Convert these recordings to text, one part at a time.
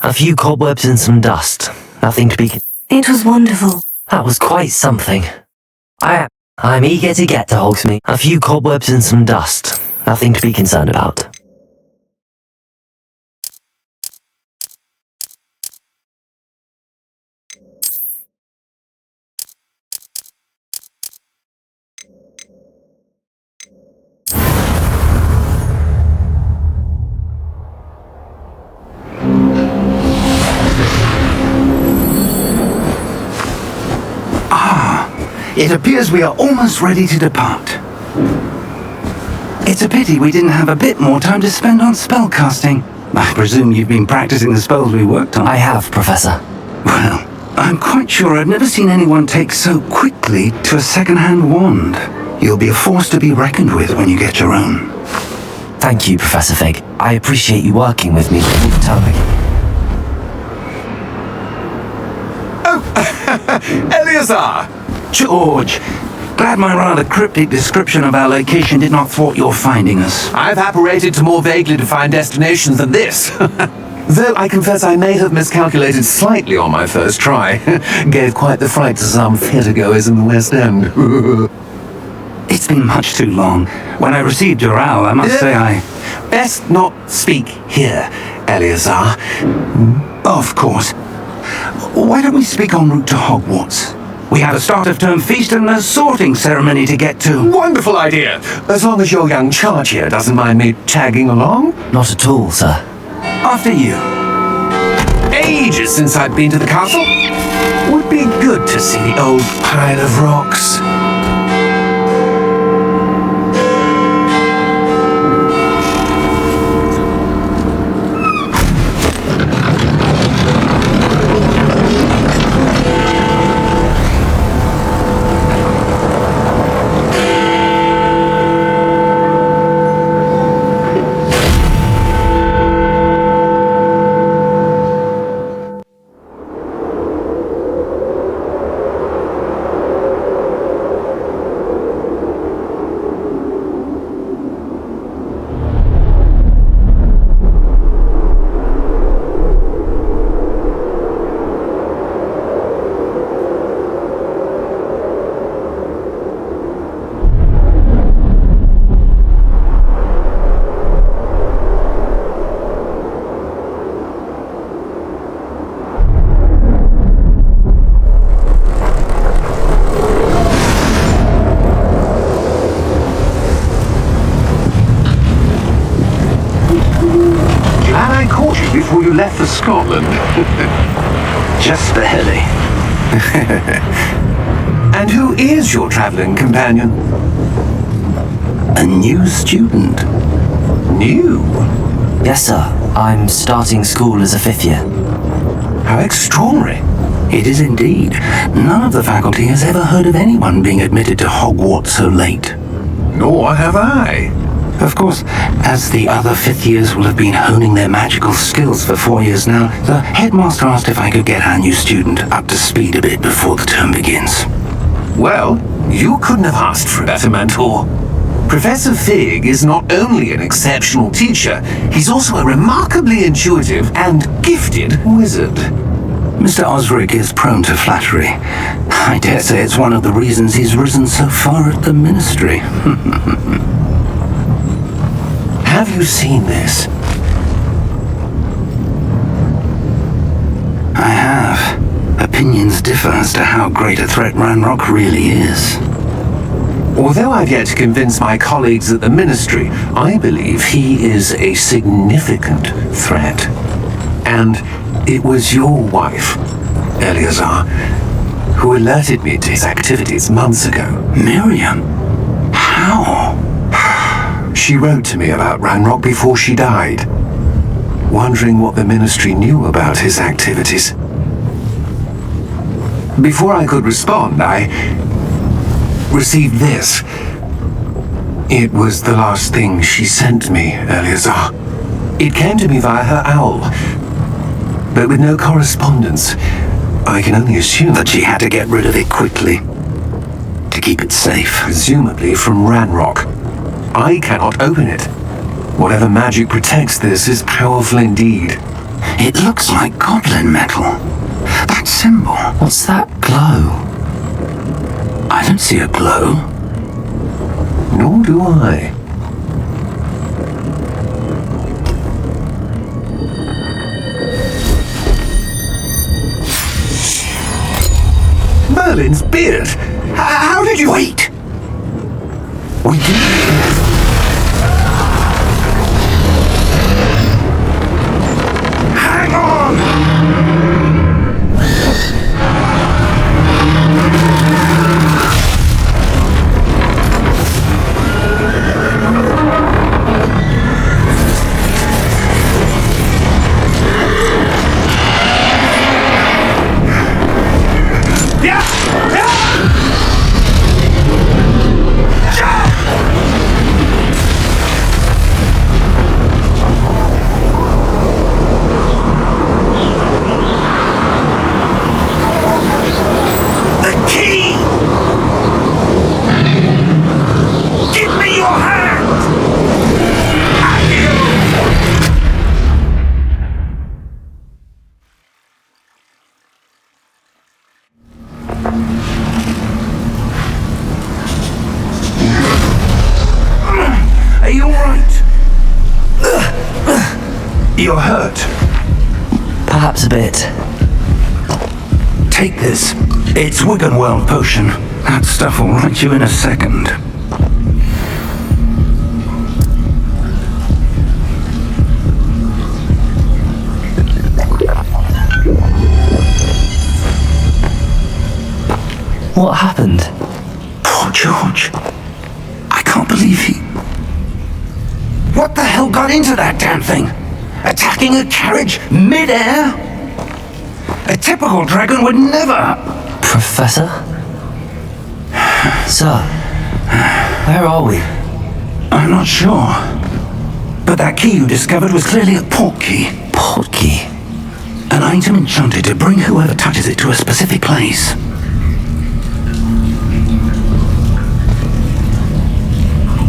A few cobwebs and some dust. Nothing to be... It was wonderful. That was quite something. I'm eager to get to Hogsmeade. A few cobwebs and some dust. Nothing to be concerned about. It appears we are almost ready to depart. It's a pity we didn't have a bit more time to spend on spellcasting. I presume you've been practicing the spells we worked on. I have, Professor. Well, I'm quite sure I've never seen anyone take so quickly to a second-hand wand. You'll be a force to be reckoned with when you get your own. Thank you, Professor Fig. I appreciate you working with me all the time. Oh, Eleazar! George, glad my rather cryptic description of our location did not thwart your finding us. I've apparated to more vaguely defined destinations than this. Though I confess I may have miscalculated slightly on my first try. Gave quite the fright to some theatregoers in the West End. It's been much too long. When I received your owl, I must say I... Best not speak here, Eleazar. Of course. Why don't we speak en route to Hogwarts? We have a start-of-term feast and a sorting ceremony to get to. Wonderful idea! As long as your young charge here doesn't mind me tagging along. Not at all, sir. After you. Ages since I'd been to the castle. Would be good to see the old pile of rocks. left for Scotland. Just barely. And who is your traveling companion? A new student. New? Yes, sir. I'm starting school as a 5th year. How extraordinary. It is indeed. None of the faculty has ever heard of anyone being admitted to Hogwarts so late. Nor have I. Of course, as the other 5th years will have been honing their magical skills for 4 years now, the headmaster asked if I could get our new student up to speed a bit before the term begins. Well, you couldn't have asked for a better mentor. Professor Fig is not only an exceptional teacher, he's also a remarkably intuitive and gifted wizard. Mr. Osric is prone to flattery. I dare say it's one of the reasons he's risen so far at the ministry. Have you seen this? I have. Opinions differ as to how great a threat Ranrock really is. Although I've yet to convince my colleagues at the Ministry, I believe he is a significant threat. And it was your wife, Eleazar, who alerted me to his activities months ago. Miriam? How? She wrote to me about Ranrock before she died, wondering what the Ministry knew about his activities. Before I could respond, I received this. It was the last thing she sent me, Eleazar. It came to me via her owl, but with no correspondence. I can only assume That she had to get rid of it quickly. To keep it safe. presumably from Ranrock. I cannot open it. Whatever magic protects this is powerful indeed. It looks like goblin metal. That symbol. What's that glow? I don't see a glow. Nor do I. Merlin's beard! How did you... Wait! We did. Hang on! Are you alright? You're hurt. Perhaps a bit. Take this. It's Wiggenweld potion. That stuff will right you in a second. What happened? Poor George. I can't believe he... What the hell got into that damn thing? Attacking a carriage mid-air? A typical dragon would never... Professor? Sir, where are we? I'm not sure. But that key you discovered was clearly a port key. Port key? An item enchanted to bring whoever touches it to a specific place.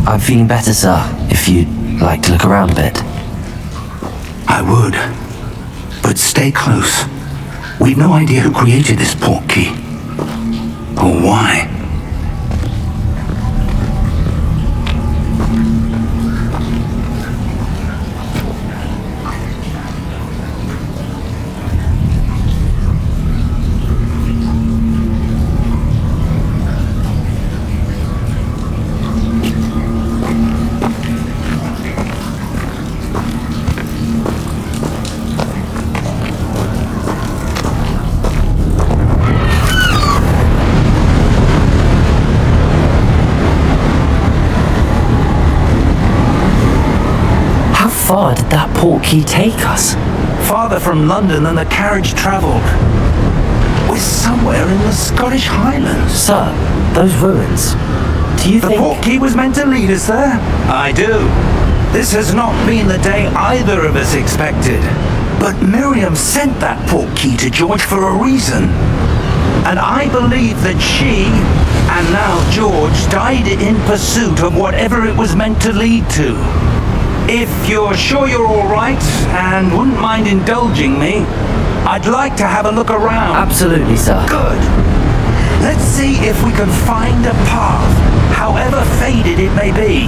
I'm feeling better, sir, if you'd like to look around a bit. I would. But stay close. We've no idea who created this port key. Or why. far did that portkey take us? Farther from London than the carriage travelled. We're somewhere in the Scottish Highlands. Sir, those ruins. Do you The think... portkey was meant to lead us there? I do. This has not been the day either of us expected. But Miriam sent that portkey to George for a reason. And I believe that she, and now George, died in pursuit of whatever it was meant to lead to. If you're sure you're all right, and wouldn't mind indulging me, I'd like to have a look around. Absolutely, sir. Good. Let's see if we can find a path, however faded it may be.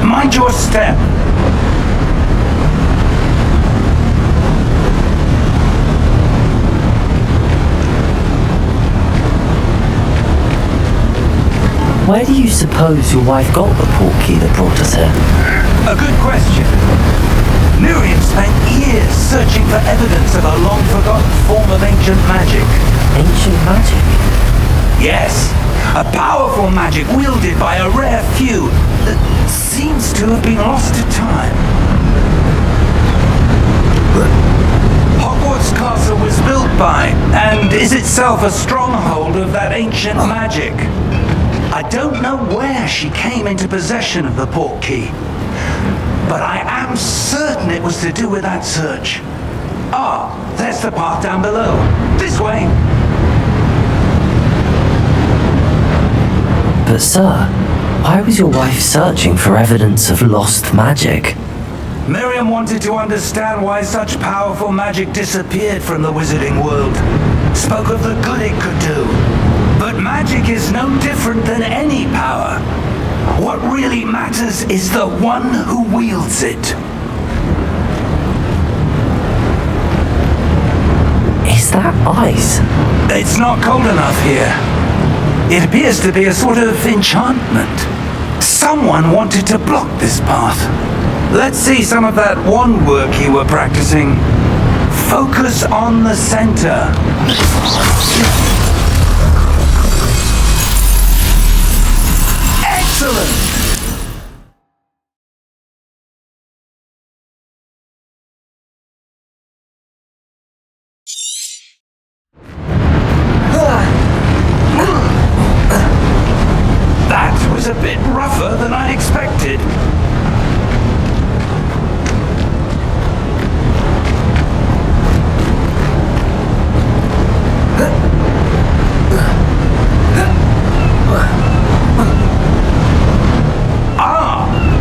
Mind your step. Where do you suppose your wife got the portkey that brought us here? A good question. Miriam spent years searching for evidence of a long-forgotten form of ancient magic. Ancient magic? Yes, a powerful magic wielded by a rare few that seems to have been lost to time. Hogwarts Castle was built by, and is itself a stronghold of that ancient magic. I don't know where she came into possession of the portkey, but I am certain it was to do with that search. Ah, there's the path down below. This way. But sir, why was your wife searching for evidence of lost magic? Miriam wanted to understand why such powerful magic disappeared from the wizarding world. Spoke of the good it could do. But magic is no different than any power. What really matters is the one who wields it. Is that ice? It's not cold enough here. It appears to be a sort of enchantment. Someone wanted to block this path. Let's see some of that wand work you were practicing. Focus on the center. Excellent! That was a bit rougher than I expected.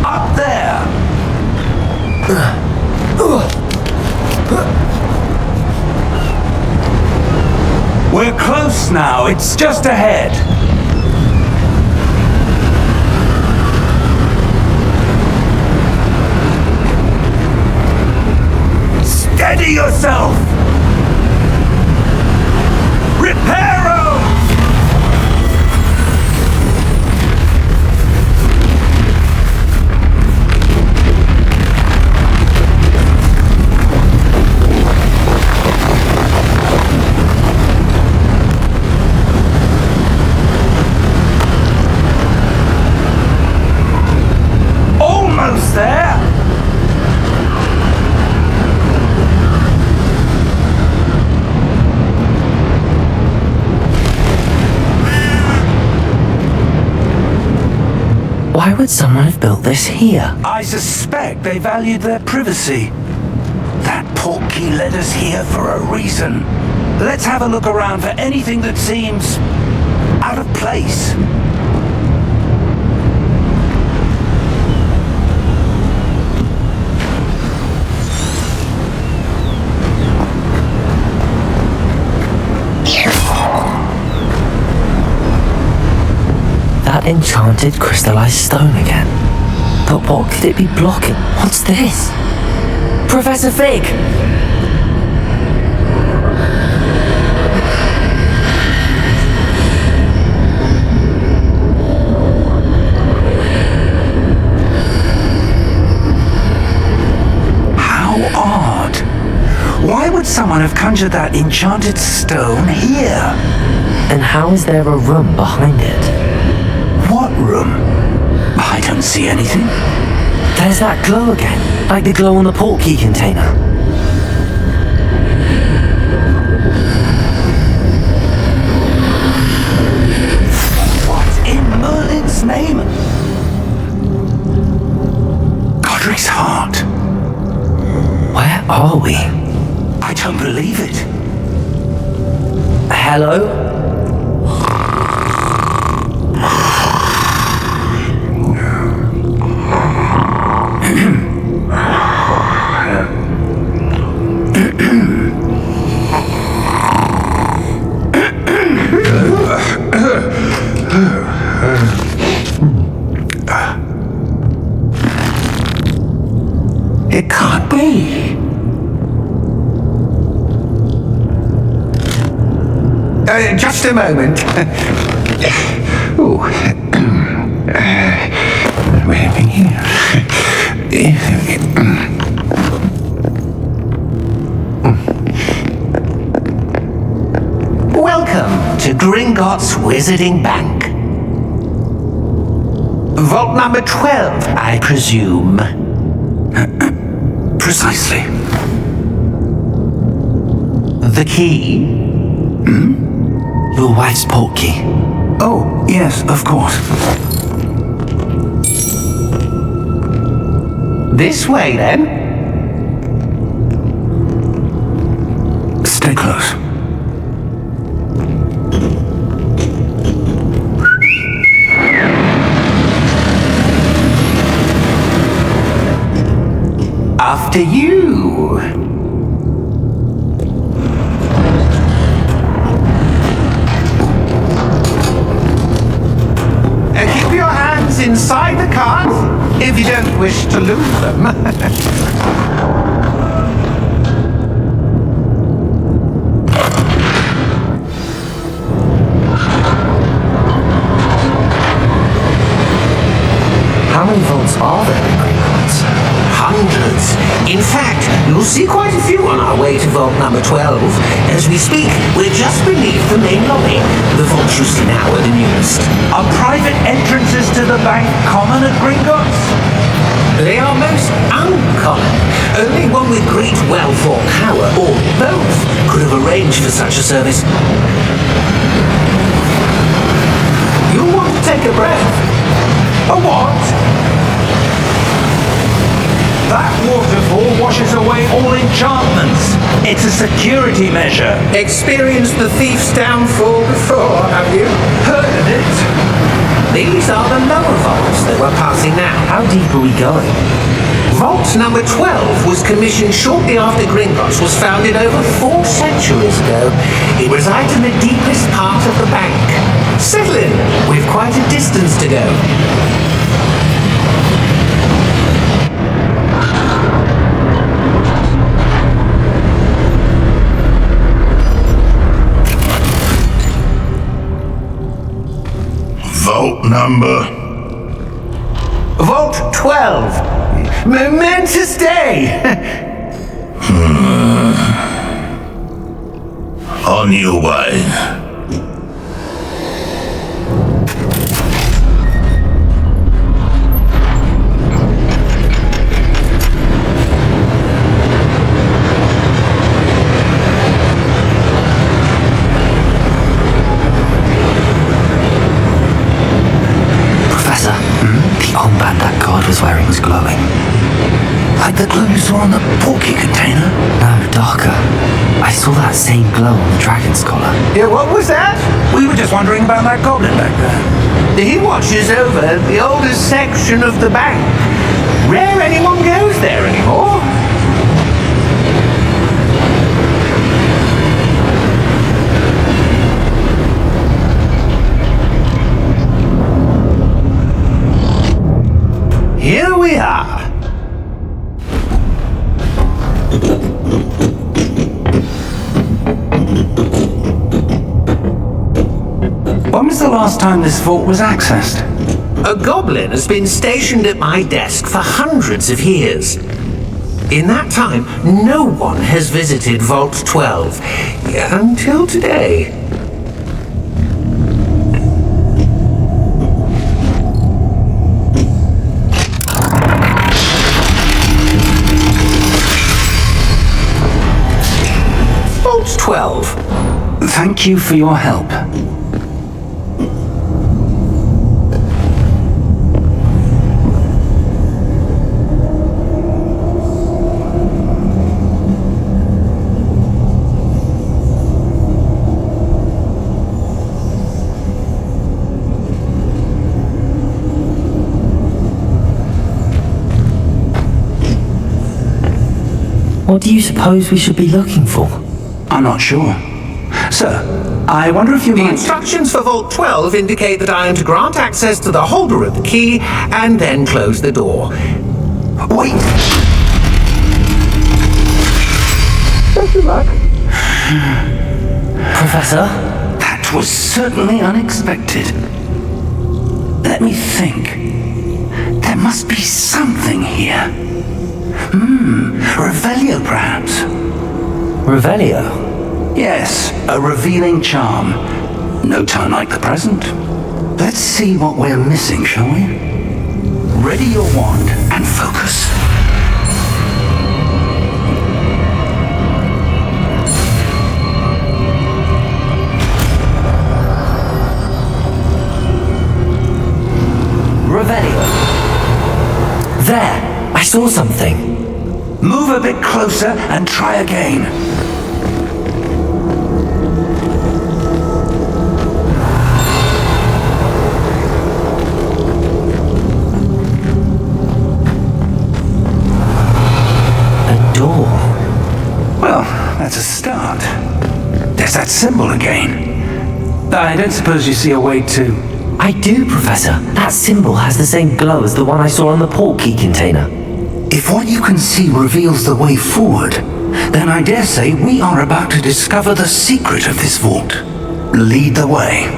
Up there! We're close now, it's just ahead. Steady yourself! Reparo! Almost there! Why would someone have built this here? I suspect they valued their privacy. That portkey led us here for a reason. Let's have a look around for anything that seems out of place. That enchanted crystallized stone again. But what could it be blocking? What's this? Professor Fig! How odd. Why would someone have conjured that enchanted stone here? And how is there a room behind it? What room? I don't see anything. There's that glow again, like the glow on the portkey container. What in Merlin's name? Godric's heart. Where are we? I don't believe it. Hello? It can't be. Just a moment. Ooh. Welcome to Gringotts Wizarding Bank. Vault number 12, I presume. Precisely. The key? Your wife's portkey. Oh, yes, of course. This way, then. Stay close. After you. Keep your hands inside the cart if you don't wish to lose them. How many vaults are there in Hogwarts? Hundreds. In fact, you'll see quite a few on our way to vault number 12. As we speak, we're just beneath the main lobby. The vaults you see now are the newest. Are private entrances to the bank common at Gringotts? They are most uncommon. Only one with great wealth or power, or both, could have arranged for such a service. You'll want to take a breath. A what? That waterfall washes away all enchantments. It's a security measure. Experienced the thief's downfall before, have you? Heard of it? These are the lower vaults that we're passing now. How deep are we going? Vault number 12 was commissioned shortly after Gringotts was founded over 4 centuries ago. It resides in the deepest part of the bank. Settle in, we've quite a distance to go. Vault number? Vault 12. Momentous day. On your way. The armband that guard was wearing was glowing. Like the glow you saw on the portkey container? No, darker. I saw that same glow on the dragon's collar. Yeah, what was that? We were just wondering about that goblin back there. He watches over the oldest section of the bank. Rare anyone goes there anymore. Here we are. When was the last time this vault was accessed? A goblin has been stationed at my desk for hundreds of years. In that time, no one has visited Vault 12 until today. 12. Thank you for your help. What do you suppose we should be looking for? I'm not sure. Sir, I wonder if you The might... instructions for Vault 12 indicate that I am to grant access to the holder of the key and then close the door. Wait! Best of luck. Professor? That was certainly unexpected. Let me think. There must be something here. Revelio, perhaps. Revelio? Yes, a revealing charm. No time like the present. Let's see what we're missing, shall we? Ready your wand and focus. Revelio. There! I saw something. Move a bit closer and try again. A door. Well, that's a start. There's that symbol again. I don't suppose you see a way to... I do, Professor. That symbol has the same glow as the one I saw on the port key container. If what you can see reveals the way forward, then I dare say we are about to discover the secret of this vault. Lead the way.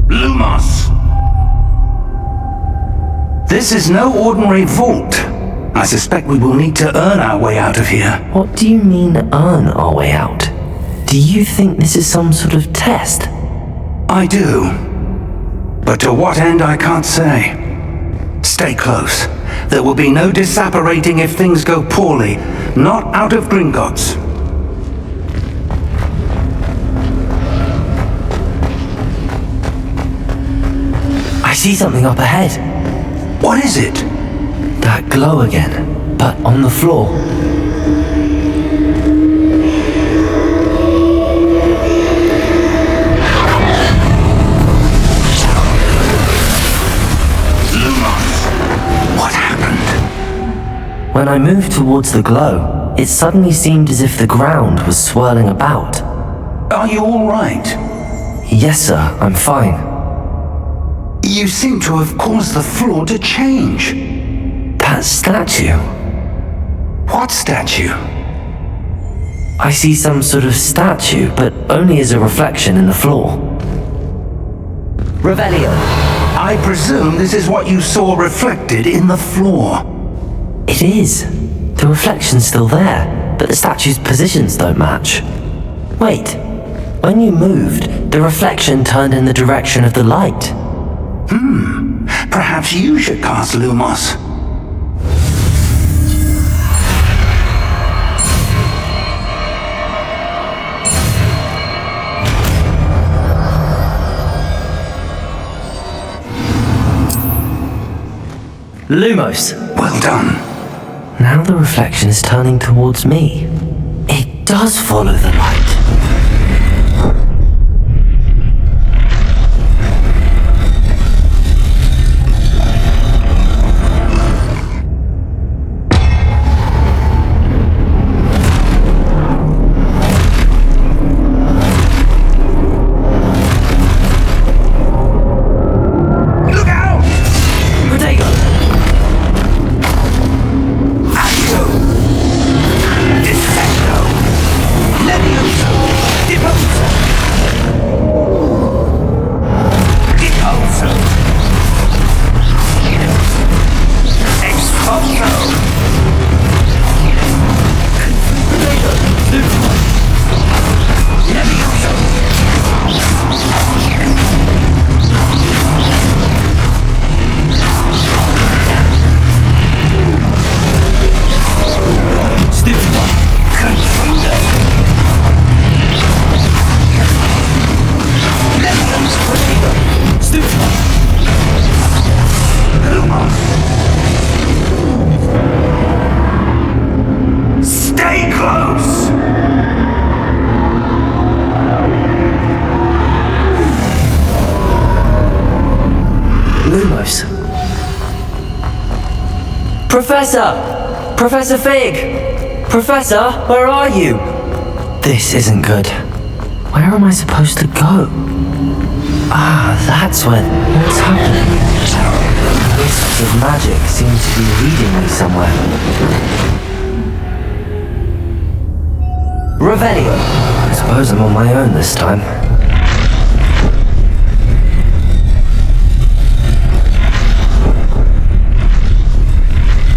Lumos! This is no ordinary vault. I suspect we will need to earn our way out of here. What do you mean, earn our way out? Do you think this is some sort of test? I do. But to what end, I can't say. Stay close. There will be no disapparating if things go poorly. Not out of Gringotts. I see something up ahead. What is it? That glow again, but on the floor. When I moved towards the glow, it suddenly seemed as if the ground was swirling about. Are you all right? Yes, sir, I'm fine. You seem to have caused the floor to change. That statue. What statue? I see some sort of statue, but only as a reflection in the floor. Revelio. I presume this is what you saw reflected in the floor. It is. The reflection's still there, but the statue's positions don't match. Wait. When you moved, the reflection turned in the direction of the light. Perhaps you should cast Lumos. Lumos. Well done. Now the reflection is turning towards me. It does follow the light. Levioso! Lumos. Professor! Professor Fig! Professor, where are you? This isn't good. Where am I supposed to go? Ah, that's where... What's happening? Wisps of magic seem to be leading me somewhere. Revelio! I suppose I'm on my own this time.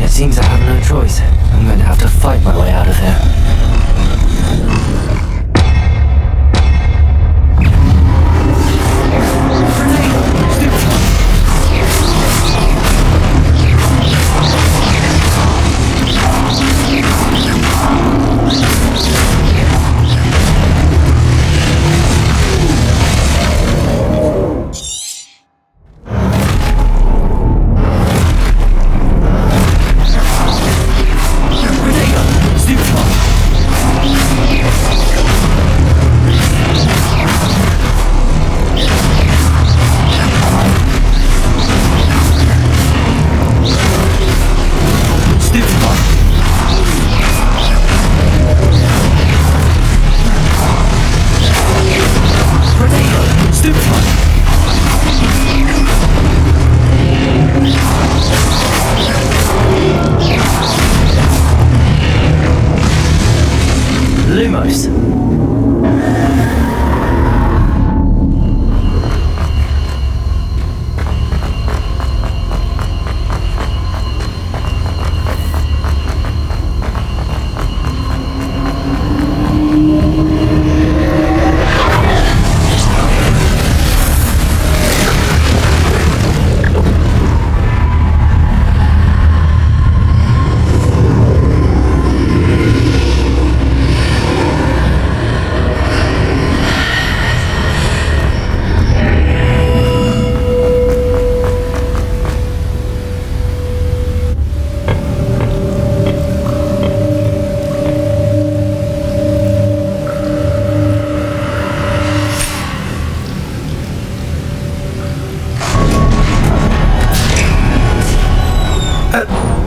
It seems I have no choice. I'm going to have to fight my way out of here. Lumos.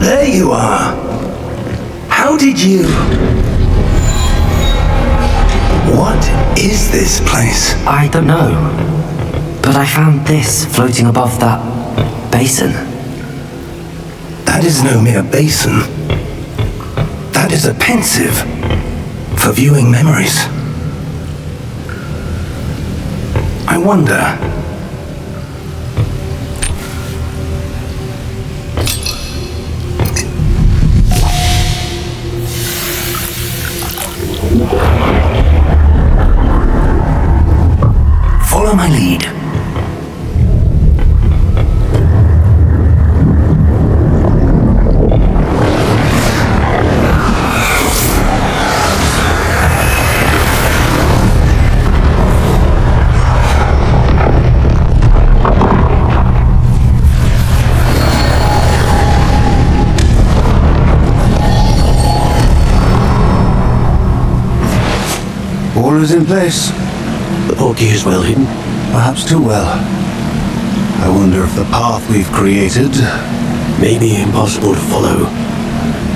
There you are. How did you... What is this place? I don't know. But I found this floating above that basin. That is no mere basin. That is a pensive for viewing memories. I wonder... Follow my lead. All is in place. The portkey is well hidden. Perhaps too well. I wonder if the path we've created... May be impossible to follow.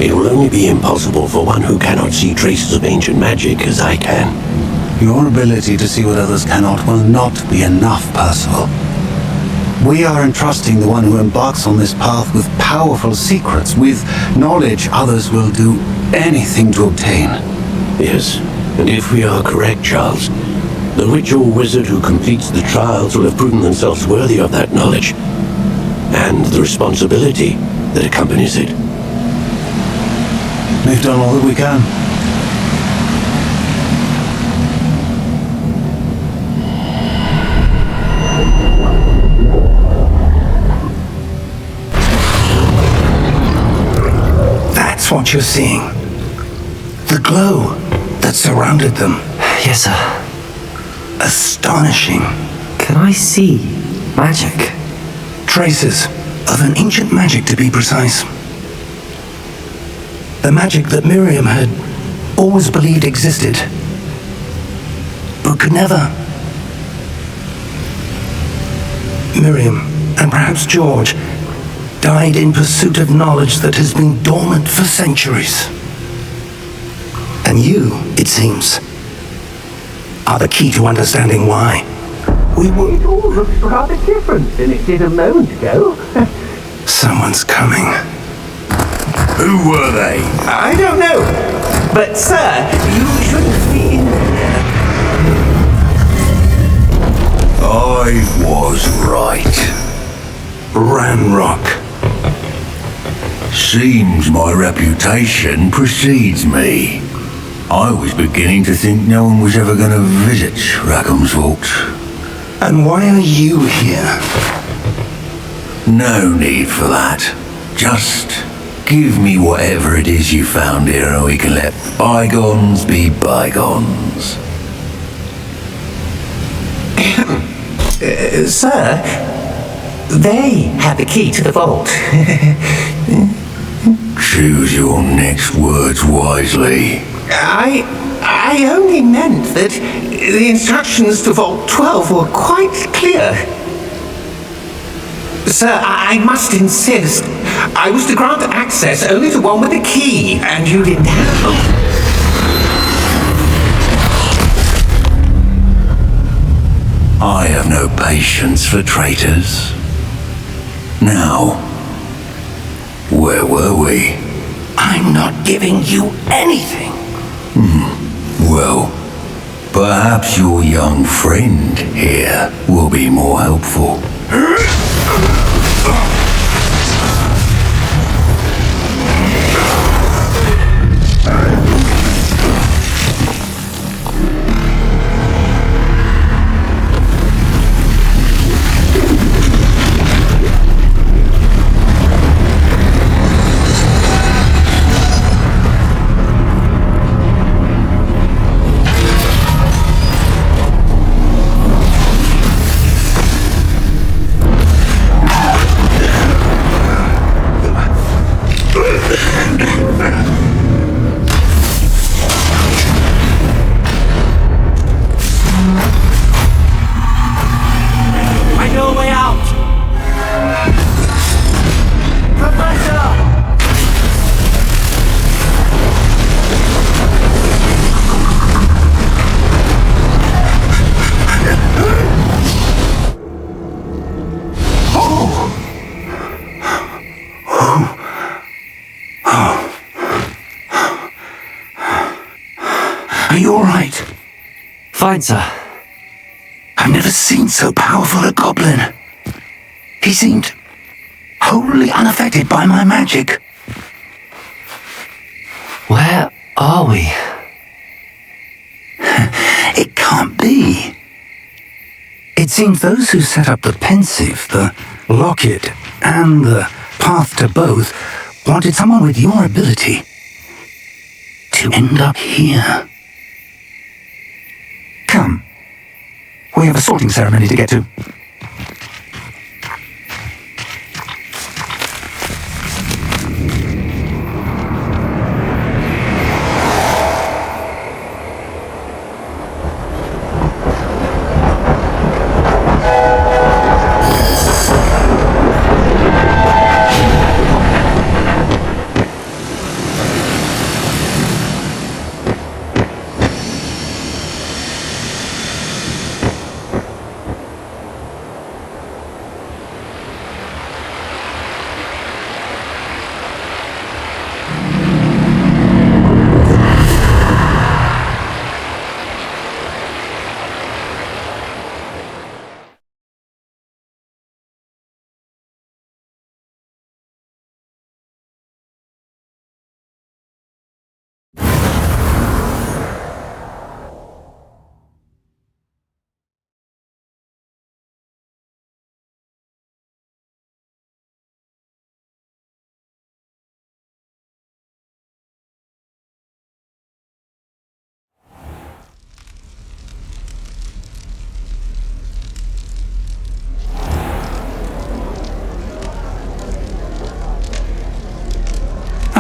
It will only be impossible for one who cannot see traces of ancient magic as I can. Your ability to see what others cannot will not be enough, Percival. We are entrusting the one who embarks on this path with powerful secrets, with knowledge others will do anything to obtain. Yes, and if we are correct, Charles, the ritual wizard who completes the trials will have proven themselves worthy of that knowledge, and the responsibility that accompanies it. We've done all that we can. That's what you're seeing. The glow that surrounded them. Yes, sir. Astonishing. Can I see magic? Traces of an ancient magic, to be precise. The magic that Miriam had always believed existed, but could never. Miriam and perhaps George, died in pursuit of knowledge that has been dormant for centuries. And you, it seems, are the key to understanding why. It all looks rather different than it did a moment ago. Someone's coming. Who were they? I don't know. But, sir, you shouldn't be in there. I was right. Ranrock. Seems my reputation precedes me. I was beginning to think no one was ever going to visit Rackham's Vault. And why are you here? No need for that. Just give me whatever it is you found here and we can let bygones be bygones. Sir, they have the key to the vault. Choose your next words wisely. I only meant that the instructions to Vault 12 were quite clear. Sir, I must insist. I was to grant access only to one with the key, and you didn't have. I have no patience for traitors. Now, where were we? I'm not giving you anything. Well, perhaps your young friend here will be more helpful. Are you all right? Fine, sir. I've never seen so powerful a goblin. He seemed wholly unaffected by my magic. Where are we? It can't be. It seems those who set up the pensive, the locket, and the path to both wanted someone with your ability to end up here. Come. We have a sorting ceremony to get to.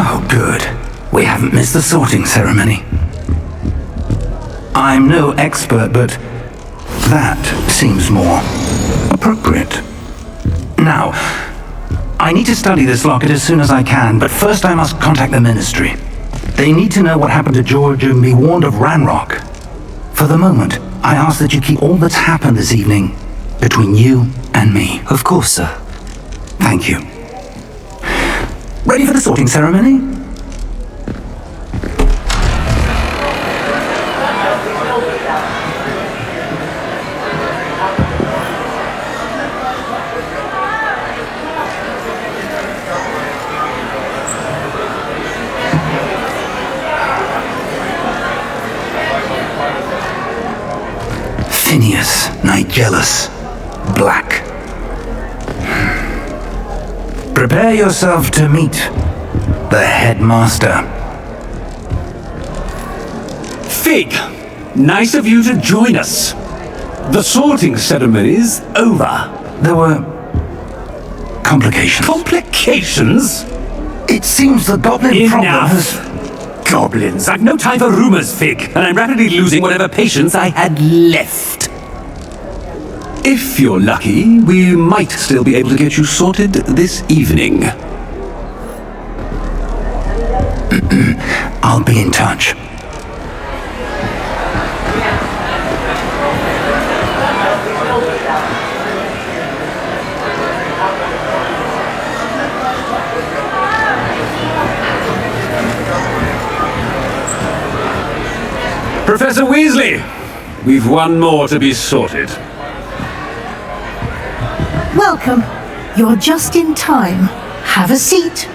Oh, good. We haven't missed the sorting ceremony. I'm no expert, but that seems more appropriate. Now, I need to study this locket as soon as I can, but first I must contact the Ministry. They need to know what happened to George and be warned of Ranrock. For the moment, I ask that you keep all that's happened this evening between you and me. Of course, sir. Thank you. Ready for the sorting ceremony? Phineas, Nigellus, Black. Prepare yourself to meet the headmaster. Fig, nice of you to join us. The sorting ceremony's over. There were complications. Complications? It seems the goblin problem Enough. has... Goblins. I've no time for rumors, Fig, and I'm rapidly losing whatever patience I had left. If you're lucky, we might still be able to get you sorted this evening. I'll be in touch. Professor Weasley, we've one more to be sorted. Welcome. You're just in time. Have a seat.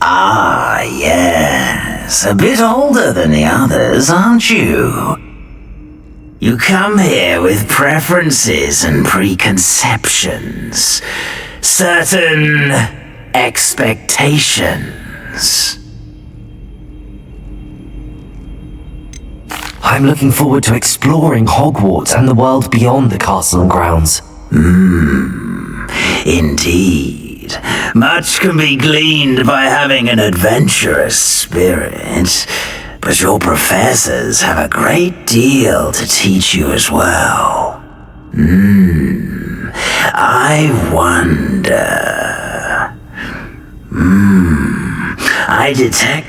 Ah, yes. A bit older than the others, aren't you? You come here with preferences and preconceptions. Certain expectations. I'm looking forward to exploring Hogwarts and the world beyond the castle and grounds. Indeed. Much can be gleaned by having an adventurous spirit. But your professors have a great deal to teach you as well. I wonder... I detect...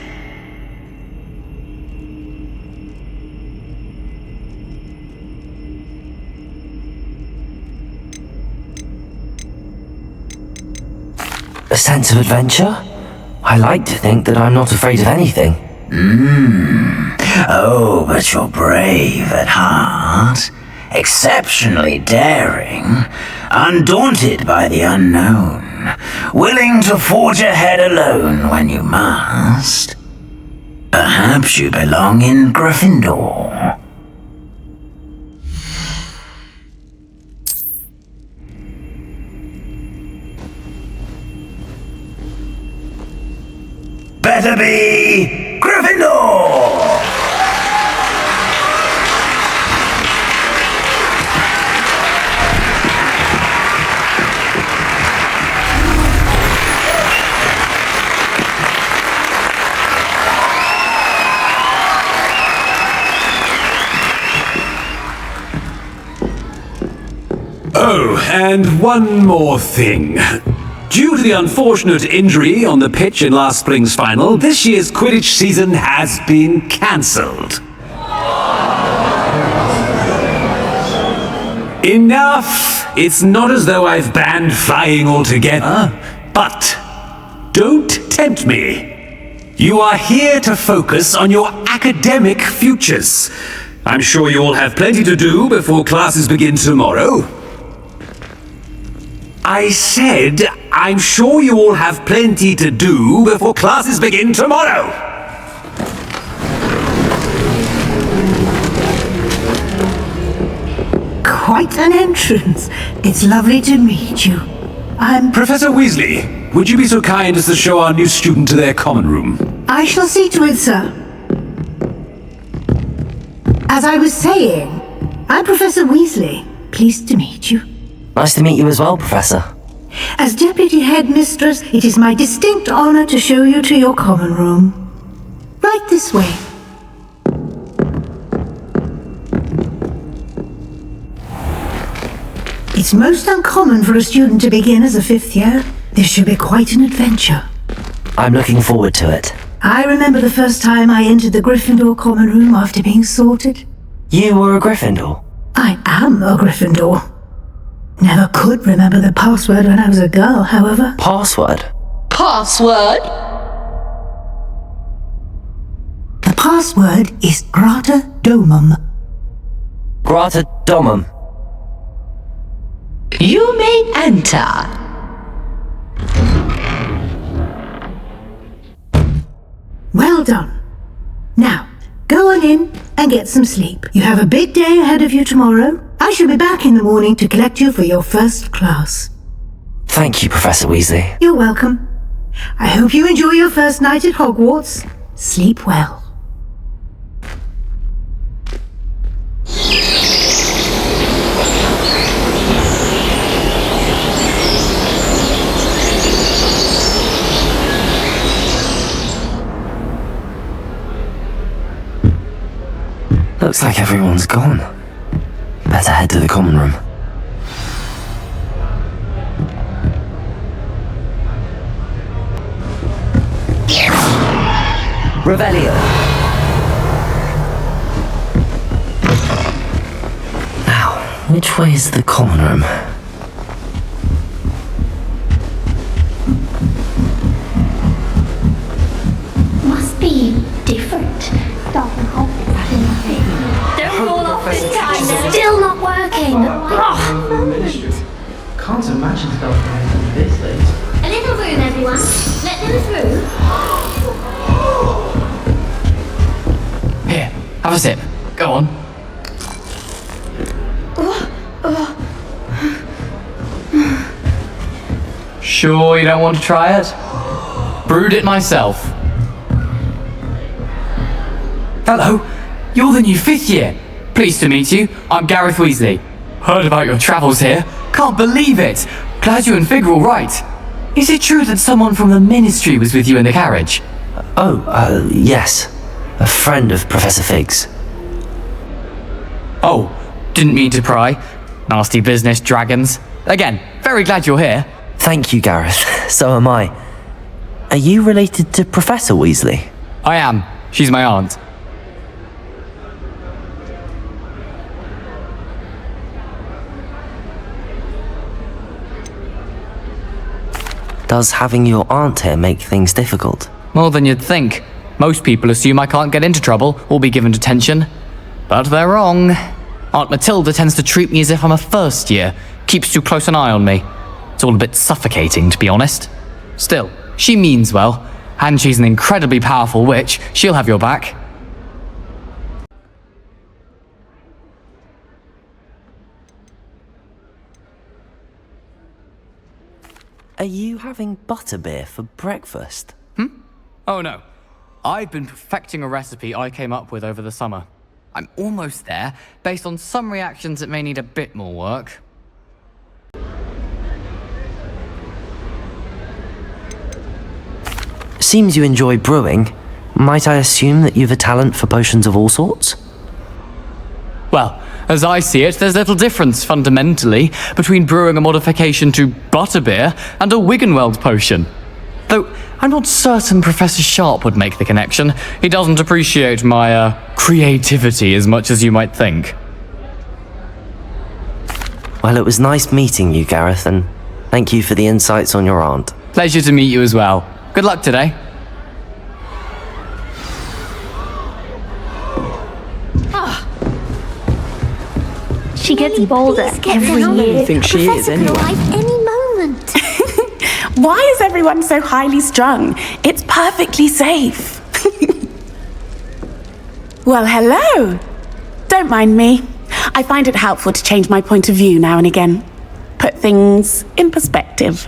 A sense of adventure? I like to think that I'm not afraid of anything. Oh, but you're brave at heart. Exceptionally daring. Undaunted by the unknown. Willing to forge ahead alone when you must. Perhaps you belong in Gryffindor. Better be Gryffindor! Oh, and one more thing. Due to the unfortunate injury on the pitch in last spring's final, this year's Quidditch season has been cancelled. Enough! It's not as though I've banned flying altogether, but don't tempt me. You are here to focus on your academic futures. I'm sure you all have plenty to do before classes begin tomorrow. I said, I'm sure you all have plenty to do before classes begin tomorrow. Quite an entrance. It's lovely to meet you. I'm... Professor Weasley, would you be so kind as to show our new student to their common room? I shall see to it, sir. As I was saying, I'm Professor Weasley. Pleased to meet you. Nice to meet you as well, Professor. As Deputy Headmistress, it is my distinct honor to show you to your common room. Right this way. It's most uncommon for a student to begin as a 5th year. This should be quite an adventure. I'm looking forward to it. I remember the first time I entered the Gryffindor common room after being sorted. You were a Gryffindor? I am a Gryffindor. Never could remember the password when I was a girl, however. Password? Password? The password is Grata Domum. Grata Domum. You may enter. Well done. Now, go on in and get some sleep. You have a big day ahead of you tomorrow. I shall be back in the morning to collect you for your first class. Thank you, Professor Weasley. You're welcome. I hope you enjoy your first night at Hogwarts. Sleep well. Looks like everyone's gone. Better head to the common room. Revelio. Now, which way is the common room? Must be different. Don't roll off this time. Still not working. Can't imagine spellcasting this late. A little room, everyone. Let them through. Here, have a sip. Go on. Sure you don't want to try it? Brewed it myself. Hello, you're the new 5th year. Pleased to meet you. I'm Gareth Weasley. Heard about your travels here. Can't believe it. Glad you and Fig are all right. Is it true that someone from the Ministry was with you in the carriage? Yes. A friend of Professor Fig's. Oh, didn't mean to pry. Nasty business, dragons. Again, very glad you're here. Thank you, Gareth. So am I. Are you related to Professor Weasley? I am. She's my aunt. Does having your aunt here make things difficult? More than you'd think. Most people assume I can't get into trouble or be given detention. But they're wrong. Aunt Matilda tends to treat me as if I'm a first year, keeps too close an eye on me. It's all a bit suffocating, to be honest. Still, she means well, and she's an incredibly powerful witch. She'll have your back. Are you having butterbeer for breakfast? Oh no. I've been perfecting a recipe I came up with over the summer. I'm almost there, based on some reactions that may need a bit more work. Seems you enjoy brewing. Might I assume that you've a talent for potions of all sorts? Well, as I see it, there's little difference, fundamentally, between brewing a modification to butterbeer and a Wiggenweld potion. Though, I'm not certain Professor Sharp would make the connection. He doesn't appreciate my, creativity as much as you might think. Well, it was nice meeting you, Gareth, and thank you for the insights on your aunt. Pleasure to meet you as well. Good luck today. She gets bolder every year. I think she is Professor anyway. could arrive any moment. Why is everyone so highly strung? It's perfectly safe. Well, hello. Don't mind me. I find it helpful to change my point of view now and again. Put things in perspective.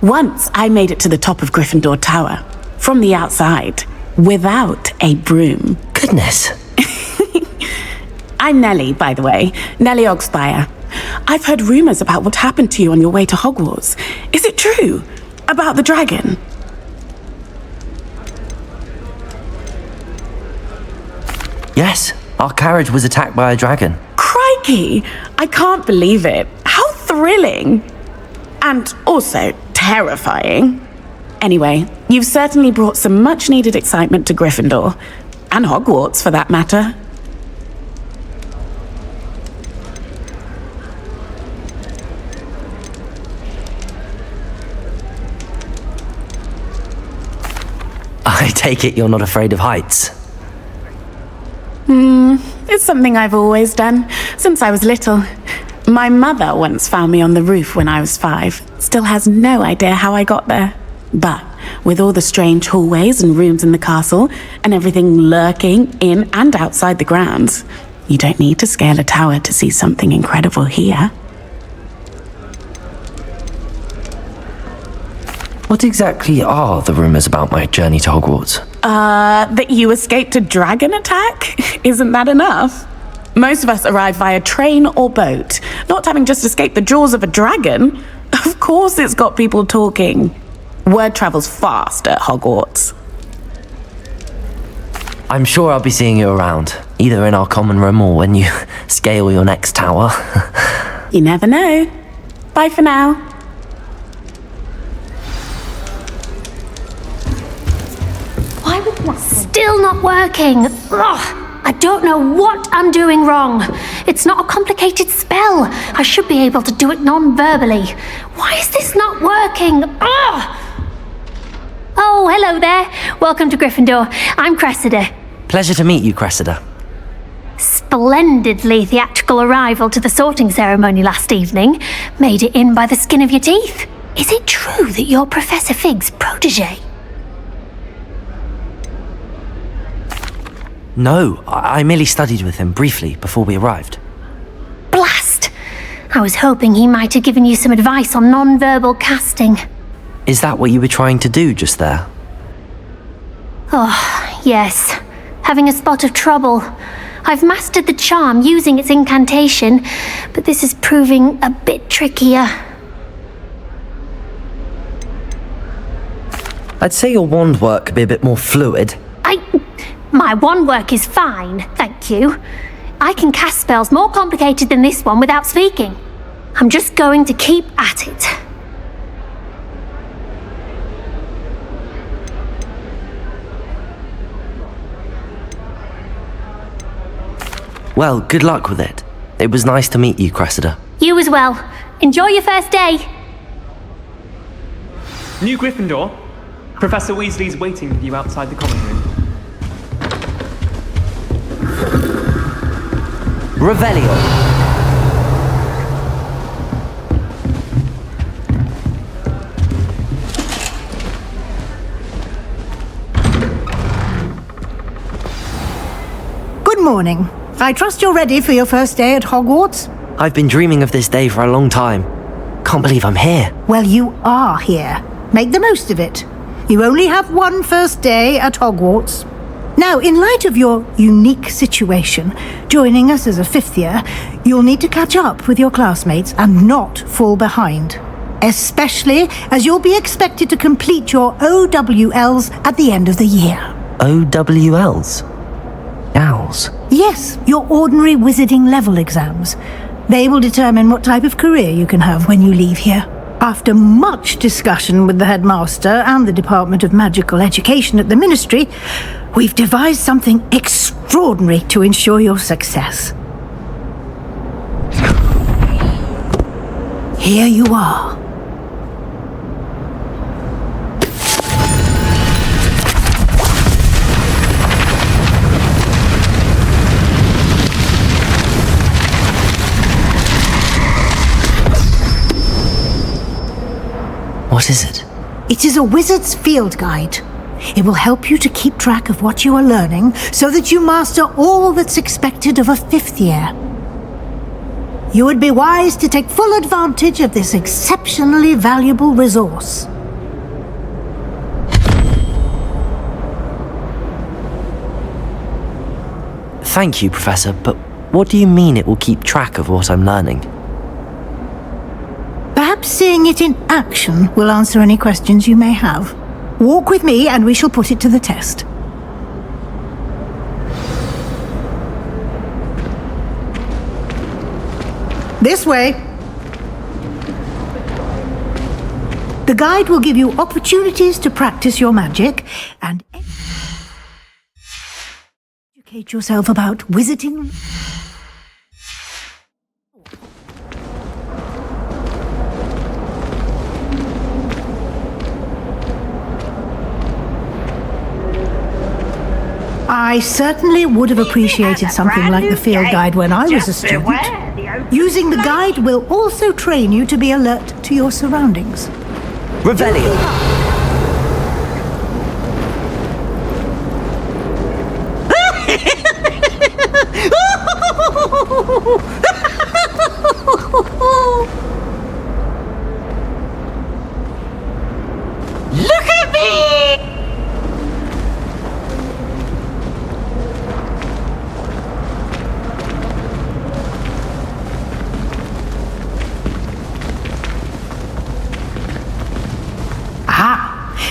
Once I made it to the top of Gryffindor Tower, from the outside, without a broom. Goodness. I'm Nellie, by the way. Nellie Ogspire. I've heard rumours about what happened to you on your way to Hogwarts. Is it true? About the dragon? Yes, our carriage was attacked by a dragon. Crikey! I can't believe it. How thrilling! And also terrifying. Anyway, you've certainly brought some much-needed excitement to Gryffindor. And Hogwarts, for that matter. I take it you're not afraid of heights. It's something I've always done, since I was little. My mother once found me on the roof when I was 5. Still has no idea how I got there. But with all the strange hallways and rooms in the castle, and everything lurking in and outside the grounds, you don't need to scale a tower to see something incredible here. What exactly are the rumours about my journey to Hogwarts? That you escaped a dragon attack? Isn't that enough? Most of us arrive via train or boat, not having just escaped the jaws of a dragon. Of course it's got people talking. Word travels fast at Hogwarts. I'm sure I'll be seeing you around, either in our common room or when you scale your next tower. You never know. Bye for now. Still not working. Ugh, I don't know what I'm doing wrong. It's not a complicated spell. I should be able to do it non-verbally. Why is this not working? Ugh! Oh, hello there. Welcome to Gryffindor. I'm Cressida. Pleasure to meet you, Cressida. Splendidly theatrical arrival to the sorting ceremony last evening. Made it in by the skin of your teeth. Is it true that you're Professor Fig's protege? No, I merely studied with him briefly before we arrived. Blast! I was hoping he might have given you some advice on non-verbal casting. Is that what you were trying to do just there? Oh, yes. Having a spot of trouble. I've mastered the charm using its incantation, but this is proving a bit trickier. I'd say your wand work could be a bit more fluid. My wand work is fine, thank you. I can cast spells more complicated than this one without speaking. I'm just going to keep at it. Well, good luck with it. It was nice to meet you, Cressida. You as well. Enjoy your first day. New Gryffindor. Professor Weasley's waiting for you outside the common room. Revelio. Good morning. I trust you're ready for your first day at Hogwarts? I've been dreaming of this day for a long time. Can't believe I'm here. Well, you are here. Make the most of it. You only have one first day at Hogwarts. Now, in light of your unique situation, joining us as a 5th year, you'll need to catch up with your classmates and not fall behind. Especially as you'll be expected to complete your OWLs at the end of the year. OWLs? Owls? Yes, your ordinary wizarding level exams. They will determine what type of career you can have when you leave here. After much discussion with the headmaster and the Department of Magical Education at the Ministry, we've devised something extraordinary to ensure your success. Here you are. What is it? It is a wizard's field guide. It will help you to keep track of what you are learning so that you master all that's expected of a 5th year. You would be wise to take full advantage of this exceptionally valuable resource. Thank you, Professor, but what do you mean it will keep track of what I'm learning? seeing it in action will answer any questions you may have. Walk with me and we shall put it to the test. This way. The guide will give you opportunities to practice your magic and educate yourself about wizarding. I certainly would have appreciated something like the field guide when I was a student. Using the guide will also train you to be alert to your surroundings. Revelio. Look at me!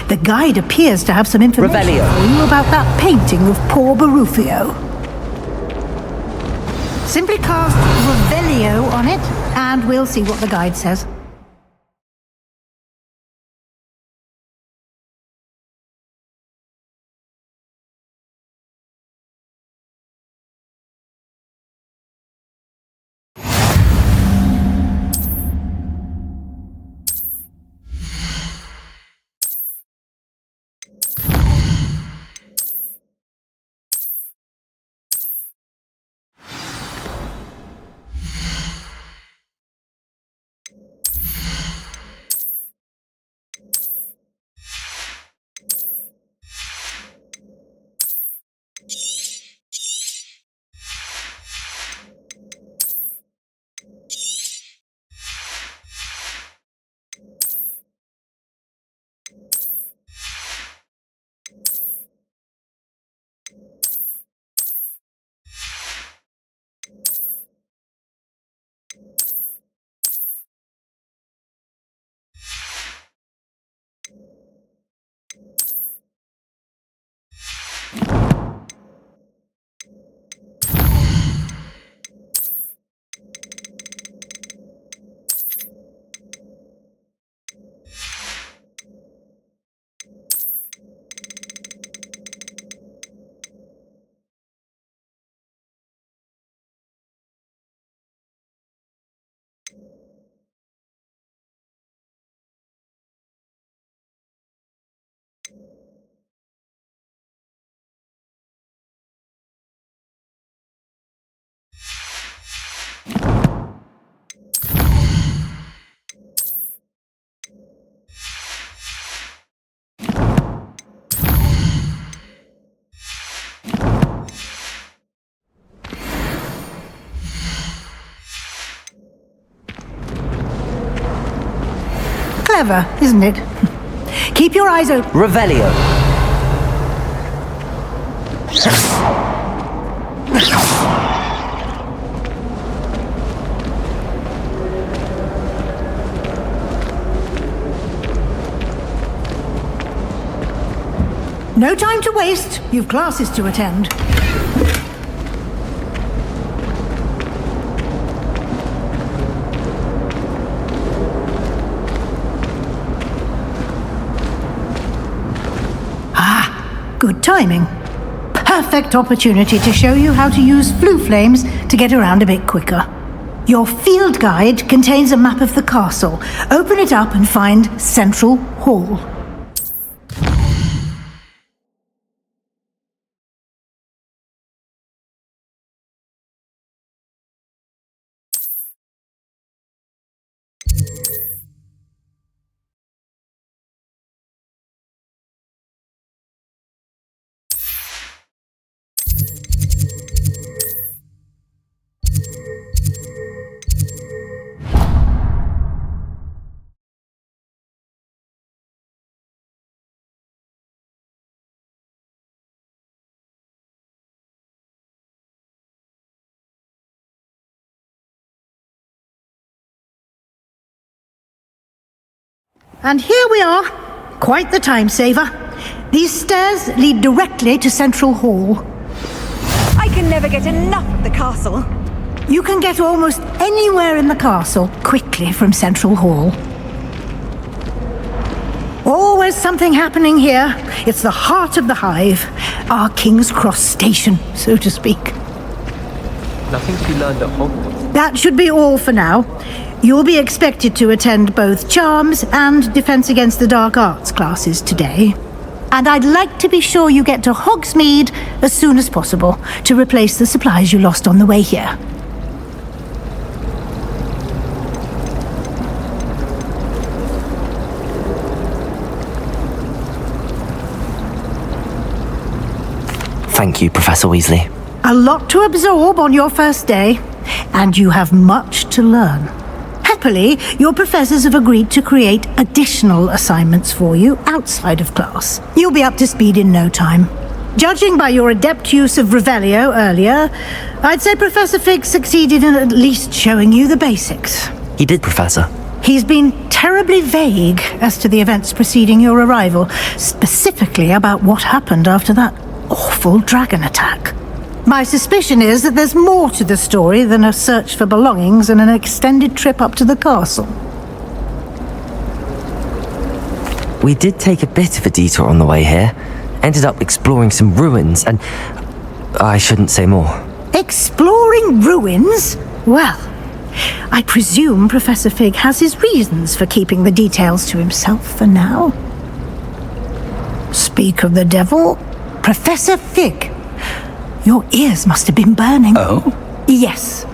The guide appears to have some information for you about that painting of poor Barufio. Simply cast Revelio on it, and we'll see what the guide says. Clever, isn't it? Keep your eyes open. Revelio. No time to waste. You've classes to attend. Good timing. Perfect opportunity to show you how to use flue flames to get around a bit quicker. Your field guide contains a map of the castle. Open it up and find Central Hall. And here we are. Quite the time saver. These stairs lead directly to Central Hall. I can never get enough of the castle. You can get almost anywhere in the castle quickly from Central Hall. Always something happening here. It's the heart of the hive. Our King's Cross station, so to speak. Nothing to be learned at Hogwarts. That should be all for now. You'll be expected to attend both Charms and Defense Against the Dark Arts classes today. And I'd like to be sure you get to Hogsmeade as soon as possible to replace the supplies you lost on the way here. Thank you, Professor Weasley. A lot to absorb on your first day, and you have much to learn. Happily, your professors have agreed to create additional assignments for you outside of class. You'll be up to speed in no time. Judging by your adept use of Revelio earlier, I'd say Professor Fig succeeded in at least showing you the basics. He did, Professor. He's been terribly vague as to the events preceding your arrival, specifically about what happened after that awful dragon attack. My suspicion is that there's more to the story than a search for belongings and an extended trip up to the castle. We did take a bit of a detour on the way here. Ended up exploring some ruins and... I shouldn't say more. Exploring ruins? Well, I presume Professor Fig has his reasons for keeping the details to himself for now. Speak of the devil, Professor Fig. Your ears must have been burning. Oh? Yes.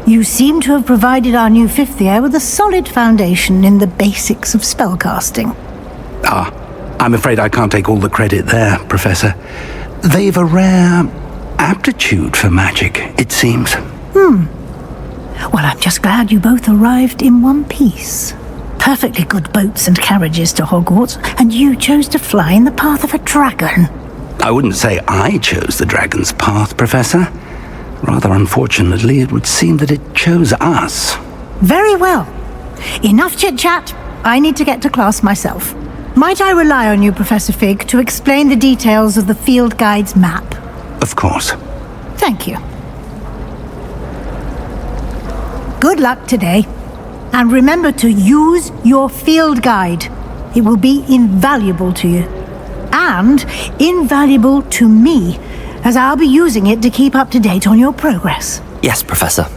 You seem to have provided our new fifth year with a solid foundation in the basics of spellcasting. I'm afraid I can't take all the credit there, Professor. They've a rare aptitude for magic, it seems. Well, I'm just glad you both arrived in one piece. Perfectly good boats and carriages to Hogwarts, and you chose to fly in the path of a dragon. I wouldn't say I chose the dragon's path, Professor. Rather unfortunately, it would seem that it chose us. Very well. Enough chit-chat. I need to get to class myself. Might I rely on you, Professor Fig, to explain the details of the field guide's map? Of course. Thank you. Good luck today. And remember to use your field guide. It will be invaluable to you. And invaluable to me, as I'll be using it to keep up to date on your progress. Yes, Professor.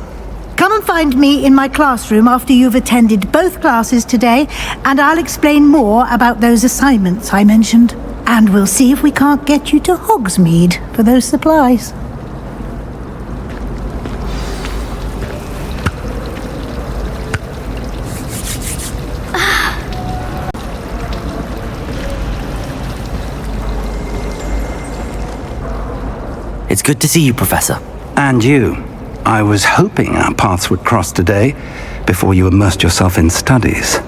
Come and find me in my classroom after you've attended both classes today, and I'll explain more about those assignments I mentioned. And we'll see if we can't get you to Hogsmeade for those supplies. It's good to see you, Professor. And you. I was hoping our paths would cross today, before you immersed yourself in studies.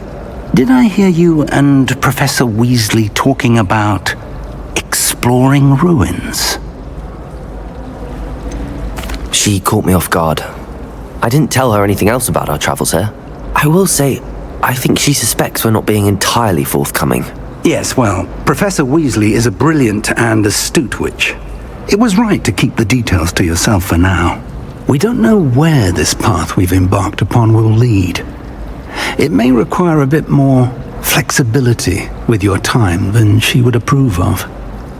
Did I hear you and Professor Weasley talking about exploring ruins? She caught me off guard. I didn't tell her anything else about our travels here. I will say, I think she suspects we're not being entirely forthcoming. Yes, well, Professor Weasley is a brilliant and astute witch. It was right to keep the details to yourself for now. We don't know where this path we've embarked upon will lead. It may require a bit more flexibility with your time than she would approve of.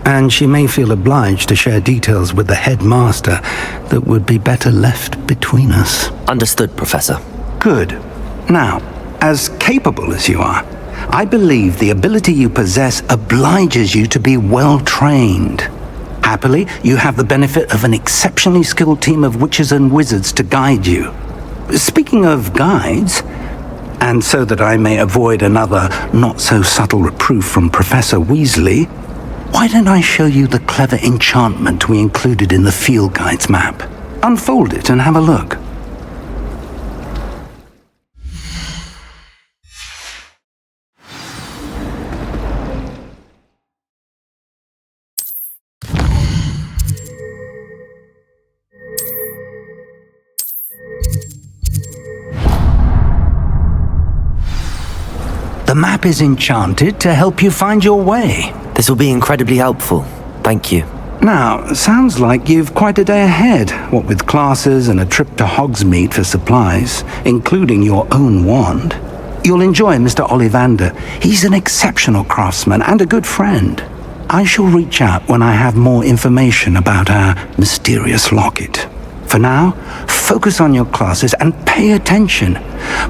And she may feel obliged to share details with the headmaster that would be better left between us. Understood, Professor. Good. Now, as capable as you are, I believe the ability you possess obliges you to be well trained. Happily, you have the benefit of an exceptionally skilled team of witches and wizards to guide you. Speaking of guides, and so that I may avoid another not-so-subtle reproof from Professor Weasley, why don't I show you the clever enchantment we included in the field guide's map? Unfold it and have a look. The map is enchanted to help you find your way. This will be incredibly helpful. Thank you. Now, sounds like you've quite a day ahead, what with classes and a trip to Hogsmeade for supplies, including your own wand. You'll enjoy Mr. Ollivander. He's an exceptional craftsman and a good friend. I shall reach out when I have more information about our mysterious locket. For now, focus on your classes and pay attention.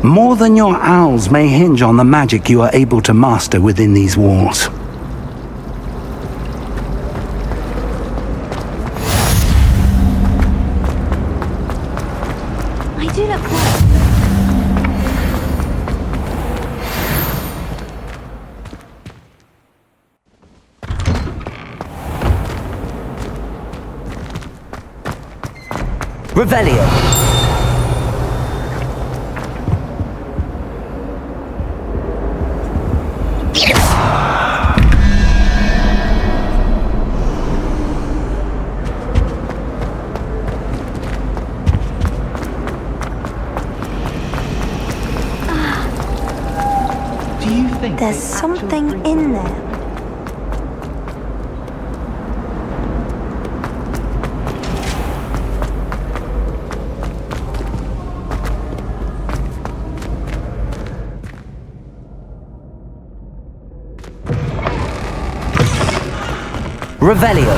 More than your owls may hinge on the magic you are able to master within these walls. I do look well. Revelio. There's something in there. Revelio.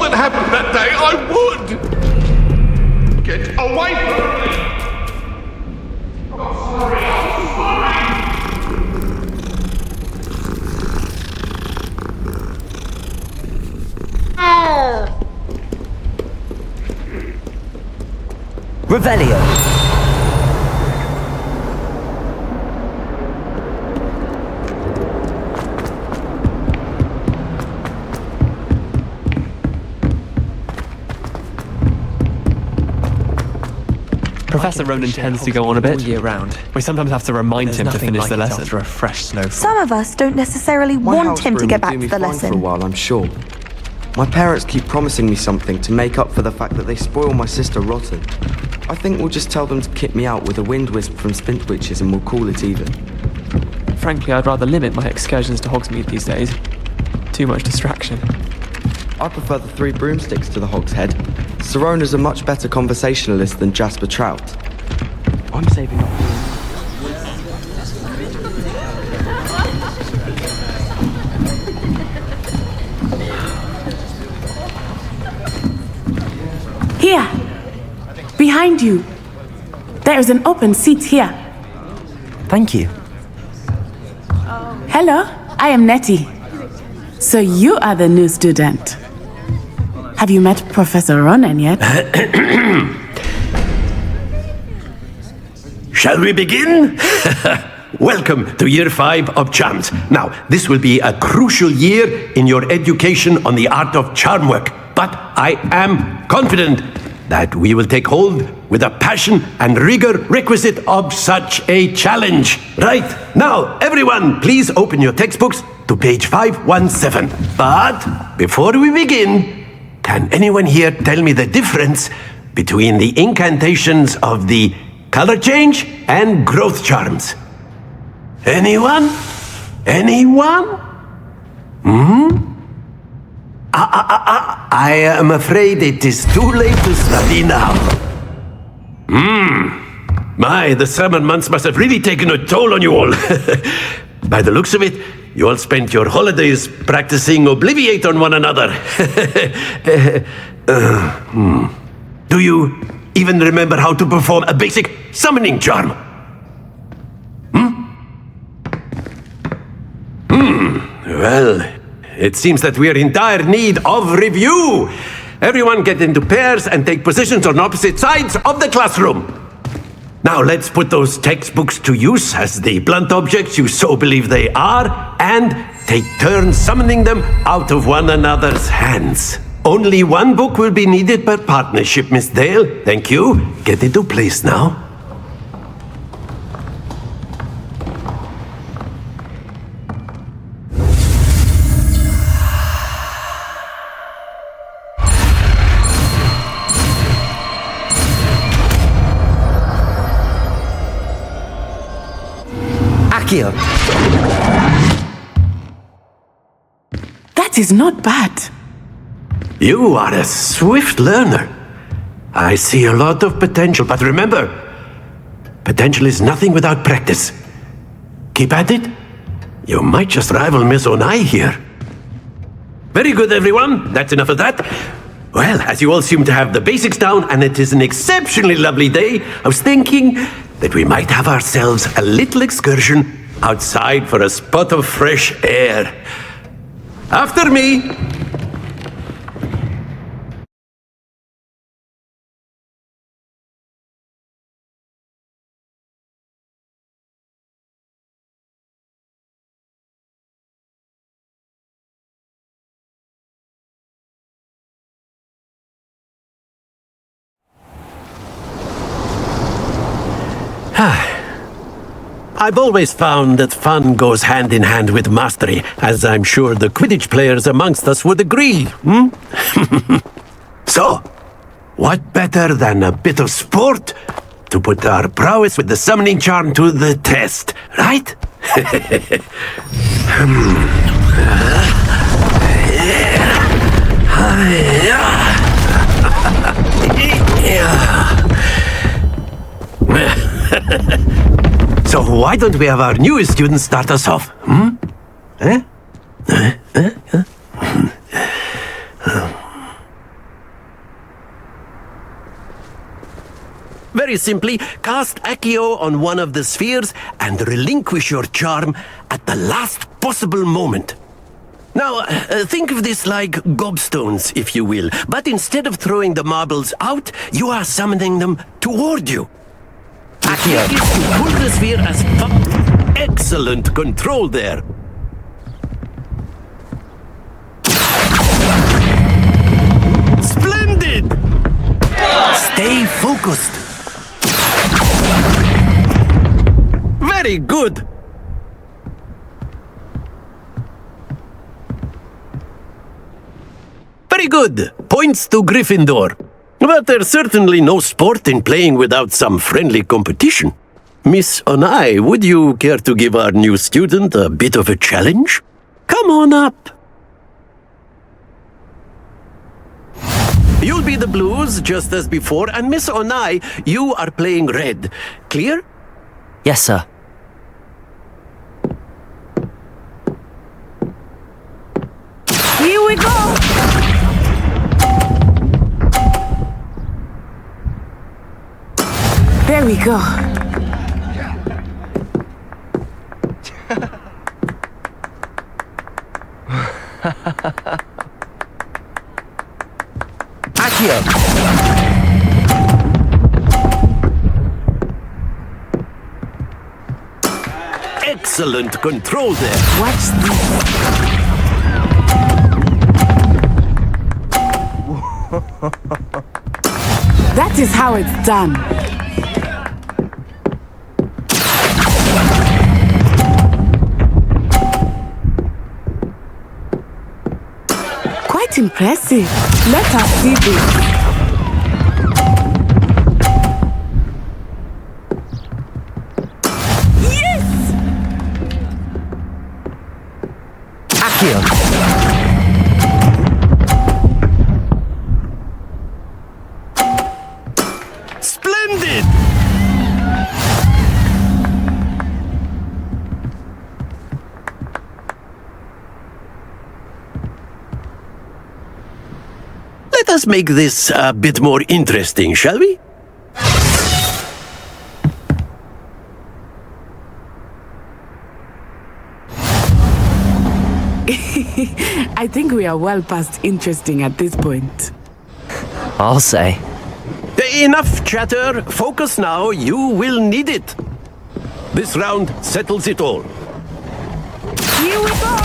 Happened that day, I would! Get away from me! I'm sorry, Revelio. Professor Ronan tends to go on a bit. All year round. We sometimes have to remind him to finish the lesson. After a fresh snowfall. Some of us don't necessarily want him to get back to the lesson. For a while, I'm sure. My parents keep promising me something to make up for the fact that they spoil my sister rotten. I think we'll just tell them to kit me out with a wind wisp from Spintwitches and we'll call it even. Frankly, I'd rather limit my excursions to Hogsmeade these days. Too much distraction. I prefer the 3 broomsticks to the Hog's Head. Sirona's a much better conversationalist than Jasper Trout. I'm saving up. Here! Behind you! There is an open seat here. Thank you. Hello, I am Nettie. So you are the new student. Have you met Professor Ronan yet? Shall we begin? Welcome to Year 5 of Charms. Now, this will be a crucial year in your education on the art of charm work, but I am confident that we will take hold with the passion and rigor requisite of such a challenge. Right, now, everyone, please open your textbooks to page 517. But before we begin, can anyone here tell me the difference between the incantations of the color change and growth charms? Anyone? Anyone? I am afraid it is too late to study now. My, the summer months must have really taken a toll on you all. By the looks of it, you all spent your holidays practicing Obliviate on one another. Do you even remember how to perform a basic summoning charm? Well, it seems that we are in dire need of review. Everyone get into pairs and take positions on opposite sides of the classroom. Now let's put those textbooks to use as the blunt objects you so believe they are, and take turns summoning them out of one another's hands. Only one book will be needed per partnership, Miss Dale. Thank you. Get into place now. Akio! That is not bad. You are a swift learner. I see a lot of potential, but remember, potential is nothing without practice. Keep at it. You might just rival Miss Onai here. Very good, everyone. That's enough of that. Well, as you all seem to have the basics down, and it is an exceptionally lovely day, I was thinking that we might have ourselves a little excursion outside for a spot of fresh air. After me! I've always found that fun goes hand in hand with mastery, as I'm sure the Quidditch players amongst us would agree, So, what better than a bit of sport to put our prowess with the summoning charm to the test, right? So why don't we have our newest student start us off, Very simply, cast Accio on one of the spheres and relinquish your charm at the last possible moment. Now, think of this like gobstones, if you will, but instead of throwing the marbles out, you are summoning them toward you. Accio. You pull the sphere as excellent control there. Splendid! Stay focused. Very good. Very good. Points to Gryffindor. But there's certainly no sport in playing without some friendly competition. Miss Onai, would you care to give our new student a bit of a challenge? Come on up. You'll be the blues, just as before, and Miss Onai, you are playing red. Clear? Yes, sir. Here we go! There we go. Accio! Excellent control there. Watch this. That is how it's done. Quite impressive. Let us see this. Yes! Accio! Splendid! Let us make this a bit more interesting, shall we? I think we are well past interesting at this point. I'll say. Enough chatter. Focus now. You will need it. This round settles it all. Here we go!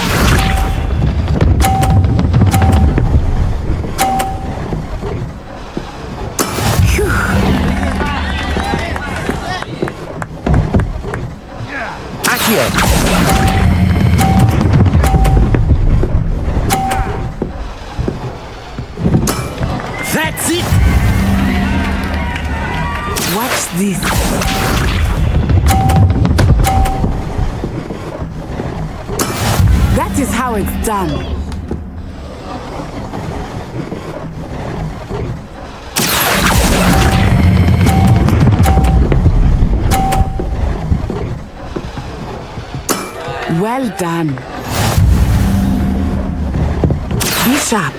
That's it! Watch this. That is how it's done. Well done. Be sharp.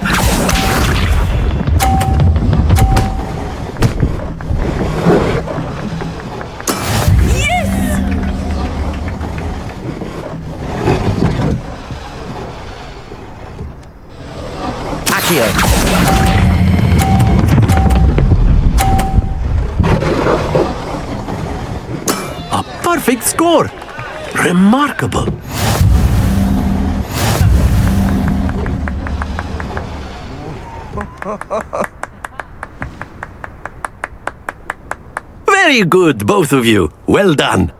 A perfect score! Remarkable! Very good, both of you. Well done.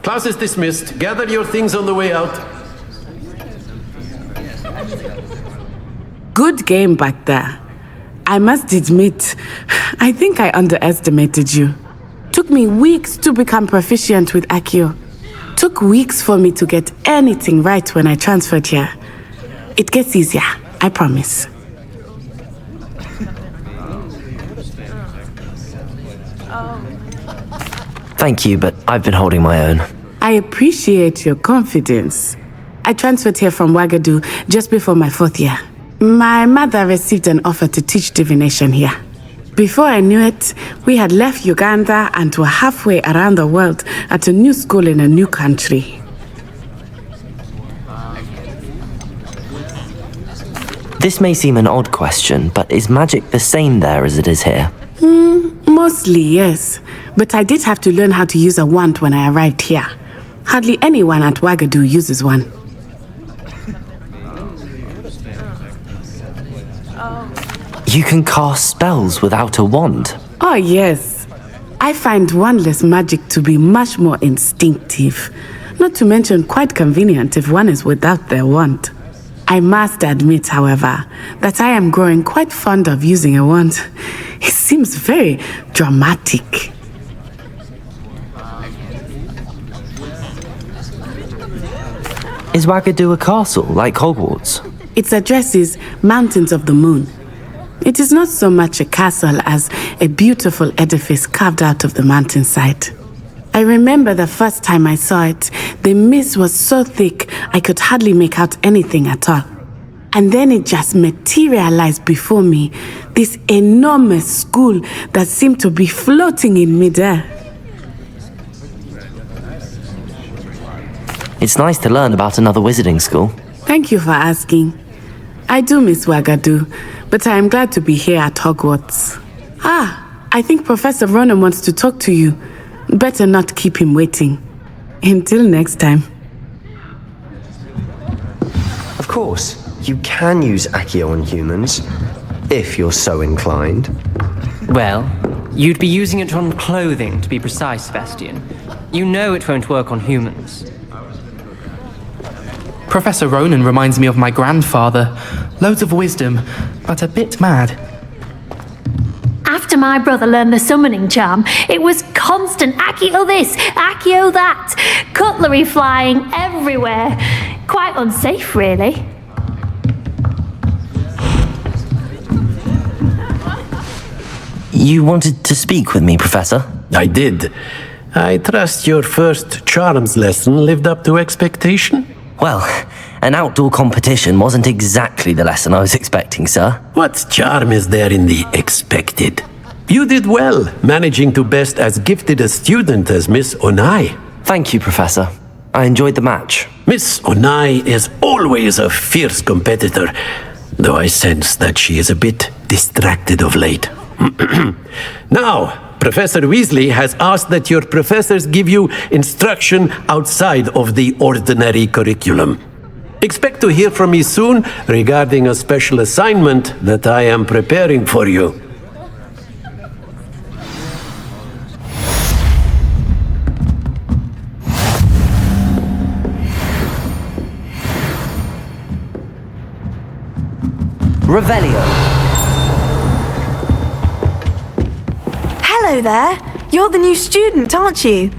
Class is dismissed. Gather your things on the way out. Good game back there. I must admit, I think I underestimated you. Took me weeks to become proficient with Accio. Took weeks for me to get anything right when I transferred here. It gets easier, I promise. Thank you, but I've been holding my own. I appreciate your confidence. I transferred here from Ouagadougou just before my 4th year. My mother received an offer to teach divination here. Before I knew it, we had left Uganda and were halfway around the world at a new school in a new country. This may seem an odd question, but is magic the same there as it is here? Mostly, yes. But I did have to learn how to use a wand when I arrived here. Hardly anyone at Ouagadougou uses one. You can cast spells without a wand? Oh, yes. I find wandless magic to be much more instinctive. Not to mention quite convenient if one is without their wand. I must admit, however, that I am growing quite fond of using a wand. It seems very dramatic. Is Ouagadougou a castle, like Hogwarts? Its address is Mountains of the Moon. It is not so much a castle as a beautiful edifice carved out of the mountainside. I remember the first time I saw it, the mist was so thick I could hardly make out anything at all. And then it just materialized before me, this enormous school that seemed to be floating in midair. It's nice to learn about another wizarding school. Thank you for asking. I do miss Ouagadougou, but I am glad to be here at Hogwarts. I think Professor Ronan wants to talk to you. Better not keep him waiting. Until next time. Of course, you can use Accio on humans, if you're so inclined. Well, you'd be using it on clothing, to be precise, Sebastian. You know it won't work on humans. Professor Ronan reminds me of my grandfather. Loads of wisdom, but a bit mad. After my brother learned the summoning charm, it was constant Accio this, Accio that, cutlery flying everywhere. Quite unsafe, really. You wanted to speak with me, Professor? I did. I trust your first charms lesson lived up to expectation? Well, An outdoor competition wasn't exactly the lesson I was expecting, sir. What charm is there in the expected? You did well, managing to best as gifted a student as Miss Onai. Thank you, Professor. I enjoyed the match. Miss Onai is always a fierce competitor, though I sense that she is a bit distracted of late. Now, Professor Weasley has asked that your professors give you instruction outside of the ordinary curriculum. Expect to hear from me soon regarding a special assignment that I am preparing for you. Revelio. Hello there. You're the new student, aren't you?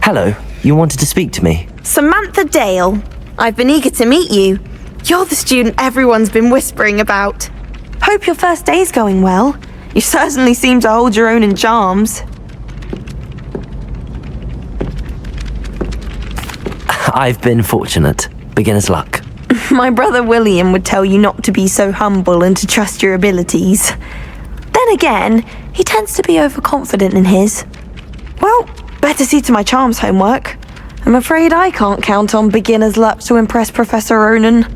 Hello. You wanted to speak to me? Samantha Dale. I've been eager to meet you. You're the student everyone's been whispering about. Hope your first day's going well. You certainly seem to hold your own in charms. I've been fortunate. Beginner's luck. My brother William would tell you not to be so humble and to trust your abilities. Then again, he tends to be overconfident in his. Well, better see to my charms homework. I'm afraid I can't count on beginner's luck to impress Professor Ronan.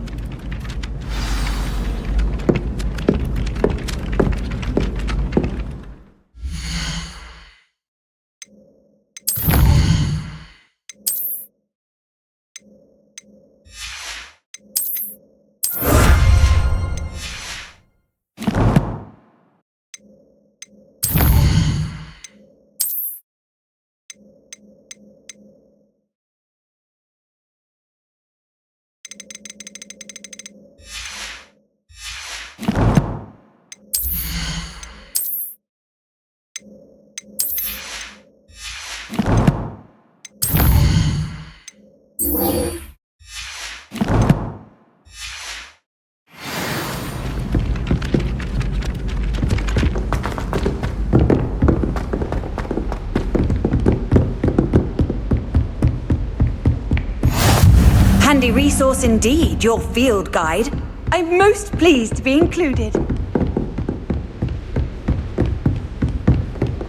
Handy resource indeed, your field guide. I'm most pleased to be included.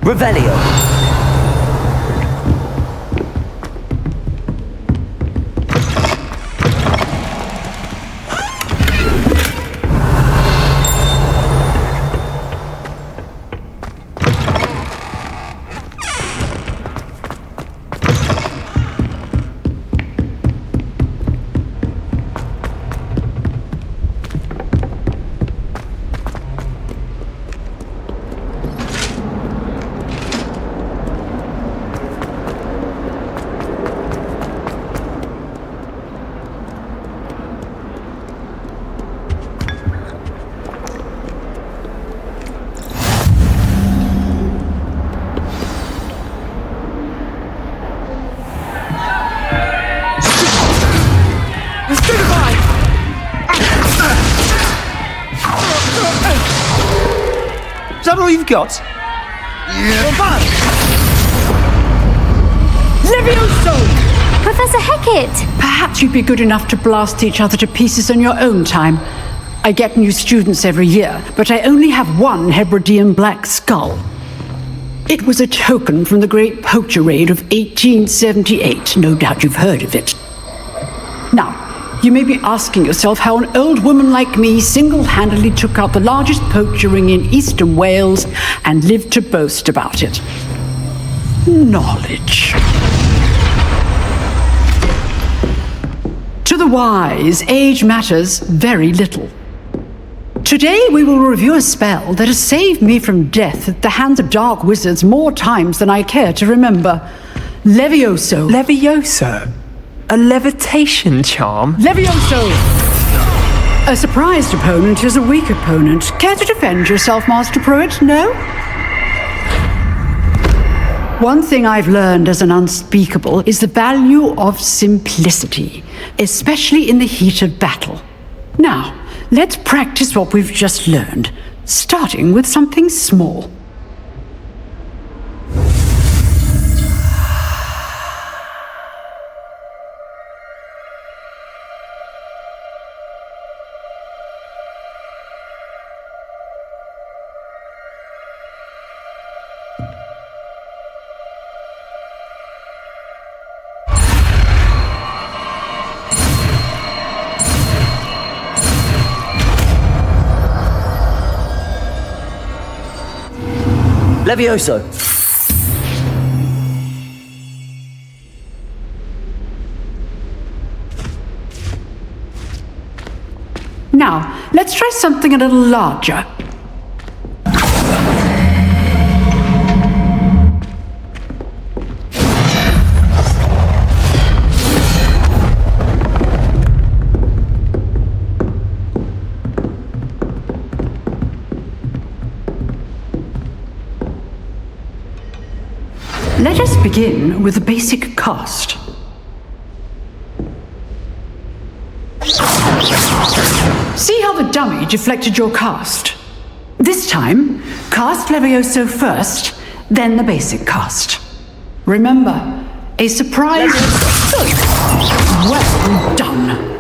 Revelio. Is that all you've got? Levioso! Professor Hecat! Perhaps you'd be good enough to blast each other to pieces on your own time. I get new students every year, but I only have one Hebridean black skull. It was a token from the Great Poacher Raid of 1878. No doubt you've heard of it. Now, you may be asking yourself how an old woman like me single-handedly took out the largest poacher ring in eastern Wales and lived to boast about it. Knowledge. To the wise, age matters very little. Today we will review a spell that has saved me from death at the hands of dark wizards more times than I care to remember. Levioso. Levioso? A levitation charm? Levioso! A surprised opponent is a weak opponent. Care to defend yourself, Master Pruitt? No? One thing I've learned as an unspeakable is the value of simplicity, especially in the heat of battle. Now, let's practice what we've just learned, starting with something small. Levioso! Now, let's try something a little larger. Let us begin with the basic cast. See how the dummy deflected your cast? This time, cast Levioso first, then the basic cast. Remember, a surprise... Well done.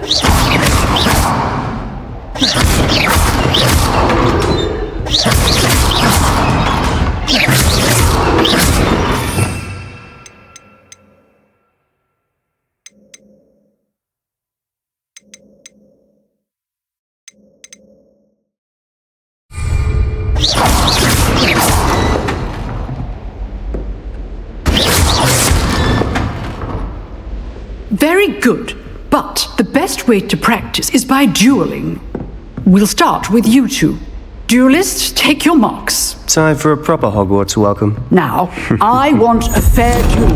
Very good, but the best way to practice is by dueling. We'll start with you two. Duelists, take your marks. Time for a proper Hogwarts welcome. Now, I want a fair duel,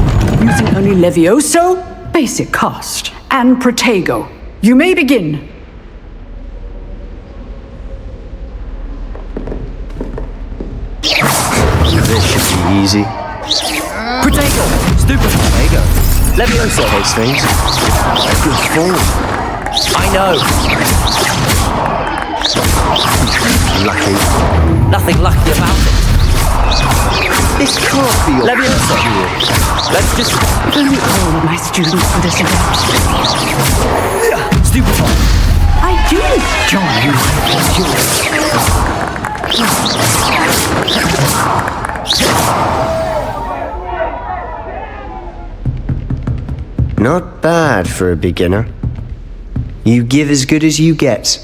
using only Levioso, basic cast, and Protego. You may begin. This should be easy. Protego! Stupid Protego! Levioso! Those things. Good form. I know! Lucky. Nothing lucky about it. This can't be your Levioso! Let's just... Only all of my students for this event. Stupid one! I do enjoy Not bad for a beginner. You give as good as you get.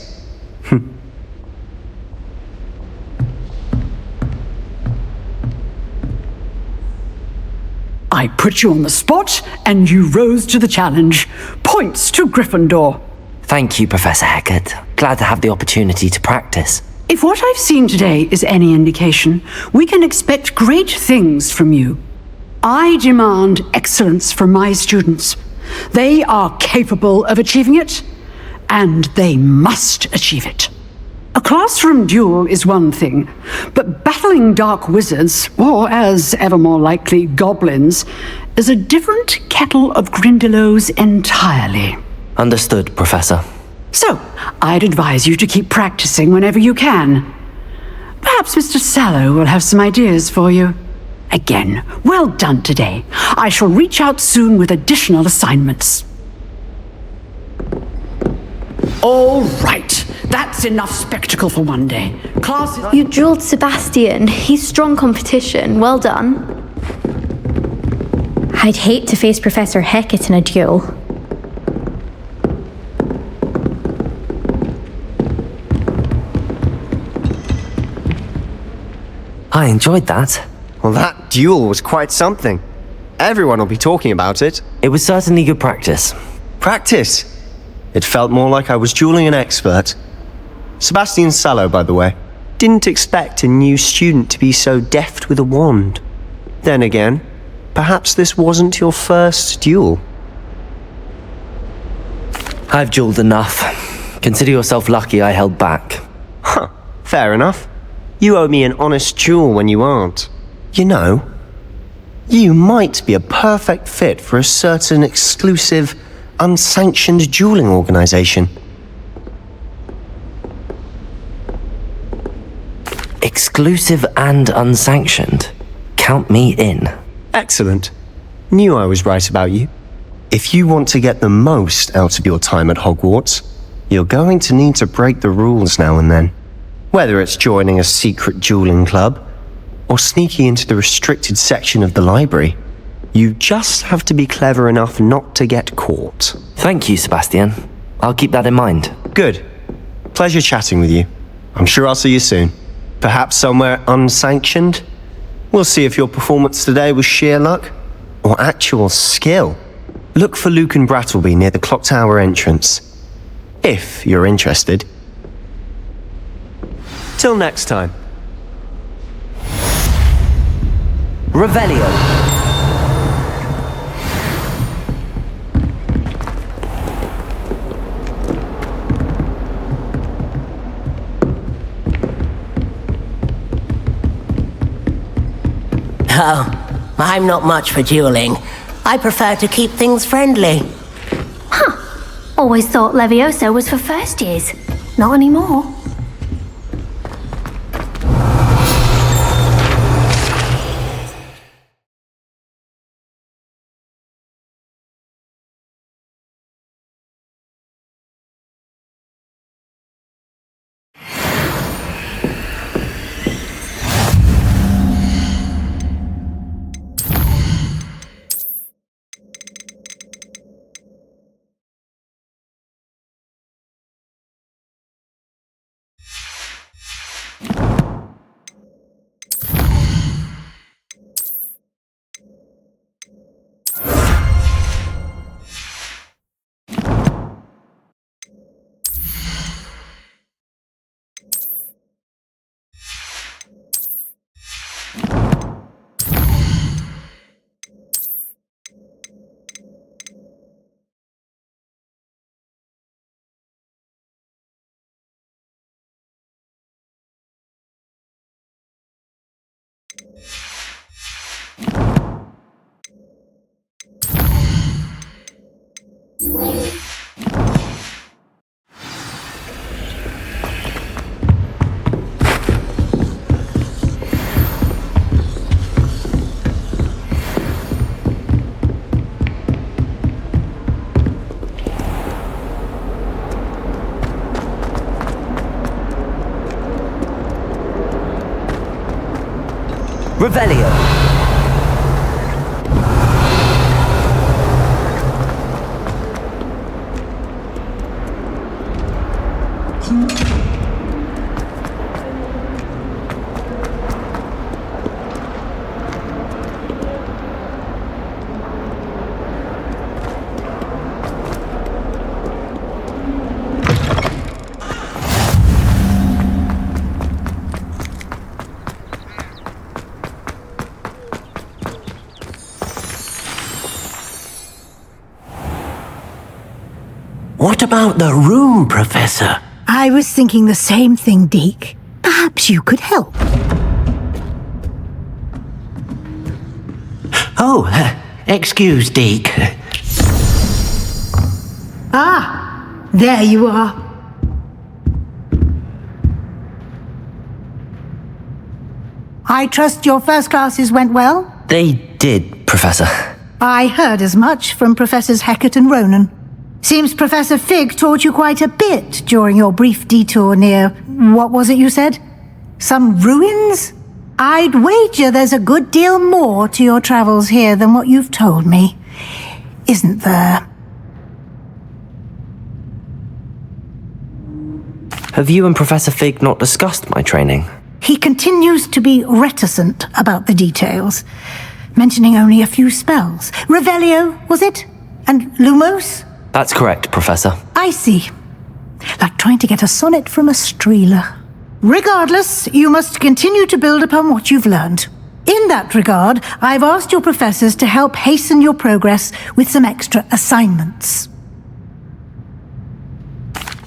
I put you on the spot, and you rose to the challenge. Points to Gryffindor. Thank you, Professor Hecat. Glad to have the opportunity to practice. If what I've seen today is any indication, we can expect great things from you. I demand excellence from my students. They are capable of achieving it, and they must achieve it. A classroom duel is one thing, but battling dark wizards, or as ever more likely, goblins, is a different kettle of Grindylows entirely. Understood, Professor. So, I'd advise you to keep practicing whenever you can. Perhaps Mr. Sallow will have some ideas for you. Again, well done today. I shall reach out soon with additional assignments. All right, that's enough spectacle for one day. Classes... You dueled Sebastian. He's strong competition. Well done. I'd hate to face Professor Hecat in a duel. I enjoyed that. Well, that duel was quite something. Everyone will be talking about it. It was certainly good practice. Practice? It felt more like I was dueling an expert. Sebastian Sallow, by the way. Didn't expect a new student to be so deft with a wand. Then again, perhaps this wasn't your first duel. I've dueled enough. Consider yourself lucky I held back. Huh, fair enough. You owe me an honest duel when you aren't. You know, you might be a perfect fit for a certain exclusive, unsanctioned dueling organization. Exclusive and unsanctioned? Count me in. Excellent. Knew I was right about you. If you want to get the most out of your time at Hogwarts, you're going to need to break the rules now and then. Whether it's joining a secret dueling club, or sneaking into the restricted section of the library, you just have to be clever enough not to get caught. Thank you, Sebastian. I'll keep that in mind. Good. Pleasure chatting with you. I'm sure I'll see you soon. Perhaps somewhere unsanctioned? We'll see if your performance today was sheer luck or actual skill. Look for Luke and Brattleby near the clock tower entrance, if you're interested. Till next time. Revelio. Oh, I'm not much for dueling. I prefer to keep things friendly. Huh. Always thought Levioso was for first years. Not anymore. Revelio. What about the room, Professor? I was thinking the same thing, Deke. Perhaps you could help. Oh, excuse, Deke. Ah, there you are. I trust your first classes went well? They did, Professor. I heard as much from Professors Hecat and Ronan. Seems Professor Fig taught you quite a bit during your brief detour near... what was it you said? Some ruins? I'd wager there's a good deal more to your travels here than what you've told me. Isn't there? Have you and Professor Fig not discussed my training? He continues to be reticent about the details, mentioning only a few spells. Revelio, was it? And Lumos? That's correct, Professor. I see. Like trying to get a sonnet from a streeler. Regardless, you must continue to build upon what you've learned. In that regard, I've asked your professors to help hasten your progress with some extra assignments.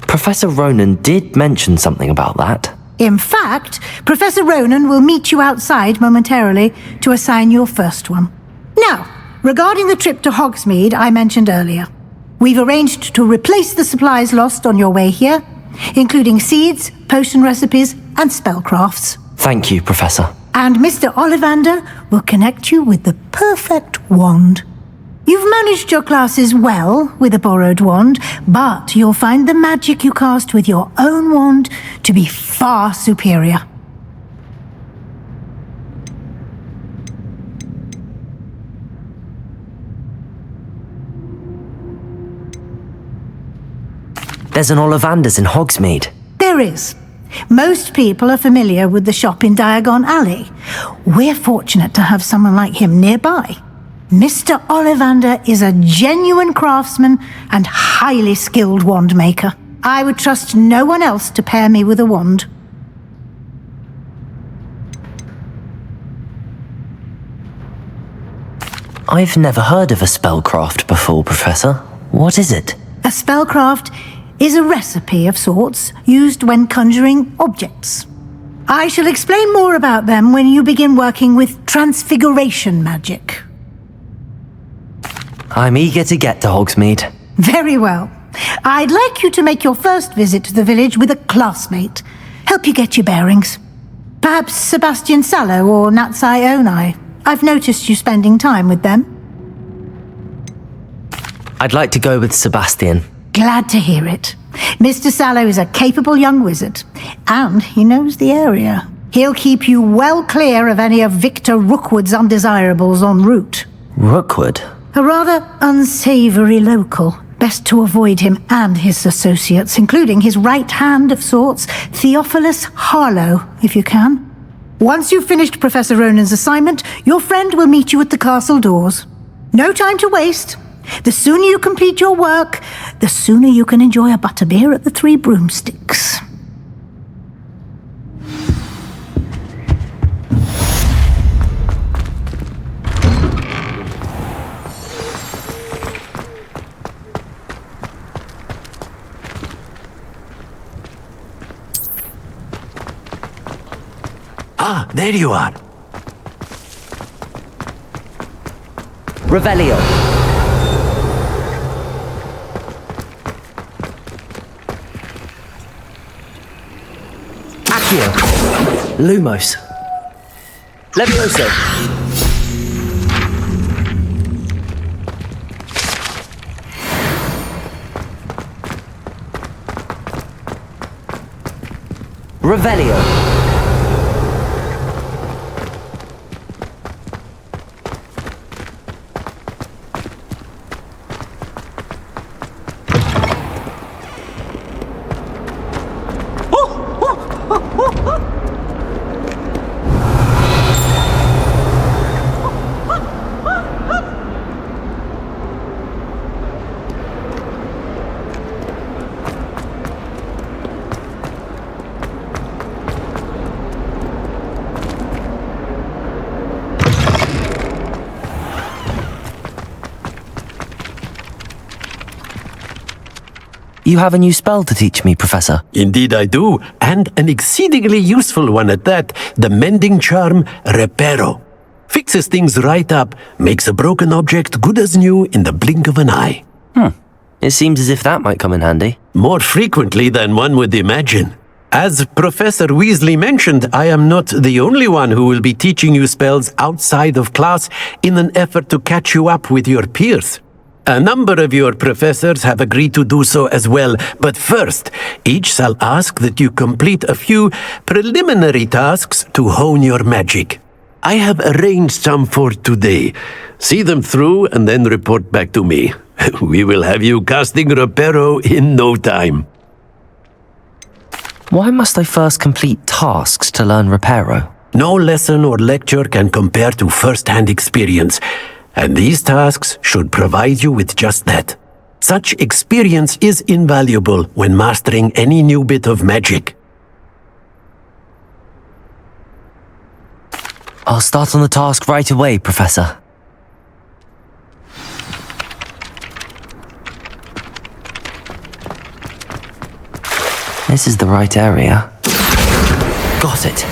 Professor Ronan did mention something about that. In fact, Professor Ronan will meet you outside momentarily to assign your first one. Now, regarding the trip to Hogsmeade I mentioned earlier, we've arranged to replace the supplies lost on your way here, including seeds, potion recipes, and spellcrafts. Thank you, Professor. And Mr. Ollivander will connect you with the perfect wand. You've managed your classes well with a borrowed wand, but you'll find the magic you cast with your own wand to be far superior. There's an Ollivander's in Hogsmeade. There is. Most people are familiar with the shop in Diagon Alley. We're fortunate to have someone like him nearby. Mr. Ollivander is a genuine craftsman and highly skilled wand maker. I would trust no one else to pair me with a wand. I've never heard of a spellcraft before, Professor. What is it? A spellcraft is a recipe of sorts used when conjuring objects. I shall explain more about them when you begin working with transfiguration magic. I'm eager to get to Hogsmeade. Very well. I'd like you to make your first visit to the village with a classmate. Help you get your bearings. Perhaps Sebastian Sallow or Natsai Onai. I've noticed you spending time with them. I'd like to go with Sebastian. Glad to hear it. Mr. Sallow is a capable young wizard, and he knows the area. He'll keep you well clear of any of Victor Rookwood's undesirables en route. Rookwood? A rather unsavory local. Best to avoid him and his associates, including his right hand of sorts, Theophilus Harlow, if you can. Once you've finished Professor Ronan's assignment, your friend will meet you at the castle doors. No time to waste. The sooner you complete your work, the sooner you can enjoy a butterbeer at the Three Broomsticks. Ah, there you are. Revelio. Accio. Lumos. Levioso. Revelio. You have a new spell to teach me, Professor. Indeed I do, and an exceedingly useful one at that. The mending charm, Reparo. Fixes things right up, makes a broken object good as new in the blink of an eye. It seems as if that might come in handy. More frequently than one would imagine. As Professor Weasley mentioned, I am not the only one who will be teaching you spells outside of class in an effort to catch you up with your peers. A number of your professors have agreed to do so as well, but first, each shall ask that you complete a few preliminary tasks to hone your magic. I have arranged some for today. See them through and then report back to me. We will have you casting Reparo in no time. Why must I first complete tasks to learn Reparo? No lesson or lecture can compare to first-hand experience. And these tasks should provide you with just that. Such experience is invaluable when mastering any new bit of magic. I'll start on the task right away, Professor. This is the right area. Got it.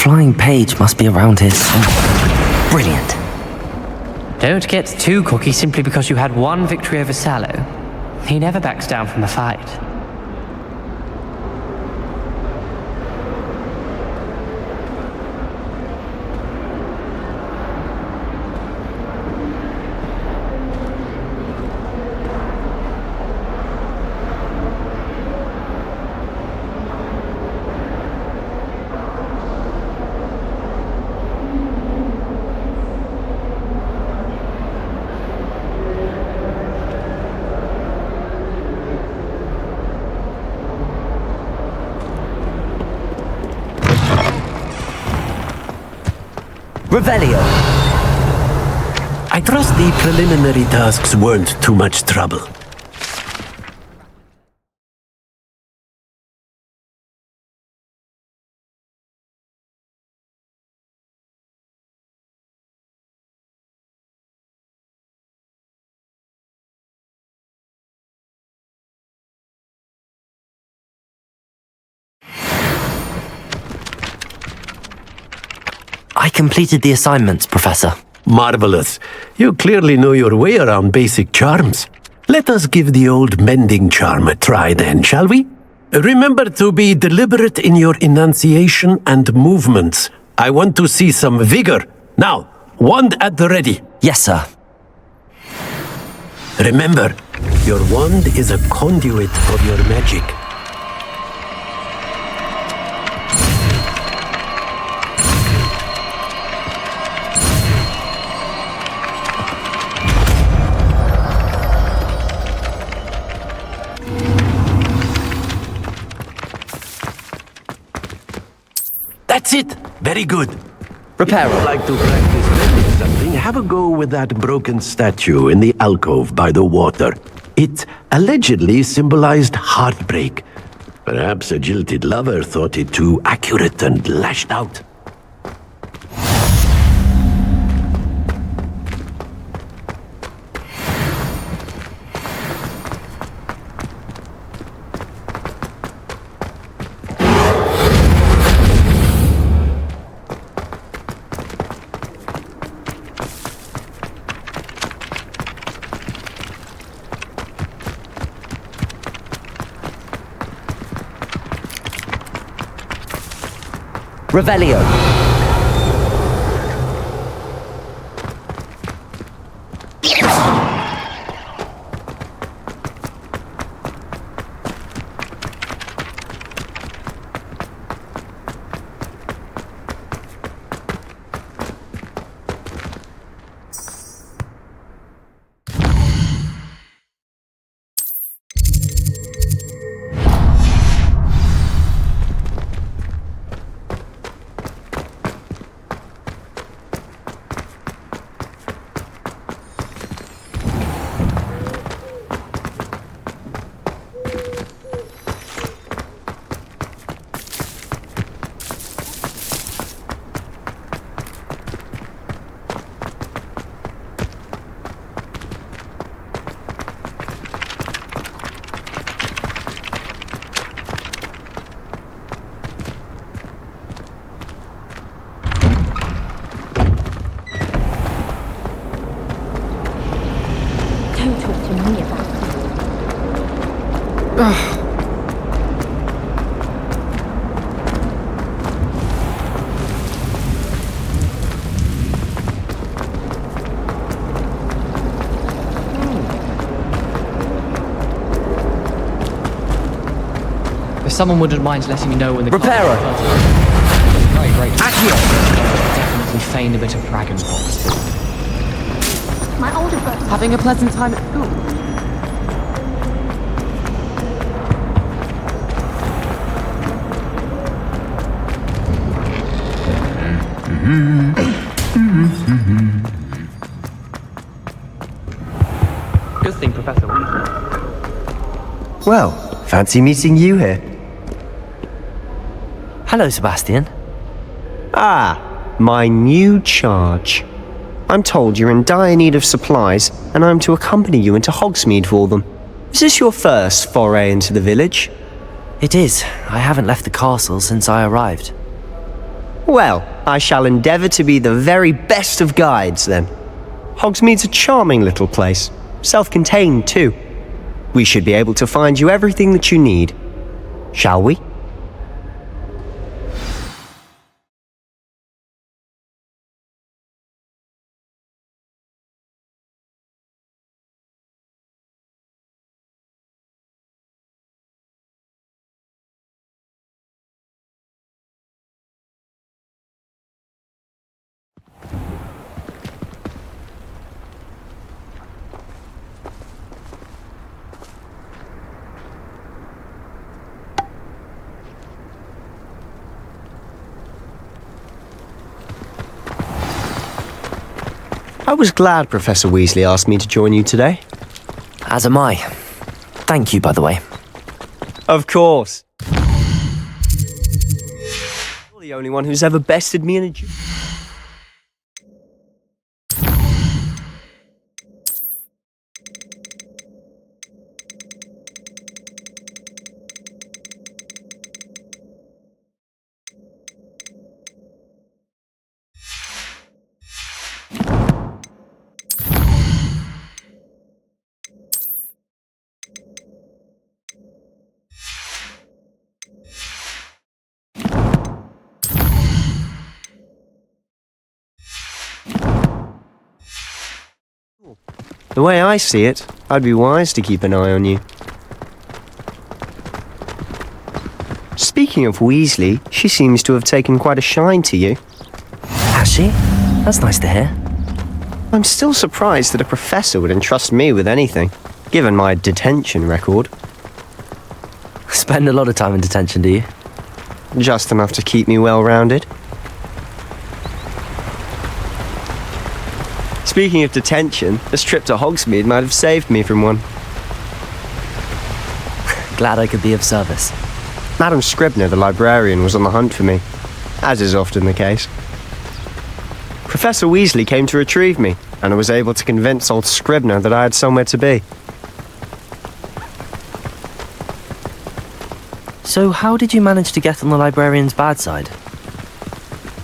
Flying page must be around here somewhere. Brilliant. Don't get too cocky simply because you had one victory over Sallow. He never backs down from a fight. Revelio. I trust the preliminary tasks weren't too much trouble. I completed the assignments, Professor. Marvelous. You clearly know your way around basic charms. Let us give the old mending charm a try then, shall we? Remember to be deliberate in your enunciation and movements. I want to see some vigor. Now, wand at the ready. Yes, sir. Remember, your wand is a conduit for your magic. That's it! Very good. Repair. If you'd like to practice mending something, have a go with that broken statue in the alcove by the water. It allegedly symbolized heartbreak. Perhaps a jilted lover thought it too accurate and lashed out. Revelio. If someone wouldn't mind letting me know when the Repairer. Great. Accio. Definitely feigned a bit of dragon pox. My older brother. Having a pleasant time at school. Good thing, Professor. Well, fancy meeting you here. Hello, Sebastian. Ah, my new charge. I'm told you're in dire need of supplies, and I'm to accompany you into Hogsmeade for them. Is this your first foray into the village? It is. I haven't left the castle since I arrived. Well, I shall endeavour to be the very best of guides, then. Hogsmeade's a charming little place, self-contained too. We should be able to find you everything that you need. Shall we? I was glad Professor Weasley asked me to join you today. As am I. Thank you, by the way. Of course. You're the only one who's ever bested me in a duel. The way I see it, I'd be wise to keep an eye on you. Speaking of Weasley, she seems to have taken quite a shine to you. Has she? That's nice to hear. I'm still surprised that a professor would entrust me with anything, given my detention record. Spend a lot of time in detention, do you? Just enough to keep me well-rounded. Speaking of detention, this trip to Hogsmeade might have saved me from one. Glad I could be of service. Madam Scribner, the librarian, was on the hunt for me, as is often the case. Professor Weasley came to retrieve me, and I was able to convince old Scribner that I had somewhere to be. So how did you manage to get on the librarian's bad side?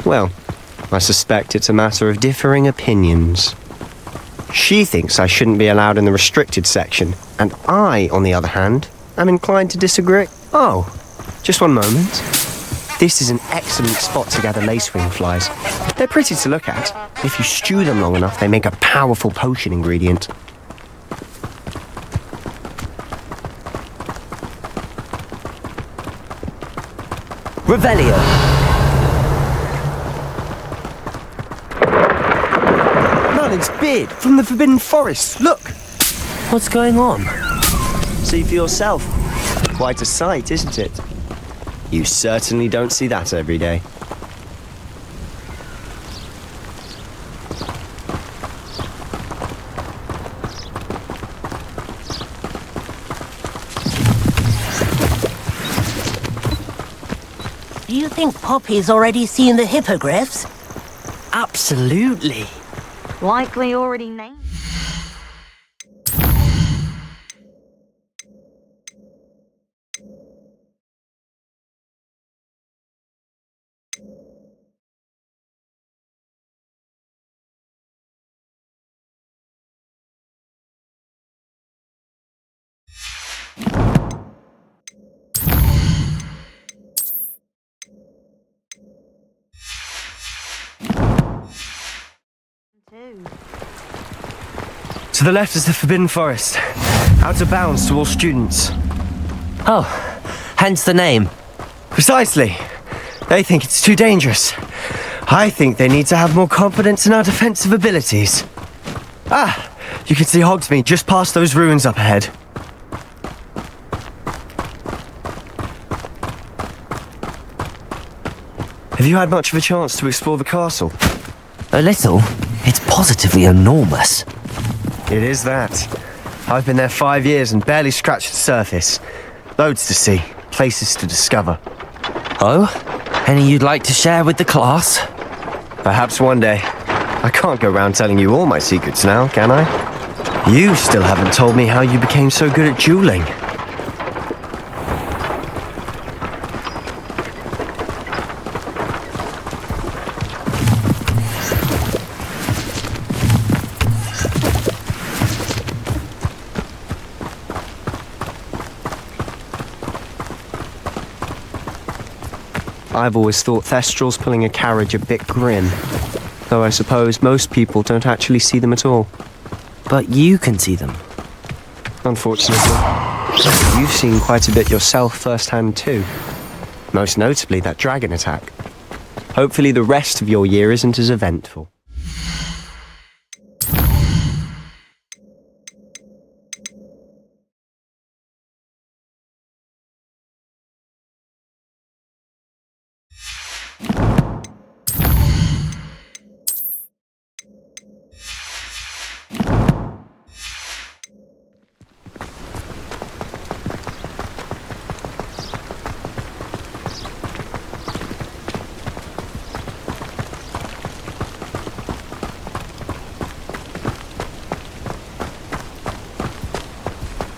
Well, I suspect it's a matter of differing opinions. She thinks I shouldn't be allowed in the restricted section, and I, on the other hand, am inclined to disagree. Oh, just one moment. This is an excellent spot to gather lacewing flies. They're pretty to look at. If you stew them long enough, they make a powerful potion ingredient. Revelio! Merlin's beard from the Forbidden Forest, look! What's going on? See for yourself. Quite a sight, isn't it? You certainly don't see that every day. Do you think Poppy's already seen the hippogriffs? Absolutely. Likely already named. To the left is the Forbidden Forest. Out of bounds to all students. Oh, hence the name. Precisely. They think it's too dangerous. I think they need to have more confidence in our defensive abilities. Ah, you can see Hogsmeade just past those ruins up ahead. Have you had much of a chance to explore the castle? A little. It's positively enormous. It is that. I've been there 5 years and barely scratched the surface. Loads to see, places to discover. Oh? Any you'd like to share with the class? Perhaps one day. I can't go around telling you all my secrets now, can I? You still haven't told me how you became so good at dueling. I've always thought Thestrals pulling a carriage a bit grim, though I suppose most people don't actually see them at all. But you can see them. Unfortunately. You've seen quite a bit yourself firsthand too. Most notably that dragon attack. Hopefully the rest of your year isn't as eventful.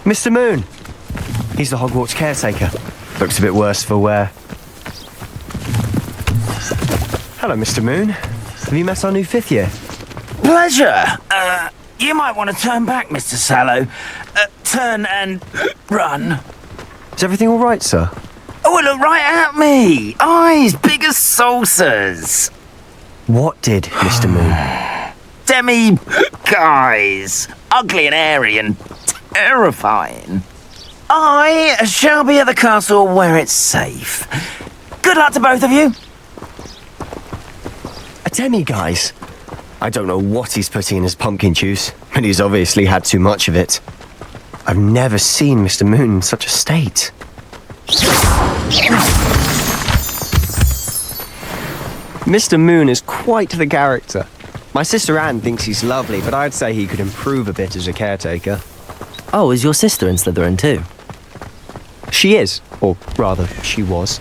Mr. Moon. He's the Hogwarts caretaker. Looks a bit worse for wear. Hello, Mr. Moon. Have you met our new 5th year? Pleasure. You might want to turn back, Mr. Sallow. Turn and run. Is everything all right, sir? Oh, look right at me. Eyes big as saucers. What did, Mr. Moon? Demi guys. Ugly and airy and terrifying. I shall be at the castle where it's safe. Good luck to both of you. A demi-guise? I don't know what he's putting in his pumpkin juice, but he's obviously had too much of it. I've never seen Mr. Moon in such a state. Mr. Moon is quite the character. My sister Anne thinks he's lovely, but I'd say he could improve a bit as a caretaker. Oh, is your sister in Slytherin too? She is, or rather, she was.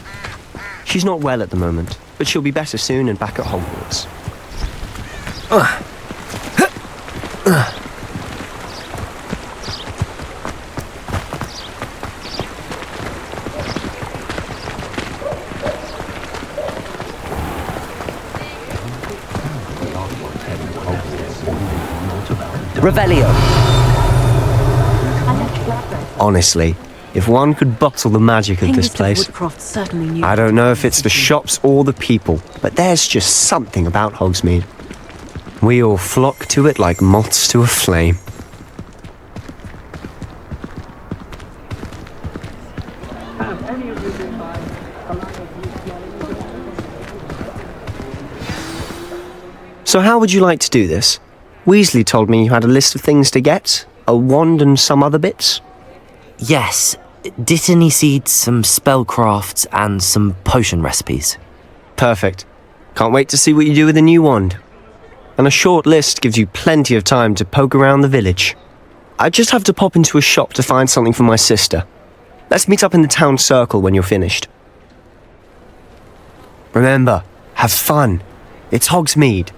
She's not well at the moment, but she'll be better soon and back at Hogwarts. Revelio. Honestly, if one could bottle the magic of this place, I don't know if it's the shops or the people, but there's just something about Hogsmeade. We all flock to it like moths to a flame. So how would you like to do this? Weasley told me you had a list of things to get, a wand and some other bits. Yes. Dittany seeds, some spellcrafts, and some potion recipes. Perfect. Can't wait to see what you do with the new wand. And a short list gives you plenty of time to poke around the village. I just have to pop into a shop to find something for my sister. Let's meet up in the town circle when you're finished. Remember, have fun. It's Hogsmeade.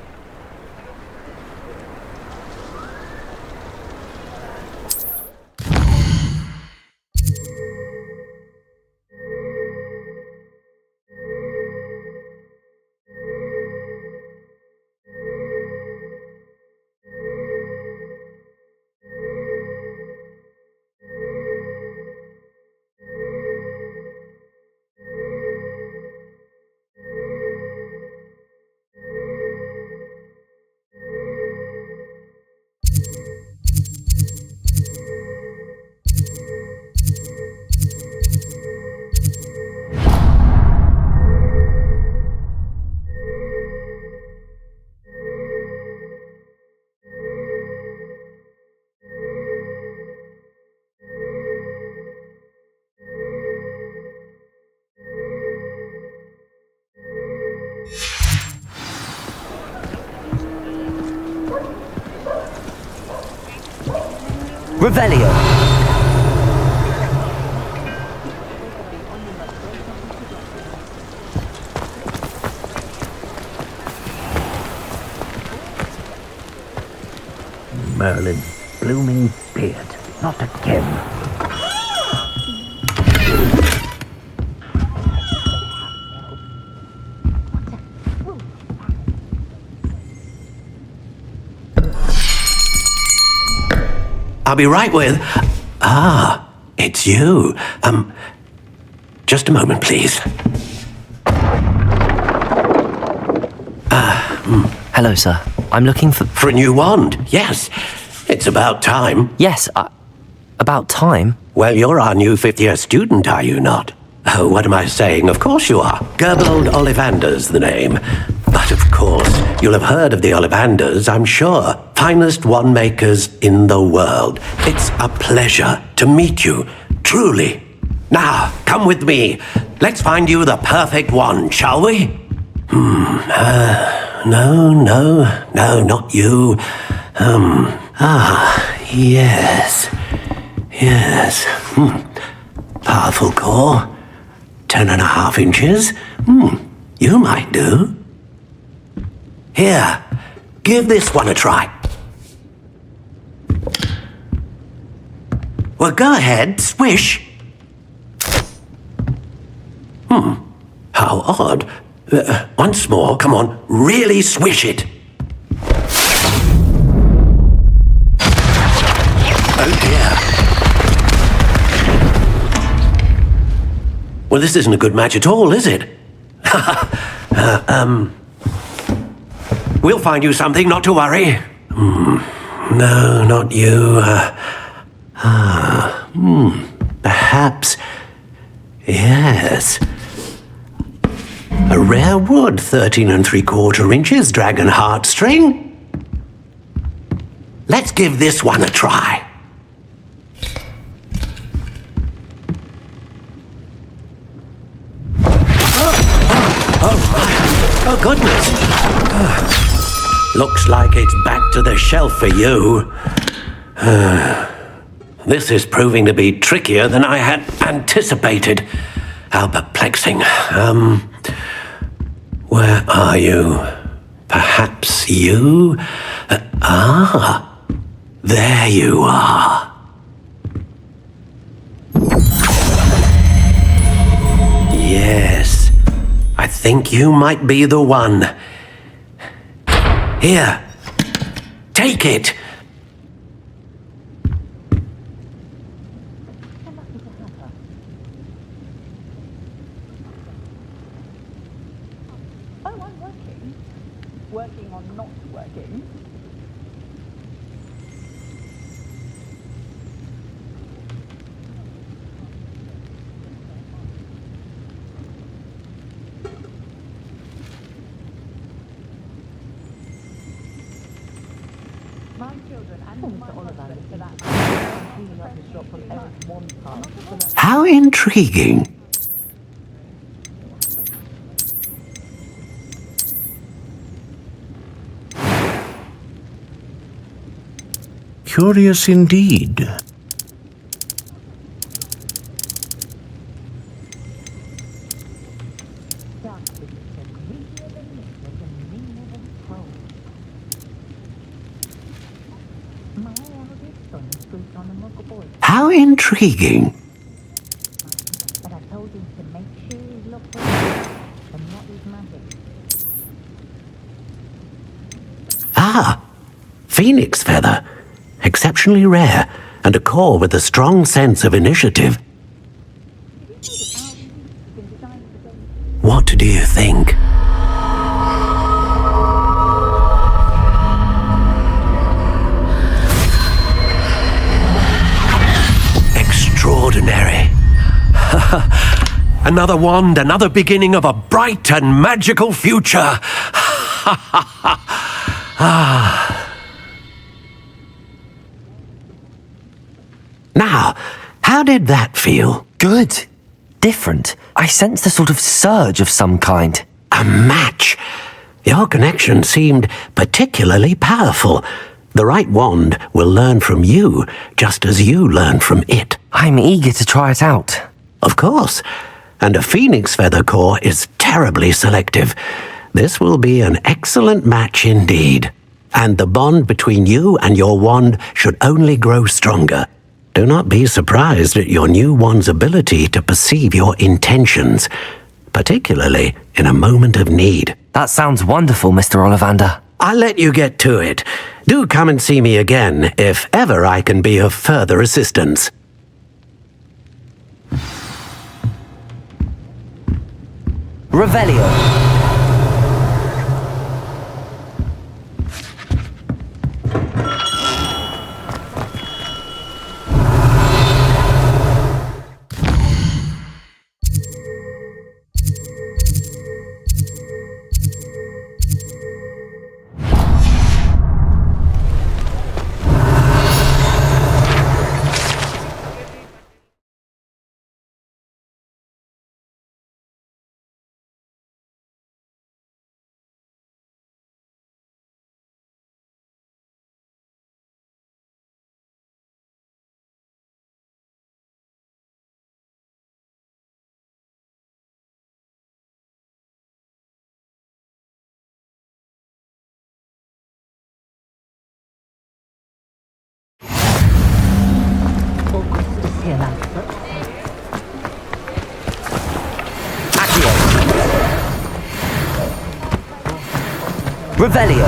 Revelio. Merlin, blooming beard, not again. I'll be right with... Ah, it's you. Just a moment, please. Hello, sir. I'm looking for... For a new wand, yes. It's about time. Yes, about time? Well, you're our new 5th year student, are you not? Oh, what am I saying? Of course you are. Gerbold Ollivander's the name. But of course, you'll have heard of the Ollivanders, I'm sure. Finest wand makers in the world. It's a pleasure to meet you, truly. Now, come with me. Let's find you the perfect wand, shall we? No, not you. Yes. Powerful core. 10.5 inches. You might do. Here, give this one a try. Well, go ahead, swish. How odd. Once more, come on, really swish it. Oh dear. Well, this isn't a good match at all, is it? We'll find you something, not to worry. No, not you. Perhaps. Yes. A rare wood, 13 3/4 inches, dragon heartstring. Let's give this one a try. Oh, goodness. Looks like it's back to the shelf for you. This is proving to be trickier than I had anticipated. How perplexing. Where are you? Perhaps you? There you are. Yes, I think you might be the one. Here, take it. Working on not working. My children and my husband for that. How intriguing. Curious indeed. How intriguing. Phoenix feather. Exceptionally rare, and a core with a strong sense of initiative. What do you think? Extraordinary. Another wand, another beginning of a bright and magical future. Now, how did that feel? Good. Different. I sensed a sort of surge of some kind. A match. Your connection seemed particularly powerful. The right wand will learn from you, just as you learn from it. I'm eager to try it out. Of course. And a phoenix feather core is terribly selective. This will be an excellent match indeed. And the bond between you and your wand should only grow stronger. Do not be surprised at your new wand's ability to perceive your intentions, particularly in a moment of need. That sounds wonderful, Mr. Ollivander. I'll let you get to it. Do come and see me again if ever I can be of further assistance. Revelio. Revelio.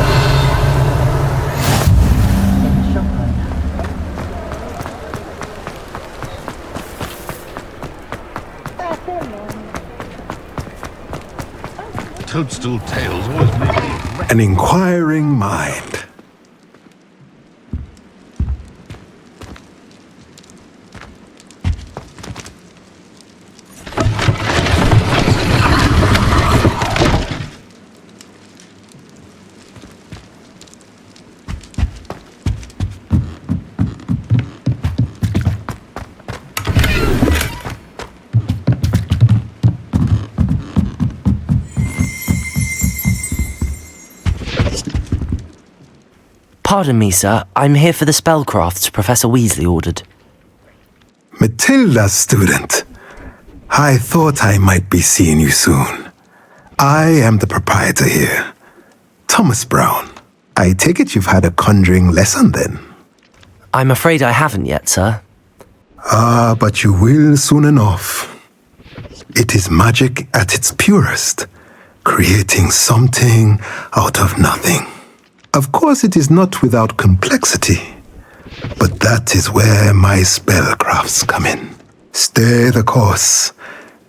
Toadstool tales always make me... An inquiring mind. Pardon me, sir. I'm here for the spellcrafts Professor Weasley ordered. Matilda, student. I thought I might be seeing you soon. I am the proprietor here, Thomas Brown. I take it you've had a conjuring lesson then? I'm afraid I haven't yet, sir. Ah, but you will soon enough. It is magic at its purest, creating something out of nothing. Of course, it is not without complexity, but that is where my spellcrafts come in. Stay the course,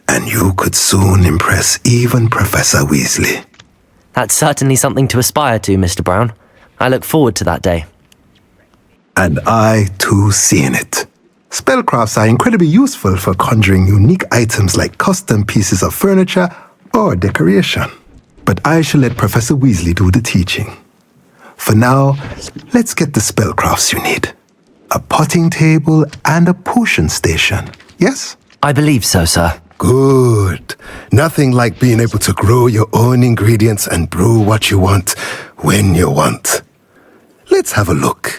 and you could soon impress even Professor Weasley. That's certainly something to aspire to, Mr. Brown. I look forward to that day. And I, too, seeing it. Spellcrafts are incredibly useful for conjuring unique items like custom pieces of furniture or decoration. But I shall let Professor Weasley do the teaching. For now, let's get the spellcrafts you need. A potting table and a potion station, yes? I believe so, sir. Good. Nothing like being able to grow your own ingredients and brew what you want, when you want. Let's have a look.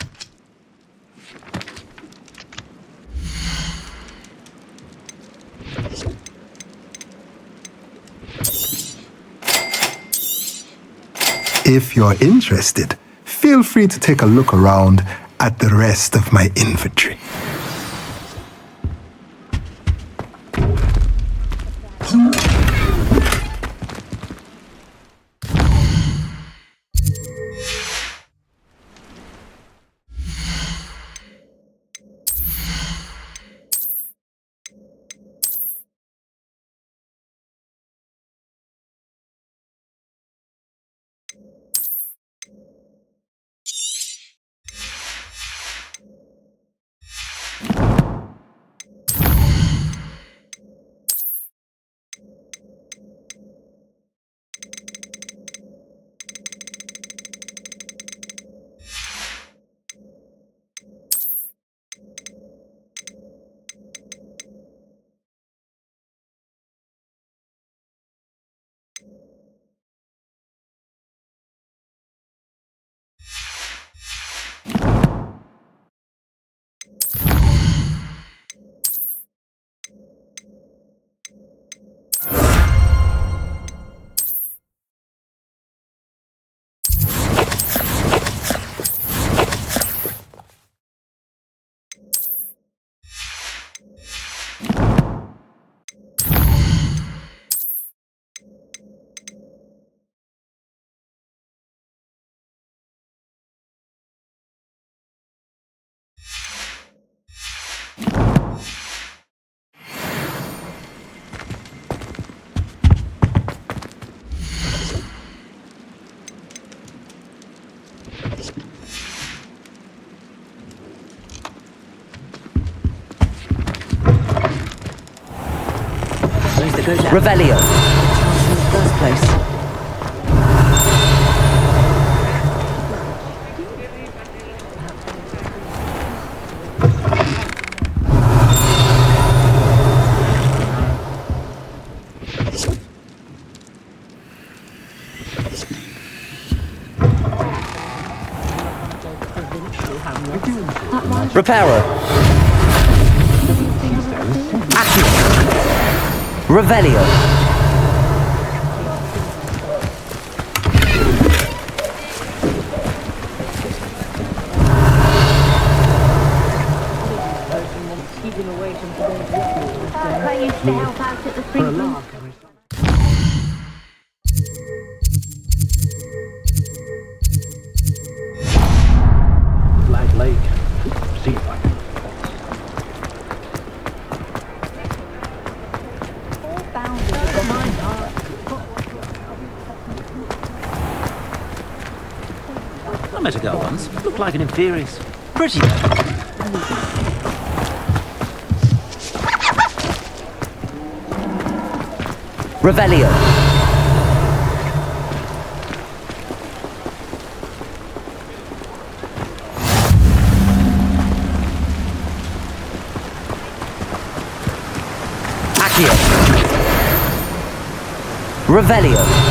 If you're interested, feel free to take a look around at the rest of my inventory. Revelio. First place. Reparo. Accio. Revelio. met a girl once. Looked like an imperious. Pretty though. Revelio. Accio. Revelio.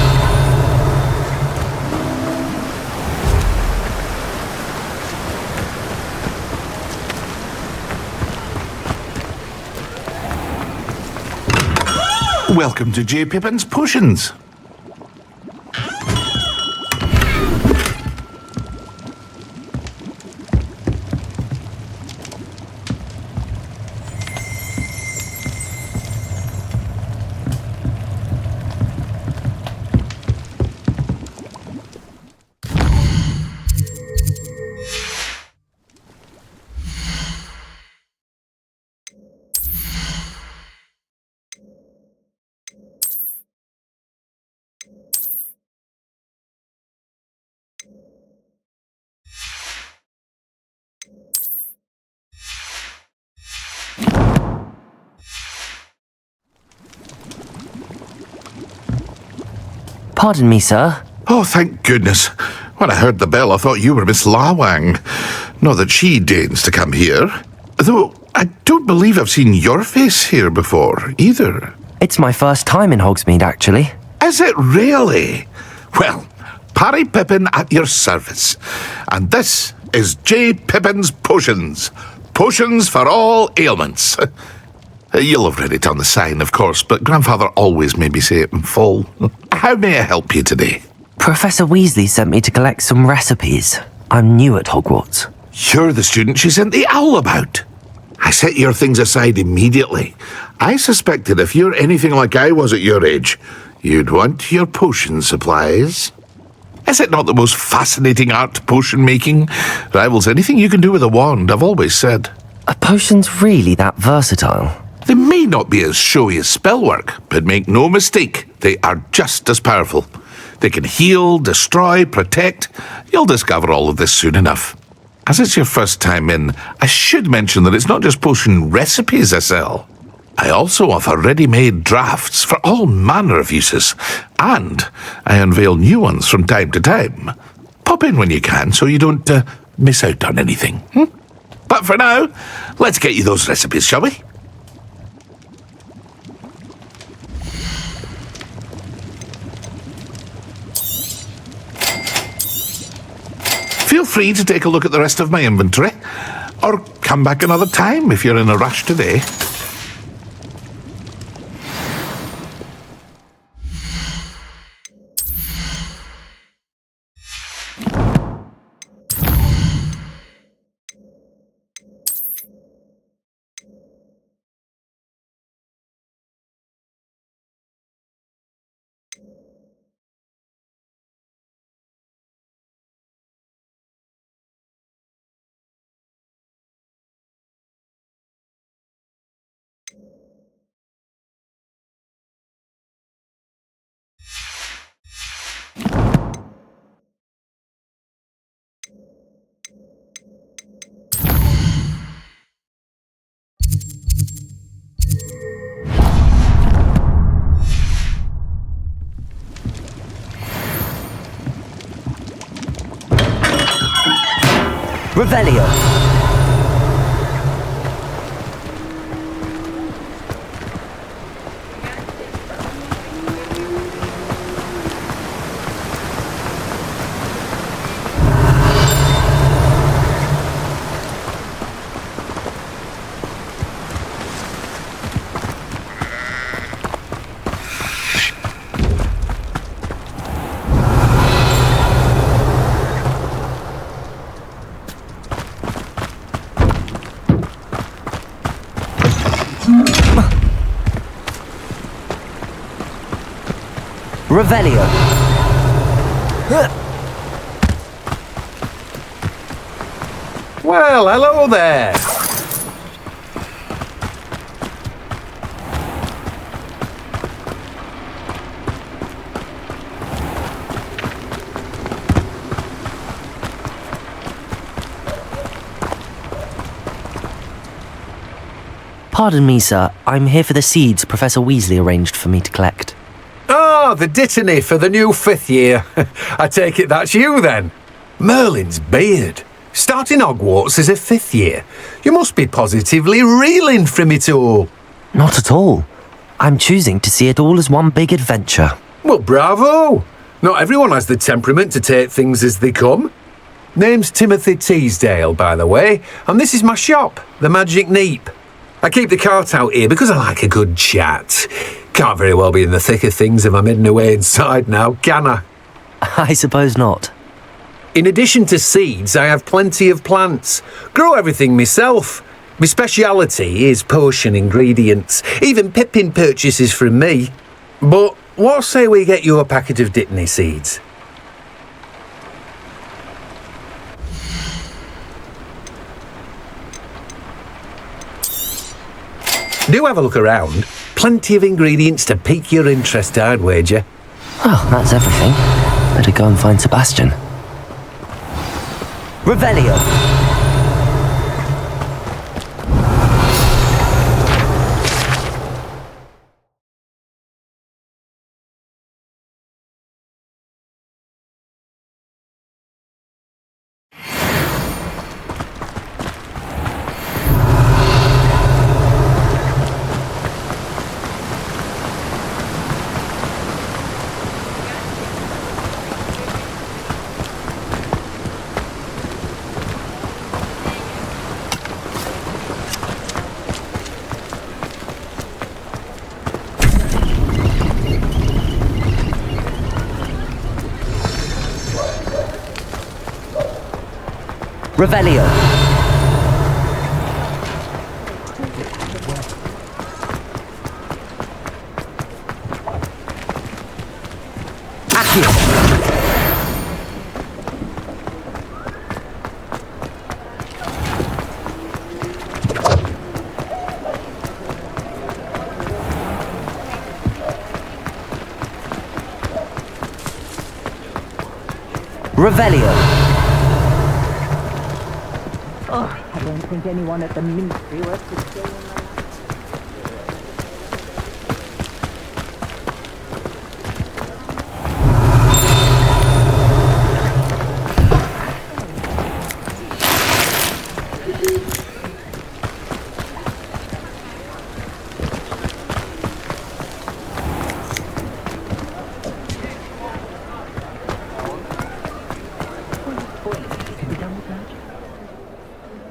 Welcome to J. Pippin's Potions. Pardon me, sir. Oh, thank goodness. When I heard the bell, I thought you were Miss Lawang. Not that she deigns to come here. Though, I don't believe I've seen your face here before, either. It's my first time in Hogsmeade, actually. Is it really? Well, Parry Pippin at your service. And this is J. Pippin's Potions. Potions for all ailments. You'll have read it on the sign, of course, but Grandfather always made me say it in full. How may I help you today? Professor Weasley sent me to collect some recipes. I'm new at Hogwarts. You're the student she sent the owl about. I set your things aside immediately. I suspected if you're anything like I was at your age, you'd want your potion supplies. Is it not the most fascinating art, potion making? Rivals anything you can do with a wand, I've always said. Are potions really that versatile? They may not be as showy as spellwork, but make no mistake, they are just as powerful. They can heal, destroy, protect. You'll discover all of this soon enough. As it's your first time in, I should mention that it's not just potion recipes I sell. I also offer ready-made drafts for all manner of uses, and I unveil new ones from time to time. Pop in when you can so you don't miss out on anything. But for now, let's get you those recipes, shall we? Feel free to take a look at the rest of my inventory, or come back another time if you're in a rush today. Revelio. Revelio. Well, hello there. Pardon me, sir. I'm here for the seeds Professor Weasley arranged for me to collect. Oh, the dittany for the new 5th year. I take it that's you, then. Merlin's beard. Starting Hogwarts as a 5th year. You must be positively reeling from it all. Not at all. I'm choosing to see it all as one big adventure. Well, bravo! Not everyone has the temperament to take things as they come. Name's Timothy Teasdale, by the way, and this is my shop, the Magic Neep. I keep the cart out here because I like a good chat. Can't very well be in the thick of things if I'm hidden away inside now, can I? I suppose not. In addition to seeds, I have plenty of plants. Grow everything myself. My speciality is potion ingredients. Even Pippin purchases from me. But what say we get you a packet of Dittany seeds? Do have a look around. Plenty of ingredients to pique your interest, I'd wager. Oh, that's everything. Better go and find Sebastian. Revelio. Revelio. Accio. Revelio. I don't think anyone at the Ministry wants to stay in my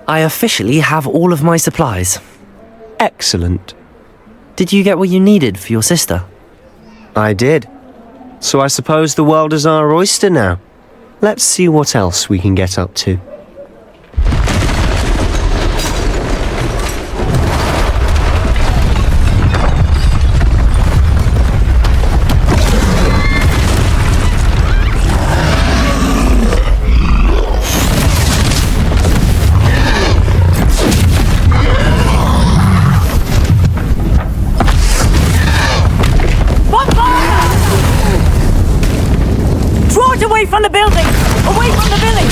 I officially have all of my supplies. Excellent. Did you get what you needed for your sister? I did. So I suppose the world is our oyster now. Let's see what else we can get up to. Away from the building! Away from the village!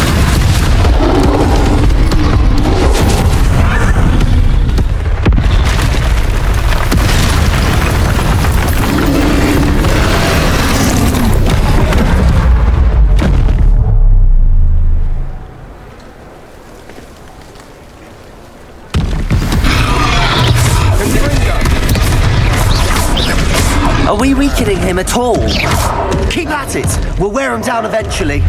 Are we weakening him at all? Keep at it! We'll wear him down eventually.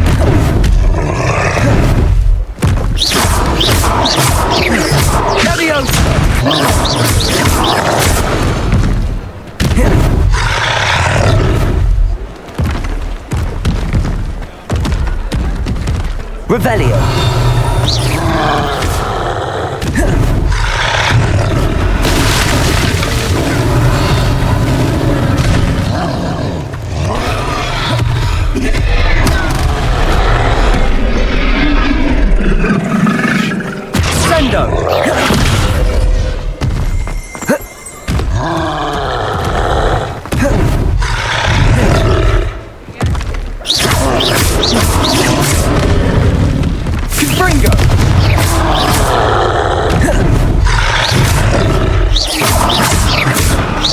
Revelio.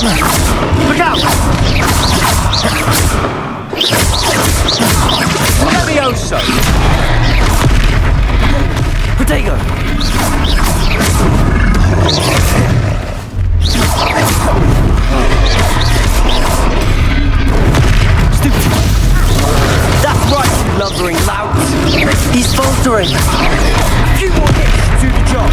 Look out! Levioso! Potato! That's right, you lumbering louts! He's faltering! A few more hits to the job!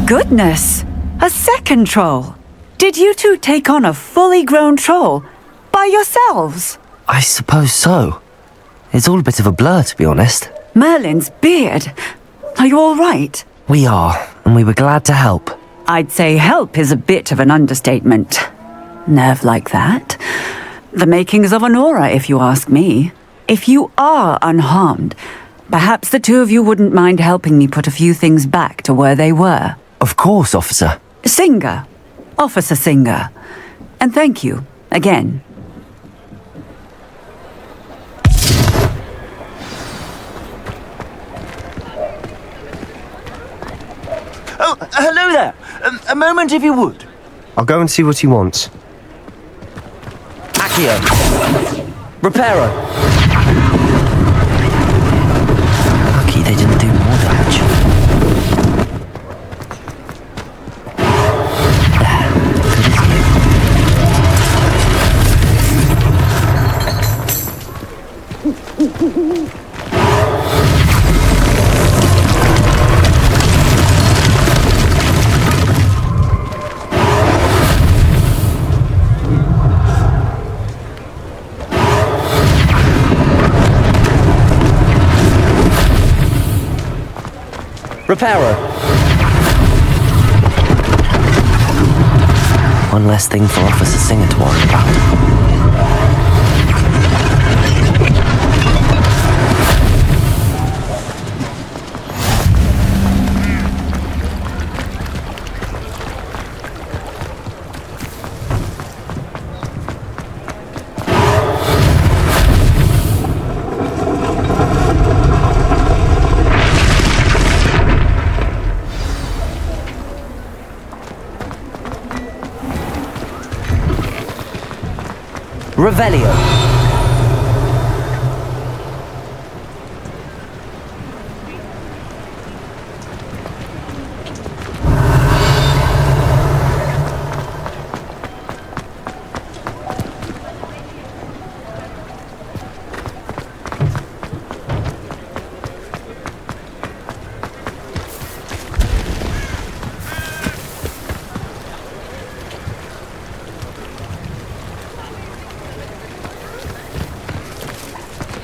Goodness! A second troll! Did you two take on a fully grown troll? By yourselves? I suppose so. It's all a bit of a blur, to be honest. Merlin's beard! Are you all right? We are, and we were glad to help. I'd say help is a bit of an understatement. Nerve like that. The makings of an aura, if you ask me. If you are unharmed, perhaps the two of you wouldn't mind helping me put a few things back to where they were. Of course, officer. Singer. Officer Singer. And thank you, again. Oh, hello there. A moment if you would. I'll go and see what he wants. Accio. Reparo. Lucky they didn't do more damage. Reparo. One less thing for Officer Singer to worry about. Revelio.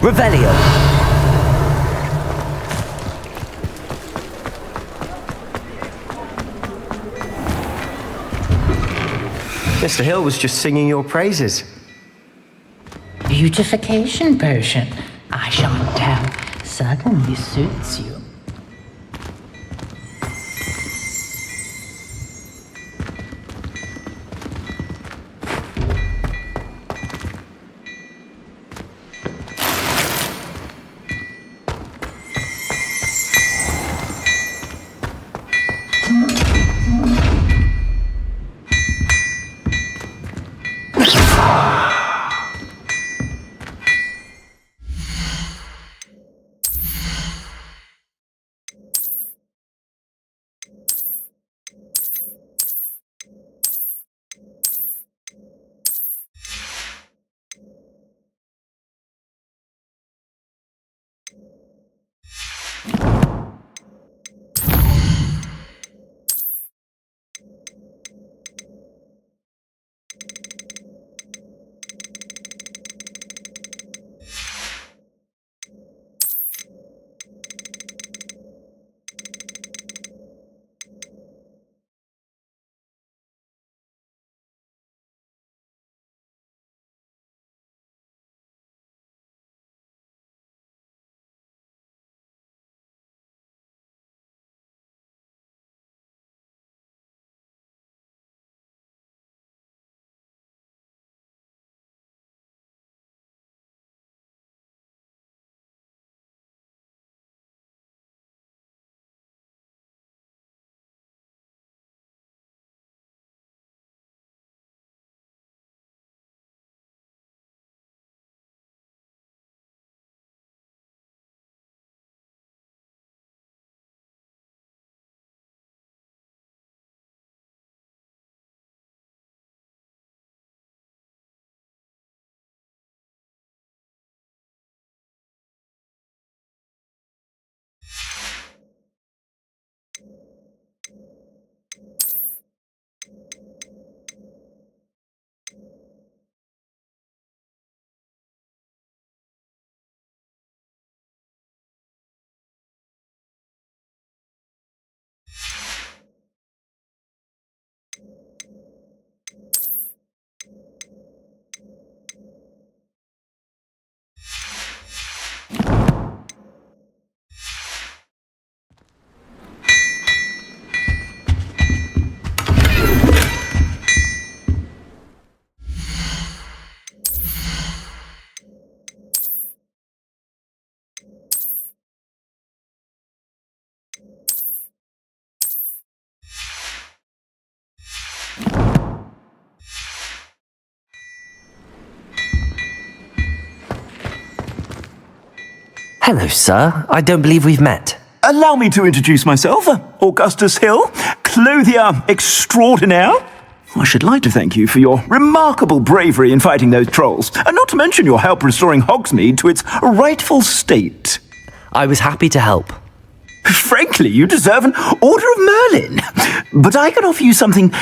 Revelio. Mr. Hill was just singing your praises. Beautification potion. I shan't tell. Certainly suits you. Hello, sir. I don't believe we've met. Allow me to introduce myself, Augustus Hill, clothier extraordinaire. I should like to thank you for your remarkable bravery in fighting those trolls, and not to mention your help restoring Hogsmeade to its rightful state. I was happy to help. Frankly, you deserve an Order of Merlin. But I can offer you something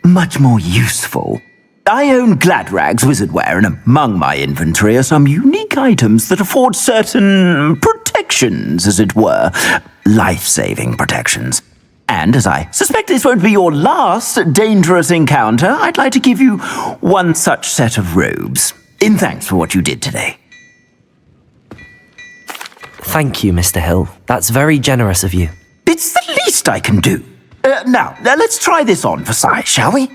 much more useful. I own Gladrag's wizardware, and among my inventory are some unique items that afford certain protections, as it were. Life-saving protections. And as I suspect this won't be your last dangerous encounter, I'd like to give you one such set of robes, in thanks for what you did today. Thank you, Mr. Hill. That's very generous of you. It's the least I can do. Now, let's try this on for size, shall we?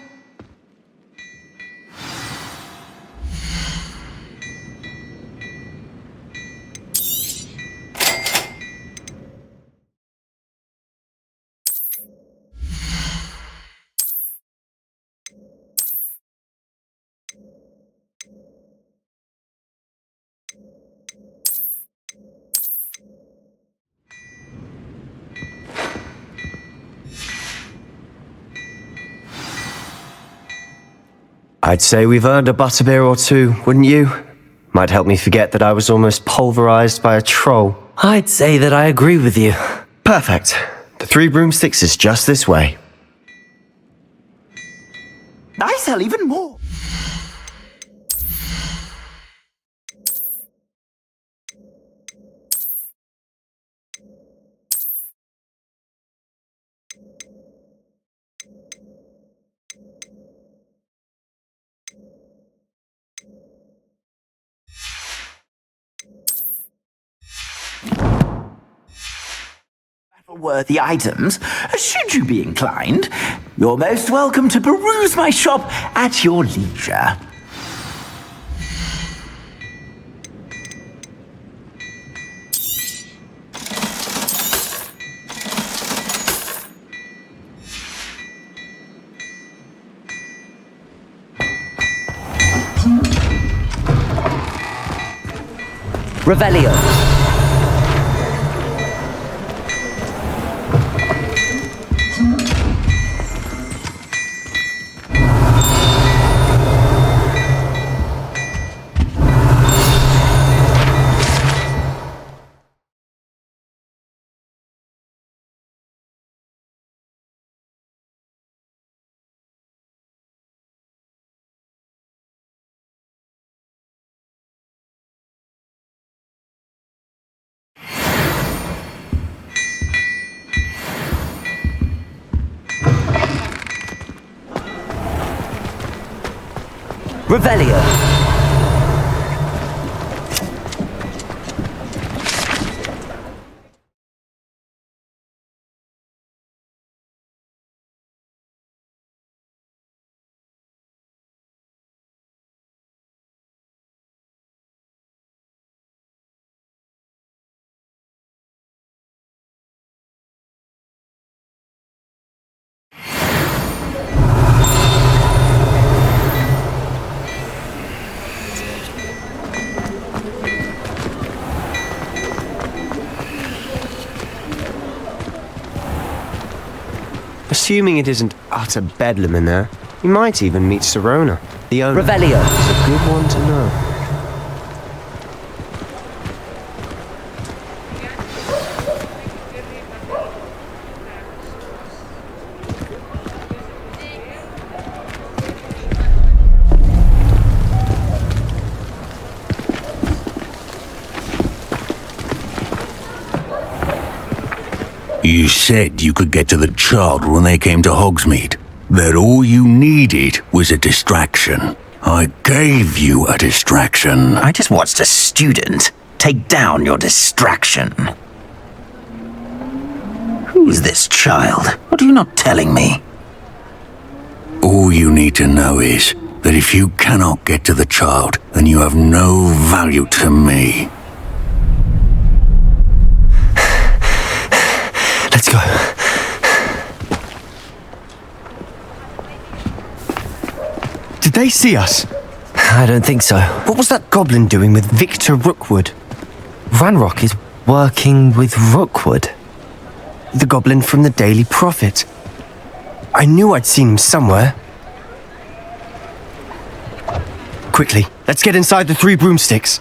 I'd say we've earned a butterbeer or two, wouldn't you? Might help me forget that I was almost pulverized by a troll. I'd say that I agree with you. Perfect. The 3 broomsticks is just this way. I sell even more. Worthy items, should you be inclined. You're most welcome to peruse my shop at your leisure. Revelio. Revelio. Assuming it isn't utter bedlam in there, you might even meet Sirona, the owner. Revelio. It's a good one to know. You said you could get to the child when they came to Hogsmeade. That all you needed was a distraction. I gave you a distraction. I just watched a student take down your distraction. Who is this child? What are you not telling me? All you need to know is that if you cannot get to the child, then you have no value to me. Let's go. Did they see us? I don't think so. What was that goblin doing with Victor Rookwood? Ranrock is Working with Rookwood, the goblin from the Daily Prophet. I knew I'd seen him somewhere. Quickly, let's get inside the 3 broomsticks.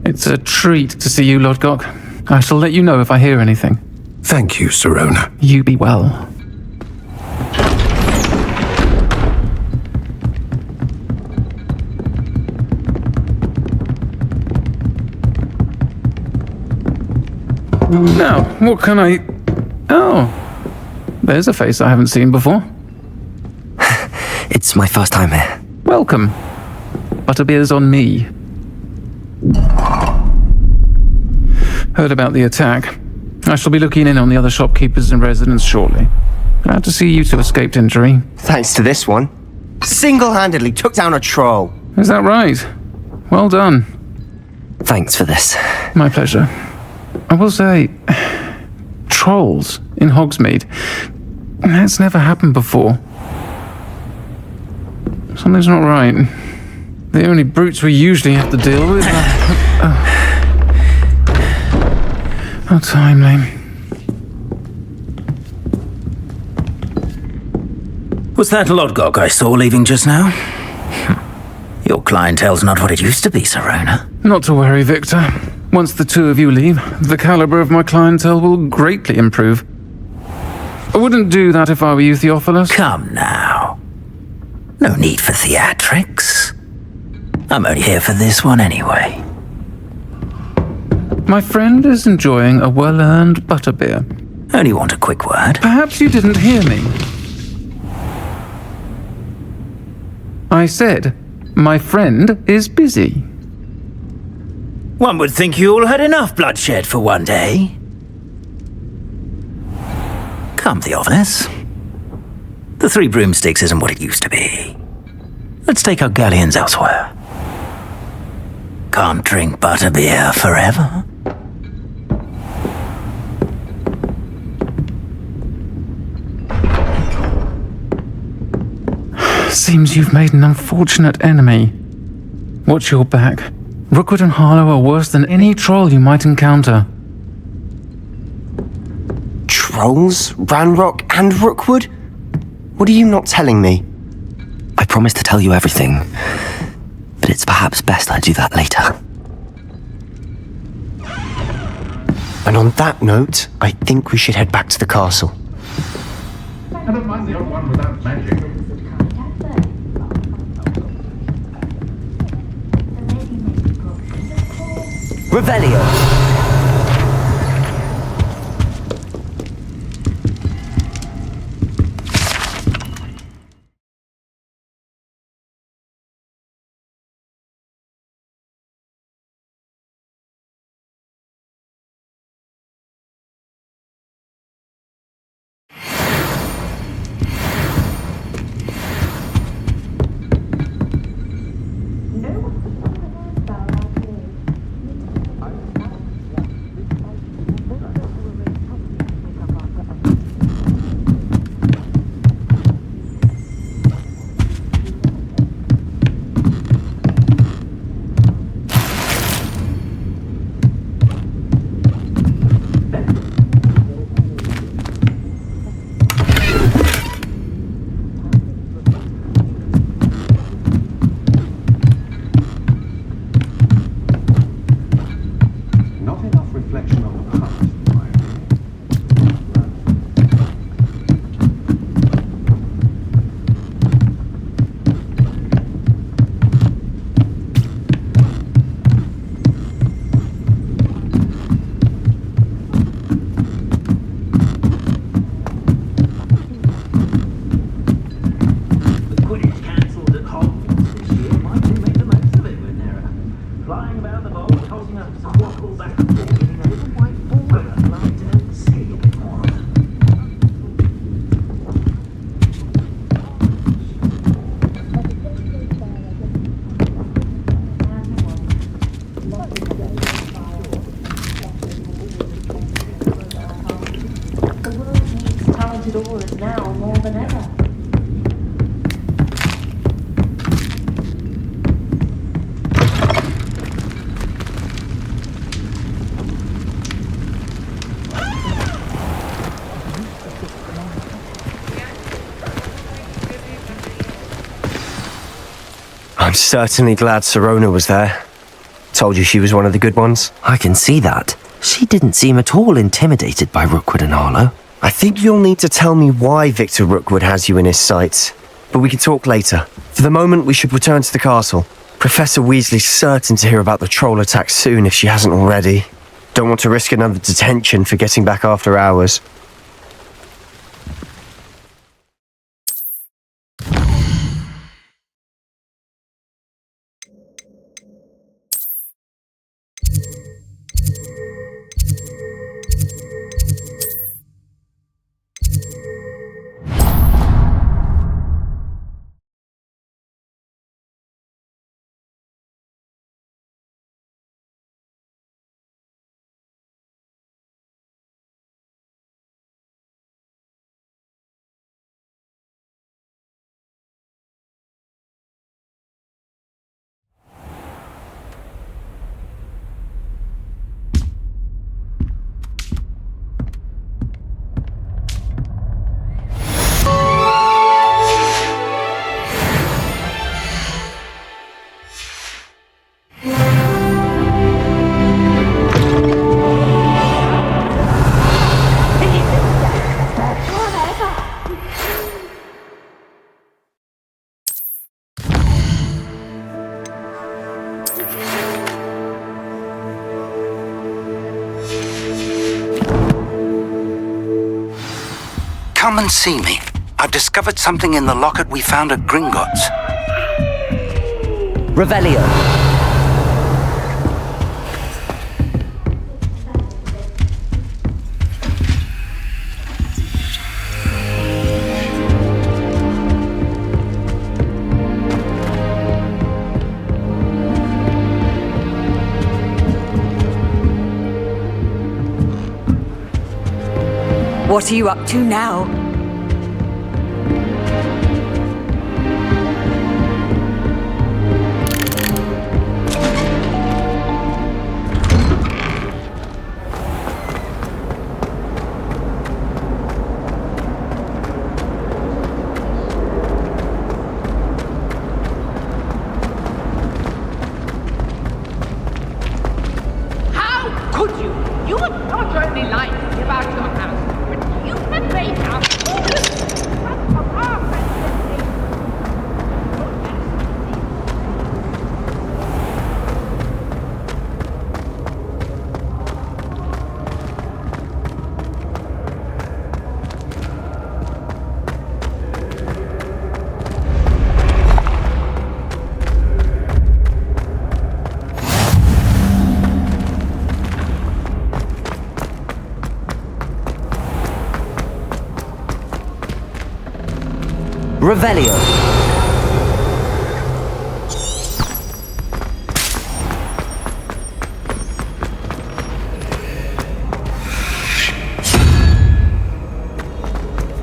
It's a treat to see you, Lodgok. I shall let you know if I hear anything. Thank you, Sirona. You be well. Now, what can I... Oh, there's a face I haven't seen before. It's my first time here. Welcome. Butterbeer's on me. Heard about the attack. I shall be looking in on the other shopkeepers and residents shortly. Glad to see you two escaped injury. Thanks to this one. Single-handedly took down a troll. Is that right? Well done. Thanks for this. My pleasure. I will say, trolls in Hogsmeade. That's never happened before. Something's not right. The only brutes we usually have to deal with are... How timely. Was that Lodgok I saw leaving just now? Your clientele's not what it used to be, Sirona. Not to worry, Victor. Once the 2 of you leave, the caliber of my clientele will greatly improve. I wouldn't do that if I were you, Theophilus. Come now. No need for theatrics. I'm only here for this one anyway. My friend is enjoying a well-earned butterbeer. Only want a quick word. Perhaps you didn't hear me. I said, my friend is busy. One would think you all had enough bloodshed for one day. Come, Theophilus. The 3 broomsticks isn't what it used to be. Let's take our galleons elsewhere. Can't drink butterbeer forever. Seems you've made an unfortunate enemy. Watch your back. Rookwood and Harlow are worse than any troll you might encounter. Trolls? Ranrock and Rookwood? What are you not telling me? I promise to tell you everything, but it's perhaps best I do that later. And on that note, I think we should head back to the castle. I don't mind the old one without magic. Revelio. I'm certainly glad Sirona was there. Told you she was one of the good ones. I can see that. She didn't seem at all intimidated by Rookwood and Arlo. I think you'll need to tell me why Victor Rookwood has you in his sights. But we can talk later. For the moment, we should return to the castle. Professor Weasley's certain to hear about the troll attack soon if she hasn't already. Don't want to risk another detention for getting back after hours. Come and see me. I've discovered something in the locket we found at Gringotts. Revelio. What are you up to now? How could you? You would not only lie to give out your house, but you have made our of our Revelio.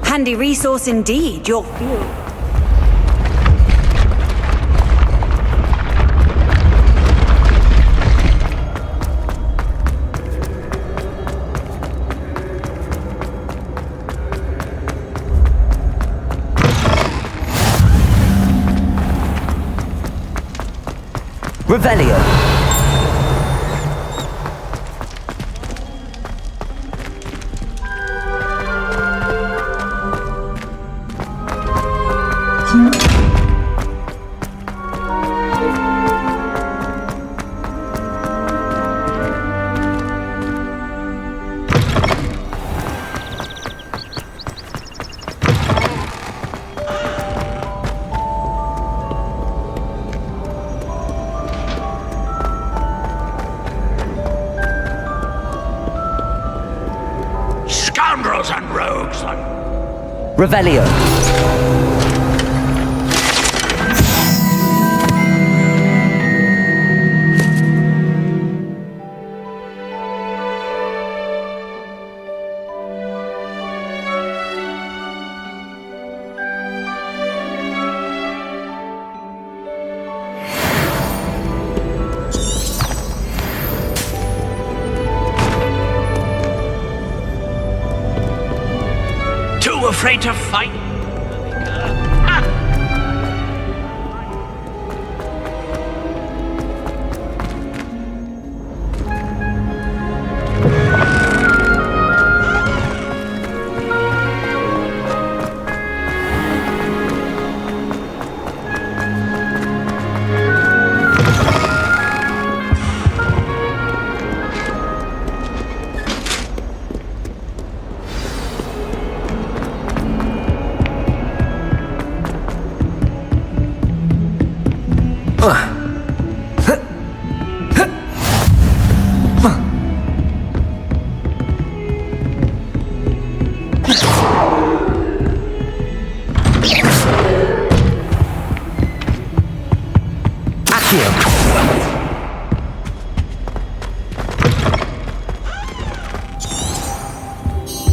Handy resource indeed, your field. Revelio. Scoundrels and rogues! Revelio. Too afraid to fight?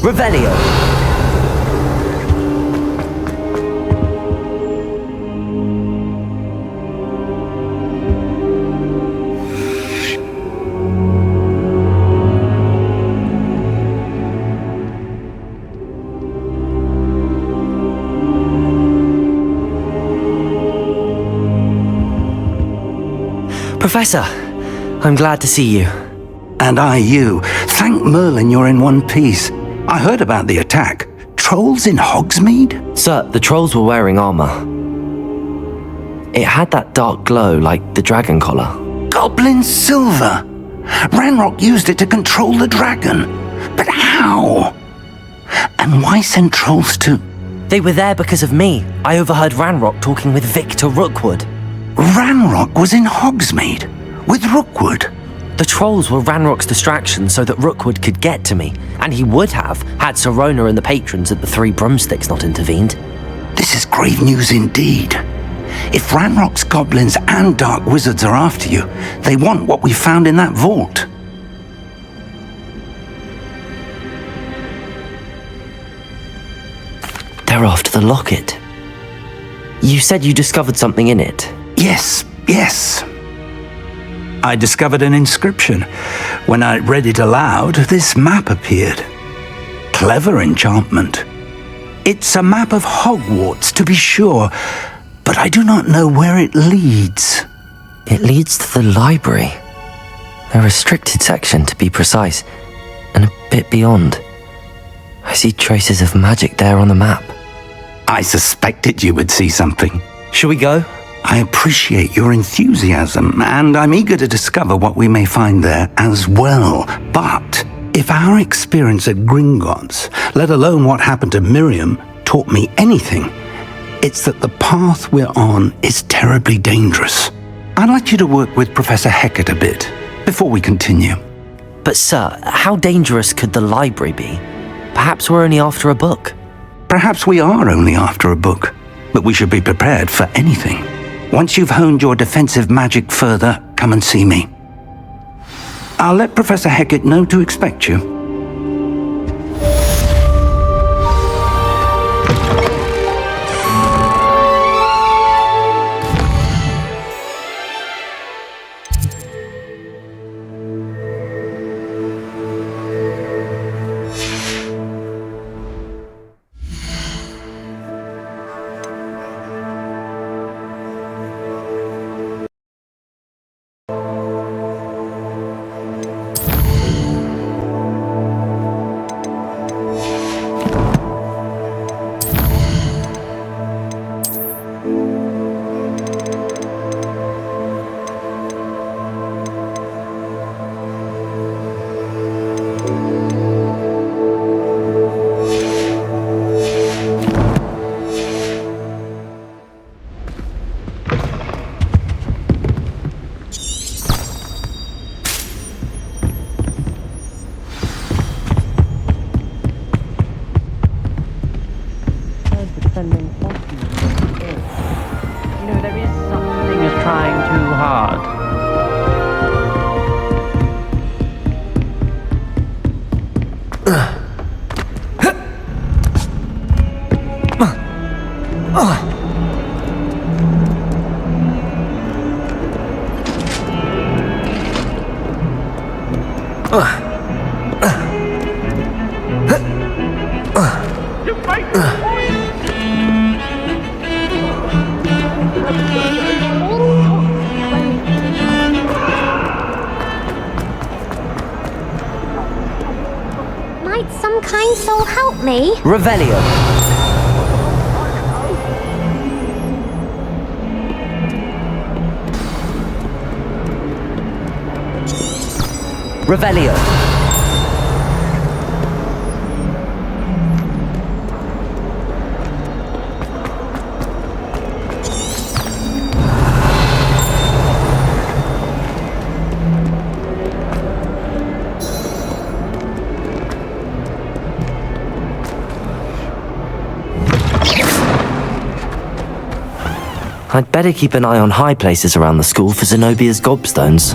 Revelio. Professor, I'm glad to see you. And I you. Thank Merlin you're in one piece. I heard about the attack. Trolls in Hogsmeade? Sir, the trolls were wearing armor. It had that dark glow like the dragon collar. Goblin silver! Ranrock used it to control the dragon. But how? And why send trolls to... They were there because of me. I overheard Ranrock talking with Victor Rookwood. Ranrock was in Hogsmeade? With Rookwood? The trolls were Ranrock's distraction so that Rookwood could get to me, and he would have had Sirona and the patrons at the Three Broomsticks not intervened. This is grave news indeed. If Ranrock's goblins and dark wizards are after you, they want what we found in that vault. They're after the locket. You said you discovered something in it. Yes. I discovered an inscription. When I read it aloud, this map appeared. Clever enchantment. It's a map of Hogwarts, to be sure, but I do not know where it leads. It leads to the library. A restricted section, to be precise, and a bit beyond. I see traces of magic there on the map. I suspected you would see something. Shall we go? I appreciate your enthusiasm, and I'm eager to discover what we may find there as well. But if our experience at Gringotts, let alone what happened to Miriam, taught me anything, it's that the path we're on is terribly dangerous. I'd like you to work with Professor Hecat a bit before we continue. But sir, how dangerous could the library be? Perhaps we're only after a book. Perhaps we are only after a book, but we should be prepared for anything. Once you've honed your defensive magic further, come and see me. I'll let Professor Hecat know to expect you. Might some kind soul help me? Revelio. Revelio. I'd better keep an eye on high places around the school for Zenobia's gobstones.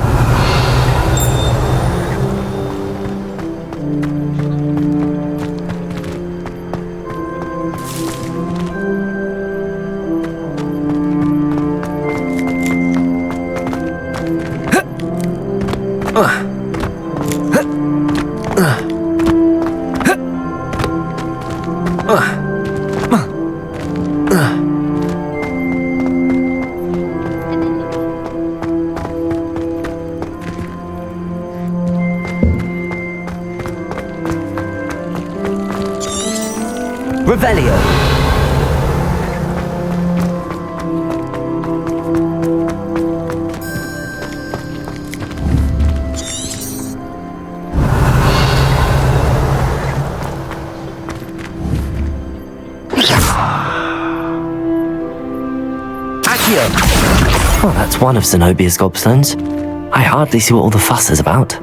Revelio. Well, that's one of Zenobia's gobstones. I hardly see what all the fuss is about.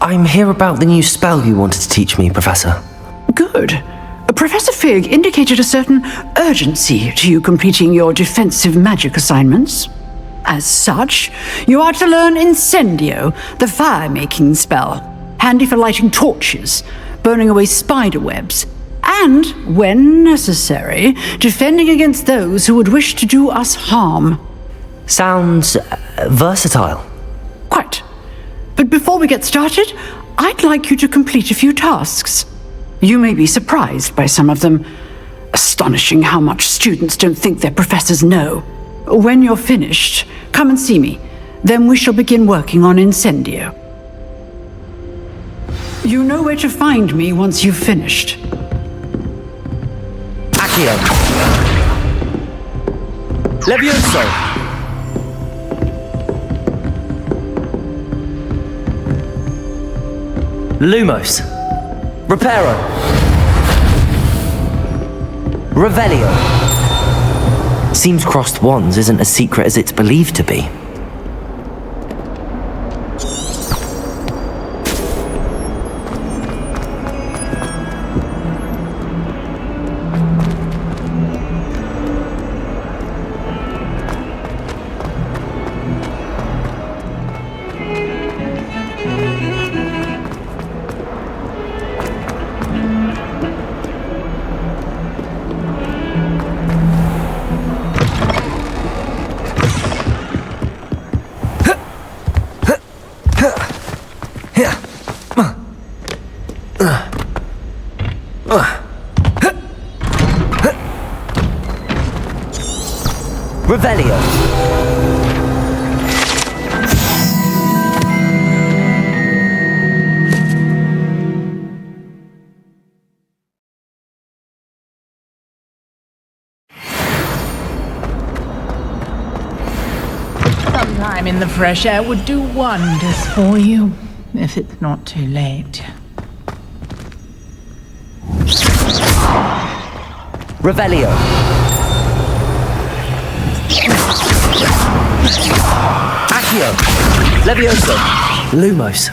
I'm here about the new spell you wanted to teach me, Professor. Good. Professor Fig indicated a certain urgency to you completing your defensive magic assignments. As such, you are to learn Incendio, the fire-making spell, handy for lighting torches, burning away spider webs, and, when necessary, defending against those who would wish to do us harm. Sounds versatile. Quite. But before we get started, I'd like you to complete a few tasks. You may be surprised by some of them. Astonishing how much students don't think their professors know. When you're finished, come and see me. Then we shall begin working on Incendio. You know where to find me once you've finished. Accio. Levioso. Lumos. Reparo. Revelio. Seems crossed wands isn't as secret as it's believed to be. Revelio. Some time in the fresh air would do wonders for you, if it's not too late. Revelio. Accio. Levioso. Lumos.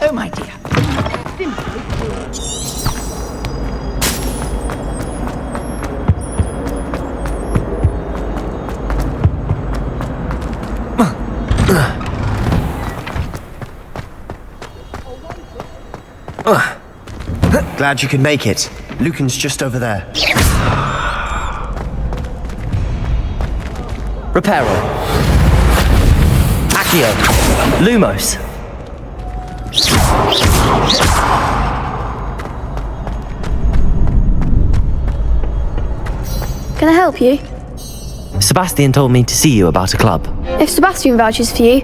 Oh, my dear. Glad you could make it. Lucan's just over there. Reparo. Accio. Lumos. Can I help you? Sebastian told me to see you about a club. If Sebastian vouches for you,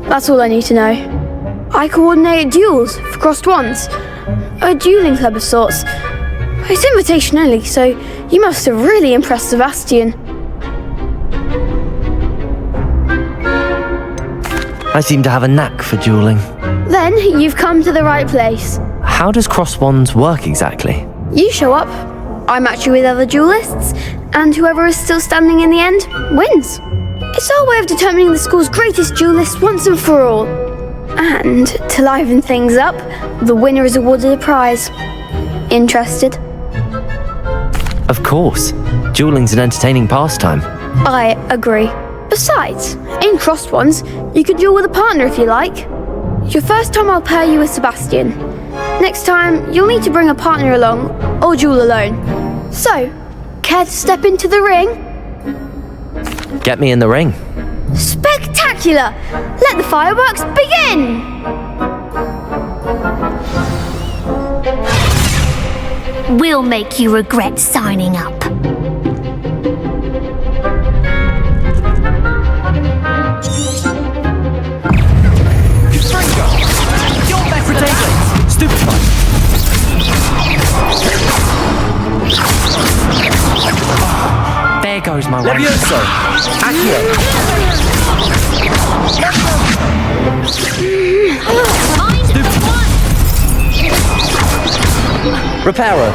that's all I need to know. I coordinate duels for crossed wands. A dueling club of sorts. It's invitation only, so you must have really impressed Sebastian. I seem to have a knack for dueling. Then you've come to the right place. How does cross wands work exactly? You show up, I match you with other duelists, and whoever is still standing in the end wins. It's our way of determining the school's greatest duelist once and for all. And to liven things up, the winner is awarded a prize. Interested? Of course. Dueling's an entertaining pastime. I agree. Besides, in crossed ones, you could duel with a partner if you like. Your first time I'll pair you with Sebastian. Next time, you'll need to bring a partner along, or duel alone. So, care to step into the ring? Get me in the ring. Spectacular! Let the fireworks begin! We'll make you regret signing up. There goes my way. Levioso! Accio! Reparo!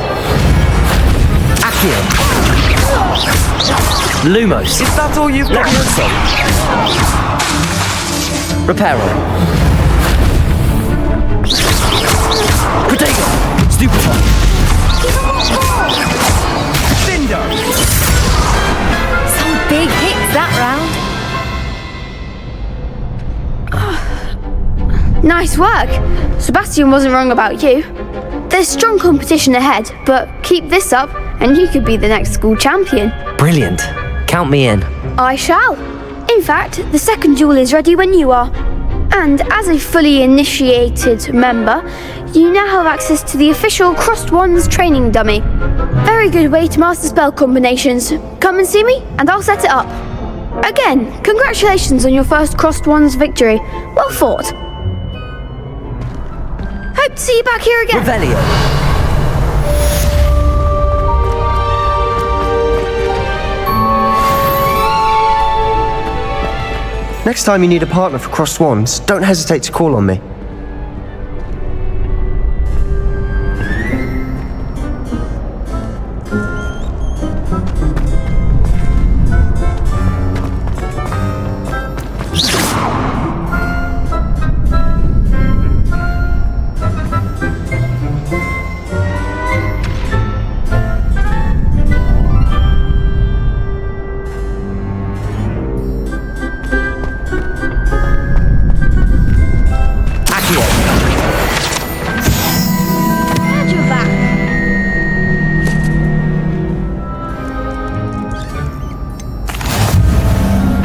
Accio! Lumos! Is that all you've got? Levioso! Reparo! Protego! Stupefy! Cinder! Some big hits that round. Nice work. Sebastian wasn't wrong about you. There's strong competition ahead, but keep this up and you could be the next school champion. Brilliant. Count me in. I shall. In fact, the second duel is ready when you are. And as a fully initiated member, you now have access to the official Crossed Wands training dummy. Very good way to master spell combinations. Come and see me, and I'll set it up. Again, congratulations on your first Crossed Wands victory. Well fought. Hope to see you back here again. Revelio. Next time you need a partner for Crossed Wands, don't hesitate to call on me.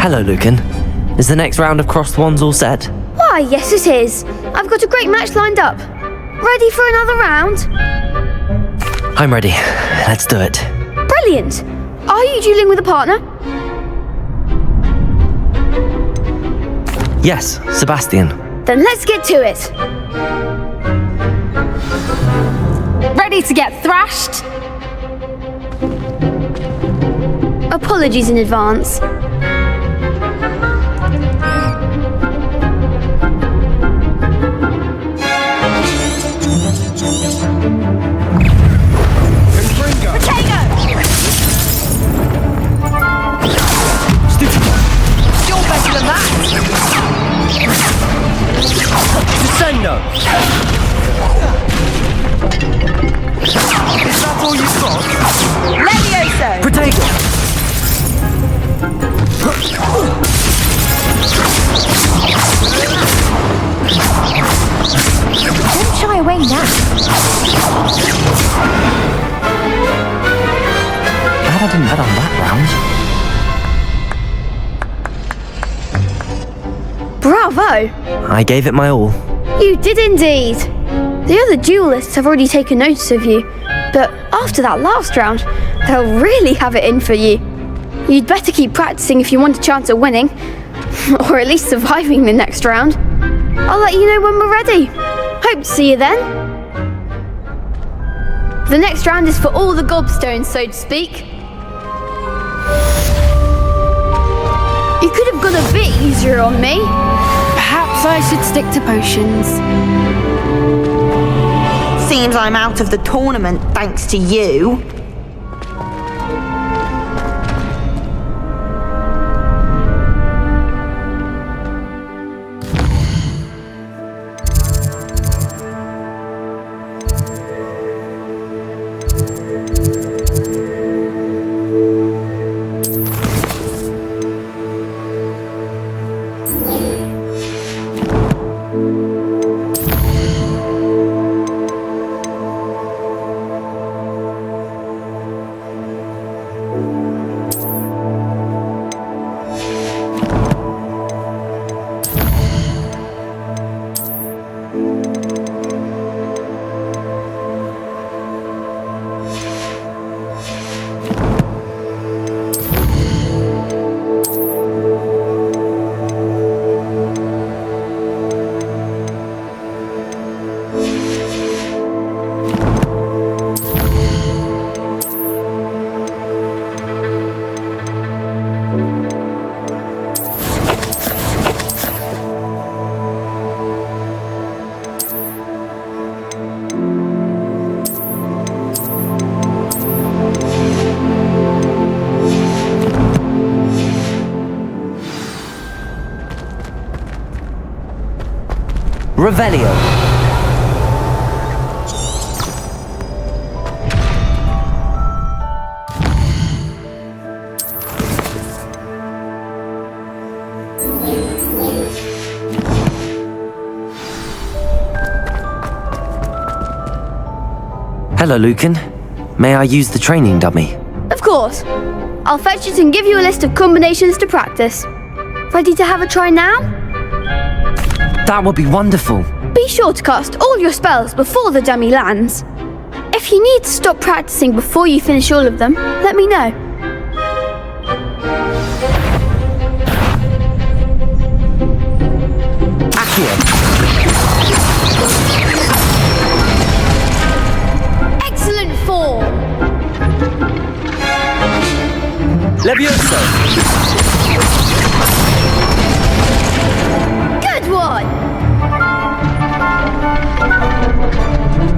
Hello, Lucan. Is the next round of Crossed Wands all set? Why, yes it is. I've got a great match lined up. Ready for another round? I'm ready. Let's do it. Brilliant. Are you dueling with a partner? Yes, Sebastian. Then let's get to it. Ready to get thrashed? Apologies in advance. Descendo! Is that all you've got? Levioso! Protego! Don't shy away now. Glad I didn't bet on that round. Bravo! I gave it my all. You did indeed. The other duelists have already taken notice of you, but after that last round, they'll really have it in for you. You'd better keep practicing if you want a chance at winning, or at least surviving the next round. I'll let you know when we're ready. Hope to see you then. The next round is for all the gobstones, so to speak. You could have gone a bit easier on me. Perhaps Perhaps I should stick to potions. Seems I'm out of the tournament thanks to you. Revelio. Hello, Lucan. May I use the training dummy? Of course. I'll fetch it and give you a list of combinations to practice. Ready to have a try now? That would be wonderful. Be sure to cast all your spells before the dummy lands. If you need to stop practicing before you finish all of them, let me know. Excellent form! Levioso! Good one!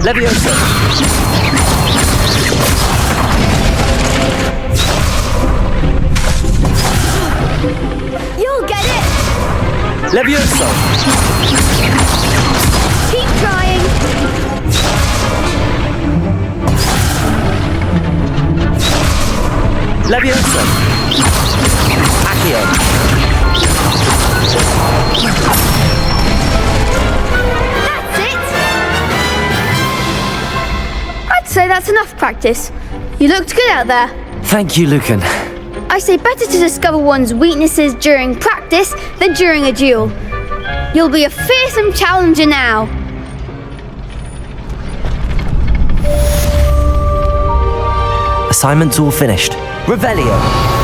Levioso! You'll get it! Levioso! Keep trying! Levioso! Accio! That's it! I'd say that's enough practice. You looked good out there. Thank you, Lucan. I say better to discover one's weaknesses during practice than during a duel. You'll be a fearsome challenger now. Assignment's all finished. Revelio!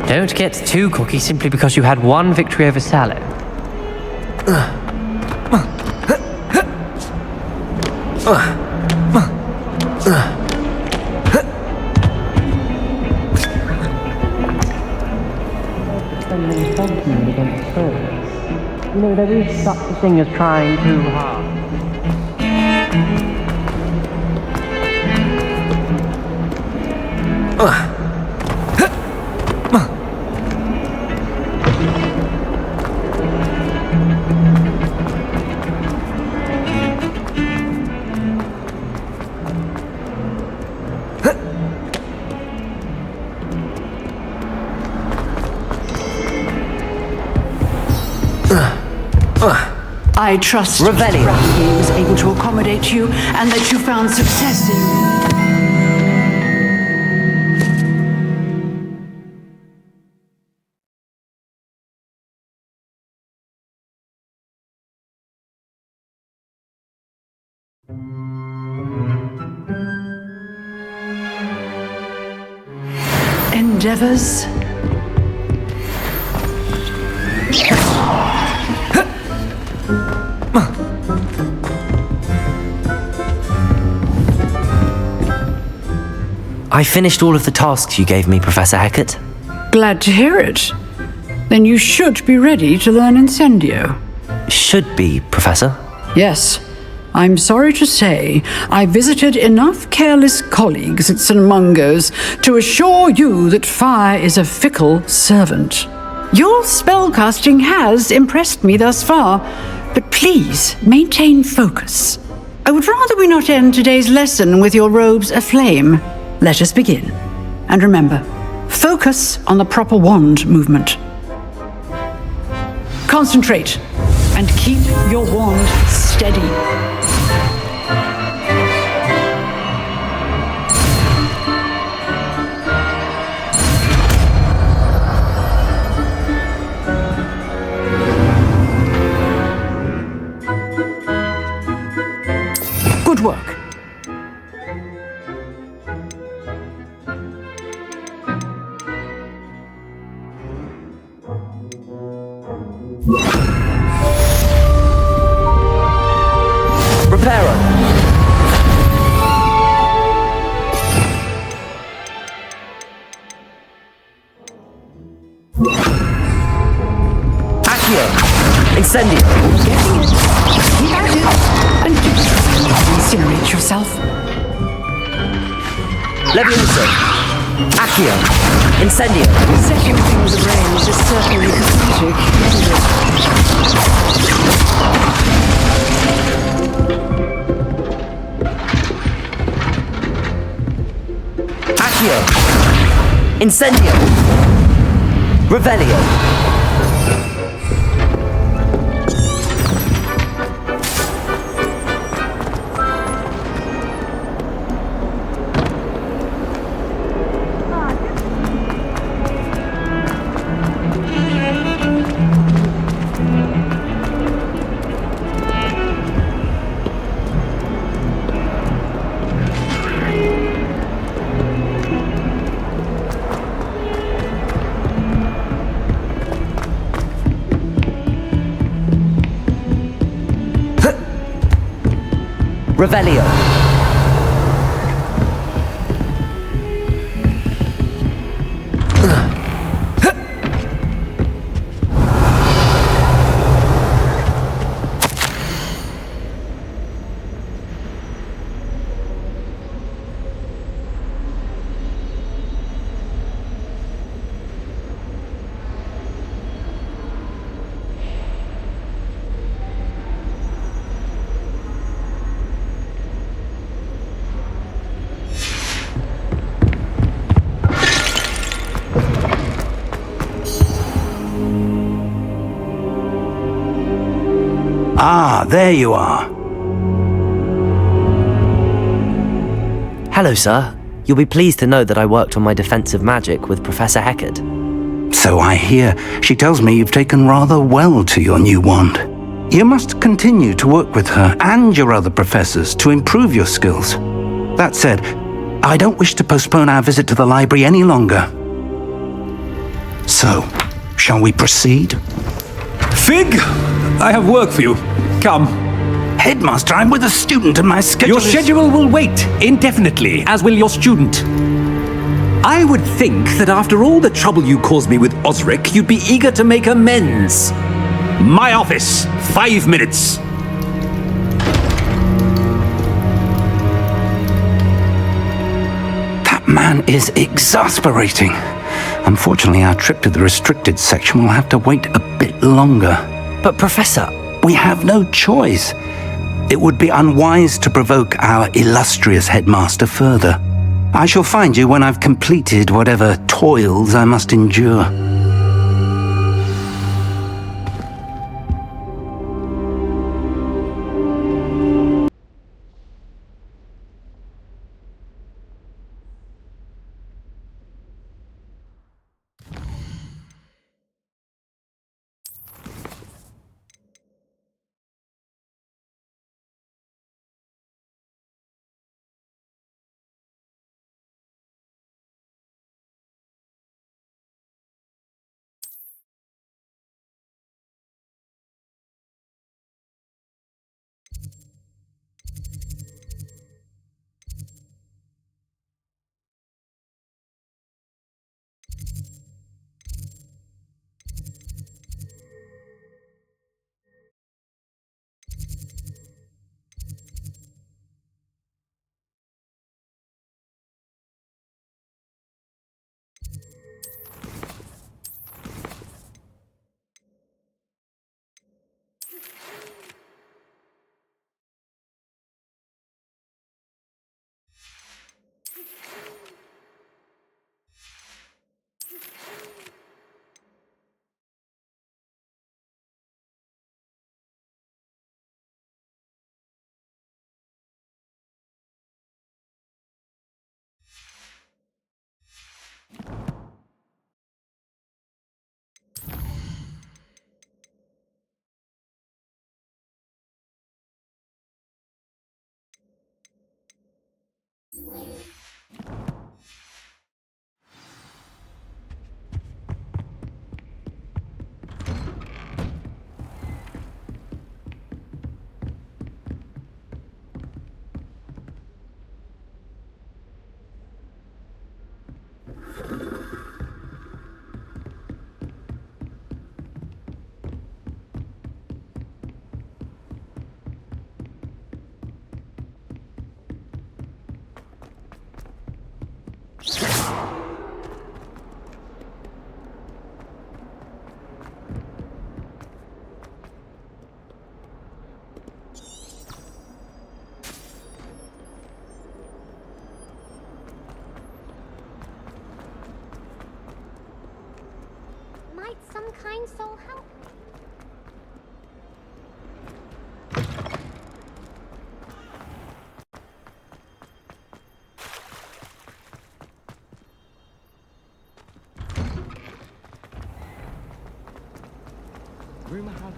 Don't get too cocky simply because you had one victory over Sallow. You know, there is such a thing as trying too hard. I trust Revelio. Bradley was able to accommodate you and that you found success in... endeavors. I finished all of the tasks you gave me, Professor Hecat. Glad to hear it. Then you should be ready to learn Incendio. Should be, Professor. Yes. I'm sorry to say, I visited enough careless colleagues at St. Mungo's to assure you that fire is a fickle servant. Your spellcasting has impressed me thus far, but please maintain focus. I would rather we not end today's lesson with your robes aflame. Let us begin. And remember, focus on the proper wand movement. Concentrate and keep your wand steady. Good work. Reparo. Accio. Incendio. Keep at it. And do incinerate yourself. Levioso. Accio. Incendio. Setting things ablaze is certainly cathartic, isn't it? Accio. Incendio. Revelio. Revelio. Ah, there you are. Hello, sir. You'll be pleased to know that I worked on my defensive magic with Professor Hecat. So I hear. She tells me you've taken rather well to your new wand. You must continue to work with her and your other professors to improve your skills. That said, I don't wish to postpone our visit to the library any longer. So, shall we proceed? Fig, I have work for you. Come. Headmaster, I'm with a student and my schedule Your schedule will wait indefinitely, as will your student. I would think that after all the trouble you caused me with Osric, you'd be eager to make amends. My office, 5 minutes. That man is exasperating. Unfortunately, our trip to the restricted section will have to wait a bit longer. But Professor... We have no choice. It would be unwise to provoke our illustrious headmaster further. I shall find you when I've completed whatever toils I must endure. Might some kind soul help me? Rumor had it.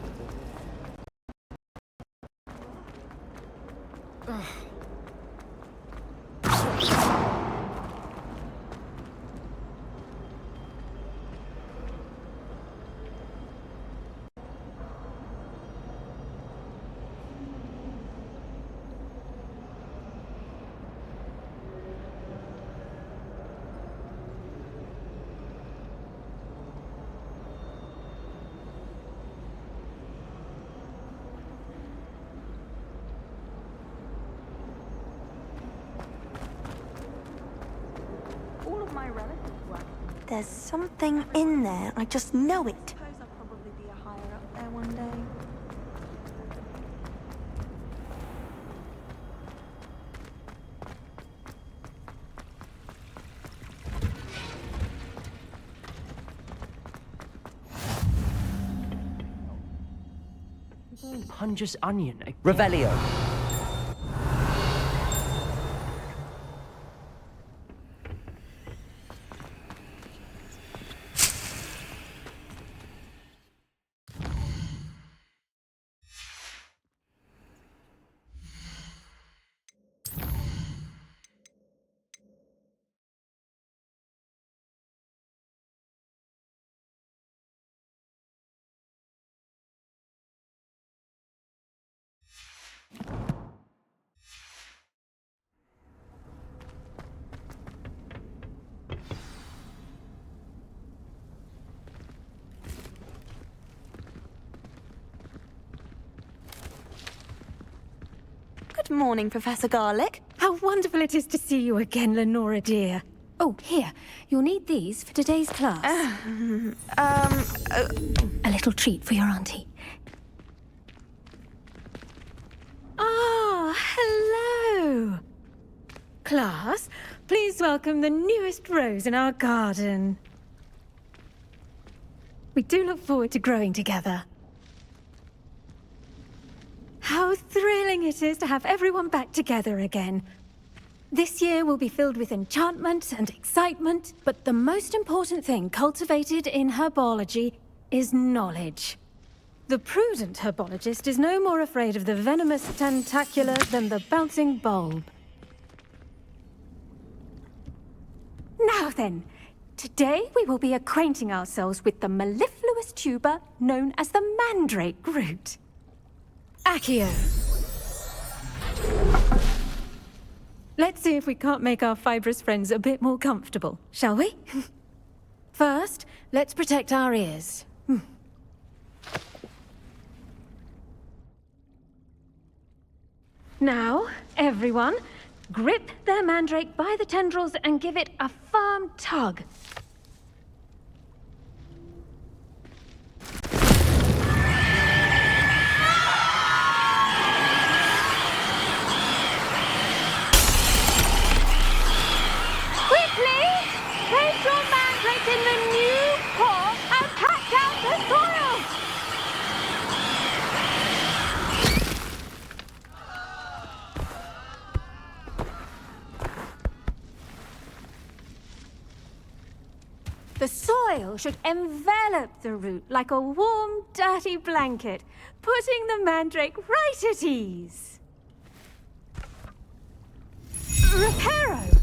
All of my relatives work. There's something in there. I just know it. I suppose I'll probably be a higher up there one day. Punja's onion again. Revelio. Good morning, Professor Garlick. How wonderful it is to see you again, Lenora dear. Oh, here. You'll need these for today's class. A little treat for your auntie. Ah, hello. Class, please welcome the newest rose in our garden. We do look forward to growing together. How thrilling it is to have everyone back together again. This year will be filled with enchantment and excitement, but the most important thing cultivated in herbology is knowledge. The prudent herbologist is no more afraid of the venomous tentacula than the bouncing bulb. Now then, today we will be acquainting ourselves with the mellifluous tuber known as the mandrake root. Accio. Let's see if we can't make our fibrous friends a bit more comfortable, shall we? First, let's protect our ears. Now, everyone, grip their mandrake by the tendrils and give it a firm tug. Place your mandrake in the new pot and pack down the soil! The soil should envelop the root like a warm, dirty blanket, putting the mandrake right at ease. Reparo!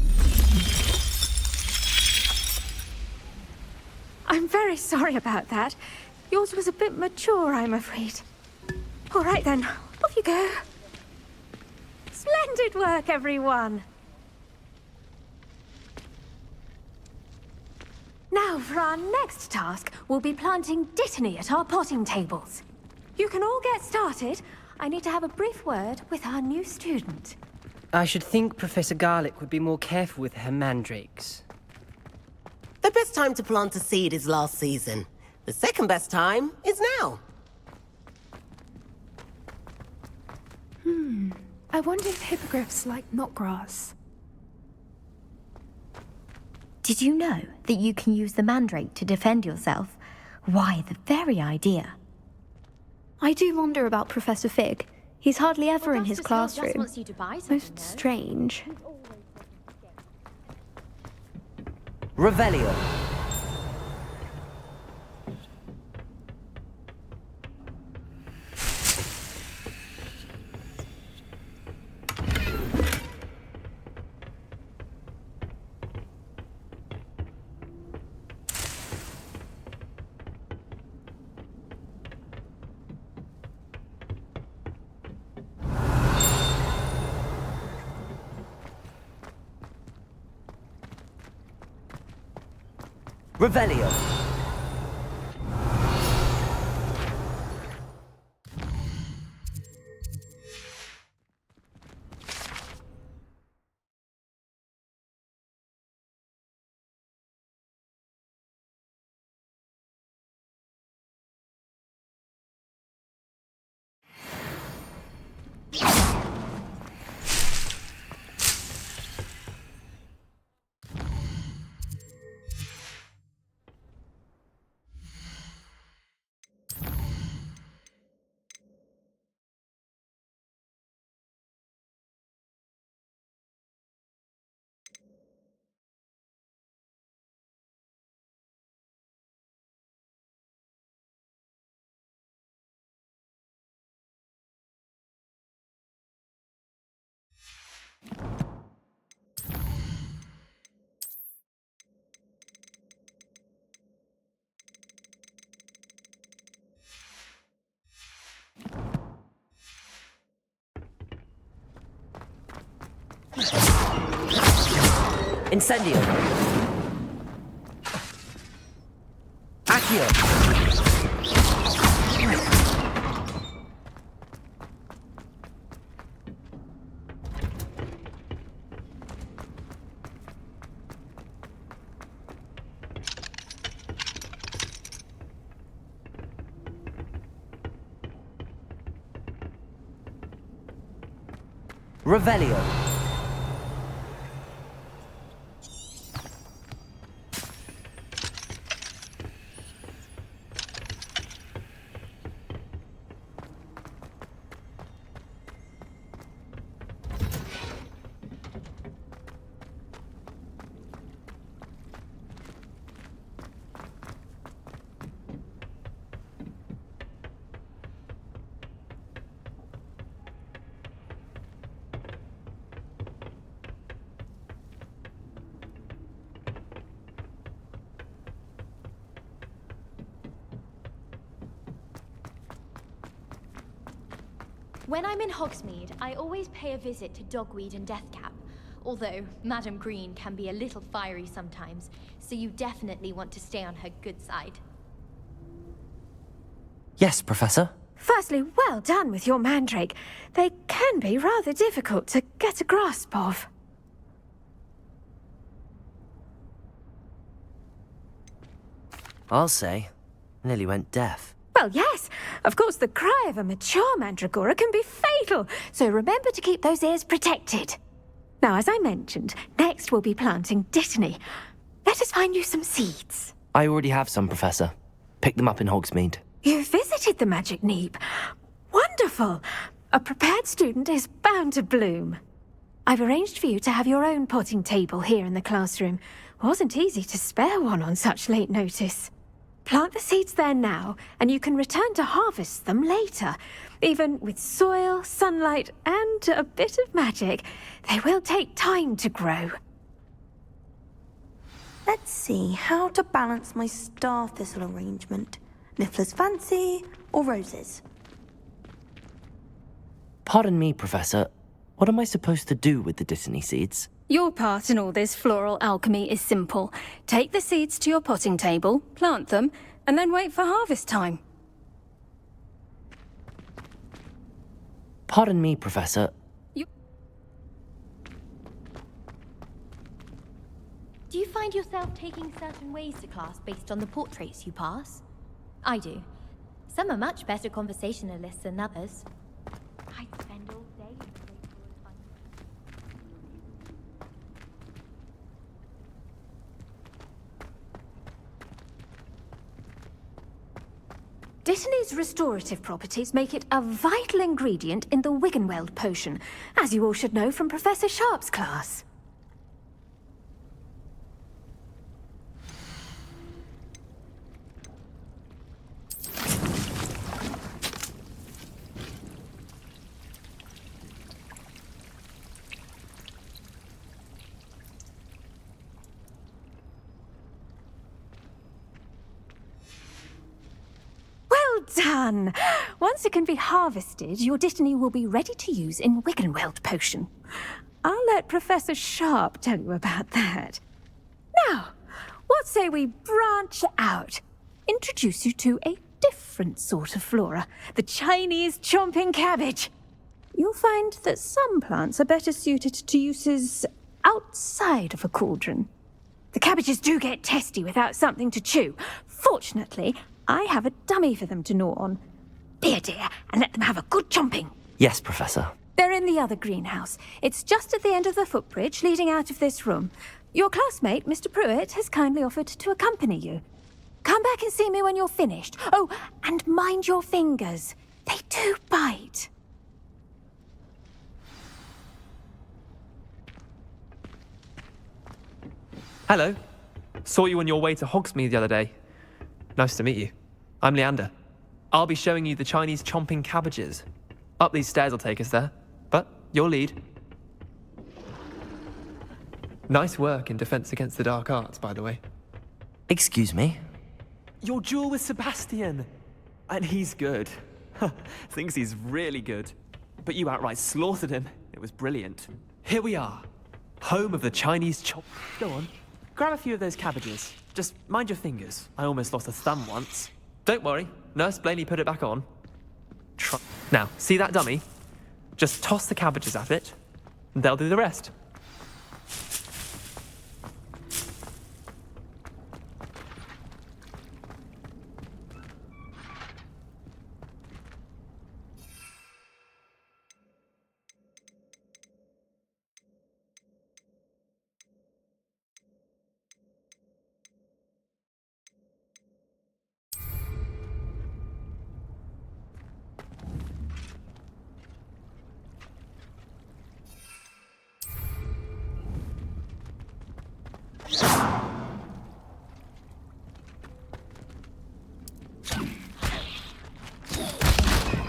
I'm very sorry about that. Yours was a bit mature, I'm afraid. All right then, off you go. Splendid work, everyone! Now, for our next task, we'll be planting Dittany at our potting tables. You can all get started. I need to have a brief word with our new student. I should think Professor Garlick would be more careful with her mandrakes. The best time to plant a seed is last season. The second best time is now. I wonder if hippogriffs like knotgrass. Did you know that you can use the mandrake to defend yourself? Why, the very idea. I do wonder about Professor Fig. He's hardly ever in his classroom. wants you to buy something, Most strange. Revelio. Revelio. Incendio. Accio. Revelio. When I'm in Hogsmeade, I always pay a visit to Dogweed and Deathcap. Although Madam Green can be a little fiery sometimes, so you definitely want to stay on her good side. Yes, Professor. Firstly, well done with your mandrake. They can be rather difficult to get a grasp of. I'll say. Nearly went deaf. Well, yes. Of course, the cry of a mature mandragora can be fatal, so remember to keep those ears protected. Now, as I mentioned, next we'll be planting Dittany. Let us find you some seeds. I already have some, Professor. Picked them up in Hogsmeade. You visited the Magic Neep. Wonderful. A prepared student is bound to bloom. I've arranged for you to have your own potting table here in the classroom. Wasn't easy to spare one on such late notice. Plant the seeds there now, and you can return to harvest them later. Even with soil, sunlight, and a bit of magic, they will take time to grow. Let's see how to balance my star thistle arrangement. Niffler's fancy or roses? Pardon me, Professor. What am I supposed to do with the Dittany seeds? Your part in all this floral alchemy is simple. Take the seeds to your potting table, plant them, and then wait for harvest time. Pardon me, Professor. Do you find yourself taking certain ways to class based on the portraits you pass? I do. Some are much better conversationalists than others. I'd spend all day in the great hall of Dittany's restorative properties make it a vital ingredient in the Wiggenweld potion, as you all should know from Professor Sharp's class. Done! Once it can be harvested, your Dittany will be ready to use in Wiggenweld potion. I'll let Professor Sharp tell you about that. Now, what say we branch out? Introduce you to a different sort of flora, the Chinese chomping cabbage. You'll find that some plants are better suited to uses outside of a cauldron. The cabbages do get testy without something to chew. Fortunately, I have a dummy for them to gnaw on. Be a dear and let them have a good chomping. Yes, Professor. They're in the other greenhouse. It's just at the end of the footbridge leading out of this room. Your classmate, Mr. Pruitt, has kindly offered to accompany you. Come back and see me when you're finished. Oh, and mind your fingers. They do bite. Hello. Saw you on your way to Hogsmeade the other day. Nice to meet you. I'm Leander. I'll be showing you the Chinese chomping cabbages. Up these stairs will take us there, but your lead. Nice work in Defense Against the Dark Arts, by the way. Excuse me? Your duel with Sebastian! And he's good. Thinks he's really good. But you outright slaughtered him. It was brilliant. Here we are. Home of the Chinese chomp... Go on. Grab a few of those cabbages. Just mind your fingers. I almost lost a thumb once. Don't worry. Nurse Blaney put it back on. Now, see that dummy? Just toss the cabbages at it, and they'll do the rest.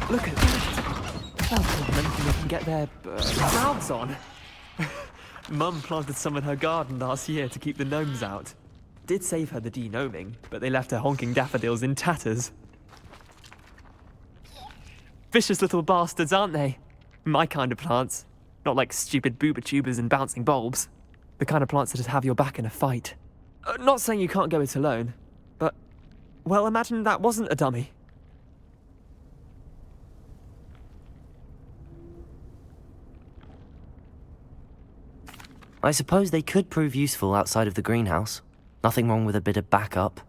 Look at that! Oh, anything we can get their mouths on. Mum planted some in her garden last year to keep the gnomes out. Did save her the de-gnoming, but they left her honking daffodils in tatters. Vicious little bastards, aren't they? My kind of plants. Not like stupid booba tubers and bouncing bulbs. The kind of plants that just have your back in a fight. Not saying you can't go it alone, but... Well, imagine that wasn't a dummy. I suppose they could prove useful outside of the greenhouse. Nothing wrong with a bit of backup,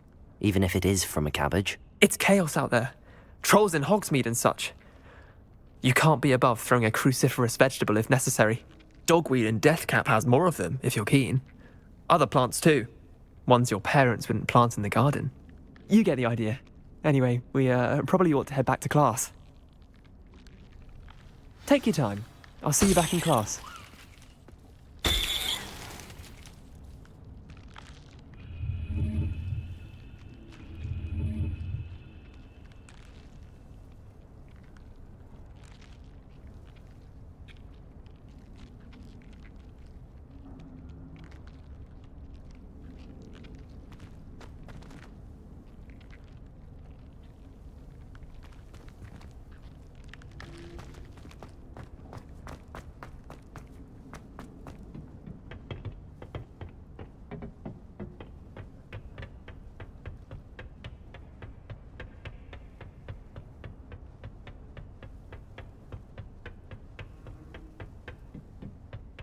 even if it is from a cabbage. It's chaos out there. Trolls in Hogsmeade and such. You can't be above throwing a cruciferous vegetable if necessary. Dogweed and deathcap has more of them, if you're keen. Other plants too. Ones your parents wouldn't plant in the garden. You get the idea. Anyway, we probably ought to head back to class. Take your time. I'll see you back in class.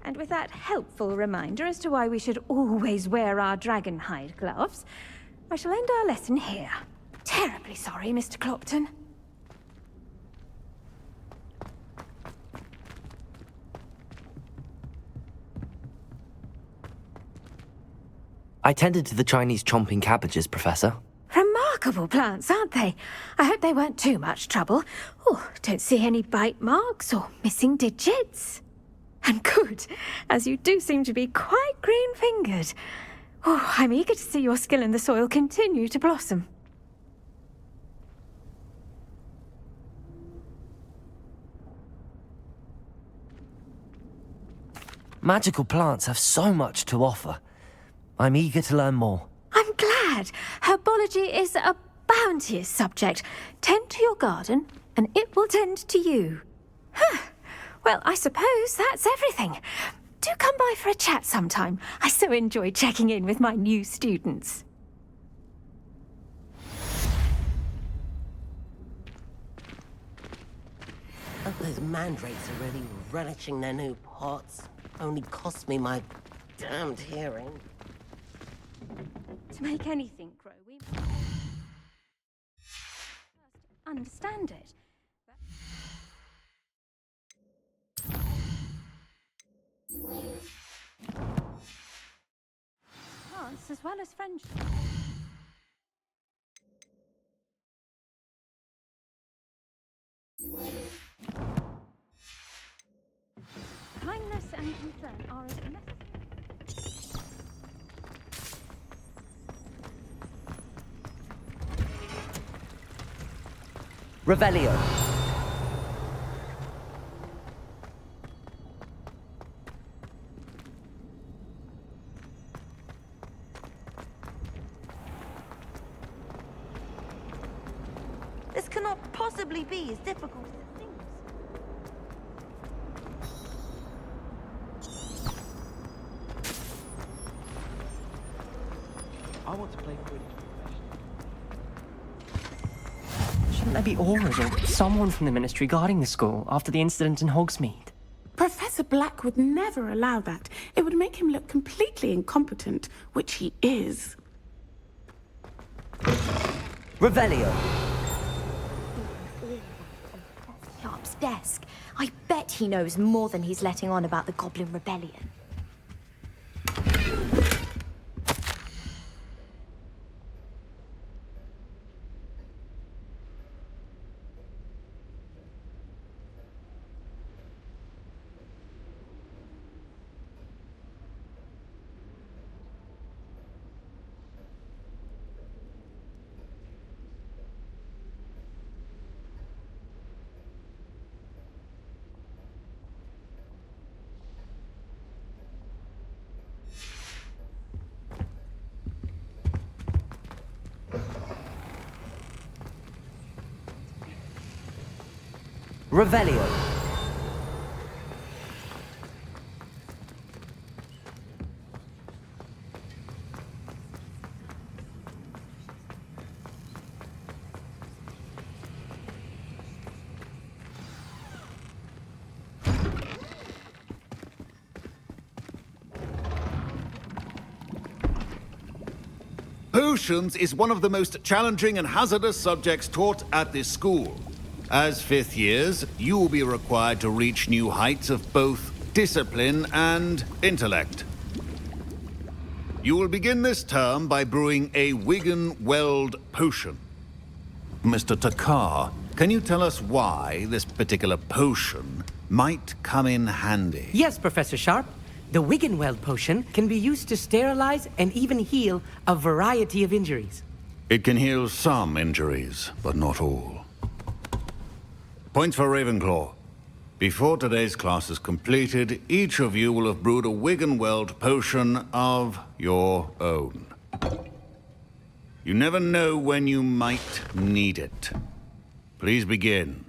And with that helpful reminder as to why we should always wear our dragonhide gloves, I shall end our lesson here. Terribly sorry, Mr. Clopton. I tended to the Chinese chomping cabbages, Professor. Remarkable plants, aren't they? I hope they weren't too much trouble. Oh, don't see any bite marks or missing digits. And good, as you do seem to be quite green-fingered. Oh, I'm eager to see your skill in the soil continue to blossom. Magical plants have so much to offer. I'm eager to learn more. I'm glad. Herbology is a bounteous subject. Tend to your garden, and it will tend to you. Huh. Well, I suppose that's everything. Do come by for a chat sometime. I so enjoy checking in with my new students. Oh, those mandrakes are really relishing their new pots. Only cost me my damned hearing. To make anything grow, we must understand it. Plants as well as friendship. Kindness and concern are as necessary. Revelio. This cannot possibly be as difficult as it seems. I want to play Quidditch. Shouldn't there be aurors or someone from the Ministry guarding the school after the incident in Hogsmeade? Professor Black would never allow that. It would make him look completely incompetent, which he is. Revelio. Sharp's desk. I bet he knows more than he's letting on about the Goblin Rebellion. Revelio. Potions is one of the most challenging and hazardous subjects taught at this school. As fifth years, you will be required to reach new heights of both discipline and intellect. You will begin this term by brewing a Wigan-Weld potion. Mr. Takar, can you tell us why this particular potion might come in handy? Yes, Professor Sharp. The Wigan-Weld potion can be used to sterilize and even heal a variety of injuries. It can heal some injuries, but not all. Points for Ravenclaw. Before today's class is completed, each of you will have brewed a Wigan-Weld potion of your own. You never know when you might need it. Please begin.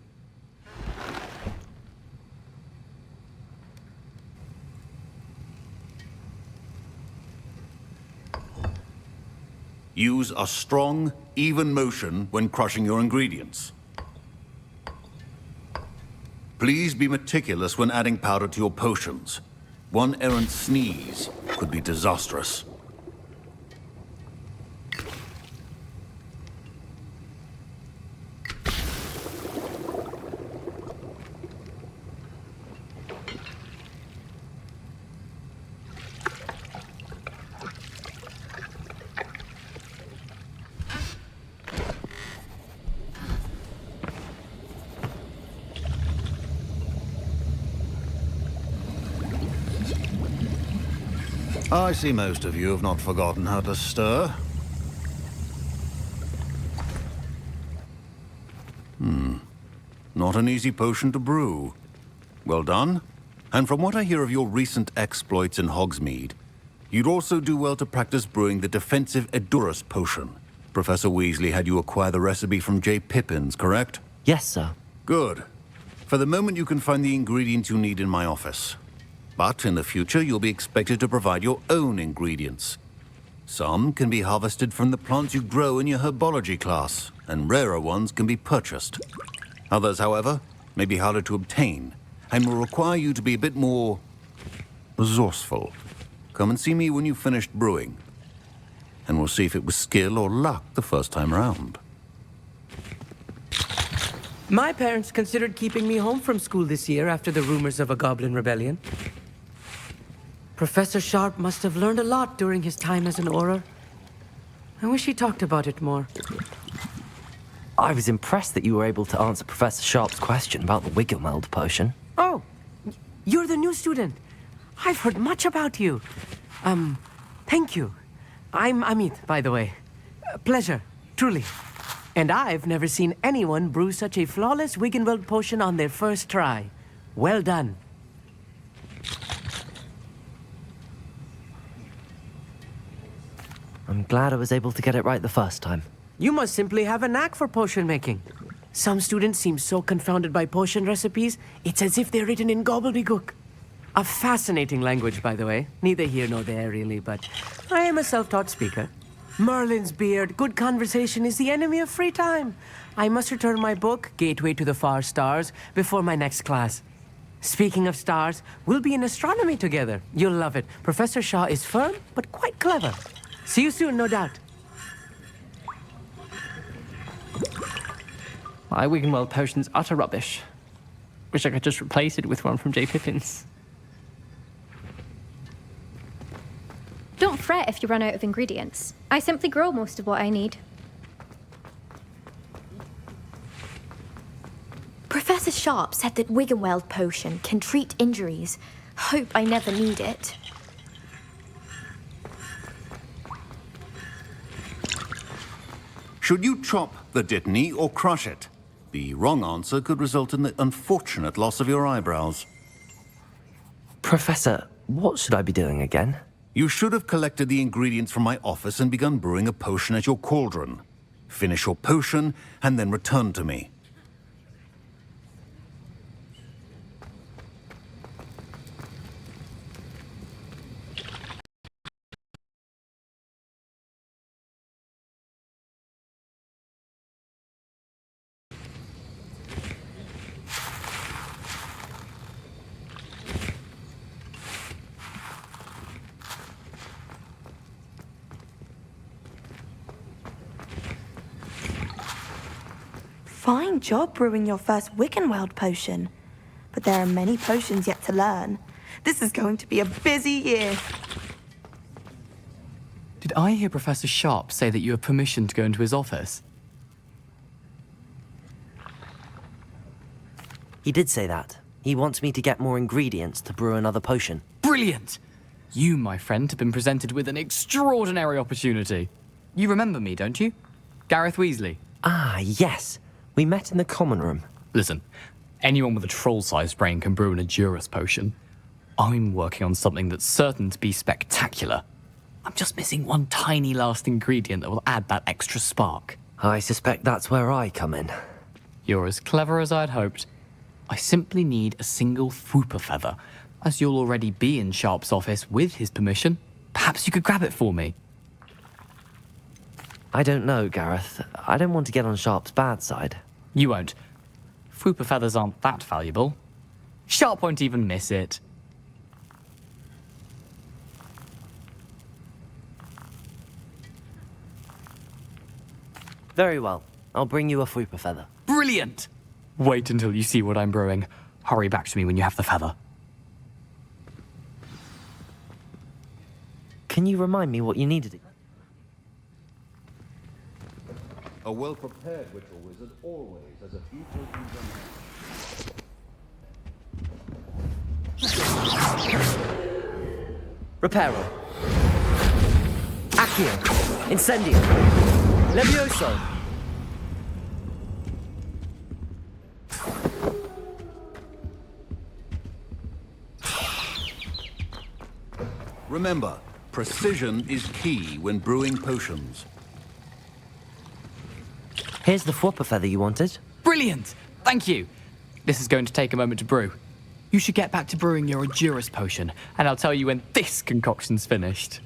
Use a strong, even motion when crushing your ingredients. Please be meticulous when adding powder to your potions. One errant sneeze could be disastrous. I see most of you have not forgotten how to stir. Not an easy potion to brew. Well done. And from what I hear of your recent exploits in Hogsmeade, you'd also do well to practice brewing the defensive Edurus potion. Professor Weasley had you acquire the recipe from J. Pippins, correct? Yes, sir. Good. For the moment, you can find the ingredients you need in my office. But in the future, you'll be expected to provide your own ingredients. Some can be harvested from the plants you grow in your herbology class, and rarer ones can be purchased. Others, however, may be harder to obtain, and will require you to be a bit more resourceful. Come and see me when you've finished brewing, and we'll see if it was skill or luck the first time around. My parents considered keeping me home from school this year after the rumors of a goblin rebellion. Professor Sharp must have learned a lot during his time as an Auror. I wish he talked about it more. I was impressed that you were able to answer Professor Sharp's question about the Wiggenweld potion. Oh, you're the new student. I've heard much about you. Thank you. I'm Amit, by the way. Pleasure, truly. And I've never seen anyone brew such a flawless Wiggenweld potion on their first try. Well done. I'm glad I was able to get it right the first time. You must simply have a knack for potion making. Some students seem so confounded by potion recipes, it's as if they're written in gobbledygook. A fascinating language, by the way. Neither here nor there, really, but I am a self-taught speaker. Merlin's beard, good conversation is the enemy of free time. I must return my book, Gateway to the Far Stars, before my next class. Speaking of stars, we'll be in astronomy together. You'll love it. Professor Shaw is firm, but quite clever. See you soon, no doubt. My Wiggenweld potion's utter rubbish. Wish I could just replace it with one from J. Pippins. Don't fret if you run out of ingredients. I simply grow most of what I need. Professor Sharp said that Wiggenweld potion can treat injuries. Hope I never need it. Should you chop the Dittany or crush it? The wrong answer could result in the unfortunate loss of your eyebrows. Professor, what should I be doing again? You should have collected the ingredients from my office and begun brewing a potion at your cauldron. Finish your potion and then return to me. Fine job brewing your first Wiggenweld potion. But there are many potions yet to learn. This is going to be a busy year. Did I hear Professor Sharp say that you have permission to go into his office? He did say that. He wants me to get more ingredients to brew another potion. Brilliant! You, my friend, have been presented with an extraordinary opportunity. You remember me, don't you? Gareth Weasley. Ah, yes. We met in the common room. Listen, anyone with a troll-sized brain can brew an Edurus potion. I'm working on something that's certain to be spectacular. I'm just missing one tiny last ingredient that will add that extra spark. I suspect that's where I come in. You're as clever as I'd hoped. I simply need a single Fwooper feather. As you'll already be in Sharp's office with his permission, perhaps you could grab it for me. I don't know, Gareth. I don't want to get on Sharp's bad side. You won't. Fwooper feathers aren't that valuable. Sharp won't even miss it. Very well. I'll bring you a fupa feather. Brilliant! Wait until you see what I'm brewing. Hurry back to me when you have the feather. Can you remind me what you needed? A well-prepared ritual wizard always has a few potions on hand. Reparo. Accio. Incendio. Levioso. Remember, precision is key when brewing potions. Here's the fupa feather you wanted. Brilliant! Thank you. This is going to take a moment to brew. You should get back to brewing your Juris potion, and I'll tell you when this concoction's finished.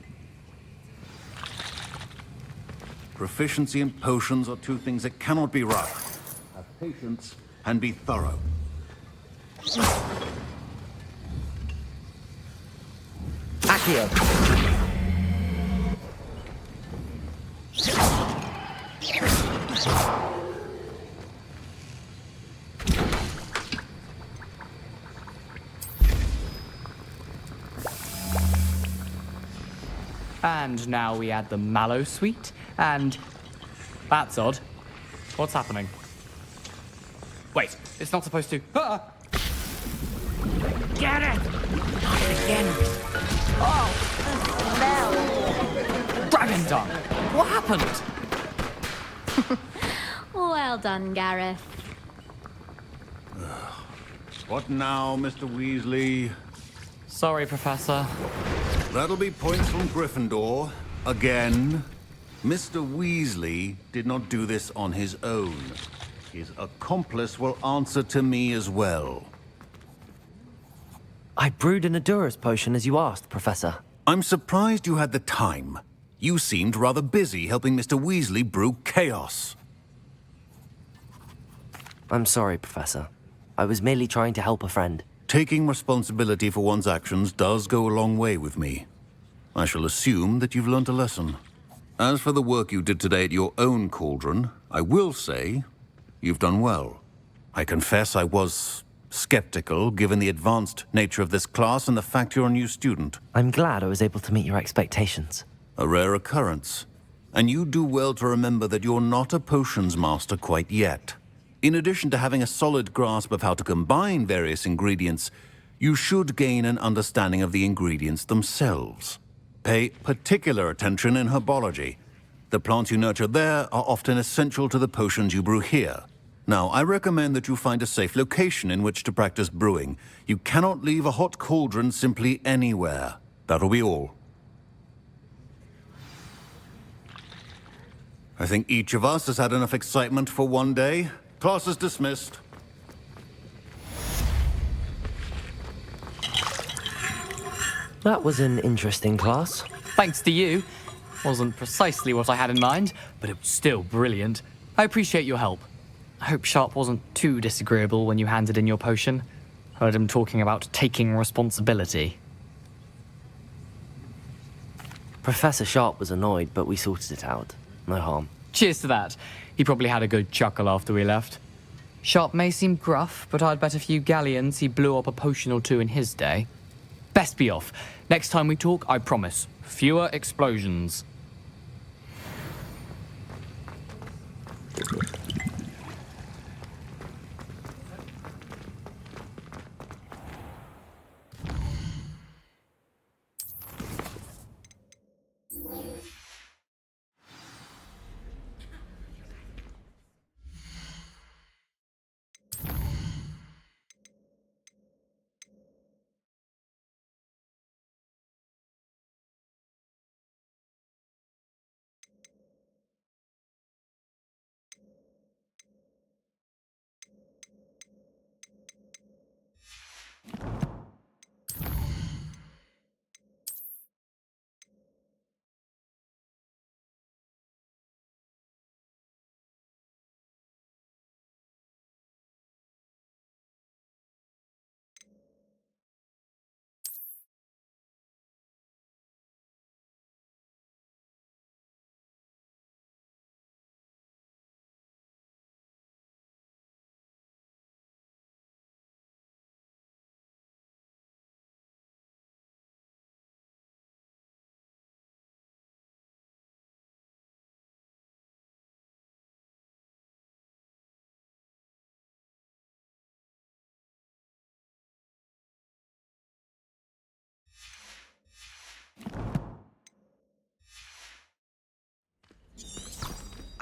Proficiency and potions are two things that cannot be rushed. Have patience and be thorough. Accio. And now we add the mallow sweet, and... That's odd. What's happening? Wait, it's not supposed to... Ah! Get it! Not again. Oh, the smell! Dragon tongue! What happened? Well done, Gareth. What now, Mr. Weasley? Sorry, Professor. That'll be points from Gryffindor. Again. Mr. Weasley did not do this on his own. His accomplice will answer to me as well. I brewed an Adurus potion as you asked, Professor. I'm surprised you had the time. You seemed rather busy helping Mr. Weasley brew chaos. I'm sorry, Professor. I was merely trying to help a friend. Taking responsibility for one's actions does go a long way with me. I shall assume that you've learnt a lesson. As for the work you did today at your own cauldron, I will say you've done well. I confess I was skeptical, given the advanced nature of this class and the fact you're a new student. I'm glad I was able to meet your expectations. A rare occurrence. And you do well to remember that you're not a potions master quite yet. In addition to having a solid grasp of how to combine various ingredients, you should gain an understanding of the ingredients themselves. Pay particular attention in herbology. The plants you nurture there are often essential to the potions you brew here. Now, I recommend that you find a safe location in which to practice brewing. You cannot leave a hot cauldron simply anywhere. That'll be all. I think each of us has had enough excitement for one day. Class is dismissed. That was an interesting class. Thanks to you. Wasn't precisely what I had in mind, but it was still brilliant. I appreciate your help. I hope Sharp wasn't too disagreeable when you handed in your potion. Heard him talking about taking responsibility. Professor Sharp was annoyed, but we sorted it out. No harm. Cheers to that. He probably had a good chuckle after we left. Sharp may seem gruff, but I'd bet a few galleons he blew up a potion or two in his day. Best be off. Next time we talk, I promise. Fewer explosions.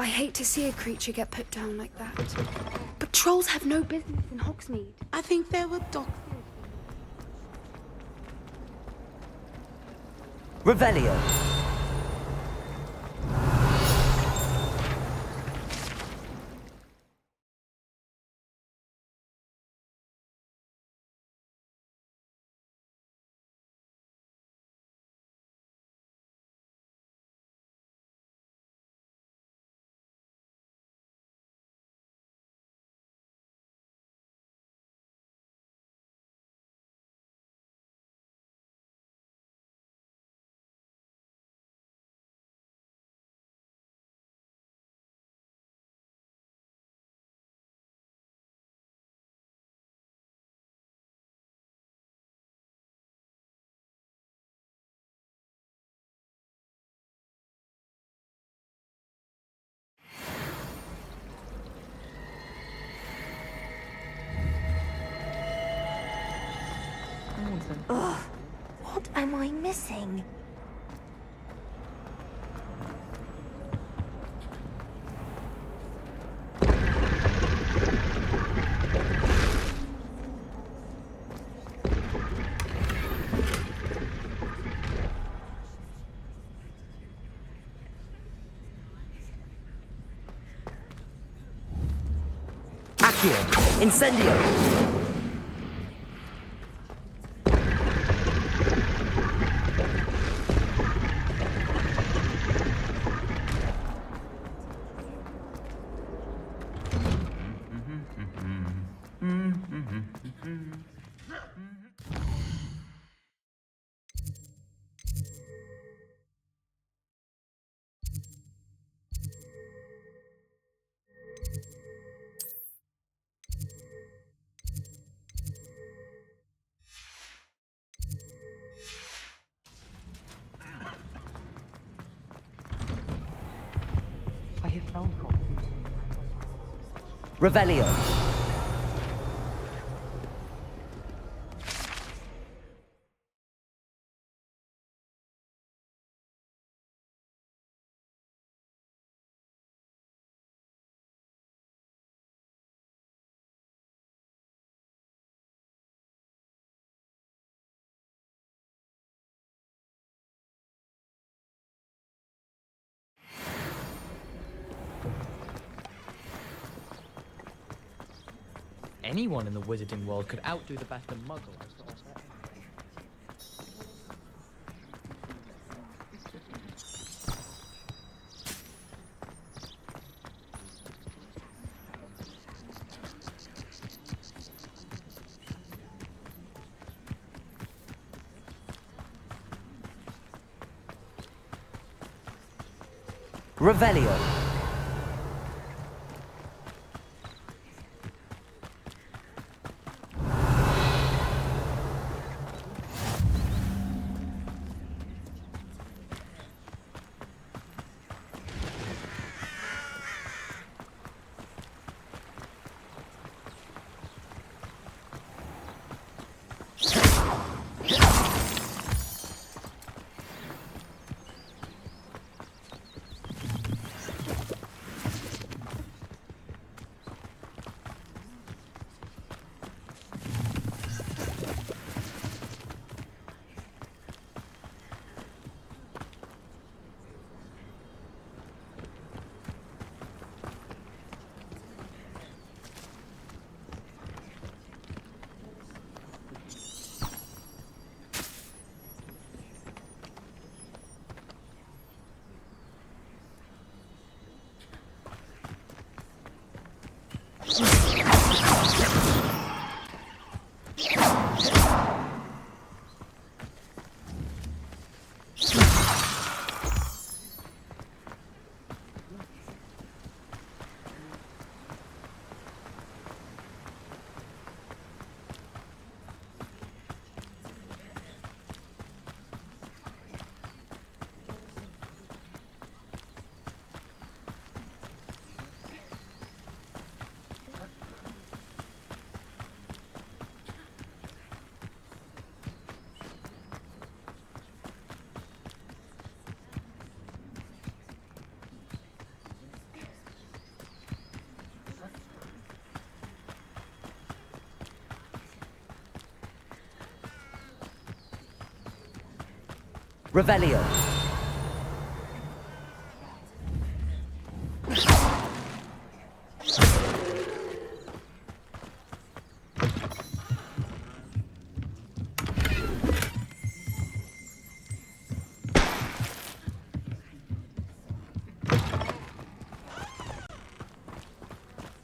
I hate to see a creature get put down like that. But trolls have no business in Hogsmeade. I think there were doctors. Revelio. Ugh, what am I missing? Accio. Incendio. I have found coffee. Revelio. Anyone in the wizarding world could outdo the best of muggles. Revelio. Revelio.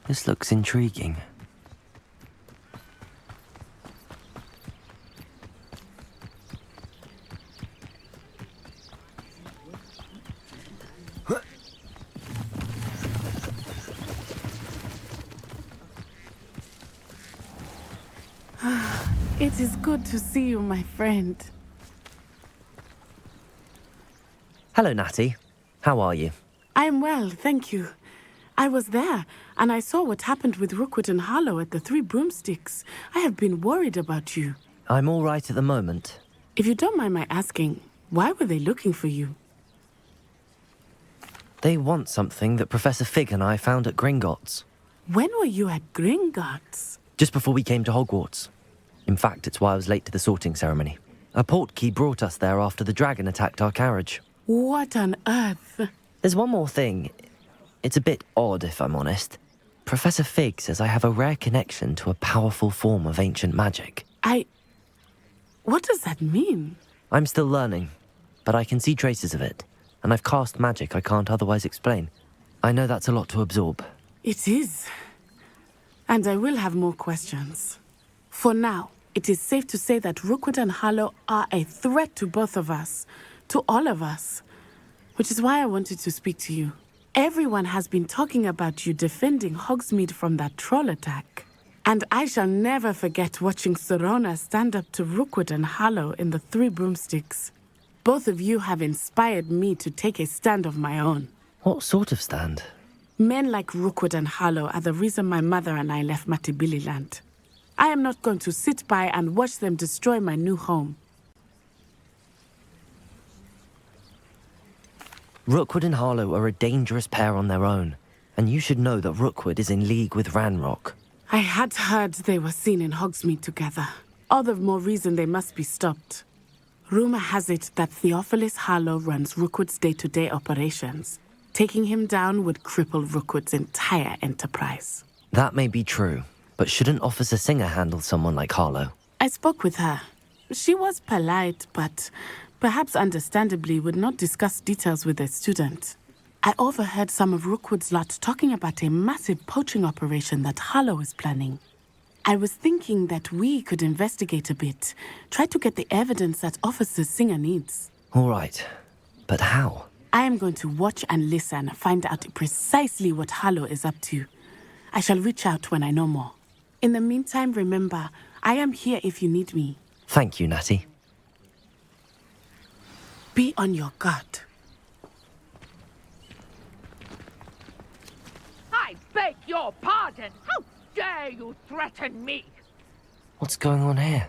This looks intriguing. It is good to see you, my friend. Hello, Natty. How are you? I am well, thank you. I was there, and I saw what happened with Rookwood and Harlow at the Three Broomsticks. I have been worried about you. I'm all right at the moment. If you don't mind my asking, why were they looking for you? They want something that Professor Fig and I found at Gringotts. When were you at Gringotts? Just before we came to Hogwarts. In fact, it's why I was late to the sorting ceremony. A portkey brought us there after the dragon attacked our carriage. What on earth? There's one more thing. It's a bit odd, if I'm honest. Professor Fig says I have a rare connection to a powerful form of ancient magic. What does that mean? I'm still learning, but I can see traces of it, and I've cast magic I can't otherwise explain. I know that's a lot to absorb. It is. And I will have more questions. For now, it is safe to say that Rookwood and Harlow are a threat to both of us, to all of us, which is why I wanted to speak to you. Everyone has been talking about you defending Hogsmeade from that troll attack. And I shall never forget watching Serona stand up to Rookwood and Harlow in the Three Broomsticks. Both of you have inspired me to take a stand of my own. What sort of stand? Men like Rookwood and Harlow are the reason my mother and I left Matabeleland. I am not going to sit by and watch them destroy my new home. Rookwood and Harlow are a dangerous pair on their own, and you should know that Rookwood is in league with Ranrock. I had heard they were seen in Hogsmeade together. All the more reason they must be stopped. Rumor has it that Theophilus Harlow runs Rookwood's day-to-day operations. Taking him down would cripple Rookwood's entire enterprise. That may be true, but shouldn't Officer Singer handle someone like Harlow? I spoke with her. She was polite, but perhaps understandably would not discuss details with a student. I overheard some of Rookwood's lot talking about a massive poaching operation that Harlow is planning. I was thinking that we could investigate a bit, try to get the evidence that Officer Singer needs. All right, but how? I am going to watch and listen, find out precisely what Harlow is up to. I shall reach out when I know more. In the meantime, remember, I am here if you need me. Thank you, Natty. Be on your guard. I beg your pardon. How dare you threaten me? What's going on here?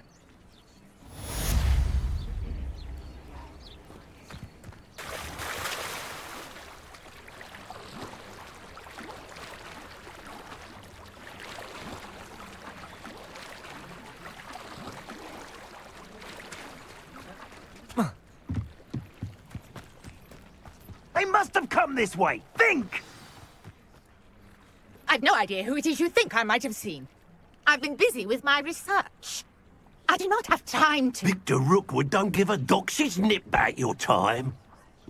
They must have come this way. Think! I've no idea who it is you think I might have seen. I've been busy with my research. I do not have time to... Victor Rookwood don't give a doxy's nip back your time.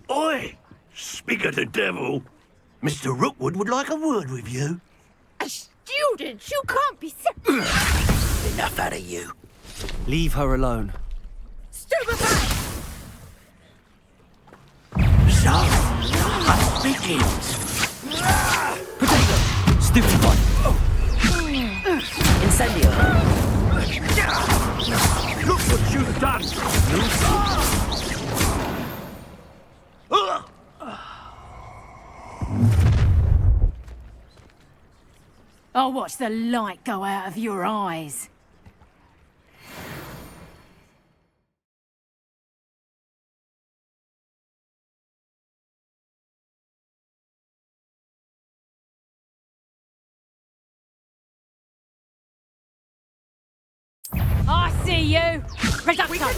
Oi! Speak of the devil. Mr. Rookwood would like a word with you. A student? You can't be... Enough out of you. Leave her alone. Stupefy! So, hunt begins. Stupefy! Incendio! Look what you've done! I'll watch the light go out of your eyes. I see you! Reducto!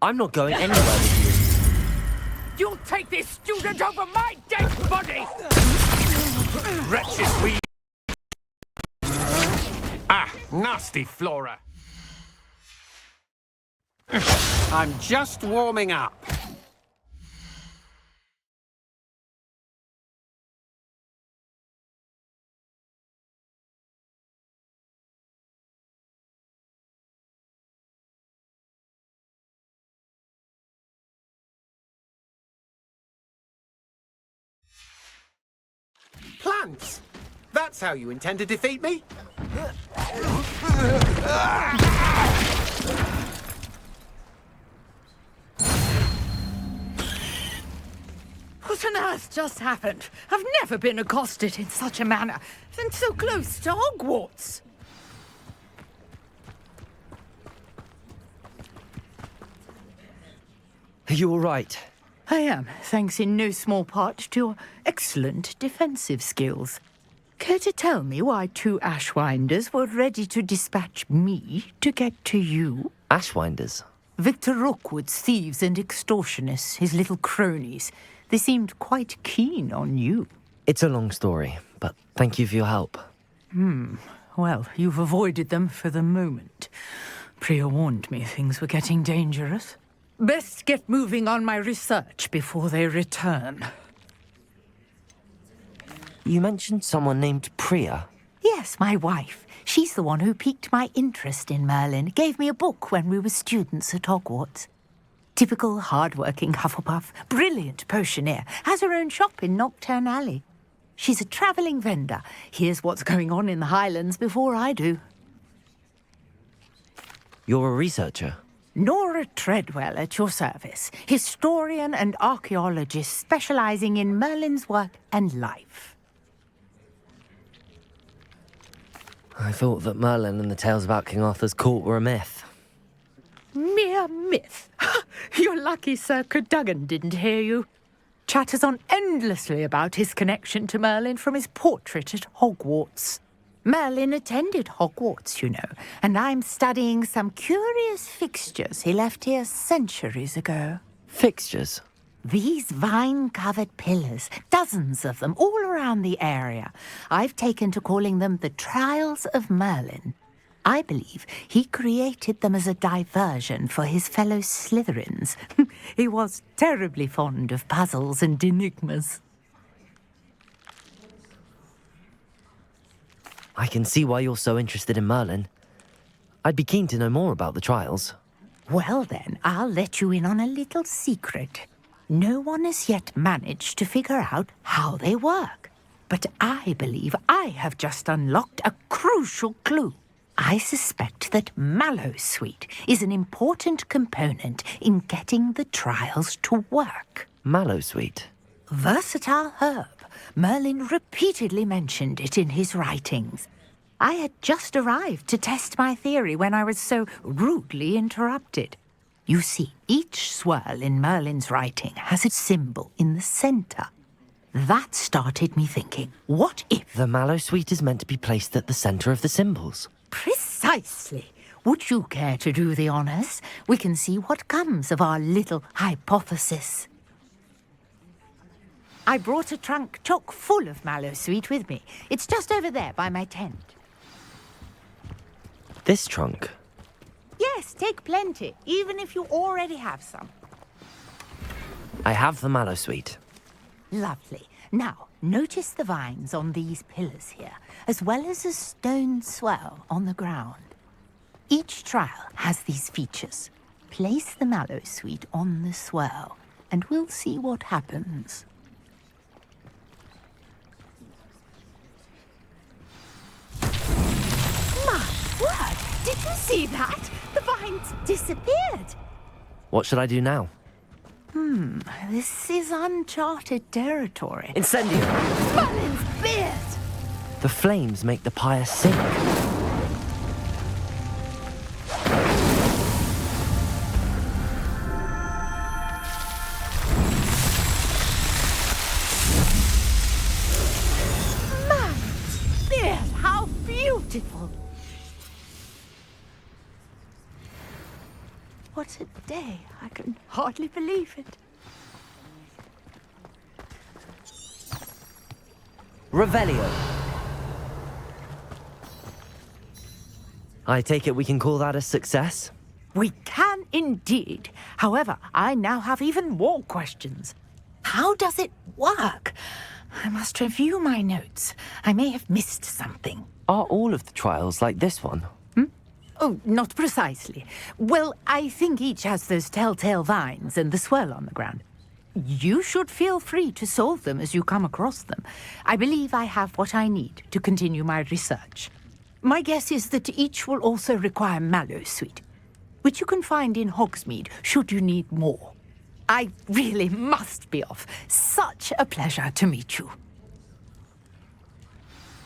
I'm not going anywhere with you. You'll take this student over my dead body! Wretched weed! Ah, nasty Flora! I'm just warming up. Plants! That's how you intend to defeat me? What on earth just happened? I've never been accosted in such a manner, and so close to Hogwarts. Are you all right? I am, thanks in no small part to your excellent defensive skills. Care to tell me why 2 Ashwinders were ready to dispatch me to get to you? Ashwinders? Victor Rookwood's thieves and extortionists, his little cronies. They seemed quite keen on you. It's a long story, but thank you for your help. Well, you've avoided them for the moment. Priya warned me things were getting dangerous. Best get moving on my research before they return. You mentioned someone named Priya. Yes, my wife. She's the one who piqued my interest in Merlin. Gave me a book when we were students at Hogwarts. Typical hard-working Hufflepuff, brilliant potioneer, has her own shop in Knockturn Alley. She's a travelling vendor. Hears what's going on in the Highlands before I do. You're a researcher? Nora Treadwell at your service, historian and archaeologist specialising in Merlin's work and life. I thought that Merlin and the tales about King Arthur's court were a myth. Mere myth. You're lucky Sir Cadogan didn't hear you. Chatters on endlessly about his connection to Merlin from his portrait at Hogwarts. Merlin attended Hogwarts, you know, and I'm studying some curious fixtures he left here centuries ago. Fixtures? These vine-covered pillars, dozens of them, all around the area. I've taken to calling them the Trials of Merlin. I believe he created them as a diversion for his fellow Slytherins. He was terribly fond of puzzles and enigmas. I can see why you're so interested in Merlin. I'd be keen to know more about the trials. Well then, I'll let you in on a little secret. No one has yet managed to figure out how they work. But I believe I have just unlocked a crucial clue. I suspect that Mallowsweet is an important component in getting the trials to work. Mallowsweet? Versatile herb. Merlin repeatedly mentioned it in his writings. I had just arrived to test my theory when I was so rudely interrupted. You see, each swirl in Merlin's writing has a symbol in the centre. That started me thinking, what if... The Mallowsweet is meant to be placed at the centre of the symbols. Precisely. Would you care to do the honours? We can see what comes of our little hypothesis. I brought a trunk chock full of Mallowsweet with me. It's just over there by my tent. This trunk? Yes, take plenty, even if you already have some. I have the Mallowsweet. Lovely. Now, notice the vines on these pillars here, as well as a stone swell on the ground. Each trial has these features. Place the Mallowsweet on the swell, and we'll see what happens. My word! Did you see that? The vines disappeared. What should I do now? This is uncharted territory. Incendio! Merlin's beard! The flames make the pyre sink. Merlin's beard! How beautiful! what a day. I can hardly believe it. Revelio. I take it we can call that a success? We can indeed. However, I now have even more questions. How does it work? I must review my notes. I may have missed something. Are all of the trials like this one? Oh, not precisely. Well, I think each has those telltale vines and the swirl on the ground. You should feel free to solve them as you come across them. I believe I have what I need to continue my research. My guess is that each will also require mallowsweet, which you can find in Hogsmeade should you need more. I really must be off. Such a pleasure to meet you.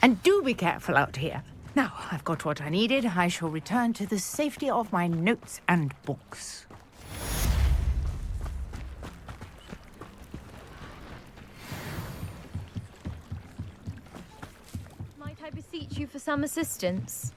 And do be careful out here. Now, I've got what I needed. I shall return to the safety of my notes and books. Might I beseech you for some assistance?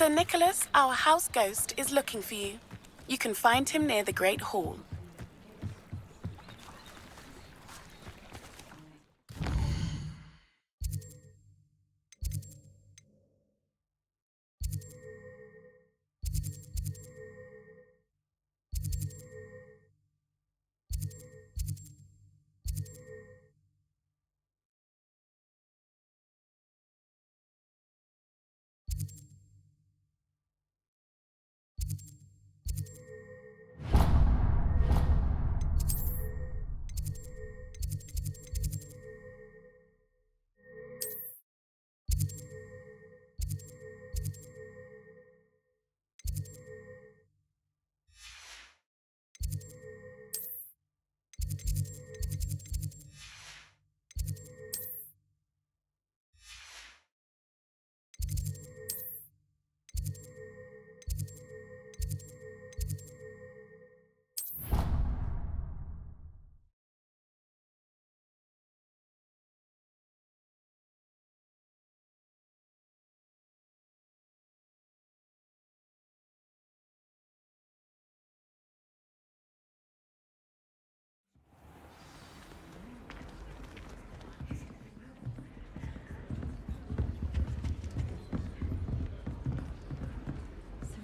Sir Nicholas, our house ghost, is looking for you. You can find him near the Great Hall.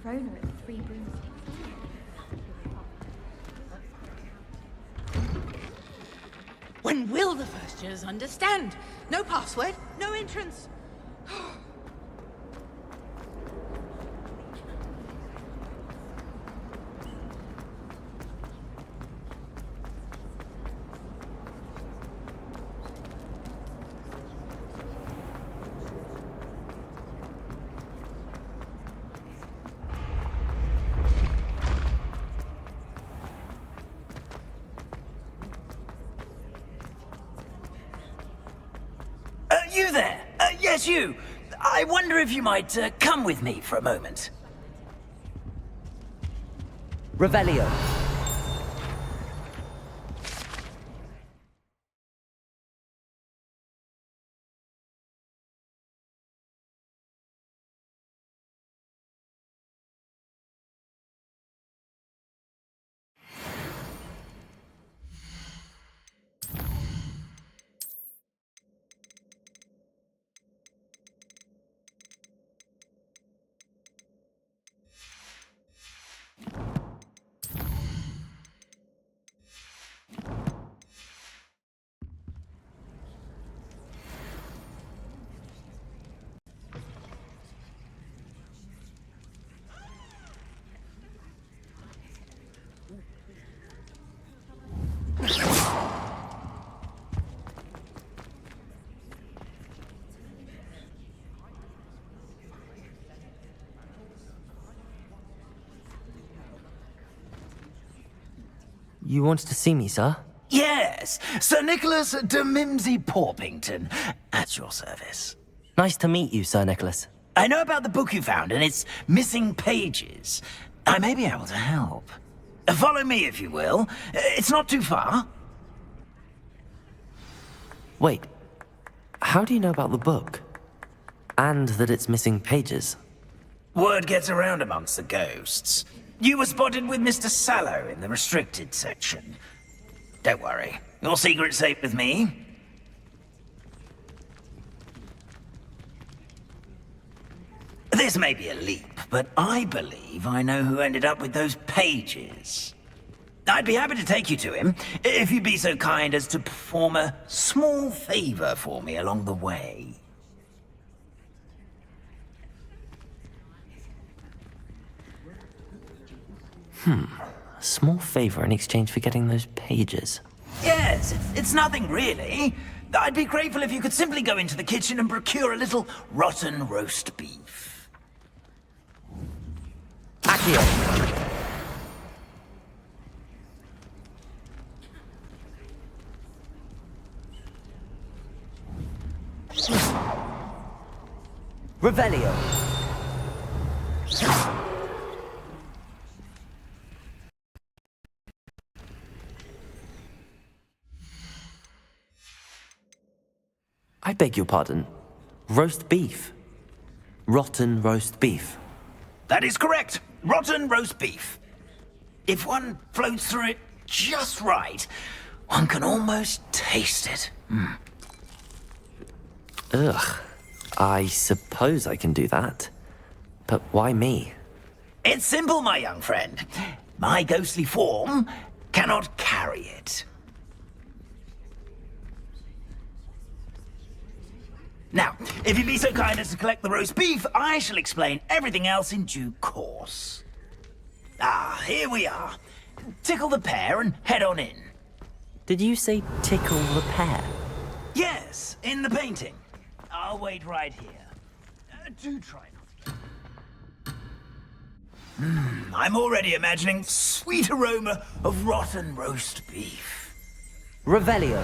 Serona at the Three Broomsticks. When will the first years understand? No password, no entrance. You there? Yes, you. I wonder if you might come with me for a moment. Revelio. You wanted to see me, sir? Yes, Sir Nicholas de Mimsy Porpington, at your service. Nice to meet you, Sir Nicholas. I know about the book you found and its missing pages. I may be able to help. Follow me, if you will. It's not too far. Wait, how do you know about the book? And that it's missing pages? Word gets around amongst the ghosts. You were spotted with Mr. Sallow in the restricted section. Don't worry, your secret's safe with me. This may be a leap, but I believe I know who ended up with those pages. I'd be happy to take you to him, if you'd be so kind as to perform a small favor for me along the way. A small favor in exchange for getting those pages. Yes, it's nothing really. I'd be grateful if you could simply go into the kitchen and procure a little rotten roast beef. Accio! Revelio! I beg your pardon. Roast beef. Rotten roast beef. That is correct. Rotten roast beef. If one floats through it just right, one can almost taste it. Ugh. I suppose I can do that. But why me? It's simple, my young friend. My ghostly form cannot carry it. Now, if you'd be so kind as to collect the roast beef, I shall explain everything else in due course. Ah, here we are. Tickle the pear and head on in. Did you say tickle the pear? Yes, in the painting. I'll wait right here. Do try not to. I'm already imagining sweet aroma of rotten roast beef. Revelio.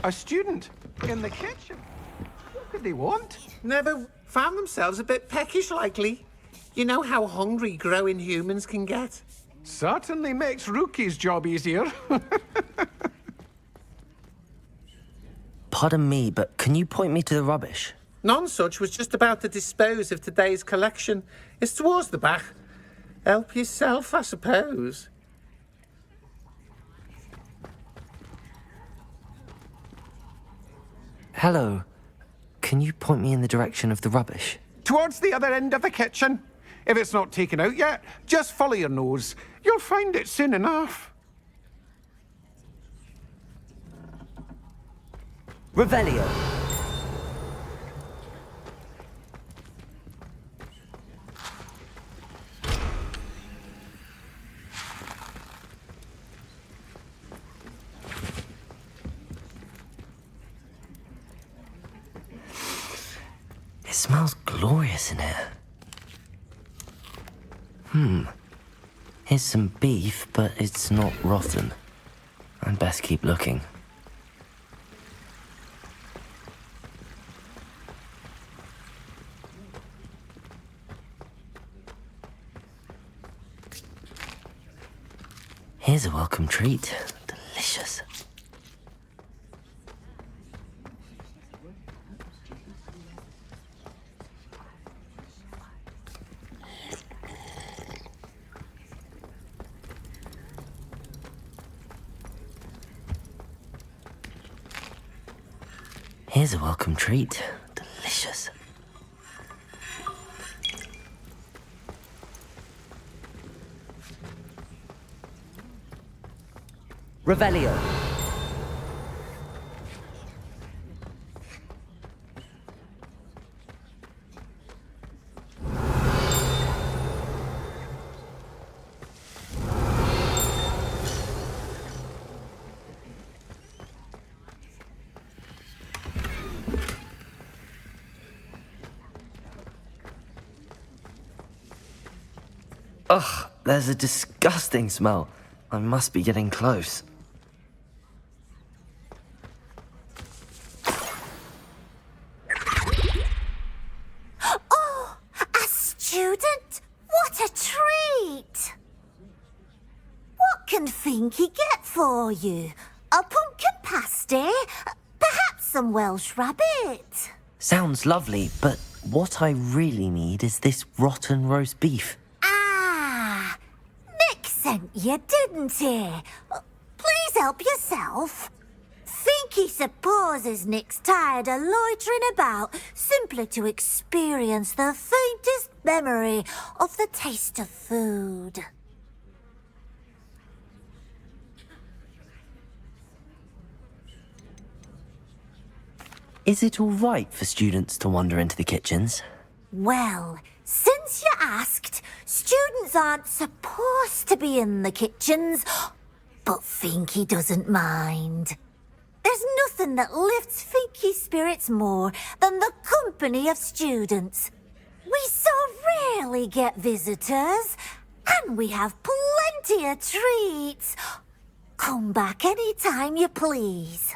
A student in the kitchen. What could they want? Never found themselves a bit peckish, likely. You know how hungry growing humans can get. Certainly makes Rookie's job easier. Pardon me, but can you point me to the rubbish? None such was just about to dispose of today's collection. It's towards the back. Help yourself, I suppose. Hello. Can you point me in the direction of the rubbish? Towards the other end of the kitchen. If it's not taken out yet, just follow your nose. You'll find it soon enough. Revelio. It smells glorious in here. Here's some beef, but it's not rotten. I'd best keep looking. Here's a welcome treat. Delicious. Here's a welcome treat. Delicious. Revelio. Ugh, there's a disgusting smell. I must be getting close. Oh, a student? What a treat! What can Finky get for you? A pumpkin pasty? Perhaps some Welsh rabbit? Sounds lovely, but what I really need is this rotten roast beef. Ah, Nick sent you, didn't he? Please help yourself. Finky supposes Nick's tired of loitering about simply to experience the faintest memory of the taste of food. Is it all right for students to wander into the kitchens? Well, since you asked, students aren't supposed to be in the kitchens, but Finky doesn't mind. There's nothing that lifts Finky's spirits more than the company of students. We so rarely get visitors, and we have plenty of treats. Come back any time you please.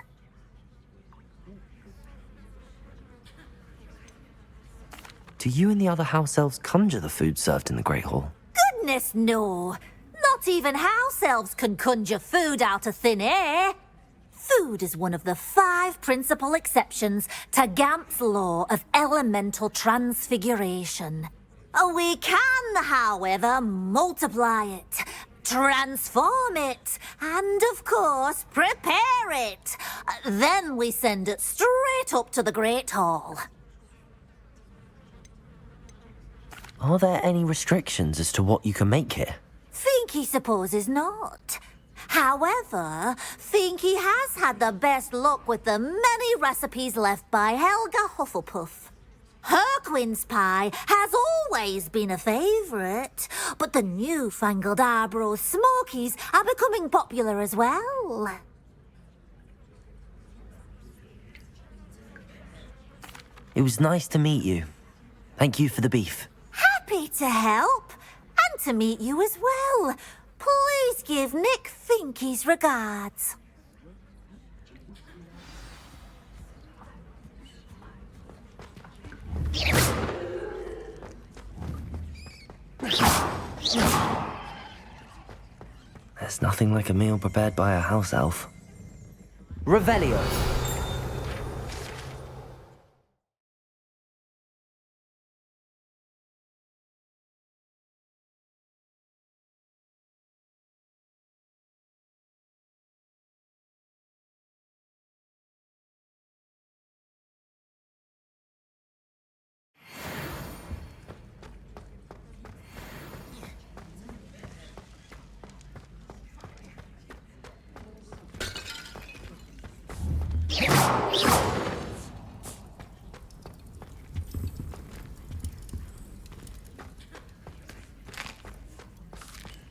Do you and the other house elves conjure the food served in the Great Hall? Goodness, no. Not even house elves can conjure food out of thin air. Food is one of the 5 principal exceptions to Gamp's law of elemental transfiguration. We can, however, multiply it, transform it, and, of course, prepare it. Then we send it straight up to the Great Hall. Are there any restrictions as to what you can make here? Finky supposes not. However, Finky has had the best luck with the many recipes left by Helga Hufflepuff. Her quince pie has always been a favourite, but the newfangled Arbroath Smokies are becoming popular as well. It was nice to meet you. Thank you for the beef. Happy to help, and to meet you as well. Please give Nick Finky's regards. There's nothing like a meal prepared by a house elf. Revelio.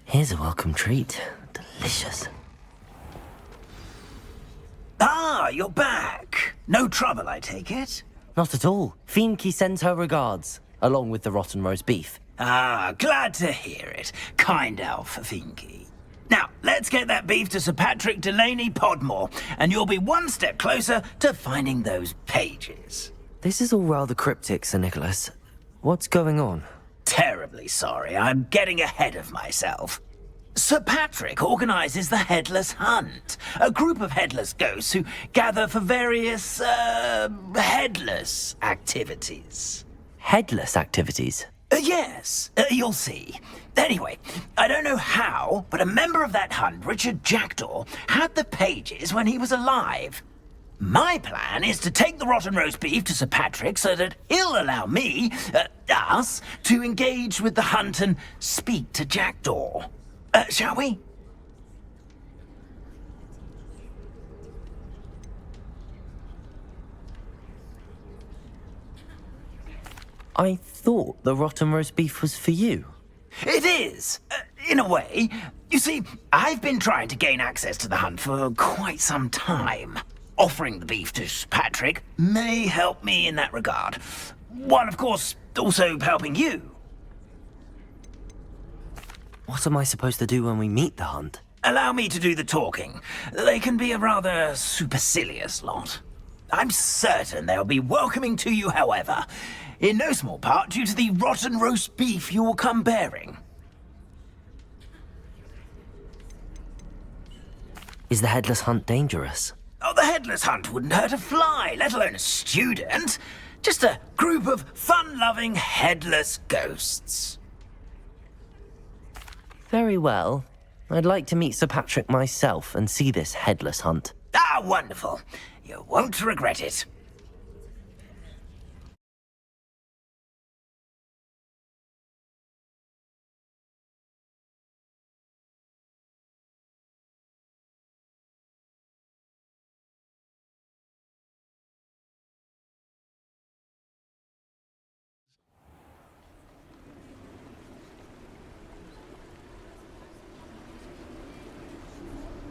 Here's a welcome treat. Delicious. Ah, you're back. No trouble, I take it? Not at all. Finky sends her regards, along with the rotten roast beef. Ah, glad to hear it. Kind elf, Finky. Now, let's get that beef to Sir Patrick Delaney Podmore, and you'll be one step closer to finding those pages. This is all rather cryptic, Sir Nicholas. What's going on? Terribly sorry, I'm getting ahead of myself. Sir Patrick organises the Headless Hunt, a group of headless ghosts who gather for various, headless activities. Headless activities? Yes, you'll see. Anyway, I don't know how, but a member of that hunt, Richard Jackdaw, had the pages when he was alive. My plan is to take the rotten roast beef to Sir Patrick so that he'll allow me, us, to engage with the hunt and speak to Jackdaw. Shall we? I thought the rotten roast beef was for you. It is, in a way. You see, I've been trying to gain access to the hunt for quite some time. Offering the beef to Sir Patrick may help me in that regard. While, of course, also helping you. What am I supposed to do when we meet the hunt? Allow me to do the talking. They can be a rather supercilious lot. I'm certain they'll be welcoming to you, however, in no small part due to the rotten roast beef you will come bearing. Is the headless hunt dangerous? Oh, the headless hunt wouldn't hurt a fly, let alone a student. Just a group of fun-loving headless ghosts. Very well. I'd like to meet Sir Patrick myself and see this headless hunt. Ah, wonderful. You won't regret it.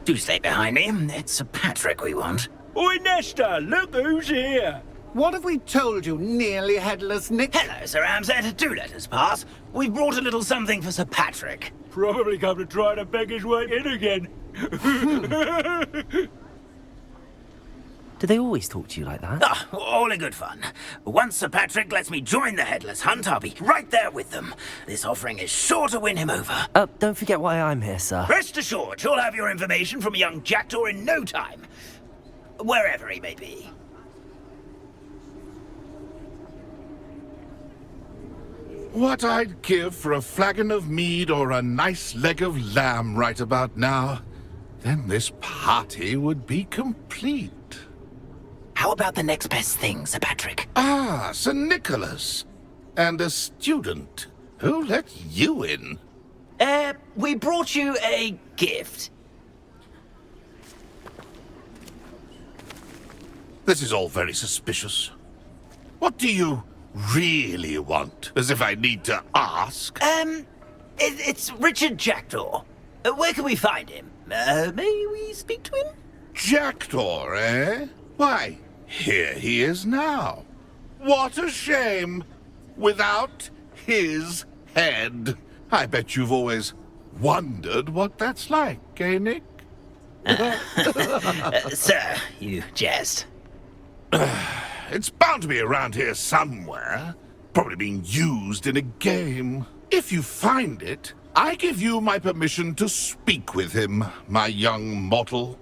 Do stay behind me. It's Sir Patrick we want. Oi, Nesta, look who's here. What have we told you, nearly headless Nick? Hello, Sir Ramsed. Do let us pass. We've brought a little something for Sir Patrick. Probably come to try to beg his way in again. Do they always talk to you like that? Ah, all in good fun. Once Sir Patrick lets me join the headless hunt, I'll be right there with them. This offering is sure to win him over. Don't forget why I'm here, sir. Rest assured, you'll have your information from a young jackdaw in no time. Wherever he may be. What I'd give for a flagon of mead or a nice leg of lamb right about now. Then this party would be complete. How about the next best thing, Sir Patrick? Ah, Sir Nicholas. And a student. Who let you in? We brought you a gift. This is all very suspicious. What do you really want? As if I need to ask. It's Richard Jackdaw. Where can we find him? May we speak to him? Jackdaw, eh? Why, here he is now. What a shame. Without his head. I bet you've always wondered what that's like, eh, Nick? Sir, you jest. It's bound to be around here somewhere. Probably being used in a game. If you find it, I give you my permission to speak with him, my young mortal.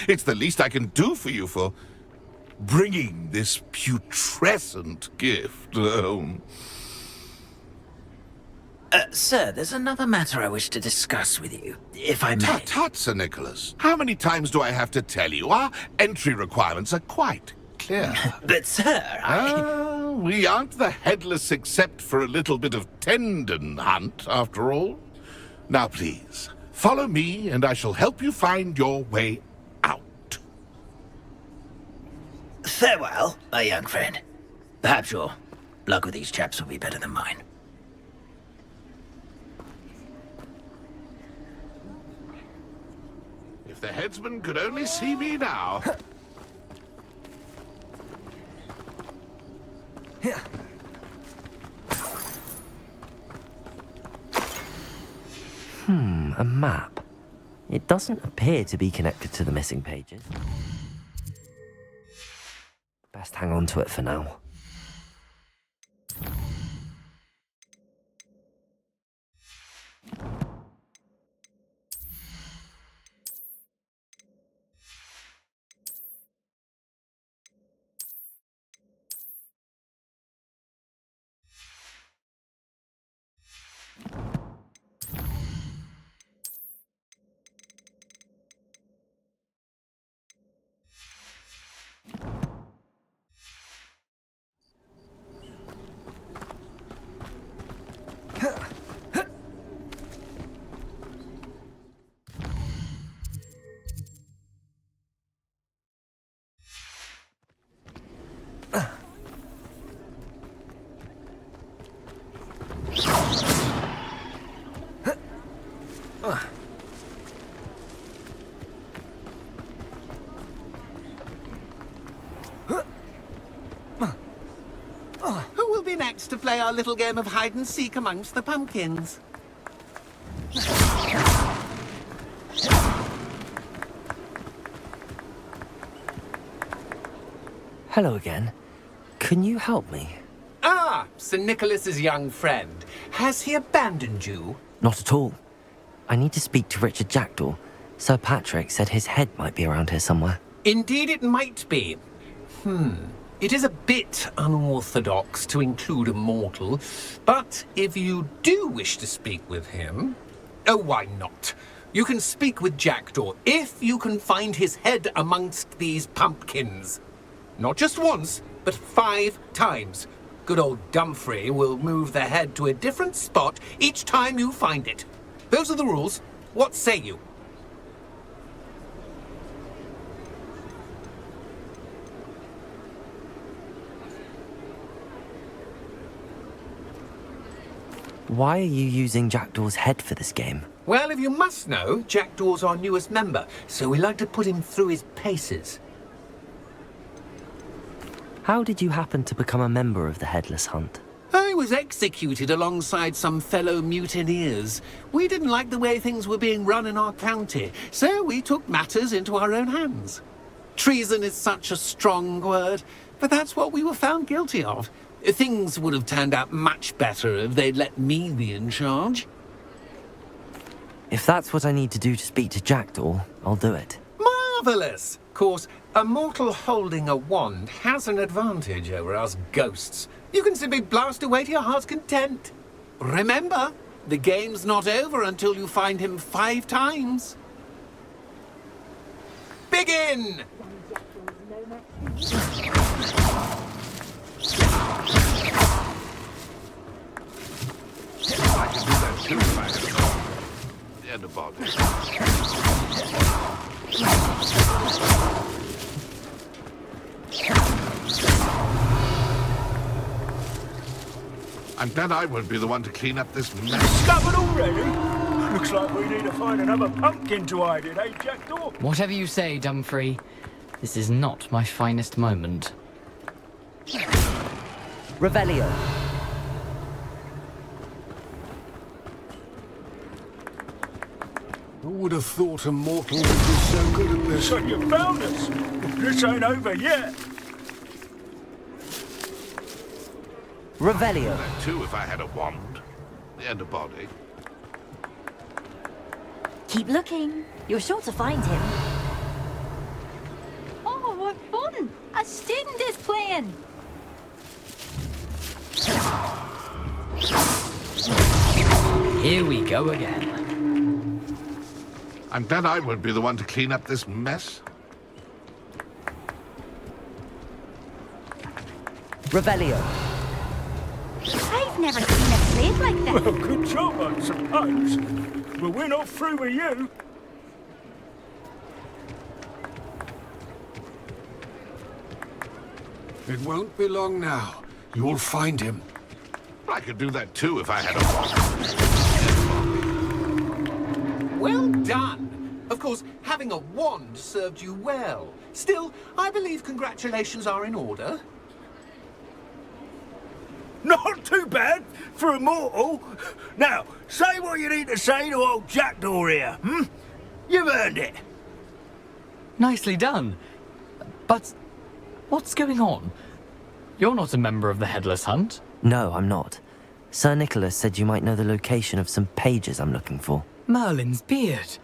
It's the least I can do for you for bringing this putrescent gift home. Sir, there's another matter I wish to discuss with you, if I may. Tut, tut, Sir Nicholas. How many times do I have to tell you? Our entry requirements are quite clear. But, sir, we aren't the headless except for a little bit of tendon hunt, after all. Now, please, follow me, and I shall help you find your way out. Farewell, my young friend. Perhaps your luck with these chaps will be better than mine. If the headsman could only see me now. A map. It doesn't appear to be connected to the missing pages. Best hang on to it for now. let's to play our little game of hide and seek amongst the pumpkins. Hello again. Can you help me? Ah, Sir Nicholas's young friend. Has he abandoned you? Not at all. I need to speak to Richard Jackdaw. Sir Patrick said his head might be around here somewhere. Indeed it might be. It is a bit unorthodox to include a mortal, but if you do wish to speak with him... Oh, why not? You can speak with Jackdaw if you can find his head amongst these pumpkins. Not just once, but 5 times. Good old Dumfrey will move the head to a different spot each time you find it. Those are the rules. What say you? Why are you using Jackdaw's head for this game? Well, if you must know, Jackdaw's our newest member, so we like to put him through his paces. How did you happen to become a member of the Headless Hunt? I was executed alongside some fellow mutineers. We didn't like the way things were being run in our county, so we took matters into our own hands. Treason is such a strong word, but that's what we were found guilty of. Things would have turned out much better if they'd let me be in charge. If that's what I need to do to speak to Jackdaw, I'll do it. Marvellous! Of course, a mortal holding a wand has an advantage over us ghosts. You can simply blast away to your heart's content. Remember, the game's not over until you find him 5 times. Begin! I can do that too if I had a ball. And a body. I'm glad I won't be the one to clean up this mess. Discovered already? Looks like we need to find another pumpkin to hide in, eh, Jackdaw? Whatever you say, Dumfrey. This is not my finest moment. Revelio. Who would have thought a mortal would be so good at this? So you found us! This ain't over yet! Revelio. That too if I had a wand. And a body. Keep looking. You're sure to find him. Oh, what fun! A student is playing! Here we go again. I'm glad I won't be the one to clean up this mess. Revelio. I've never seen it played like this. Well, good job, I suppose. But we're not through with you. It won't be long now. You'll find him. I could do that too if I had a wand. Well done! Of course, having a wand served you well. Still, I believe congratulations are in order. Not too bad for a mortal. Now, say what you need to say to old Jackdaw here, You've earned it. Nicely done. But what's going on? You're not a member of the Headless Hunt. No, I'm not. Sir Nicholas said you might know the location of some pages I'm looking for. Merlin's beard.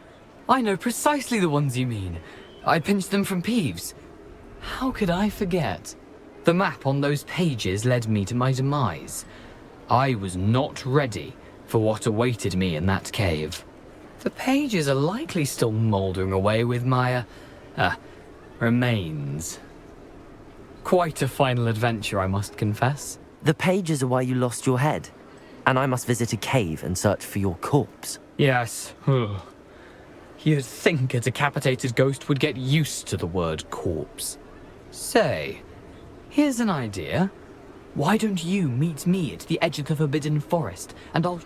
I know precisely the ones you mean. I pinched them from Peeves. How could I forget? The map on those pages led me to my demise. I was not ready for what awaited me in that cave. The pages are likely still mouldering away with my, remains. Quite a final adventure, I must confess. The pages are why you lost your head, and I must visit a cave and search for your corpse. Yes. You'd think a decapitated ghost would get used to the word corpse. Say, here's an idea. Why don't you meet me at the edge of the Forbidden Forest, and I'll...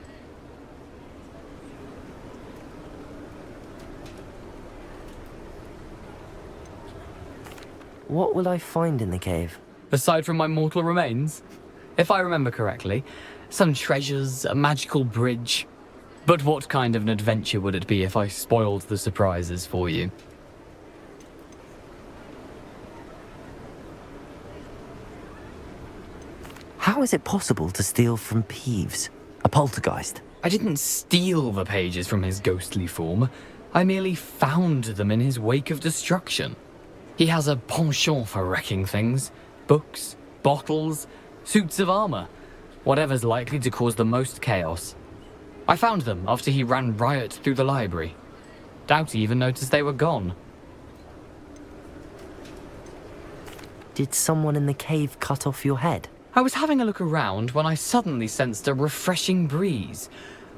What will I find in the cave? Aside from my mortal remains, If I remember correctly, some treasures, a magical bridge. But what kind of an adventure would it be if I spoiled the surprises for you? How is it possible to steal from Peeves, a poltergeist? I didn't steal the pages from his ghostly form. I merely found them in his wake of destruction. He has a penchant for wrecking things. Books, bottles, suits of armor. Whatever's likely to cause the most chaos. I found them after he ran riot through the library. Doubt he even noticed they were gone. Did someone in the cave cut off your head? I was having a look around when I suddenly sensed a refreshing breeze,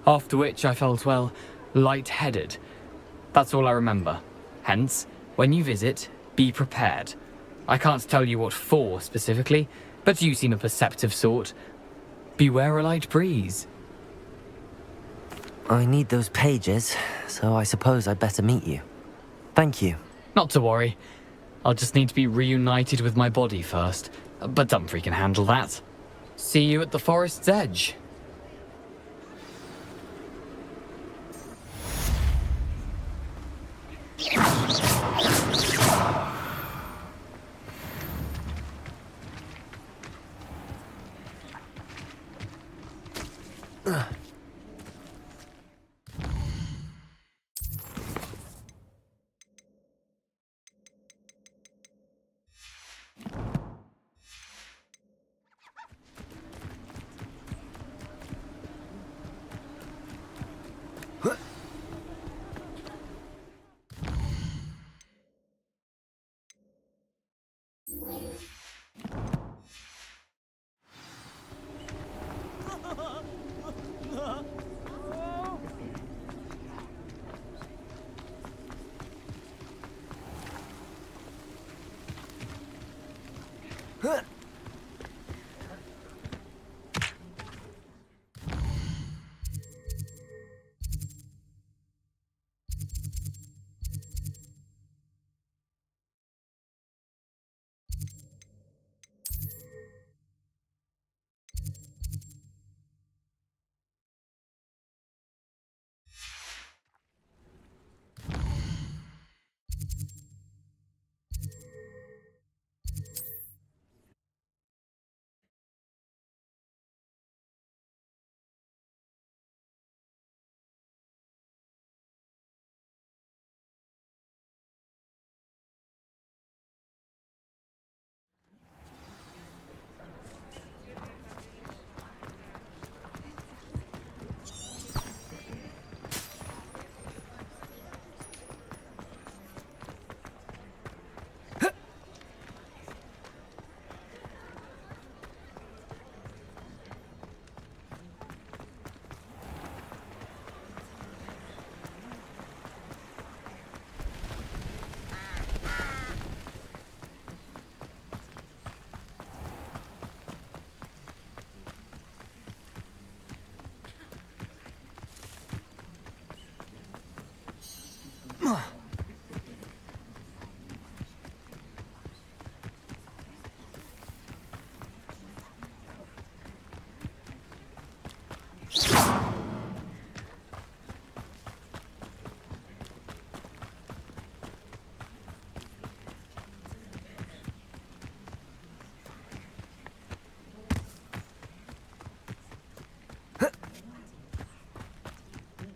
after which I felt, well, lightheaded. That's all I remember. Hence, when you visit, be prepared. I can't tell you what for specifically, but you seem a perceptive sort. Beware a light breeze. I need those pages, so I suppose I'd better meet you. Thank you. Not to worry. I'll just need to be reunited with my body first, but Dumfries can handle that. See you at the forest's edge.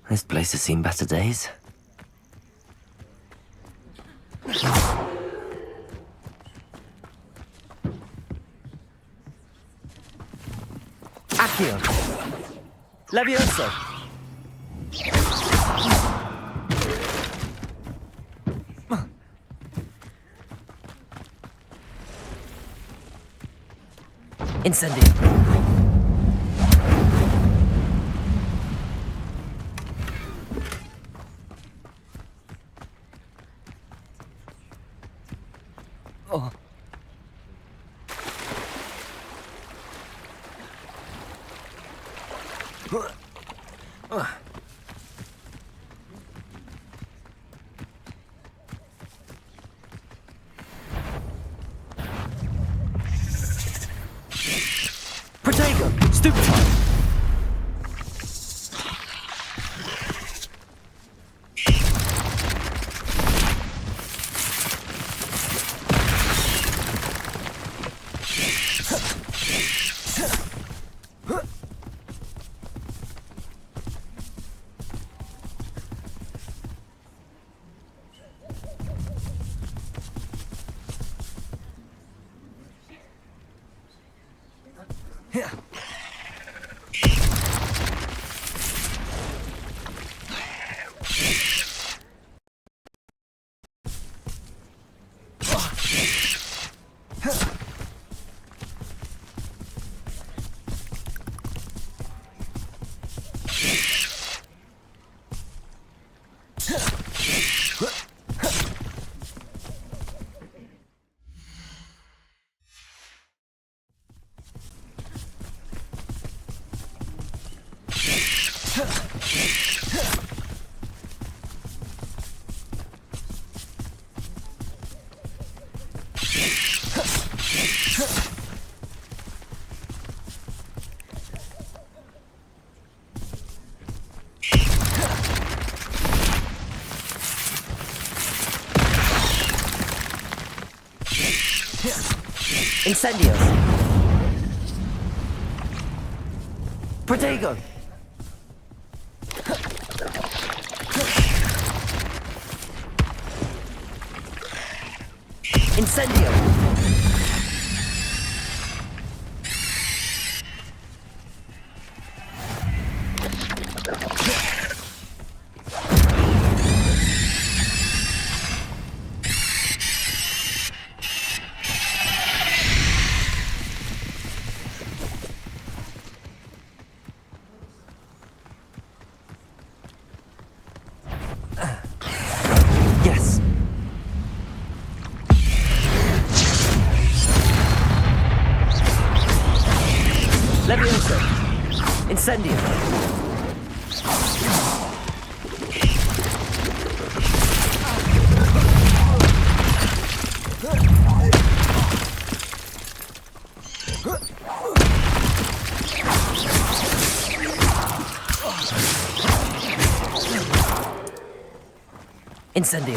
This place has seen better days. Accio! Levioso! Incendio! Oh. Protect! Stupid time. Incendios. Protego. Incendio. Yes. Levioso. Incendio. Incendio.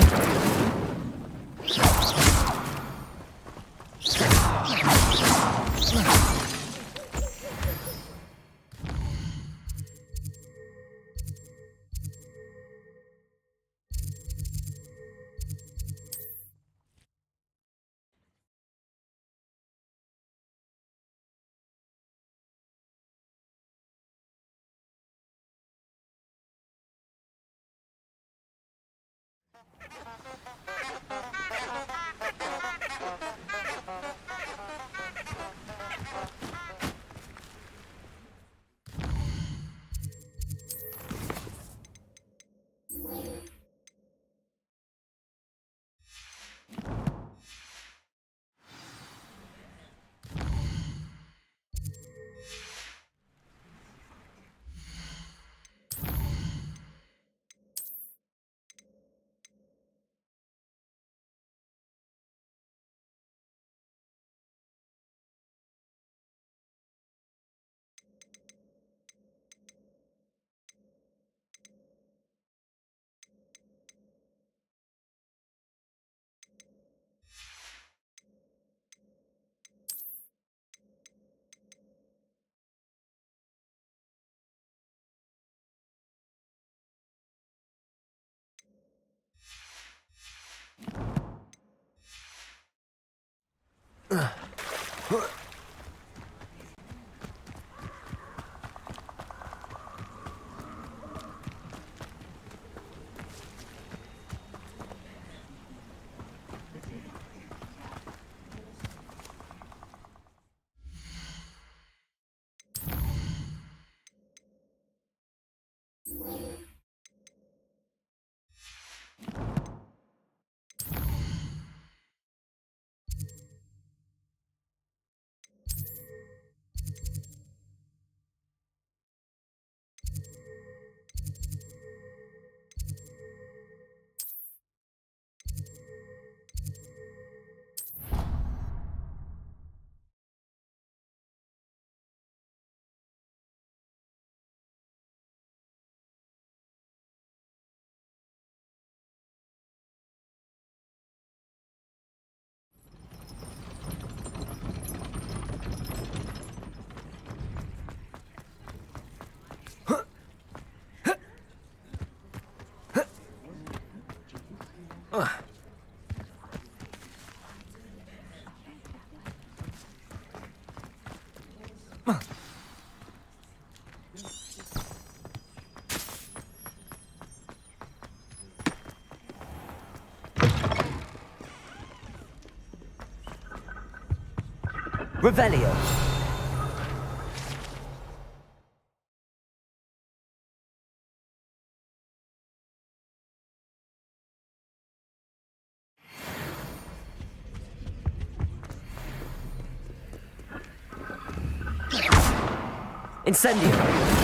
Revelio. Incendio.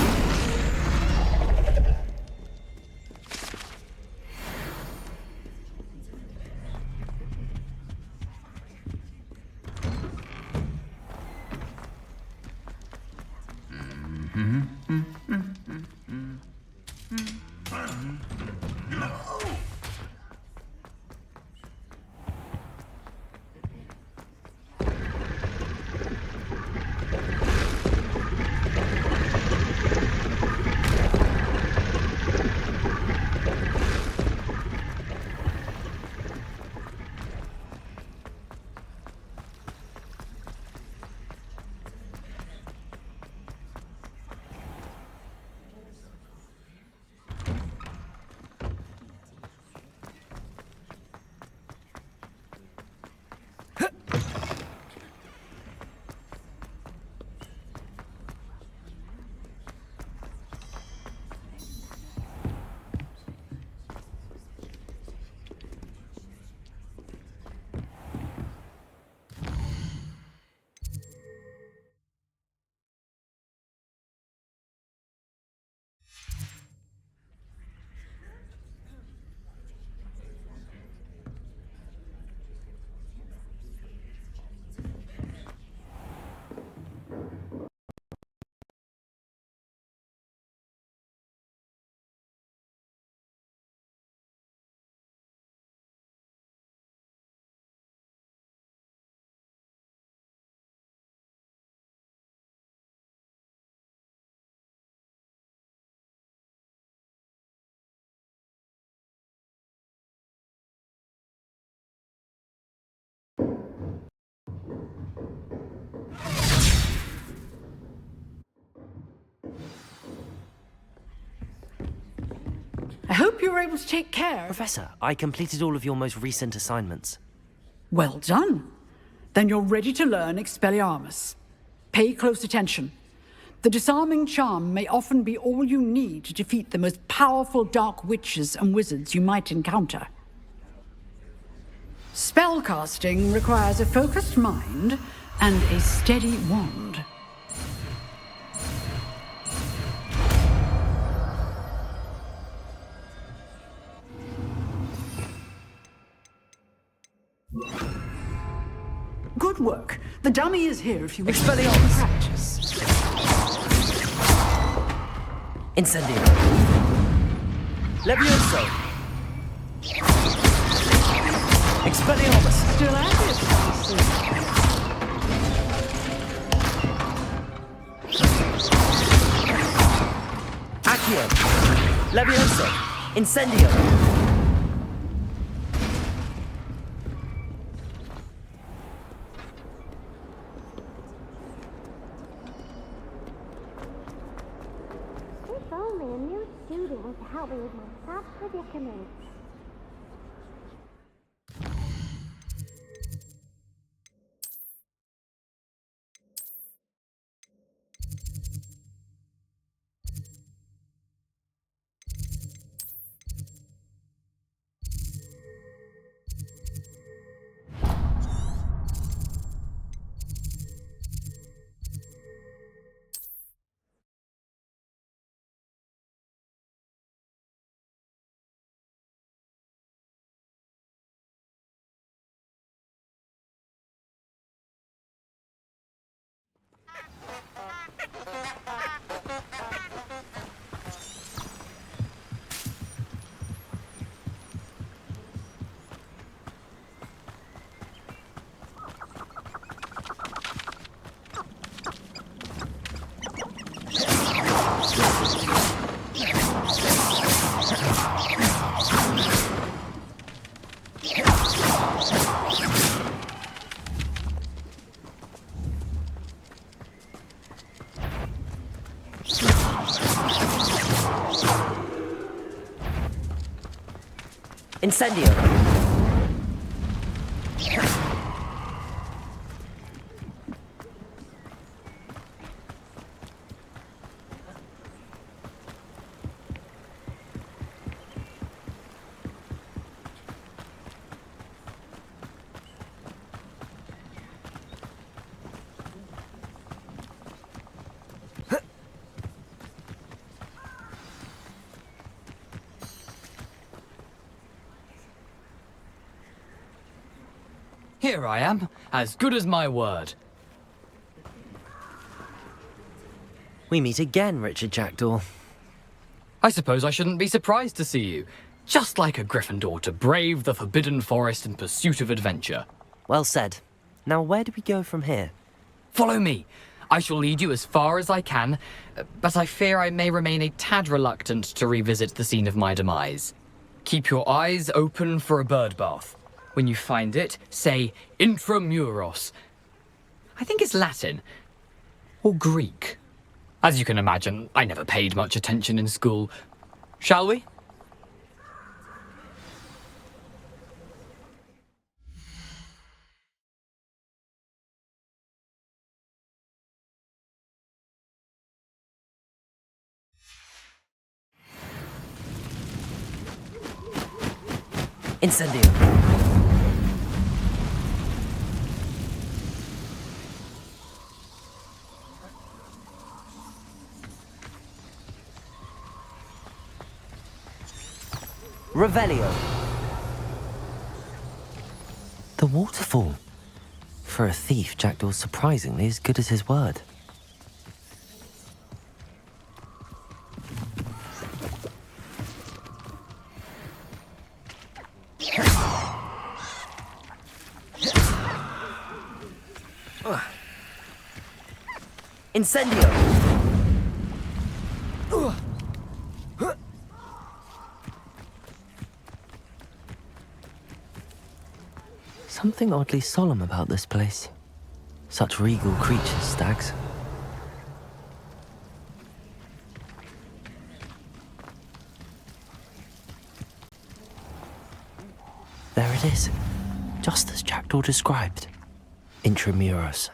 I hope you were able to take care. Professor, I completed all of your most recent assignments. Well done. Then you're ready to learn Expelliarmus. Pay close attention. The disarming charm may often be all you need to defeat the most powerful dark witches and wizards you might encounter. Spellcasting requires a focused mind and a steady wand. Good work. The dummy is here if you wish to practice. Incendio. Levioso. Expelliarmus. Still at it, I see. Accio. Levioso. Incendio. If only a new student to help me with my sad predicament. Incendio! Here I am, as good as my word. We meet again, Richard Jackdaw. I suppose I shouldn't be surprised to see you. Just like a Gryffindor to brave the Forbidden Forest in pursuit of adventure. Well said. Now where do we go from here? Follow me. I shall lead you as far as I can, but I fear I may remain a tad reluctant to revisit the scene of my demise. Keep your eyes open for a bird bath. When you find it, say intramuros. I think it's Latin. Or Greek. As you can imagine, I never paid much attention in school. Shall we? Incendio! Revelio! The waterfall. For a thief, Jackdaw's surprisingly as good as his word. Incendio! Something oddly solemn about this place. Such regal creatures, stags. There it is, just as Jackdaw described. Intramuros.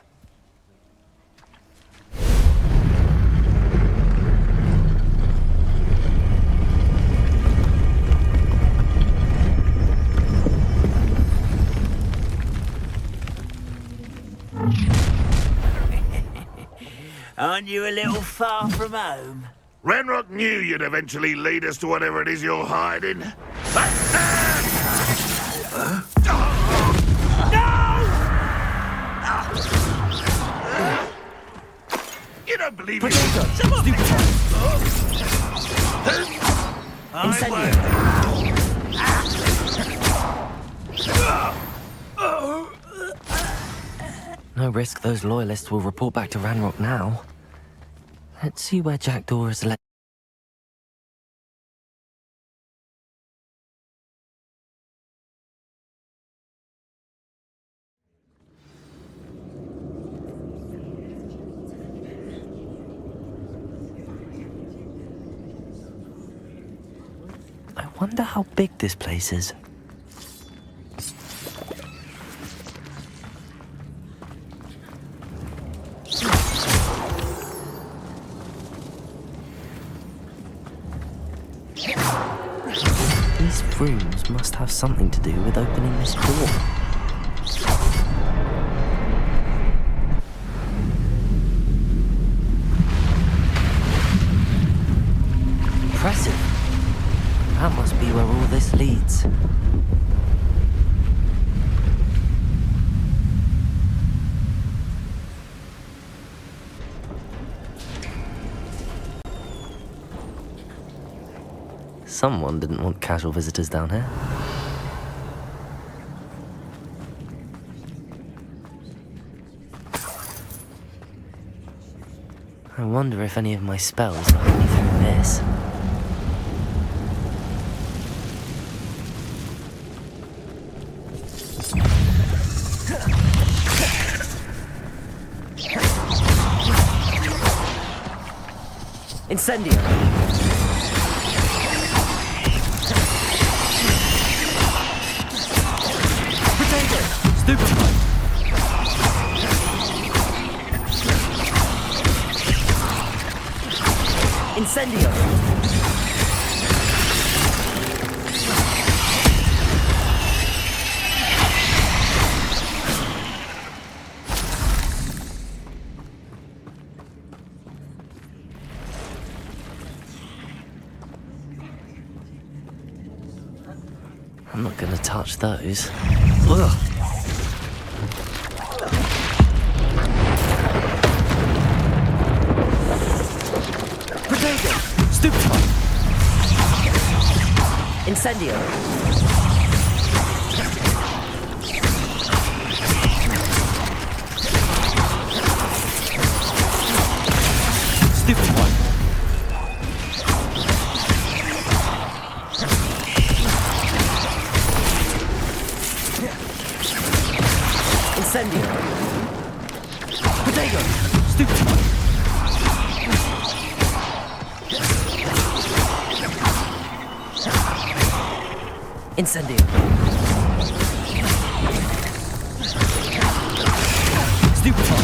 Aren't you a little far from home? Ranrock knew you'd eventually lead us to whatever it is you're hiding. You don't believe it? No risk those loyalists will report back to Ranrock now. Let's see where Jackdaw is led. I wonder how big this place is. These rooms must have something to do with opening this door. Impressive. That must be where all this leads. Someone didn't want casual visitors down here. I wonder if any of my spells will help me through this. Incendio! Incendio! I'm not gonna touch those. Ugh. Protego! Stupefy! Incendio! Stupefy! Incendio! Protego! Stupefy! Incendio! Stupefy!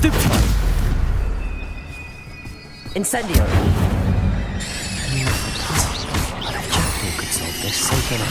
Stupid one. Incendio. But if Jackdaw could solve this, so can I.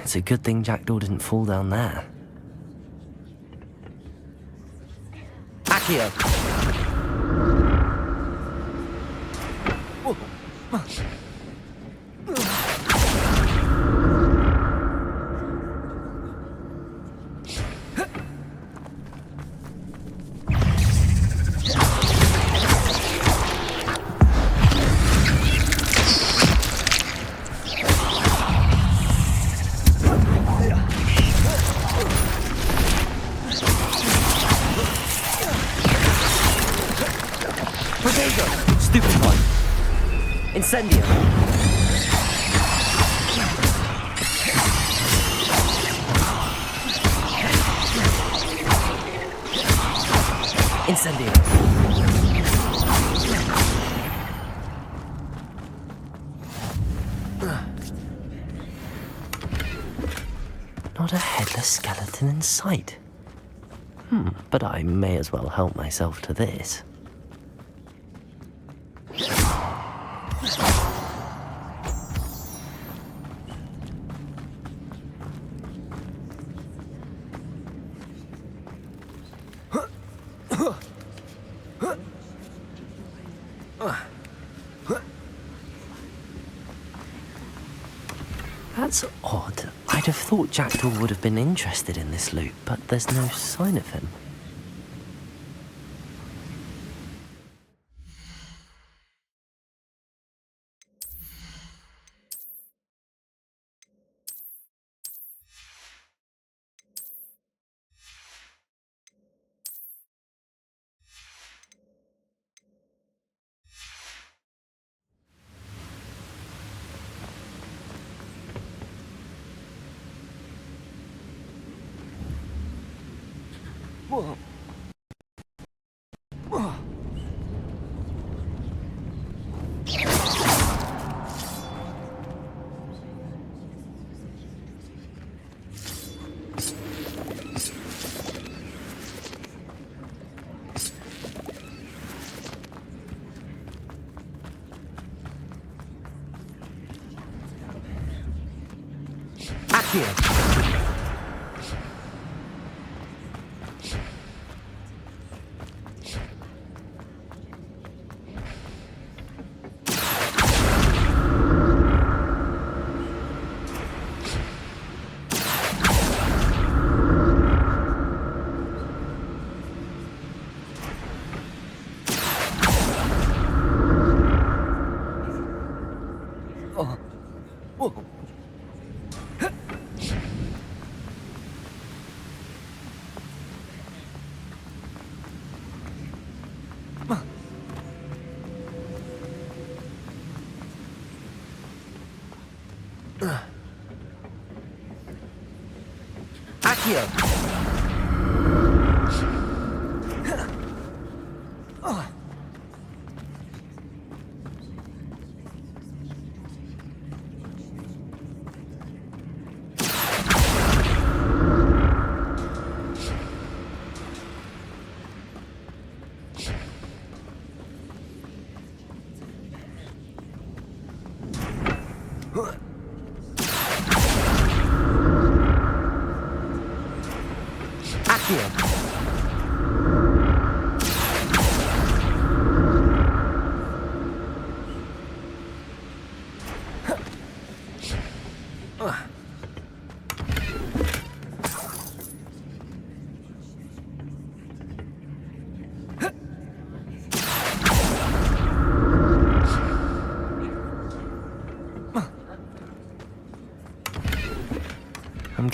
It's a good thing Jackdaw didn't fall down there. Accio! Stupid one. Incendio. Incendio. Not a headless skeleton in sight. But I may as well help myself to this. That's odd. I'd have thought Jackdaw would have been interested in this loot, but there's no sign of him. Whoa. Accio. Accio.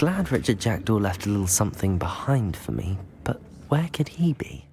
glad Richard Jackdaw left a little something behind for me, but where could he be?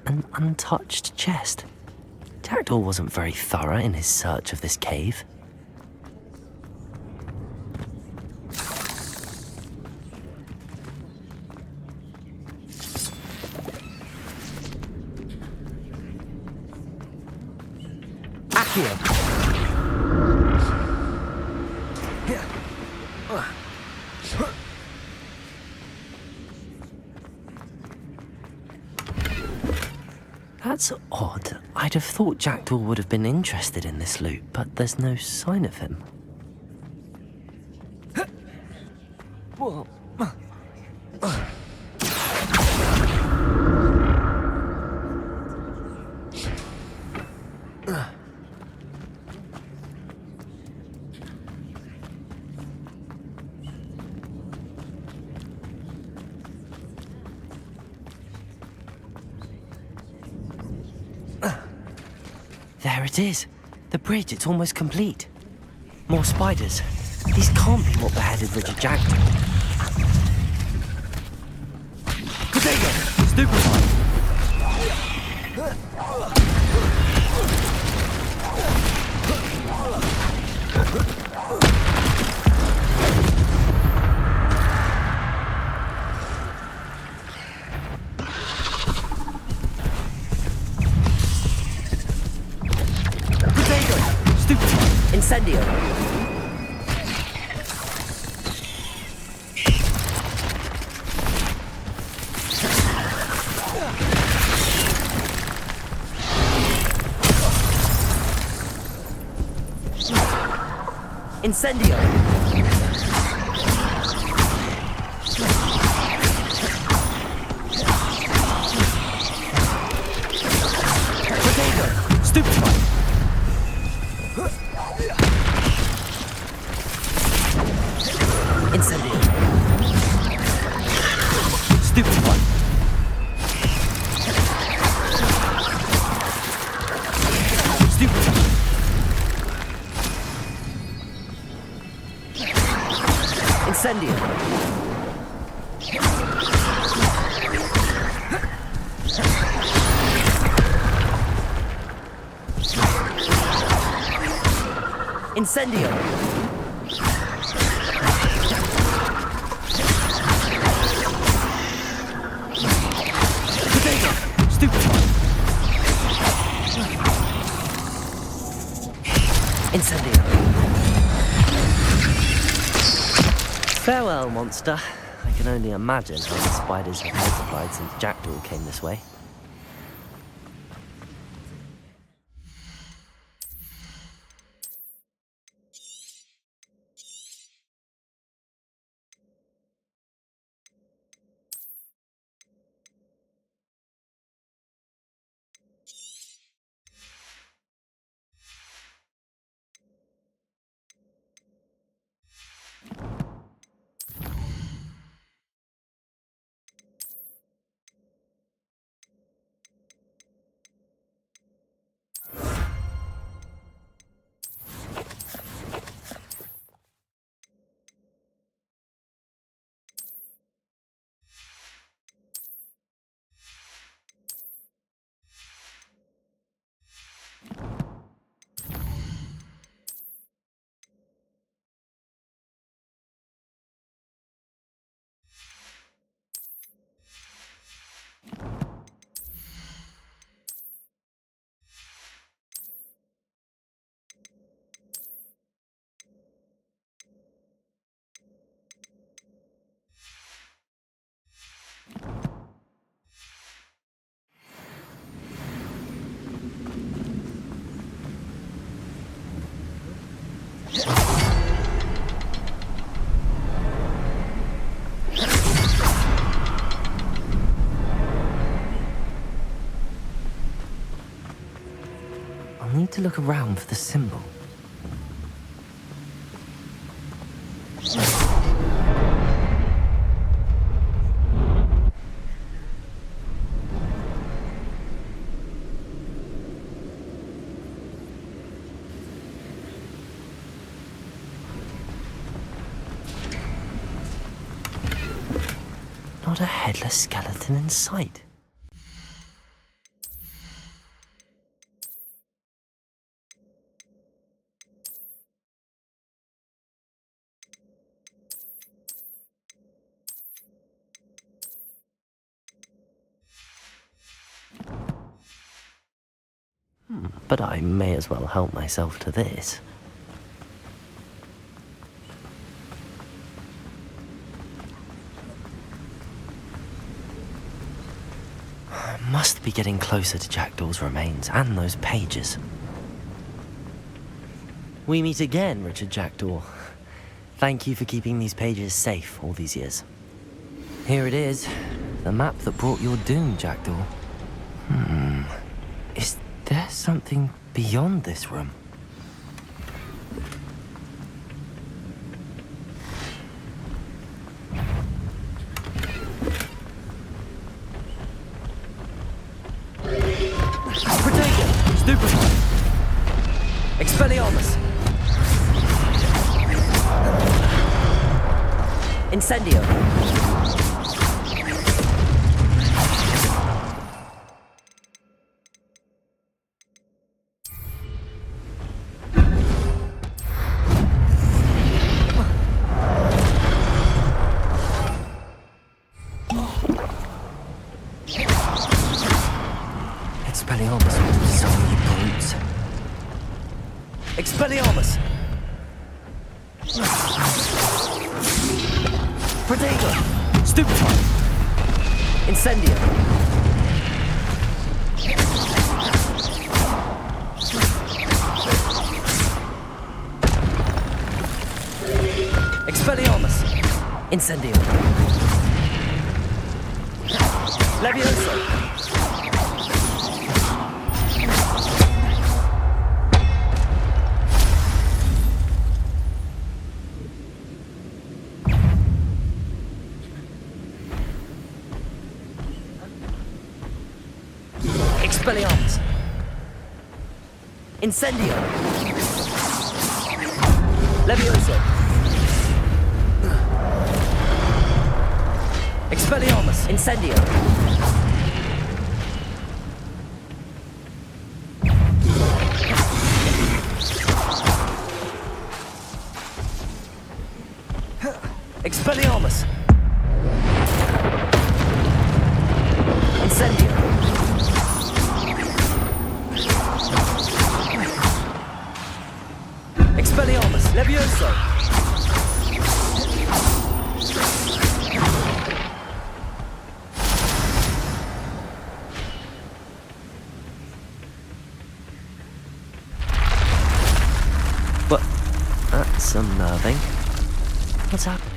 An untouched chest. Jackdaw wasn't very thorough in his search of this cave. That's odd. I'd have thought Jackdaw would have been interested in this loot, but there's no sign of him. There it is. The bridge, it's almost complete. More spiders. These can't be what beheaded Richard Jackdaw. Potato! Stupefy! Incendio. Incendio. Potato. Stupefy. Incendio. Stupefy. Stupefy. Incendio. Incendio. Potato. Stupefy. Incendio. Farewell, monster. I can only imagine how the spiders have multiplied since Jackdaw came this way. I'll need to look around for the symbol. Not a headless skeleton in sight. But I may as well help myself to this. I must be getting closer to Jackdaw's remains and those pages. We meet again, Richard Jackdaw. Thank you for keeping these pages safe all these years. Here it is, the map that brought your doom, Jackdaw. Is there something beyond this room? Protego! Stupefy! Expelliarmus! Incendio! Expelliarmus will disarm you brutes. Expelliarmus! Protego! Stupefy! Incendio! Expelliarmus! Incendio! Levioso! Expelliarmus! Incendio! Levioso! Expelliarmus! Incendio! Expelliarmus! Incendio! Expelliarmus, Levioso! But that's unnerving. What's happening?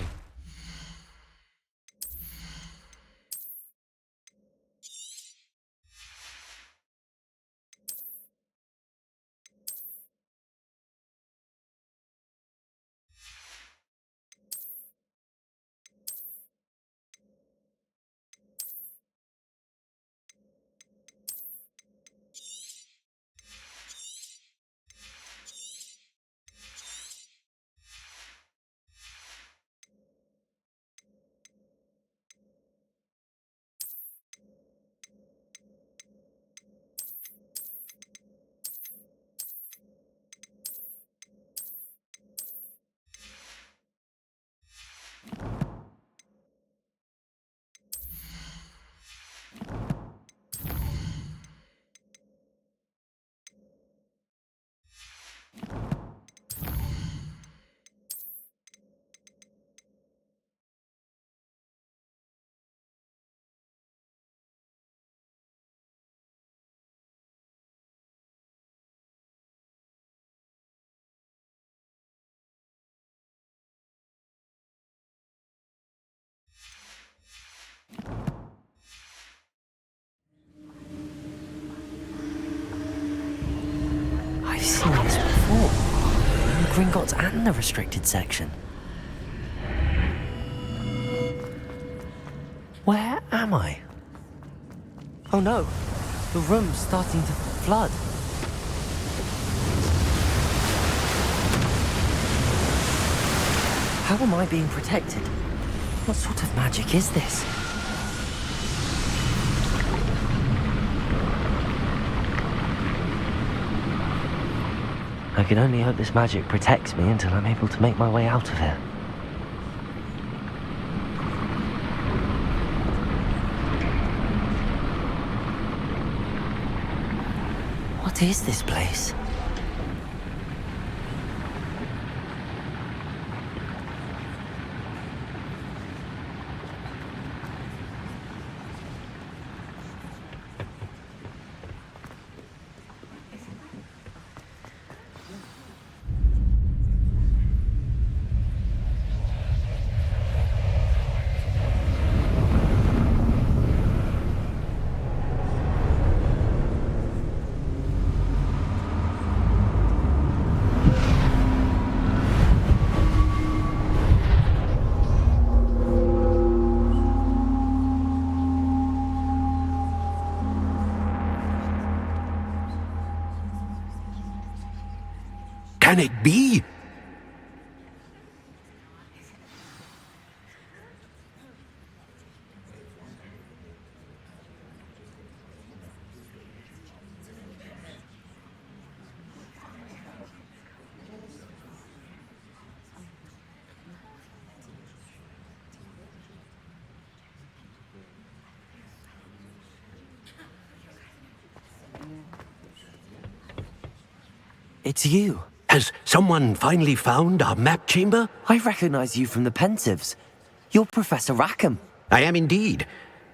I've seen this before. In the Gringotts and the restricted section. Where am I? Oh no, the room's starting to flood. How am I being protected? What sort of magic is this? I can only hope this magic protects me until I'm able to make my way out of here. What is this place? Can it be? It's you. Has someone finally found our map chamber? I recognize you from the Pensives. You're Professor Rackham. I am indeed.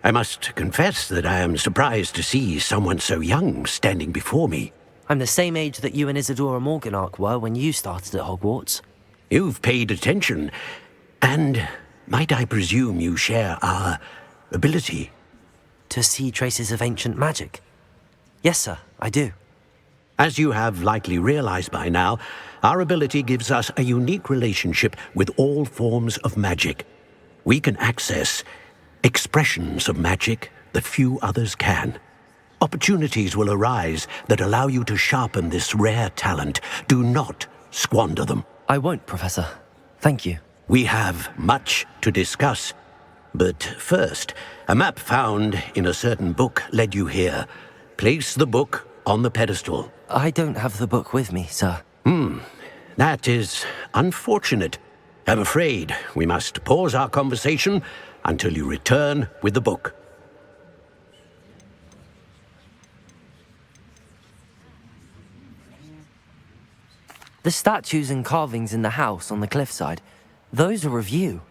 I must confess that I am surprised to see someone so young standing before me. I'm the same age that you and Isadora Morganach were when you started at Hogwarts. You've paid attention. And might I presume you share our ability? To see traces of ancient magic? Yes, sir, I do. As you have likely realized by now, our ability gives us a unique relationship with all forms of magic. We can access expressions of magic that few others can. Opportunities will arise that allow you to sharpen this rare talent. Do not squander them. I won't, Professor. Thank you. We have much to discuss. But first, a map found in a certain book led you here. Place the book on the pedestal. I don't have the book with me, sir. That is unfortunate. I'm afraid we must pause our conversation until you return with the book. The statues and carvings in the house on the cliffside, those are of you.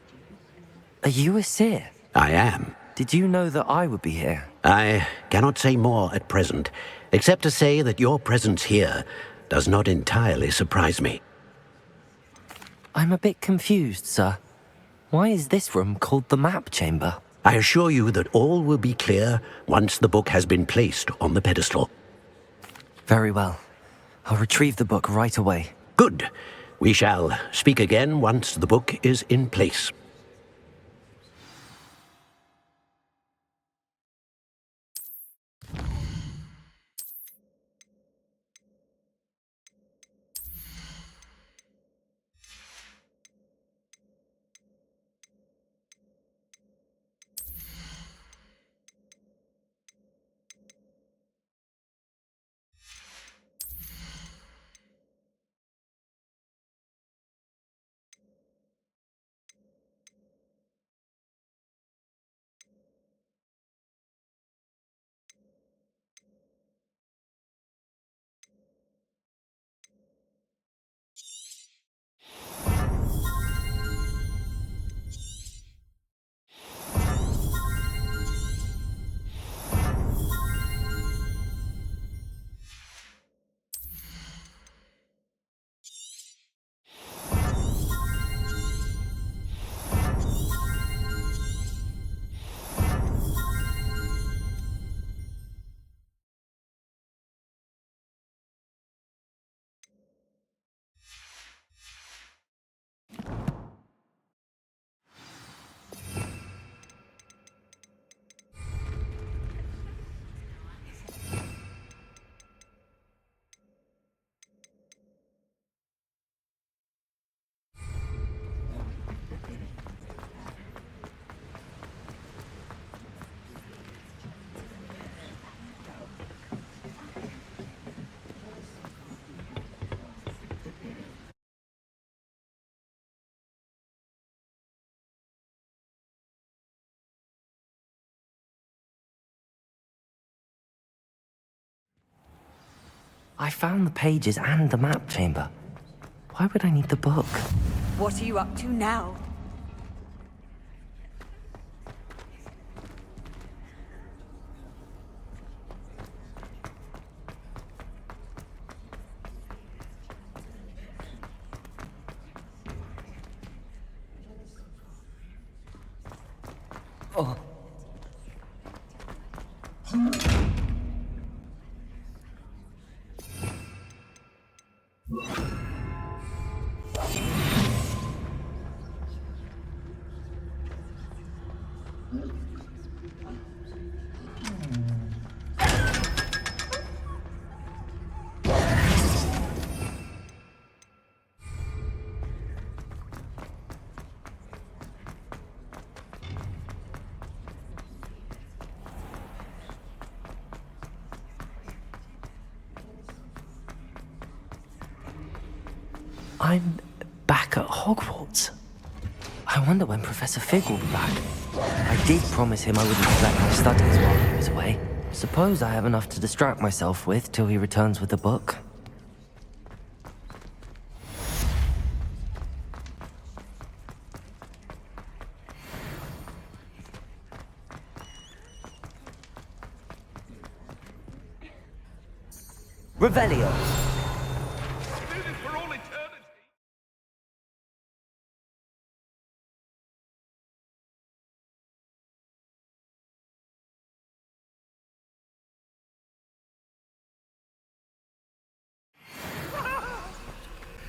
Are you a seer? I am. Did you know that I would be here? I cannot say more at present, except to say that your presence here does not entirely surprise me. I'm a bit confused, sir. Why is this room called the map chamber? I assure you that all will be clear once the book has been placed on the pedestal. Very well. I'll retrieve the book right away. Good. We shall speak again once the book is in place. I found the pages and the map chamber. Why would I need the book? What are you up to now? Oh. I'm back at Hogwarts. I wonder when Professor Fig will be back. I did promise him I wouldn't neglect my studies while he was away. Suppose I have enough to distract myself with till he returns with the book. Revelio.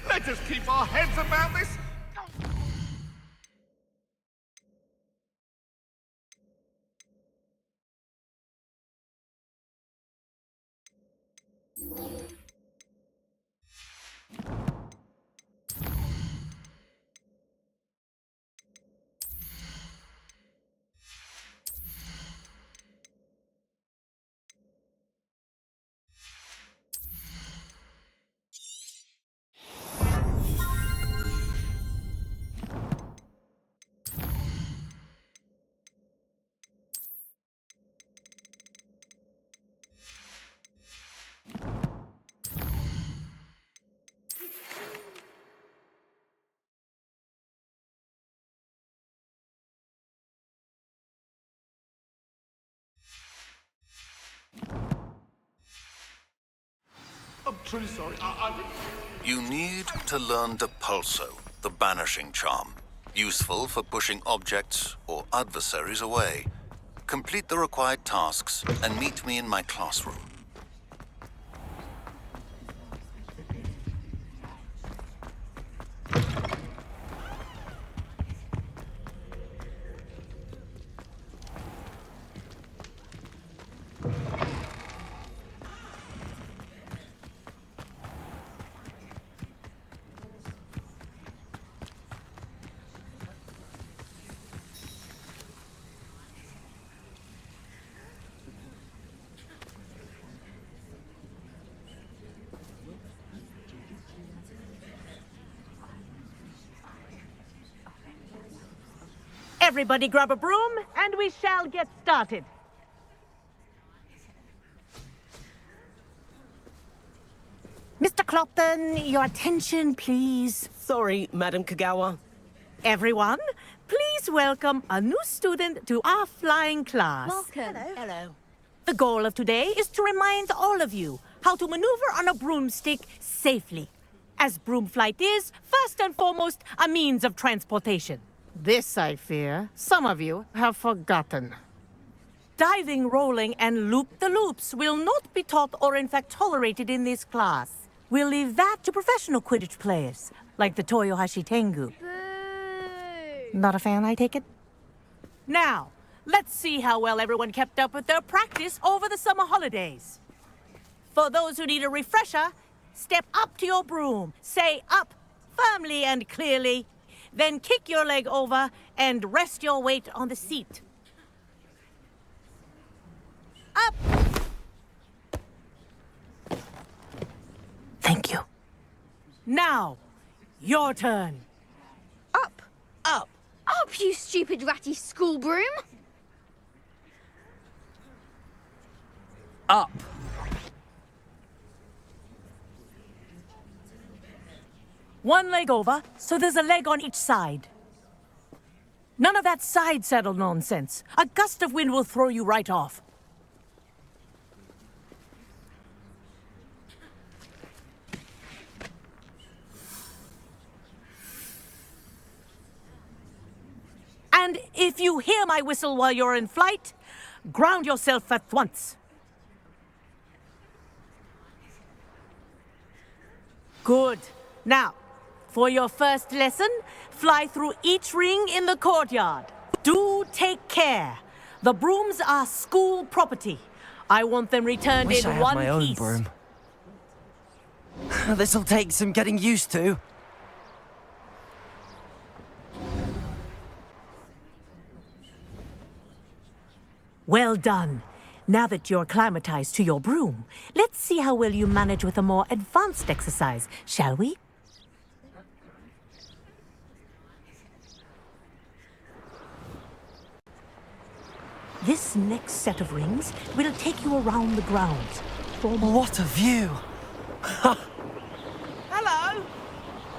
Let us keep our heads about this. truly sorry. I didn't... You need to learn Depulso, the banishing charm. Useful for pushing objects or adversaries away. Complete the required tasks and meet me in my classroom. Everybody grab a broom, and we shall get started. Mr. Clopton, your attention, please. Sorry, Madam Kagawa. Everyone, please welcome a new student to our flying class. Welcome. Hello. The goal of today is to remind all of you how to maneuver on a broomstick safely, as broom flight is, first and foremost, a means of transportation. This, I fear, some of you have forgotten. Diving, rolling, and loop-the-loops will not be taught or in fact tolerated in this class. We'll leave that to professional Quidditch players, like the Toyohashi Tengu. Not a fan, I take it? Now, let's see how well everyone kept up with their practice over the summer holidays. For those who need a refresher, step up to your broom, say up firmly and clearly, then kick your leg over and rest your weight on the seat. Up! Thank you. Now, your turn. Up! Up! Up, you stupid ratty school broom! Up. One leg over, so there's a leg on each side. None of that side saddle nonsense. A gust of wind will throw you right off. And if you hear my whistle while you're in flight, ground yourself at once. Good. Now, for your first lesson, fly through each ring in the courtyard. Do take care. The brooms are school property. I want them returned Wish in I had one my own piece. broom. This'll take some getting used to. Well done. Now that you're acclimatized to your broom, let's see how well you manage with a more advanced exercise, shall we? This next set of rings will take you around the grounds. What a view! Hello!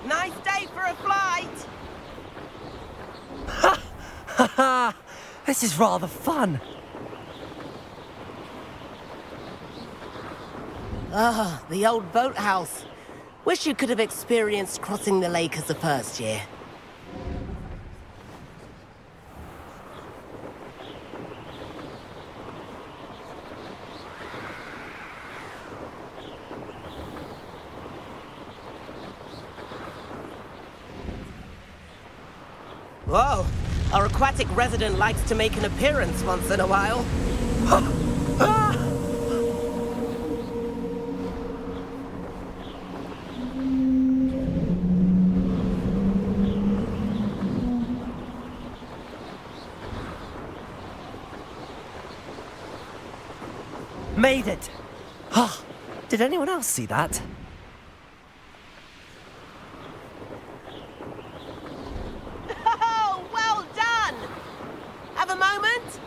Nice day for a flight! Ha! This is rather fun. Ah, the old boathouse. Wish you could have experienced crossing the lake as a first year. Whoa, our aquatic resident likes to make an appearance once in a while. Made it! Ah, did anyone else see that? Oh, well done! Have a moment?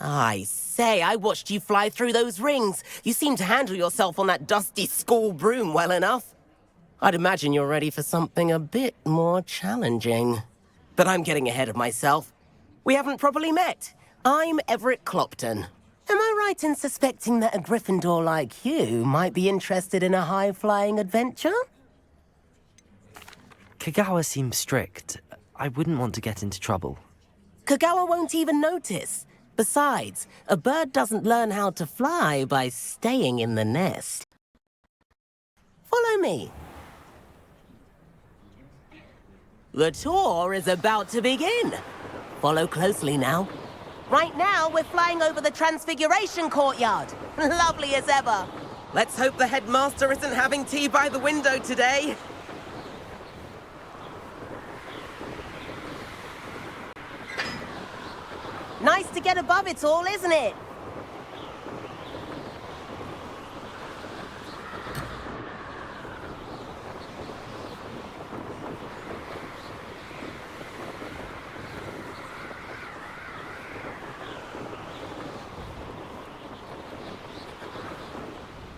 I say, I watched you fly through those rings. You seem to handle yourself on that dusty school broom well enough. I'd imagine you're ready for something a bit more challenging. But I'm getting ahead of myself. We haven't properly met. I'm Everett Clopton. Am I right in suspecting that a Gryffindor like you might be interested in a high-flying adventure? Kagawa seems strict. I wouldn't want to get into trouble. Kagawa won't even notice. Besides, a bird doesn't learn how to fly by staying in the nest. Follow me. The tour is about to begin. Follow closely now. Right now, we're flying over the Transfiguration Courtyard. Lovely as ever. Let's hope the headmaster isn't having tea by the window today. Nice to get above it all, isn't it?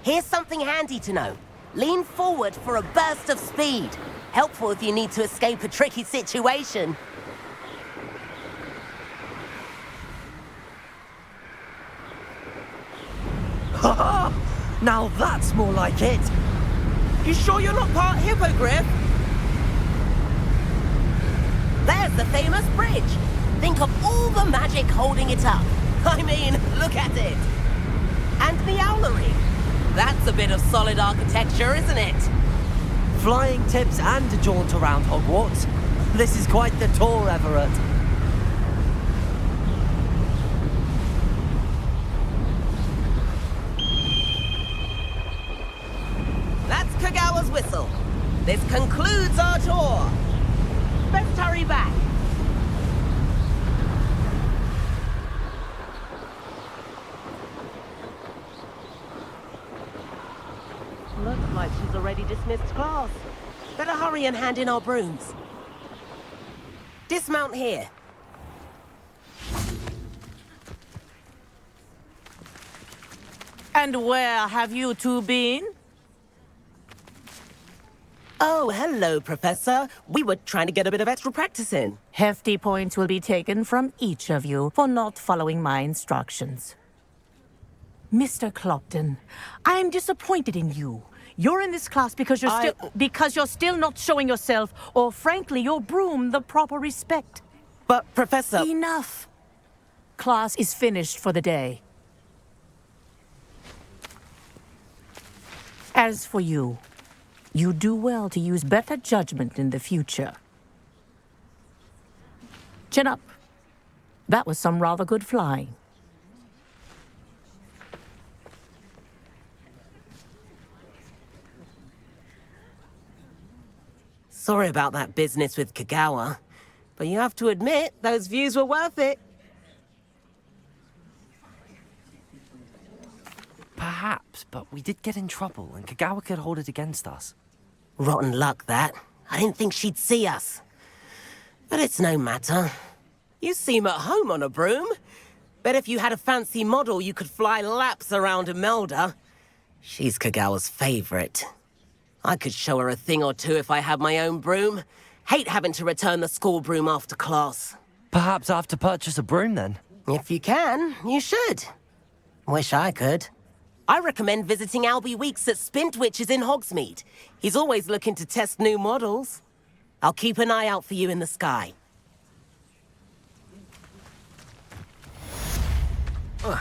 Here's something handy to know. Lean forward for a burst of speed. Helpful if you need to escape a tricky situation. Now that's more like it! You sure you're not part hippogriff? There's the famous bridge. Think of all the magic holding it up. I mean, look at it. And the owlery. That's a bit of solid architecture, isn't it? Flying tips and a jaunt around Hogwarts. This is quite the tour, Everett. That's Kagawa's whistle. This concludes our tour. Let's hurry back. Looks like she's already dismissed class. Better hurry and hand in our brooms. Dismount here. And where have you two been? Oh, hello, Professor. We were trying to get a bit of extra practice in. Hefty points will be taken from each of you for not following my instructions. Mr. Clopton, I am disappointed in you. You're in this class because you're still not showing yourself, or frankly, your broom, the proper respect. But, Professor... Enough. Class is finished for the day. As for you, you do well to use better judgment in the future. Chin up. That was some rather good flying. Sorry about that business with Kagawa, but you have to admit, those views were worth it. Perhaps, but we did get in trouble, and Kagawa could hold it against us. Rotten luck, that. I didn't think she'd see us. But it's no matter. You seem at home on a broom. Bet if you had a fancy model, you could fly laps around Imelda. She's Kagawa's favorite. I could show her a thing or two if I had my own broom. Hate having to return the school broom after class. Perhaps I have to purchase a broom, then? If you can, you should. Wish I could. I recommend visiting Albie Weeks at Spintwitches in Hogsmeade. He's always looking to test new models. I'll keep an eye out for you in the sky. Ugh.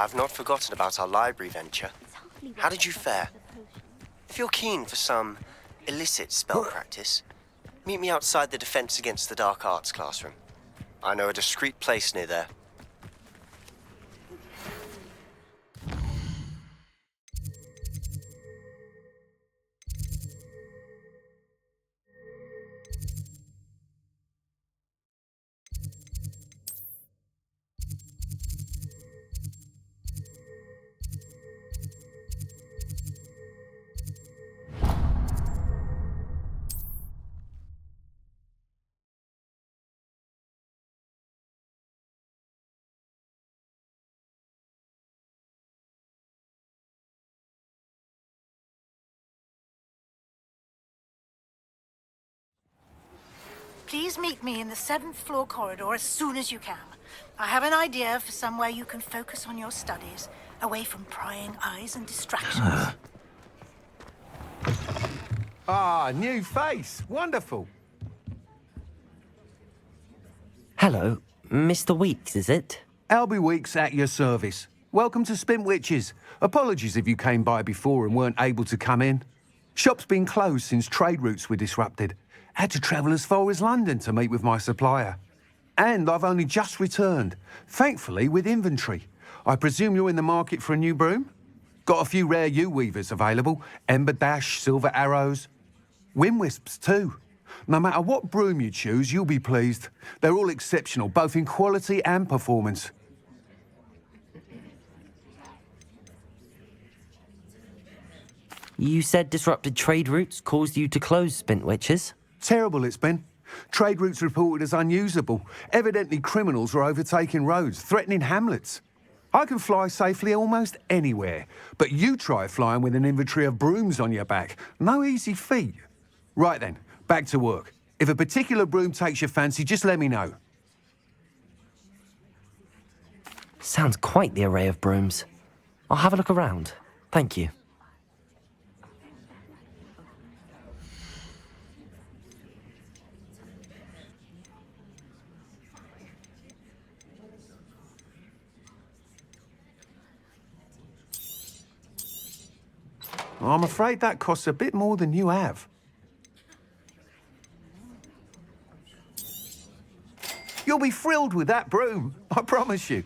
I've not forgotten about our library venture. How did you fare? If you're keen for some illicit spell practice, meet me outside the Defense Against the Dark Arts classroom. I know a discreet place near there. Please meet me in the 7th floor corridor as soon as you can. I have an idea for somewhere you can focus on your studies, away from prying eyes and distractions. Ah, new face. Wonderful. Hello, Mr. Weeks, is it? Albie Weeks at your service. Welcome to Spintwitches. Apologies if you came by before and weren't able to come in. Shop's been closed since trade routes were disrupted. Had to travel as far as London to meet with my supplier. And I've only just returned, thankfully with inventory. I presume you're in the market for a new broom? Got a few rare yew-weavers available. Ember Dash, Silver Arrows. Wind-wisps too. No matter what broom you choose, you'll be pleased. They're all exceptional, both in quality and performance. You said disrupted trade routes caused you to close Spintwitches? Terrible it's been. Trade routes reported as unusable. Evidently criminals were overtaking roads, threatening hamlets. I can fly safely almost anywhere, but you try flying with an inventory of brooms on your back. No easy feat. Right then, back to work. If a particular broom takes your fancy, just let me know. Sounds quite the array of brooms. I'll have a look around. Thank you. I'm afraid that costs a bit more than you have. You'll be thrilled with that broom, I promise you.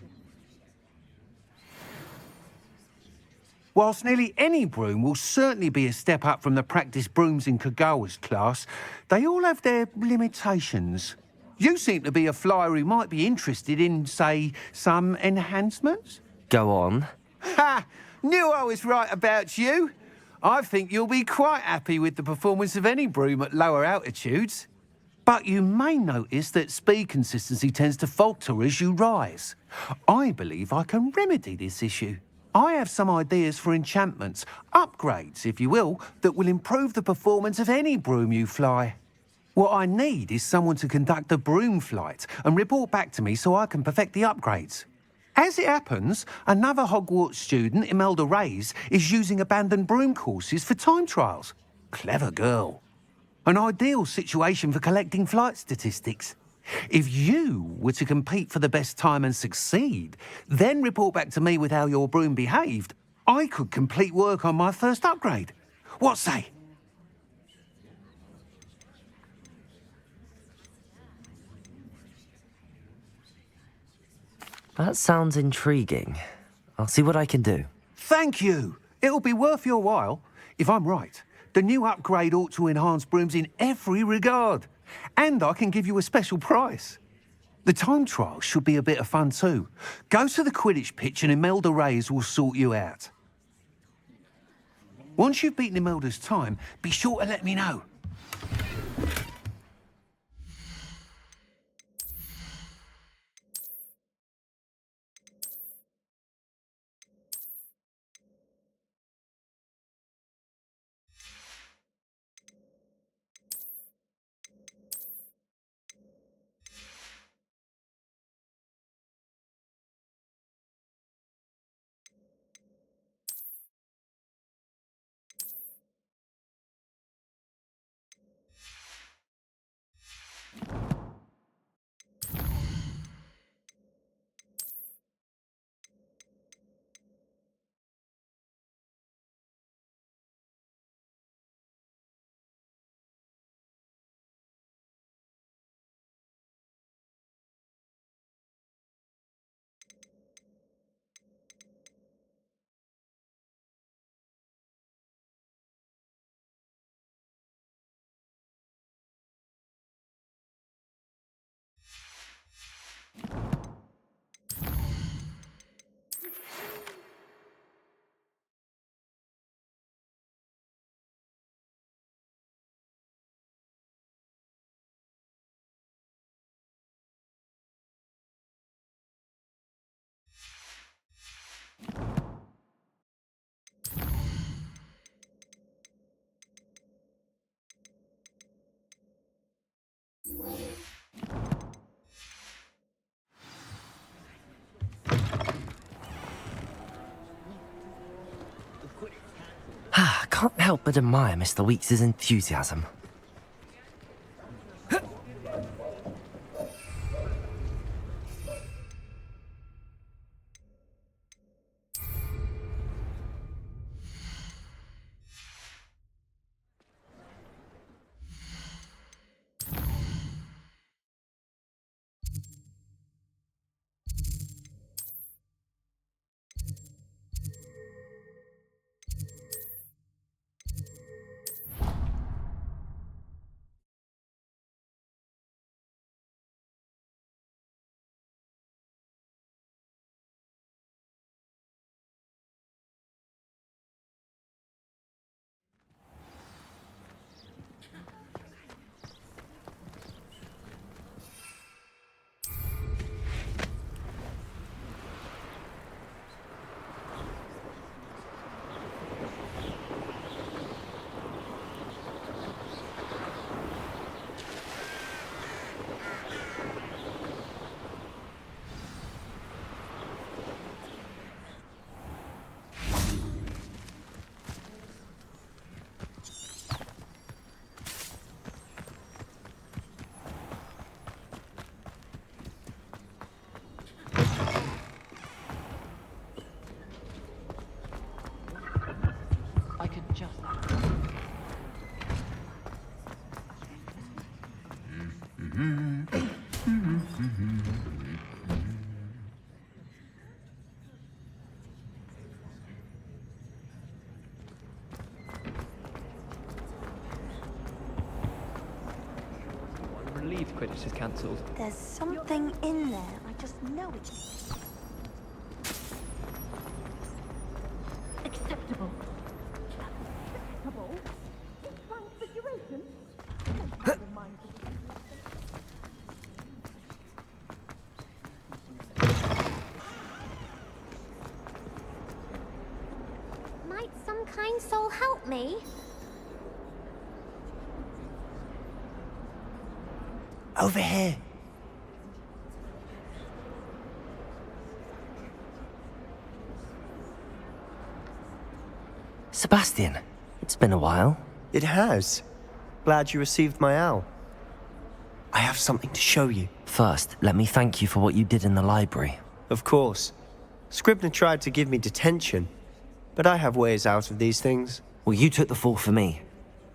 Whilst nearly any broom will certainly be a step up from the practice brooms in Kagawa's class, they all have their limitations. You seem to be a flyer who might be interested in, say, some enhancements? Go on. Ha! Knew I was right about you. I think you'll be quite happy with the performance of any broom at lower altitudes. But you may notice that speed consistency tends to falter as you rise. I believe I can remedy this issue. I have some ideas for enchantments, upgrades, if you will, that will improve the performance of any broom you fly. What I need is someone to conduct a broom flight and report back to me so I can perfect the upgrades. As it happens, another Hogwarts student, Imelda Reyes, is using abandoned broom courses for time trials. Clever girl. An ideal situation for collecting flight statistics. If you were to compete for the best time and succeed, then report back to me with how your broom behaved, I could complete work on my first upgrade. What say? That sounds intriguing. I'll see what I can do. Thank you. It'll be worth your while. If I'm right, the new upgrade ought to enhance brooms in every regard. And I can give you a special price. The time trial should be a bit of fun too. Go to the Quidditch pitch and Imelda Reyes will sort you out. Once you've beaten Imelda's time, be sure to let me know. Can't help but admire Mr. Weeks' enthusiasm. Relieved Quidditch is cancelled. There's something in there. I just know it. Acceptable. Acceptable? Transfiguration? Might some kind soul help me? Over here. Sebastian, it's been a while. It has. Glad you received my owl. I have something to show you. First, let me thank you for what you did in the library. Of course. Scribner tried to give me detention, but I have ways out of these things. Well, you took the fall for me,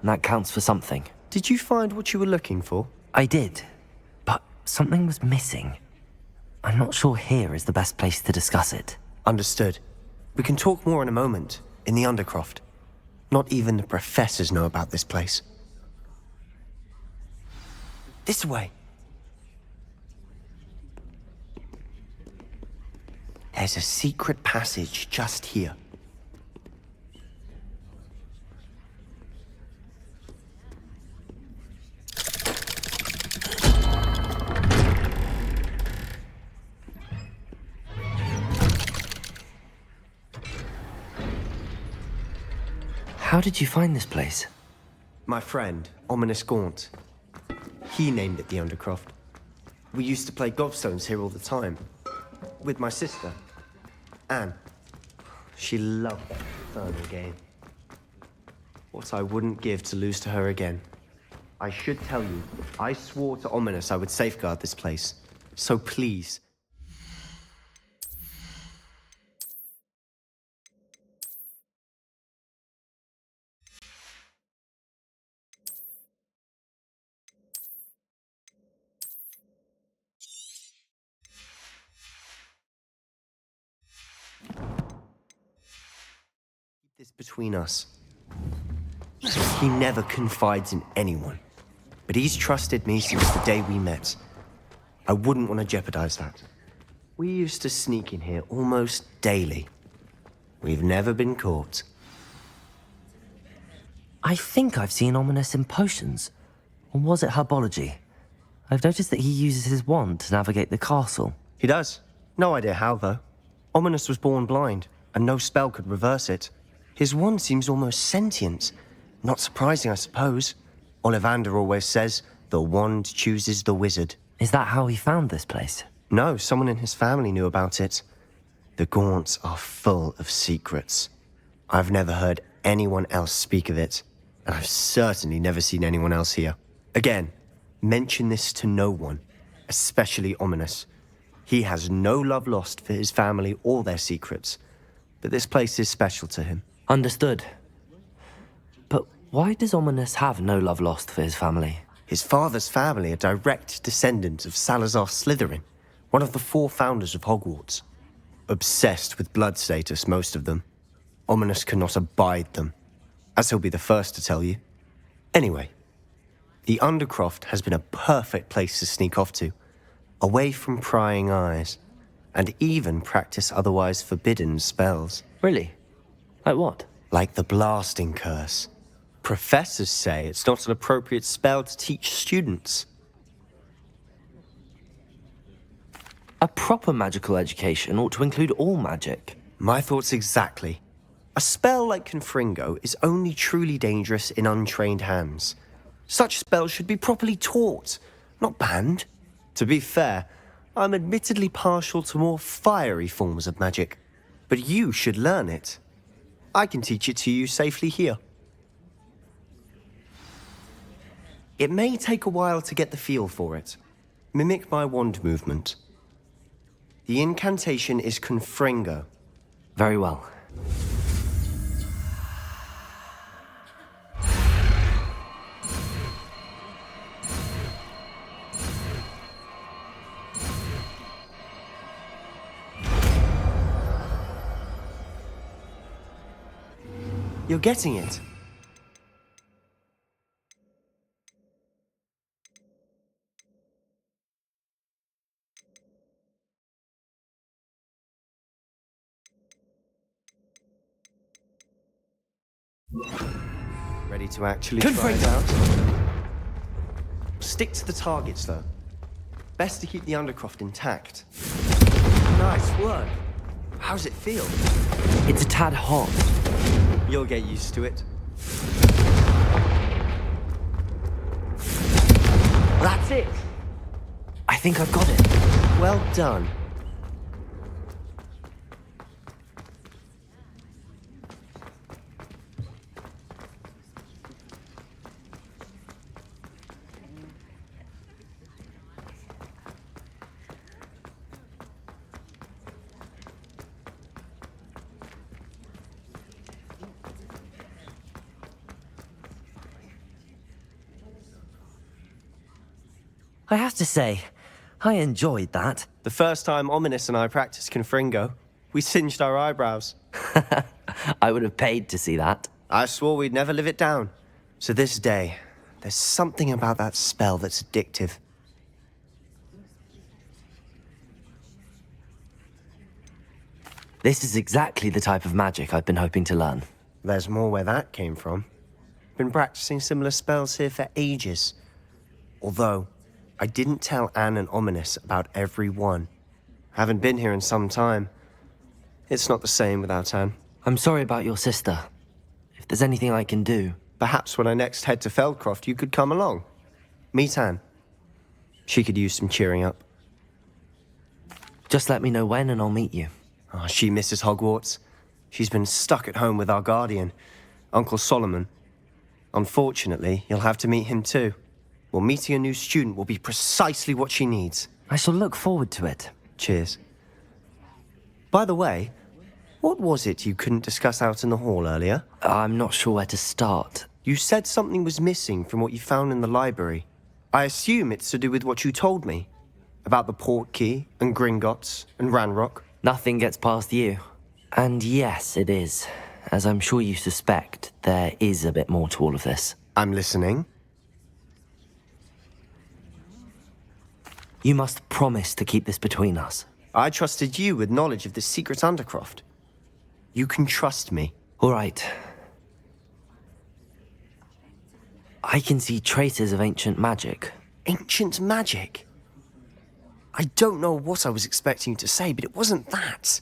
and that counts for something. Did you find what you were looking for? I did, but something was missing. I'm not sure here is the best place to discuss it. Understood. We can talk more in a moment, in the Undercroft. Not even the professors know about this place. This way. There's a secret passage just here. How did you find this place? My friend, Ominous Gaunt. He named it the Undercroft. We used to play gobstones here all the time. With my sister, Anne. She loved that infernal game. What I wouldn't give to lose to her again. I should tell you, I swore to Ominous I would safeguard this place. So please. This between us. He never confides in anyone. But he's trusted me since the day we met. I wouldn't want to jeopardize that. We used to sneak in here almost daily. We've never been caught. I think I've seen Ominous in potions. Or was it herbology? I've noticed that he uses his wand to navigate the castle. He does. No idea how, though. Ominous was born blind, and no spell could reverse it. His wand seems almost sentient. Not surprising, I suppose. Ollivander always says, The wand chooses the wizard. Is that how he found this place? No, someone in his family knew about it. The Gaunts are full of secrets. I've never heard anyone else speak of it, and I've certainly never seen anyone else here. Again, mention this to no one, especially Ominous. He has no love lost for his family or their secrets, but this place is special to him. Understood. But why does Ominous have no love lost for his family? His father's family are direct descendants of Salazar Slytherin, one of the 4 founders of Hogwarts. Obsessed with blood status, most of them. Ominous cannot abide them, as he'll be the first to tell you. Anyway, the Undercroft has been a perfect place to sneak off to, away from prying eyes, and even practice otherwise forbidden spells. Really? Like what? Like the blasting curse. Professors say it's not an appropriate spell to teach students. A proper magical education ought to include all magic. My thoughts exactly. A spell like Confringo is only truly dangerous in untrained hands. Such spells should be properly taught, not banned. To be fair, I'm admittedly partial to more fiery forms of magic, but you should learn it. I can teach it to you safely here. It may take a while to get the feel for it. Mimic my wand movement. The incantation is Confringo. Very well. You're getting it. Ready to actually try it out? Stick to the targets, though. Best to keep the Undercroft intact. Nice work. How's it feel? It's a tad hot. You'll get used to it. That's it. I think I've got it. Well done. I have to say, I enjoyed that. The first time Ominous and I practiced Confringo, we singed our eyebrows. I would have paid to see that. I swore we'd never live it down. To this day, there's something about that spell that's addictive. This is exactly the type of magic I've been hoping to learn. There's more where that came from. Been practicing similar spells here for ages. Although, I didn't tell Anne and Ominous about every one. Haven't been here in some time. It's not the same without Anne. I'm sorry about your sister. If there's anything I can do... Perhaps when I next head to Feldcroft, you could come along. Meet Anne. She could use some cheering up. Just let me know when and I'll meet you. Oh, she misses Hogwarts. She's been stuck at home with our guardian, Uncle Solomon. Unfortunately, you'll have to meet him too. Well, meeting a new student will be precisely what she needs. I shall look forward to it. Cheers. By the way, what was it you couldn't discuss out in the hall earlier? I'm not sure where to start. You said something was missing from what you found in the library. I assume it's to do with what you told me. About the Portkey, and Gringotts, and Ranrock. Nothing gets past you. And yes, it is. As I'm sure you suspect, there is a bit more to all of this. I'm listening. You must promise to keep this between us. I trusted you with knowledge of this secret Undercroft. You can trust me. All right. I can see traces of ancient magic. Ancient magic? I don't know what I was expecting you to say, but it wasn't that.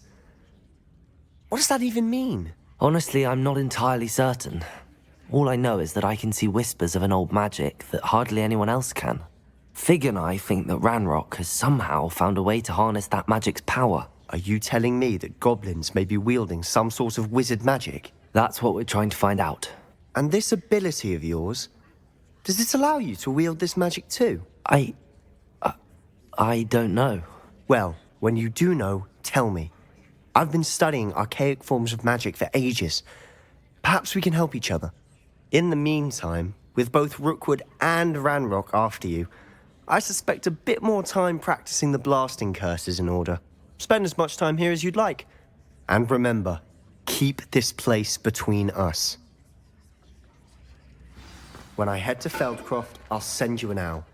What does that even mean? Honestly, I'm not entirely certain. All I know is that I can see whispers of an old magic that hardly anyone else can. Fig and I think that Ranrock has somehow found a way to harness that magic's power. Are you telling me that goblins may be wielding some sort of wizard magic? That's what we're trying to find out. And this ability of yours, does it allow you to wield this magic too? I don't know. Well, when you do know, tell me. I've been studying archaic forms of magic for ages. Perhaps we can help each other. In the meantime, with both Rookwood and Ranrock after you, I suspect a bit more time practicing the blasting curse is in order. Spend as much time here as you'd like. And remember, keep this place between us. When I head to Feldcroft, I'll send you an owl.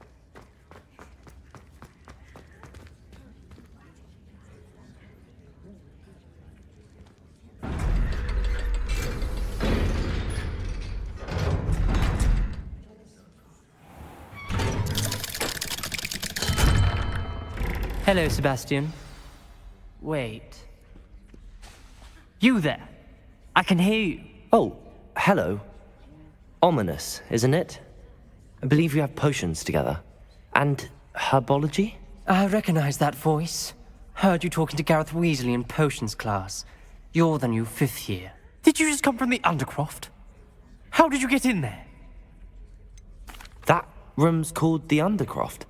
Hello, Sebastian. Wait. You there? I can hear you. Oh, hello. Ominous, isn't it? I believe you have potions together. And herbology? I recognize that voice. Heard you talking to Gareth Weasley in potions class. You're the new 5th year. Did you just come from the Undercroft? How did you get in there? That room's called the Undercroft.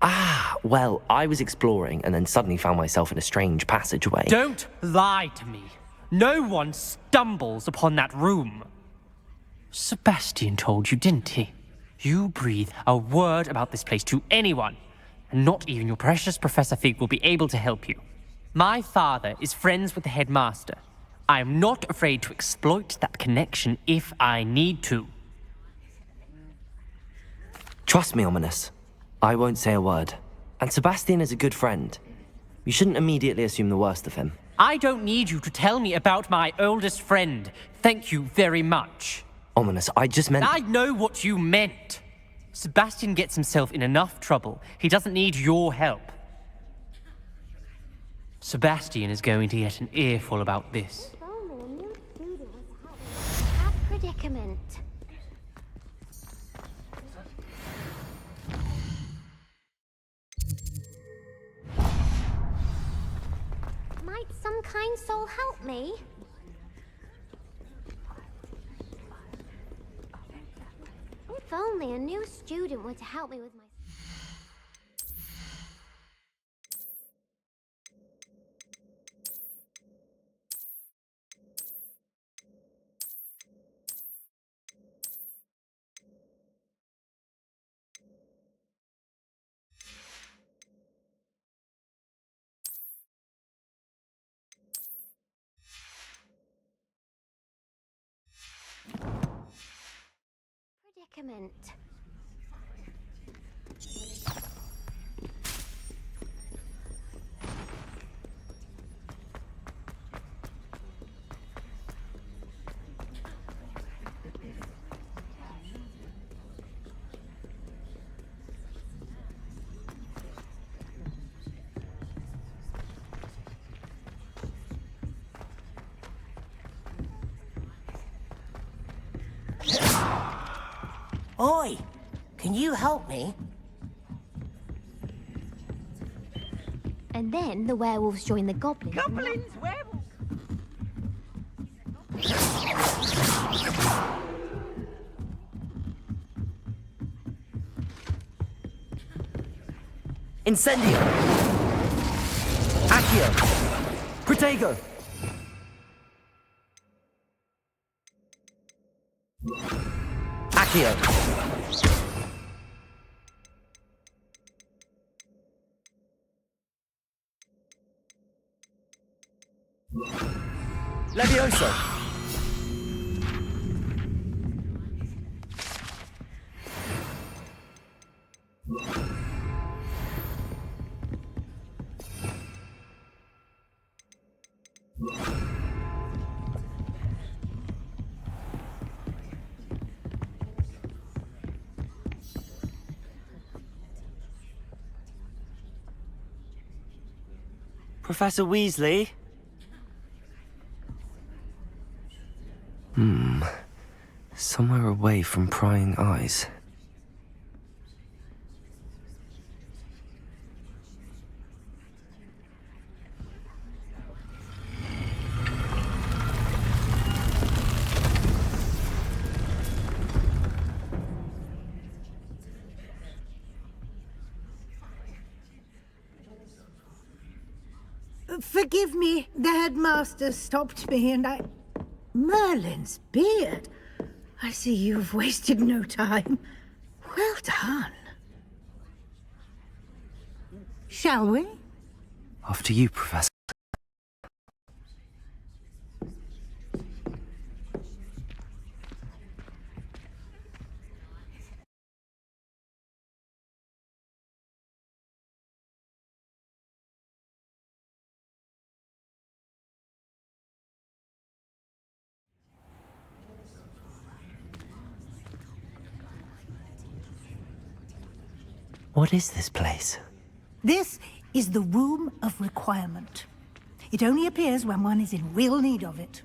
Ah, well, I was exploring and then suddenly found myself in a strange passageway. Don't lie to me. No one stumbles upon that room. Sebastian told you, didn't he? You breathe a word about this place to anyone, and not even your precious Professor Fig will be able to help you. My father is friends with the headmaster. I am not afraid to exploit that connection if I need to. Trust me, Ominous. I won't say a word. And Sebastian is a good friend. You shouldn't immediately assume the worst of him. I don't need you to tell me about my oldest friend. Thank you very much. Ominous, I just meant... I know what you meant. Sebastian gets himself in enough trouble. He doesn't need your help. Sebastian is going to get an earful about this. A predicament. Might some kind soul help me? If only a new student were to help me with my... predicament. Oi! Can you help me? And then the werewolves join the goblins. Goblins, werewolves. Incendio! Accio! Protego! Accio! Levioso! Professor Weasley? Somewhere away from prying eyes. Forgive me, the headmaster stopped me and I... Merlin's beard. I see you've wasted no time. Well done. Shall we? After you, Professor. What is this place? This is the Room of Requirement. It only appears when one is in real need of it.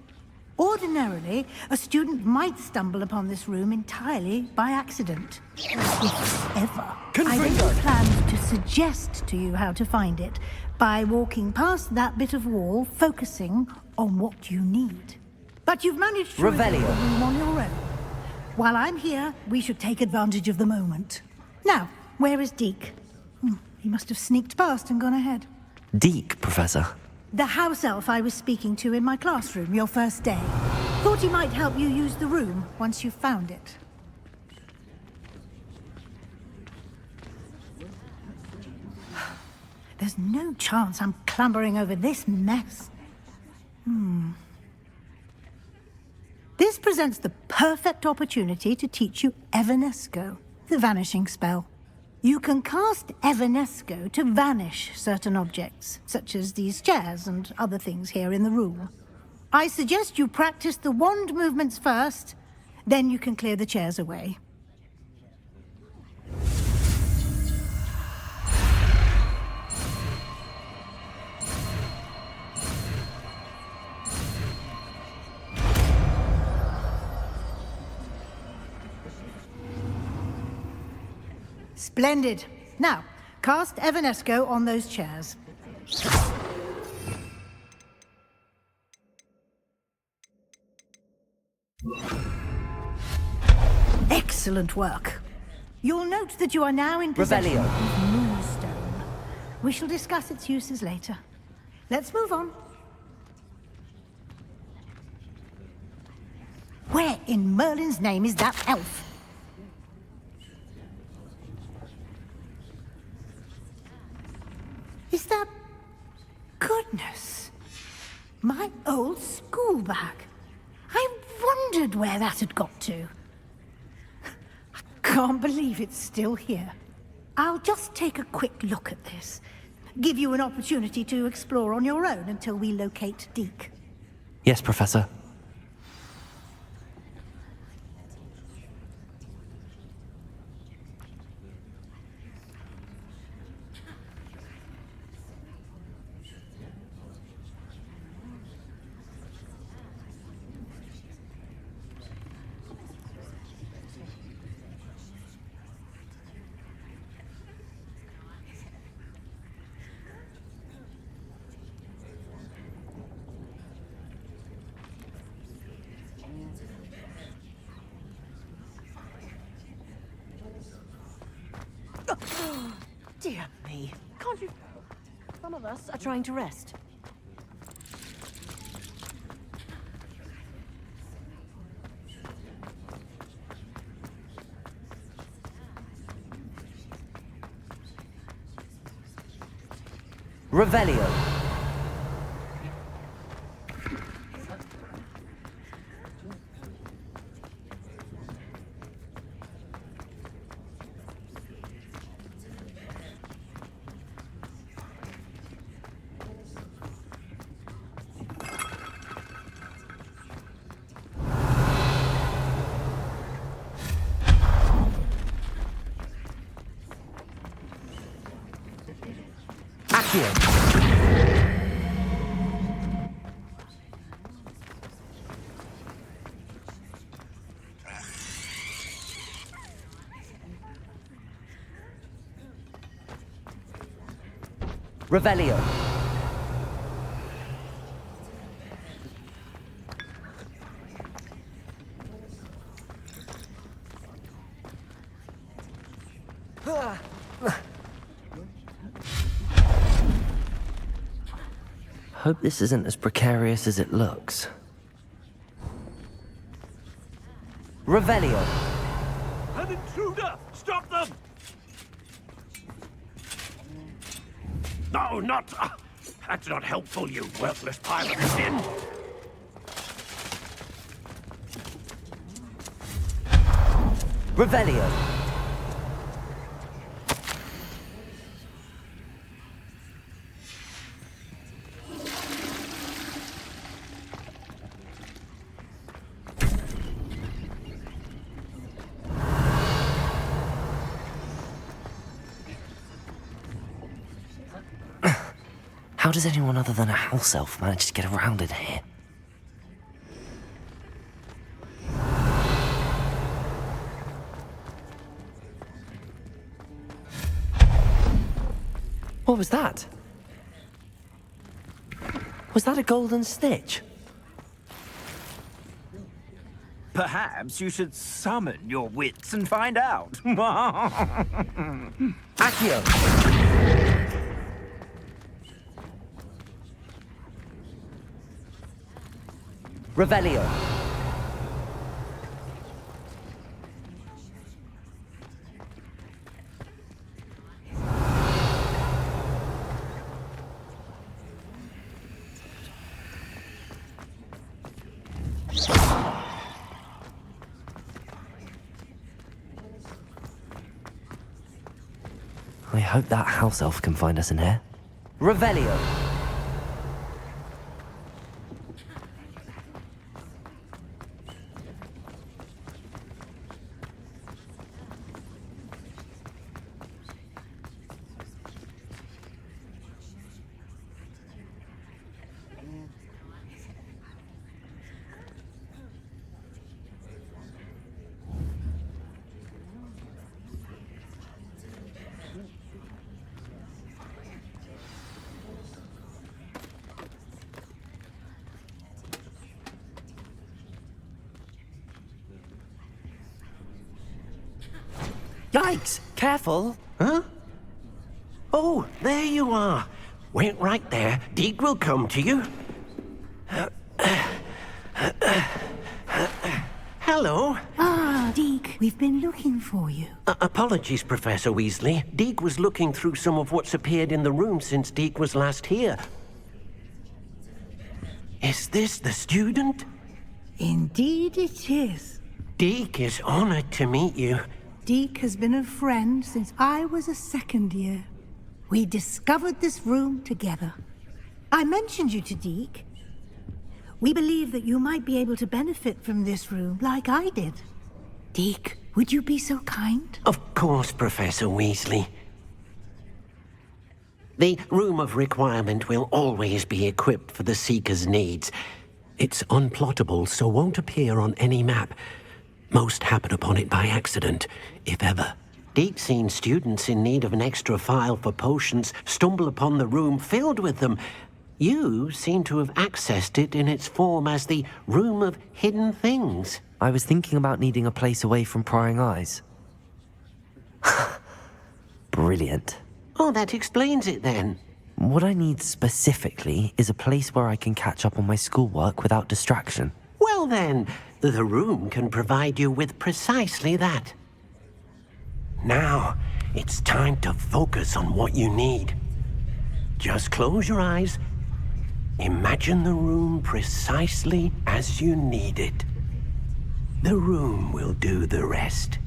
Ordinarily, a student might stumble upon this room entirely by accident. If ever. I then planned to suggest to you how to find it by walking past that bit of wall, focusing on what you need. But you've managed to reveal the room on your own. While I'm here, we should take advantage of the moment. Now, where is Deke? He must have sneaked past and gone ahead. Deke, Professor. The house elf I was speaking to in my classroom your first day. Thought he might help you use the room once you found it. There's no chance I'm clambering over this mess. This presents the perfect opportunity to teach you Evanesco, the vanishing spell. You can cast Evanesco to vanish certain objects, such as these chairs and other things here in the room. I suggest you practice the wand movements first, then you can clear the chairs away. Splendid. Now, cast Evanesco on those chairs. Excellent work. You'll note that you are now in possession of Moonstone. We shall discuss its uses later. Let's move on. Where in Merlin's name is that elf? Is that... Goodness. My old school bag. I wondered where that had got to. I can't believe it's still here. I'll just take a quick look at this. Give you an opportunity to explore on your own until we locate Deke. Yes, Professor. Dear me. Can't you... Some of us are trying to rest. Revelio. Revelio. Hope this isn't as precarious as it looks. Revelio. An intruder! Stop them! No, not... that's not helpful, you worthless pile of sin. Revelio. How does anyone other than a house elf manage to get around in here? What was that? Was that a golden snitch? Perhaps you should summon your wits and find out. Accio! Revelio. I hope that house elf can find us in here. Revelio. Yikes! Careful! Huh? Oh, there you are. Wait right there. Deke will come to you. Hello. Ah, Deke, we've been looking for you. Apologies, Professor Weasley. Deke was looking through some of what's appeared in the room since Deke was last here. Is this the student? Indeed it is. Deke is honored to meet you. Deke has been a friend since I was a second year. We discovered this room together. I mentioned you to Deke. We believe that you might be able to benefit from this room like I did. Deke, would you be so kind? Of course, Professor Weasley. The Room of Requirement will always be equipped for the Seeker's needs. It's unplottable, so won't appear on any map. Most happen upon it by accident, if ever. Deke's seen students in need of an extra file for potions stumble upon the room filled with them. You seem to have accessed it in its form as the Room of Hidden Things. I was thinking about needing a place away from prying eyes. Brilliant. Oh, that explains it then. What I need specifically is a place where I can catch up on my schoolwork without distraction. Well then, the room can provide you with precisely that. Now, it's time to focus on what you need. Just close your eyes. Imagine the room precisely as you need it. The room will do the rest.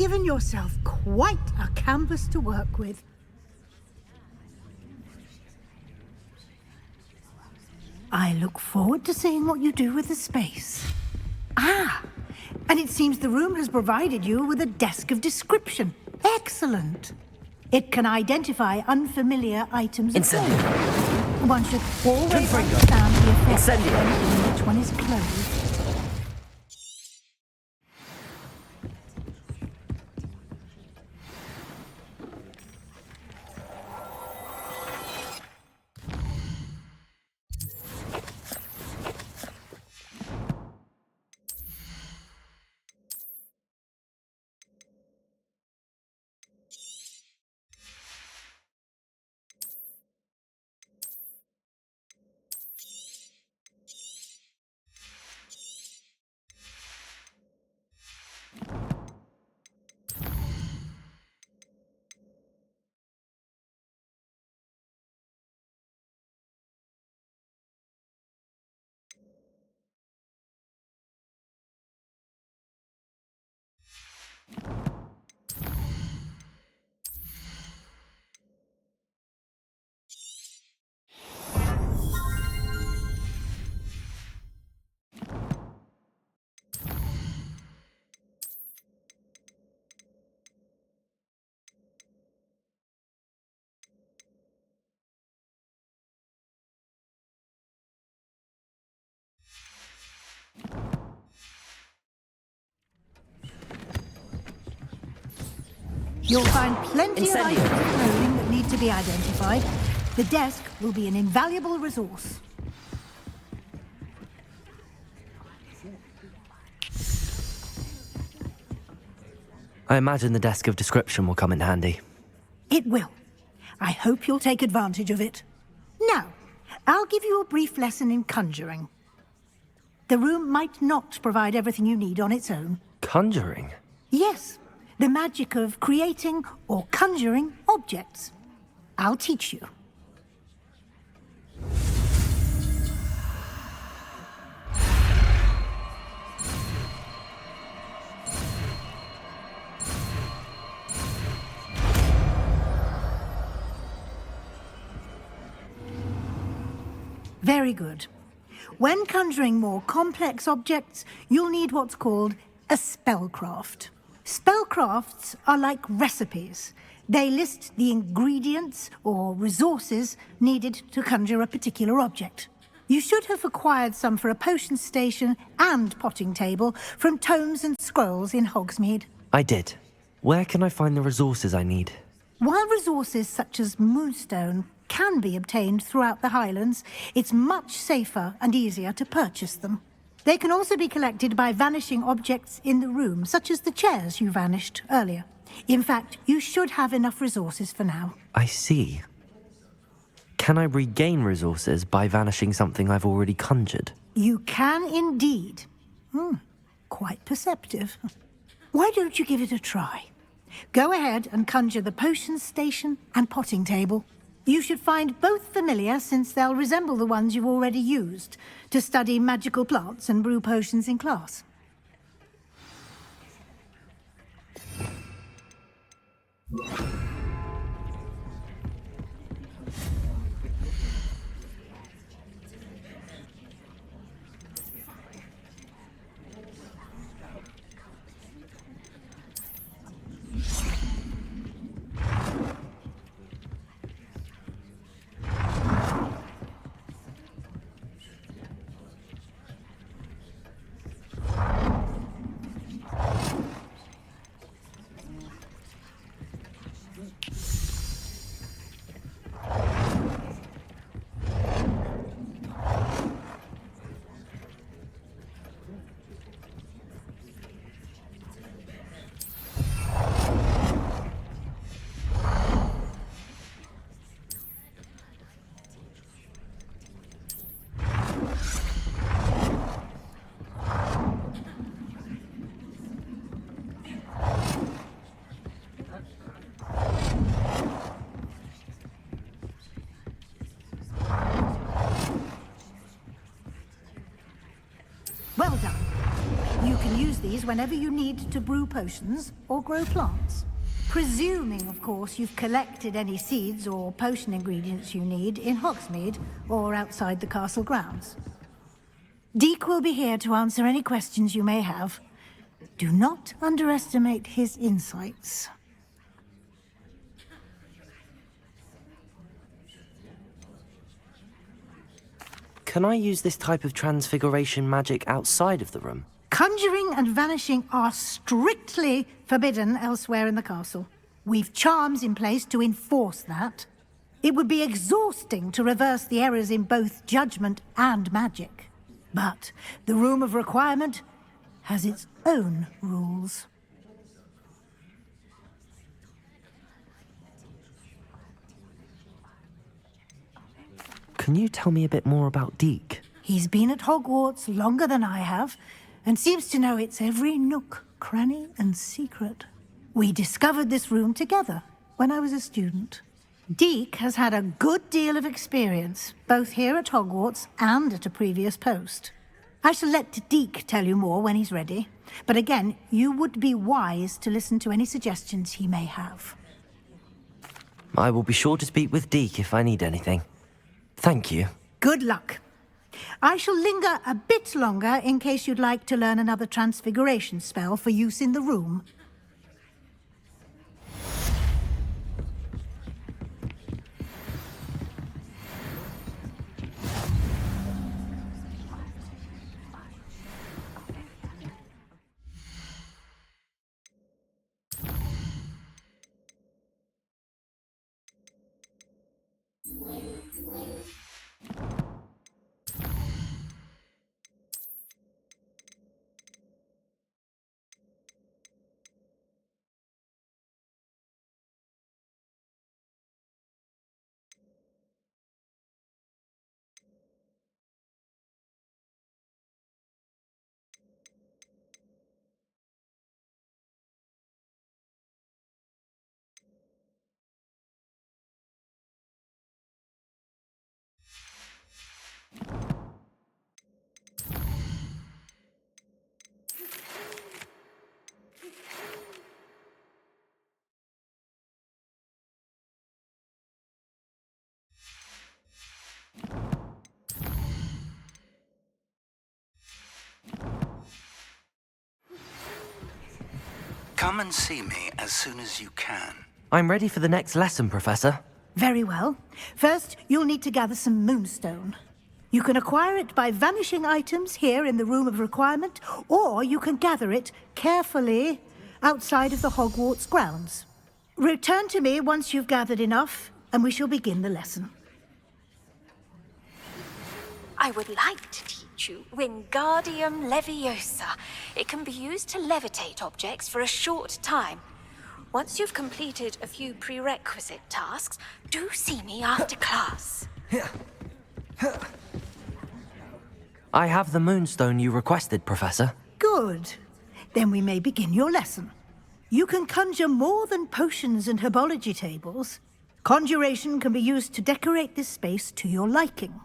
given yourself quite a canvas to work with. I look forward to seeing what you do with the space. Ah, and it seems the room has provided you with a desk of description. Excellent. It can identify unfamiliar items. Incendio. One should always understand the effect Incendio. of anything in which one is clothed. You'll find plenty of items of clothing that need to be identified. The desk will be an invaluable resource. I imagine the desk of description will come in handy. It will. I hope you'll take advantage of it. Now, I'll give you a brief lesson in conjuring. The room might not provide everything you need on its own. Conjuring? Yes, the magic of creating or conjuring objects. I'll teach you. Very good. When conjuring more complex objects, you'll need what's called a spellcraft. Spellcrafts are like recipes. They list the ingredients or resources needed to conjure a particular object. You should have acquired some for a potion station and potting table from tomes and scrolls in Hogsmeade. I did. Where can I find the resources I need? While resources such as moonstone can be obtained throughout the Highlands, it's much safer and easier to purchase them. They can also be collected by vanishing objects in the room, such as the chairs you vanished earlier. In fact, you should have enough resources for now. I see. Can I regain resources by vanishing something I've already conjured? You can indeed. Quite perceptive. Why don't you give it a try? Go ahead and conjure the potion station and potting table. You should find both familiar, since they'll resemble the ones you've already used to study magical plants and brew potions in class. use these whenever you need to brew potions or grow plants. Presuming, of course, you've collected any seeds or potion ingredients you need in Hogsmeade or outside the castle grounds. Deek will be here to answer any questions you may have. Do not underestimate his insights. Can I use this type of transfiguration magic outside of the room? Conjuring and vanishing are strictly forbidden elsewhere in the castle. We've charms in place to enforce that. It would be exhausting to reverse the errors in both judgment and magic. But the Room of Requirement has its own rules. Can you tell me a bit more about Deek? He's been at Hogwarts longer than I have, and seems to know its every nook, cranny, and secret. We discovered this room together when I was a student. Deek has had a good deal of experience, both here at Hogwarts and at a previous post. I shall let Deek tell you more when he's ready, but again, you would be wise to listen to any suggestions he may have. I will be sure to speak with Deek if I need anything. Thank you. Good luck. I shall linger a bit longer in case you'd like to learn another transfiguration spell for use in the room. Come and see me as soon as you can. I'm ready for the next lesson, Professor. Very well. First, you'll need to gather some moonstone. You can acquire it by vanishing items here in the Room of Requirement, or you can gather it carefully outside of the Hogwarts grounds. Return to me once you've gathered enough, and we shall begin the lesson. I would like to teach you Wingardium Leviosa. It can be used to levitate objects for a short time. Once you've completed a few prerequisite tasks, do see me after class. I have the moonstone you requested, Professor. Good. Then we may begin your lesson. You can conjure more than potions and herbology tables. Conjuration can be used to decorate this space to your liking.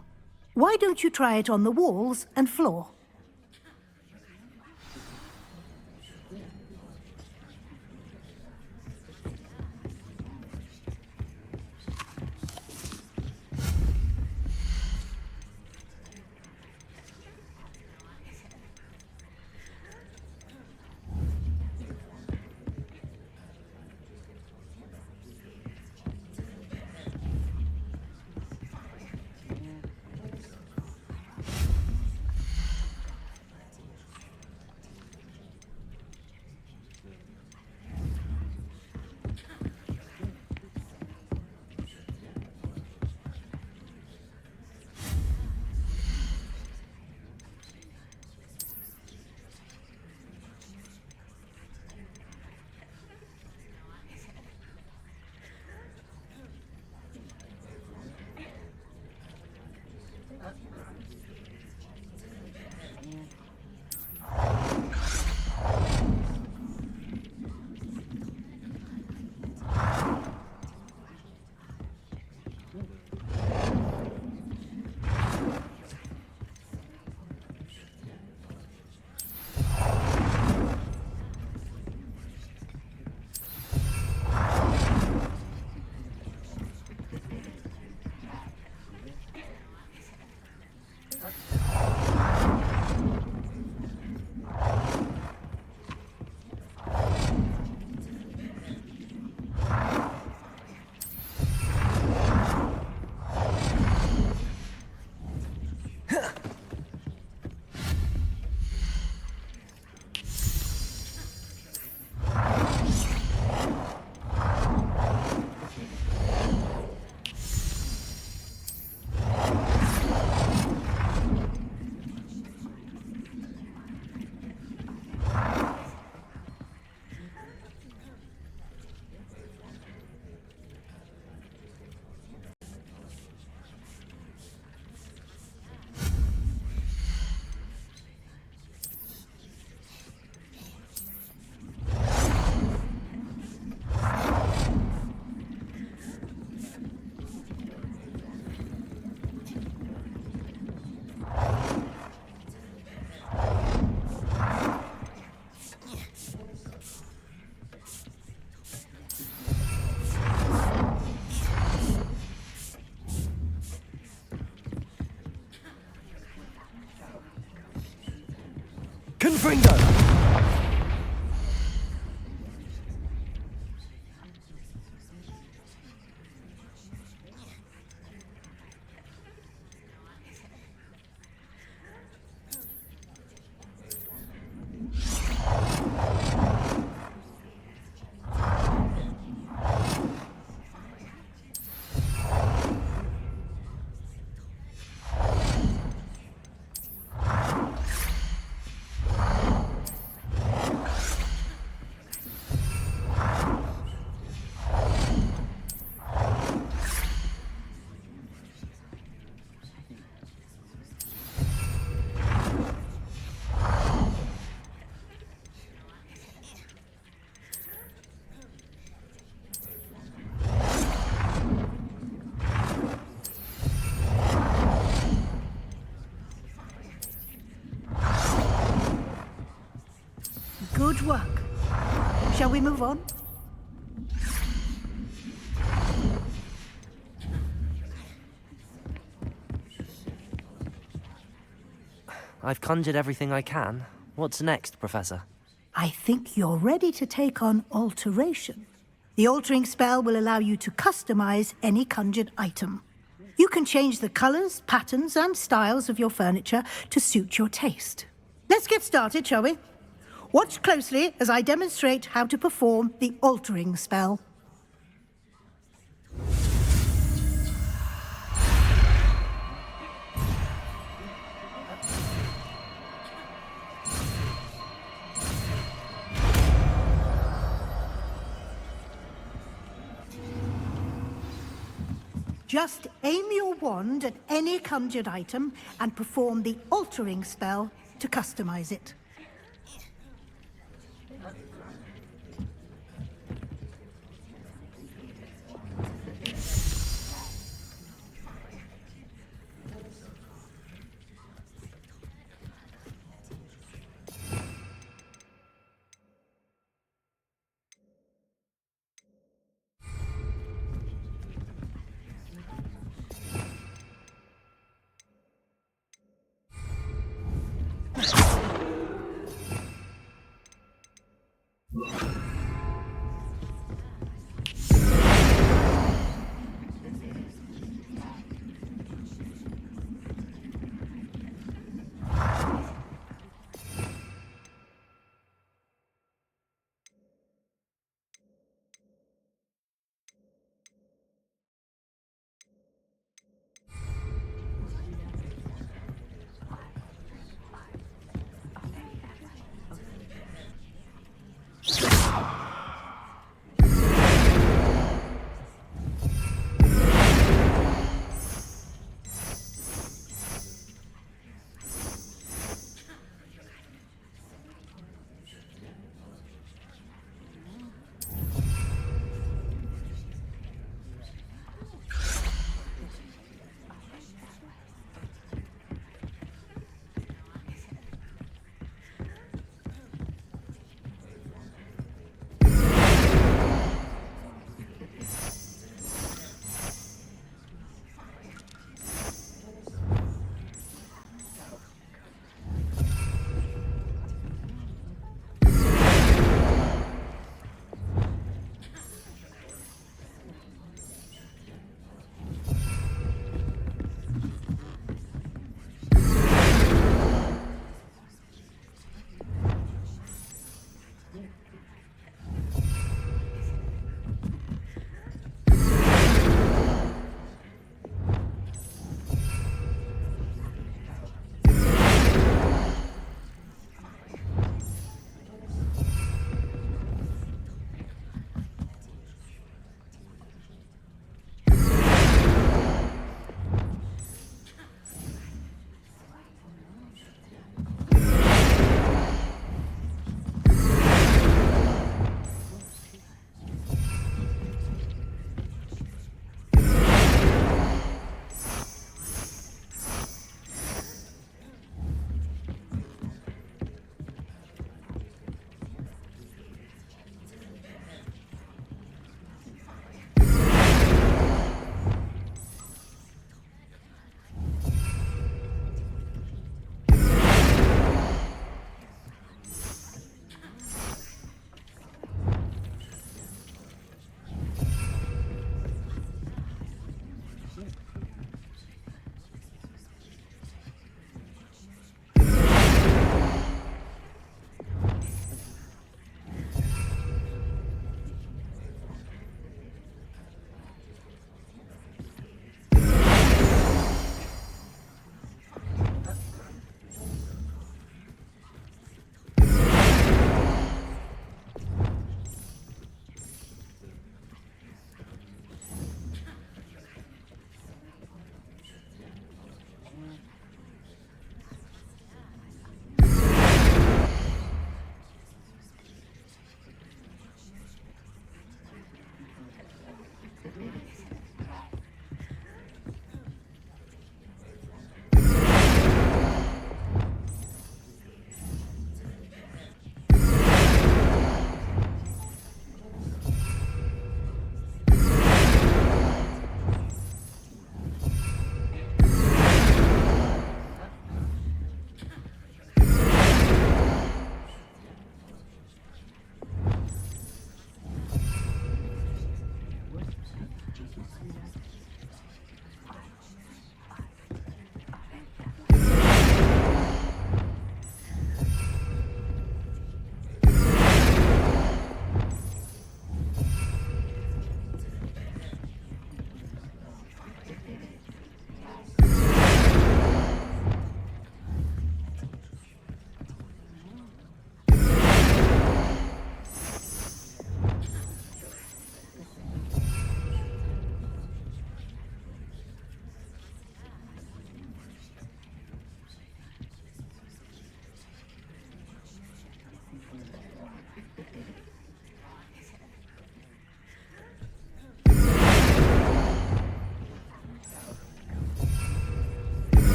Why don't you try it on the walls and floor? Confringo! Good work. Shall we move on? I've conjured everything I can. What's next, Professor? I think you're ready to take on alteration. The altering spell will allow you to customize any conjured item. You can change the colors, patterns, and styles of your furniture to suit your taste. Let's get started, shall we? Watch closely as I demonstrate how to perform the altering spell. Just aim your wand at any conjured item and perform the altering spell to customize it.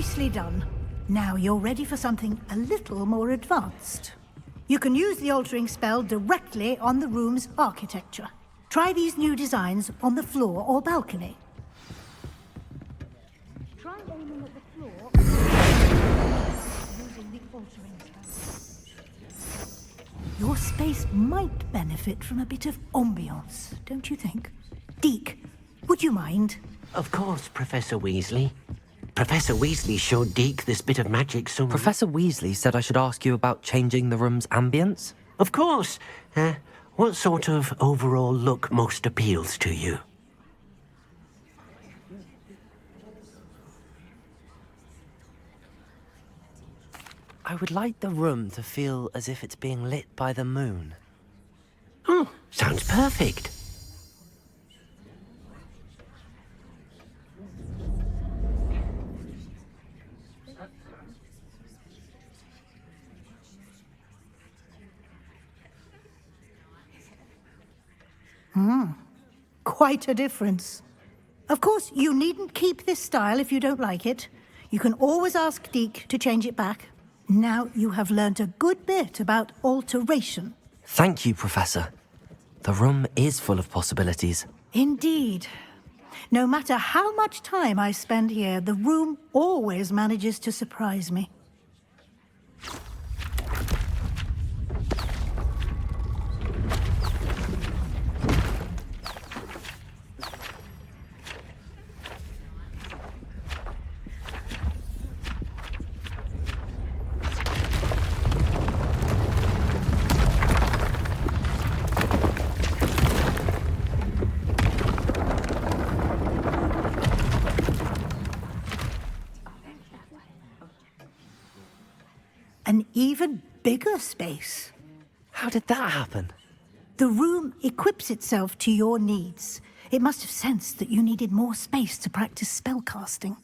Nicely done. Now you're ready for something a little more advanced. You can use the altering spell directly on the room's architecture. Try these new designs on the floor or balcony. Try aiming at the floor using the altering spell. Your space might benefit from a bit of ambiance, don't you think? Deke, would you mind? Of course, Professor Weasley. Professor Weasley showed Deke this bit of magic so... Professor Weasley said I should ask you about changing the room's ambience? Of course. What sort of overall look most appeals to you? I would like the room to feel as if it's being lit by the moon. Oh, sounds perfect. Quite a difference. Of course, you needn't keep this style if you don't like it. You can always ask Deke to change it back. Now you have learnt a good bit about alteration. Thank you, Professor. The room is full of possibilities. Indeed. No matter how much time I spend here, the room always manages to surprise me. An even bigger space. How did that happen? The room equips itself to your needs. It must have sensed that you needed more space to practice spellcasting.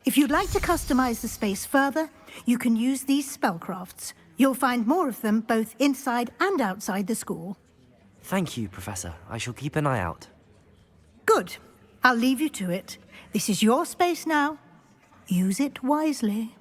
If you'd like to customize the space further, you can use these spellcrafts. You'll find more of them both inside and outside the school. Thank you, Professor. I shall keep an eye out. Good. I'll leave you to it. This is your space now. Use it wisely.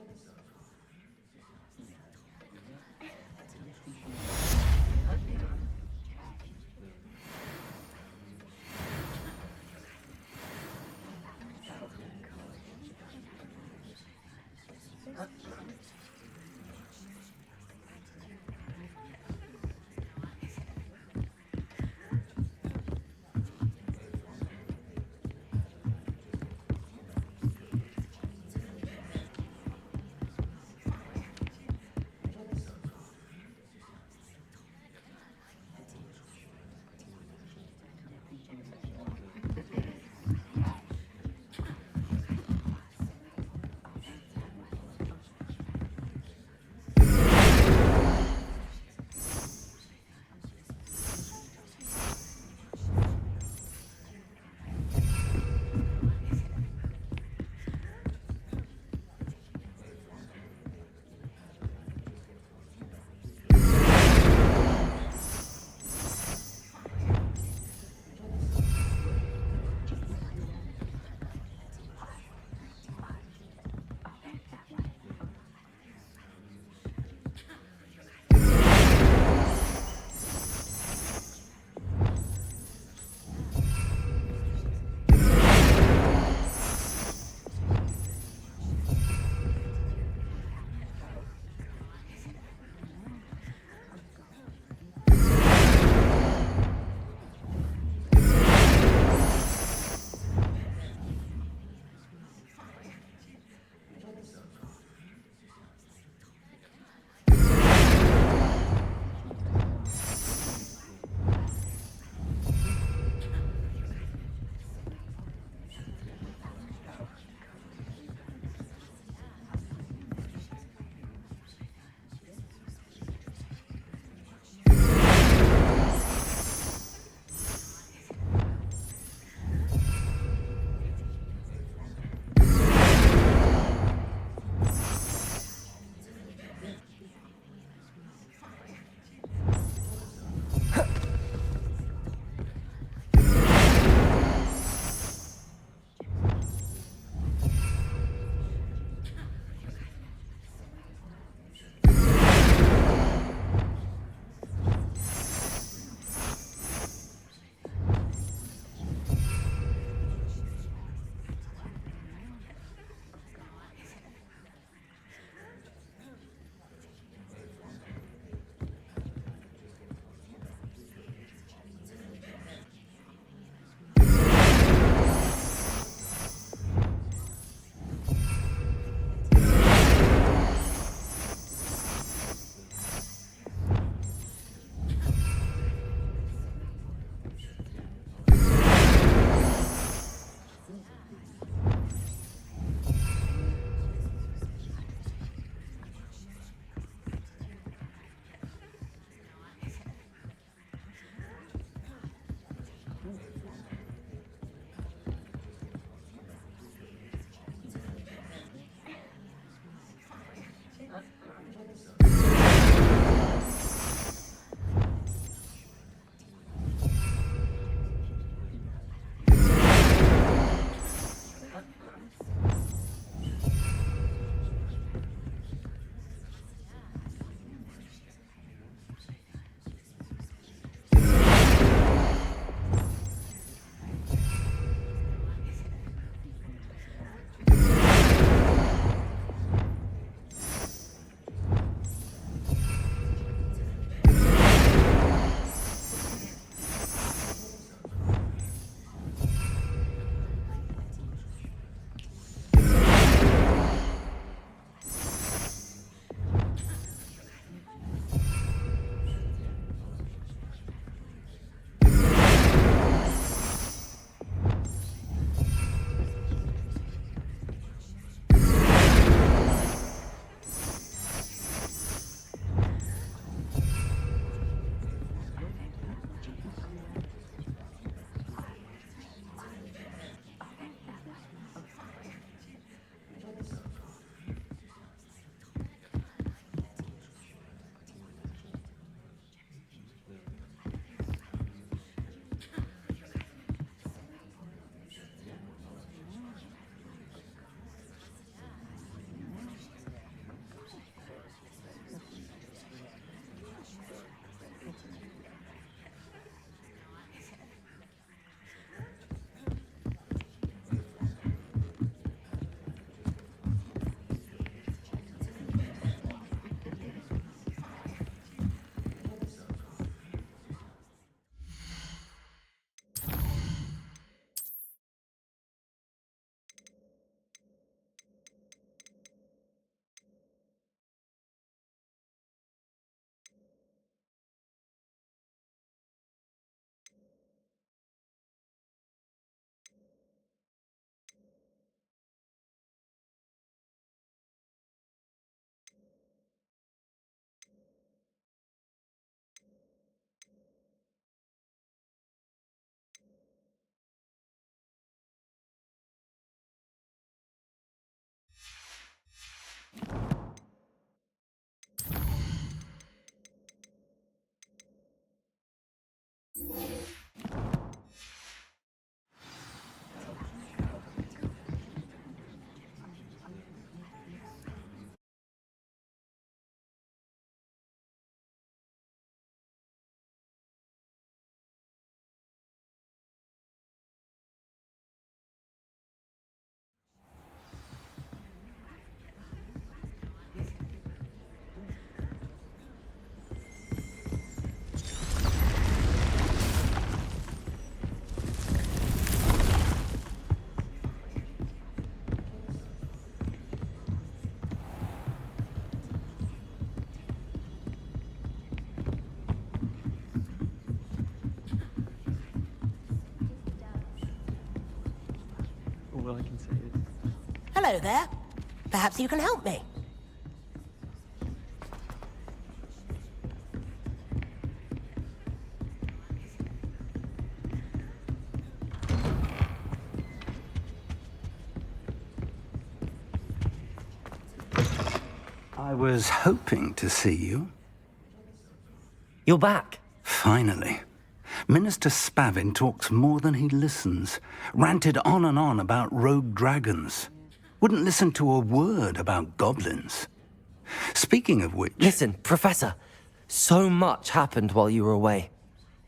All I can say is... Hello there. Perhaps you can help me. I was hoping to see you. You're back. Finally. Minister Spavin talks more than he listens. Ranted on and on about rogue dragons. Wouldn't listen to a word about goblins. Speaking of which... Listen, Professor. So much happened while you were away.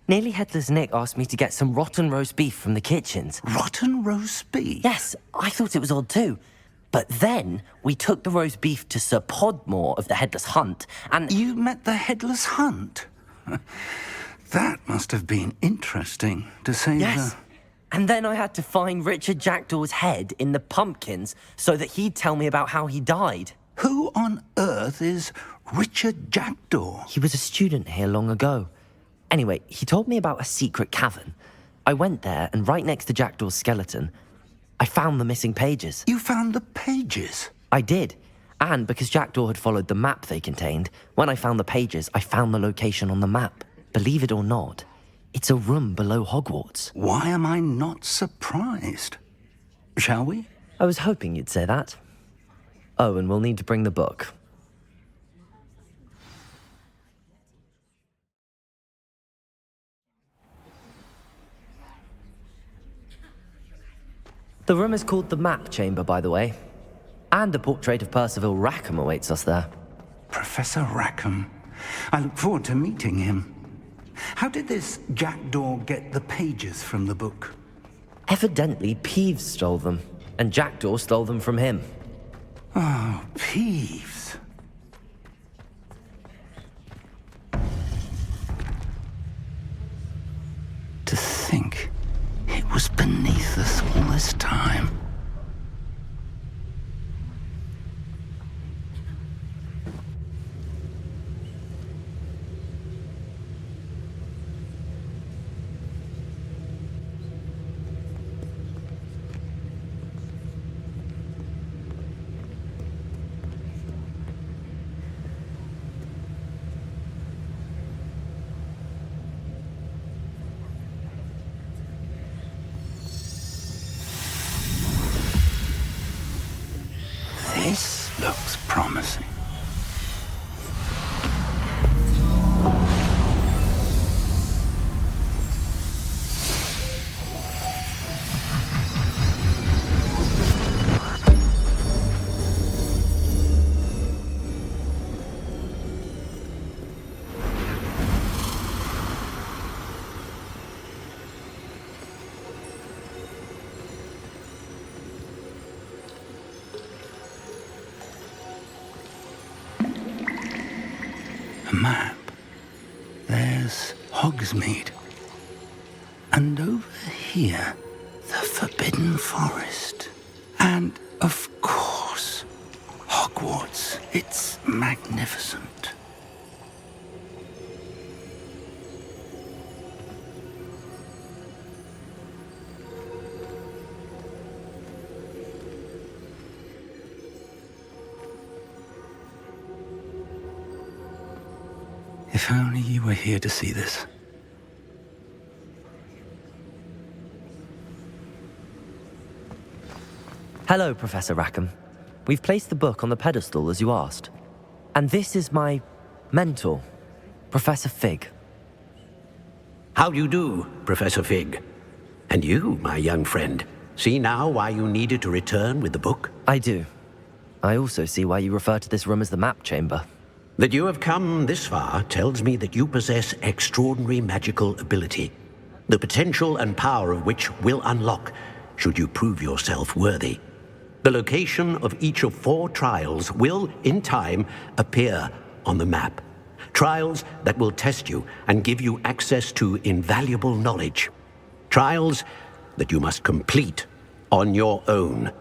Nearly Headless Nick asked me to get some rotten roast beef from the kitchens. Rotten roast beef? Yes, I thought it was odd too. But then we took the roast beef to Sir Podmore of the Headless Hunt, and... You met the Headless Hunt? That must have been interesting, to say Yes. And then I had to find Richard Jackdaw's head in the pumpkins so that he'd tell me about how he died. Who on earth is Richard Jackdaw? He was a student here long ago. Anyway, he told me about a secret cavern. I went there, and right next to Jackdaw's skeleton, I found the missing pages. You found the pages? I did. And because Jackdaw had followed the map they contained, when I found the pages, I found the location on the map. Believe it or not, it's a room below Hogwarts. Why am I not surprised? Shall we? I was hoping you'd say that. Oh, and we'll need to bring the book. The room is called the Map Chamber, by the way. And a portrait of Percival Rackham awaits us there. Professor Rackham. I look forward to meeting him. How did this Jackdaw get the pages from the book? Evidently, Peeves stole them, and Jackdaw stole them from him. Oh, Peeves. To think it was beneath us all this time. This looks promising. A map. There's Hogsmeade. And over here, the Forbidden Forest. And, of course, Hogwarts. It's magnificent. If only you were here to see this. Hello, Professor Rackham. We've placed the book on the pedestal as you asked. And this is my mentor, Professor Fig. How do you do, Professor Fig? And you, my young friend, see now why you needed to return with the book? I do. I also see why you refer to this room as the Map Chamber. That you have come this far tells me that you possess extraordinary magical ability, the potential and power of which will unlock should you prove yourself worthy. The location of each of 4 trials will, in time, appear on the map. Trials that will test you and give you access to invaluable knowledge. Trials that you must complete on your own.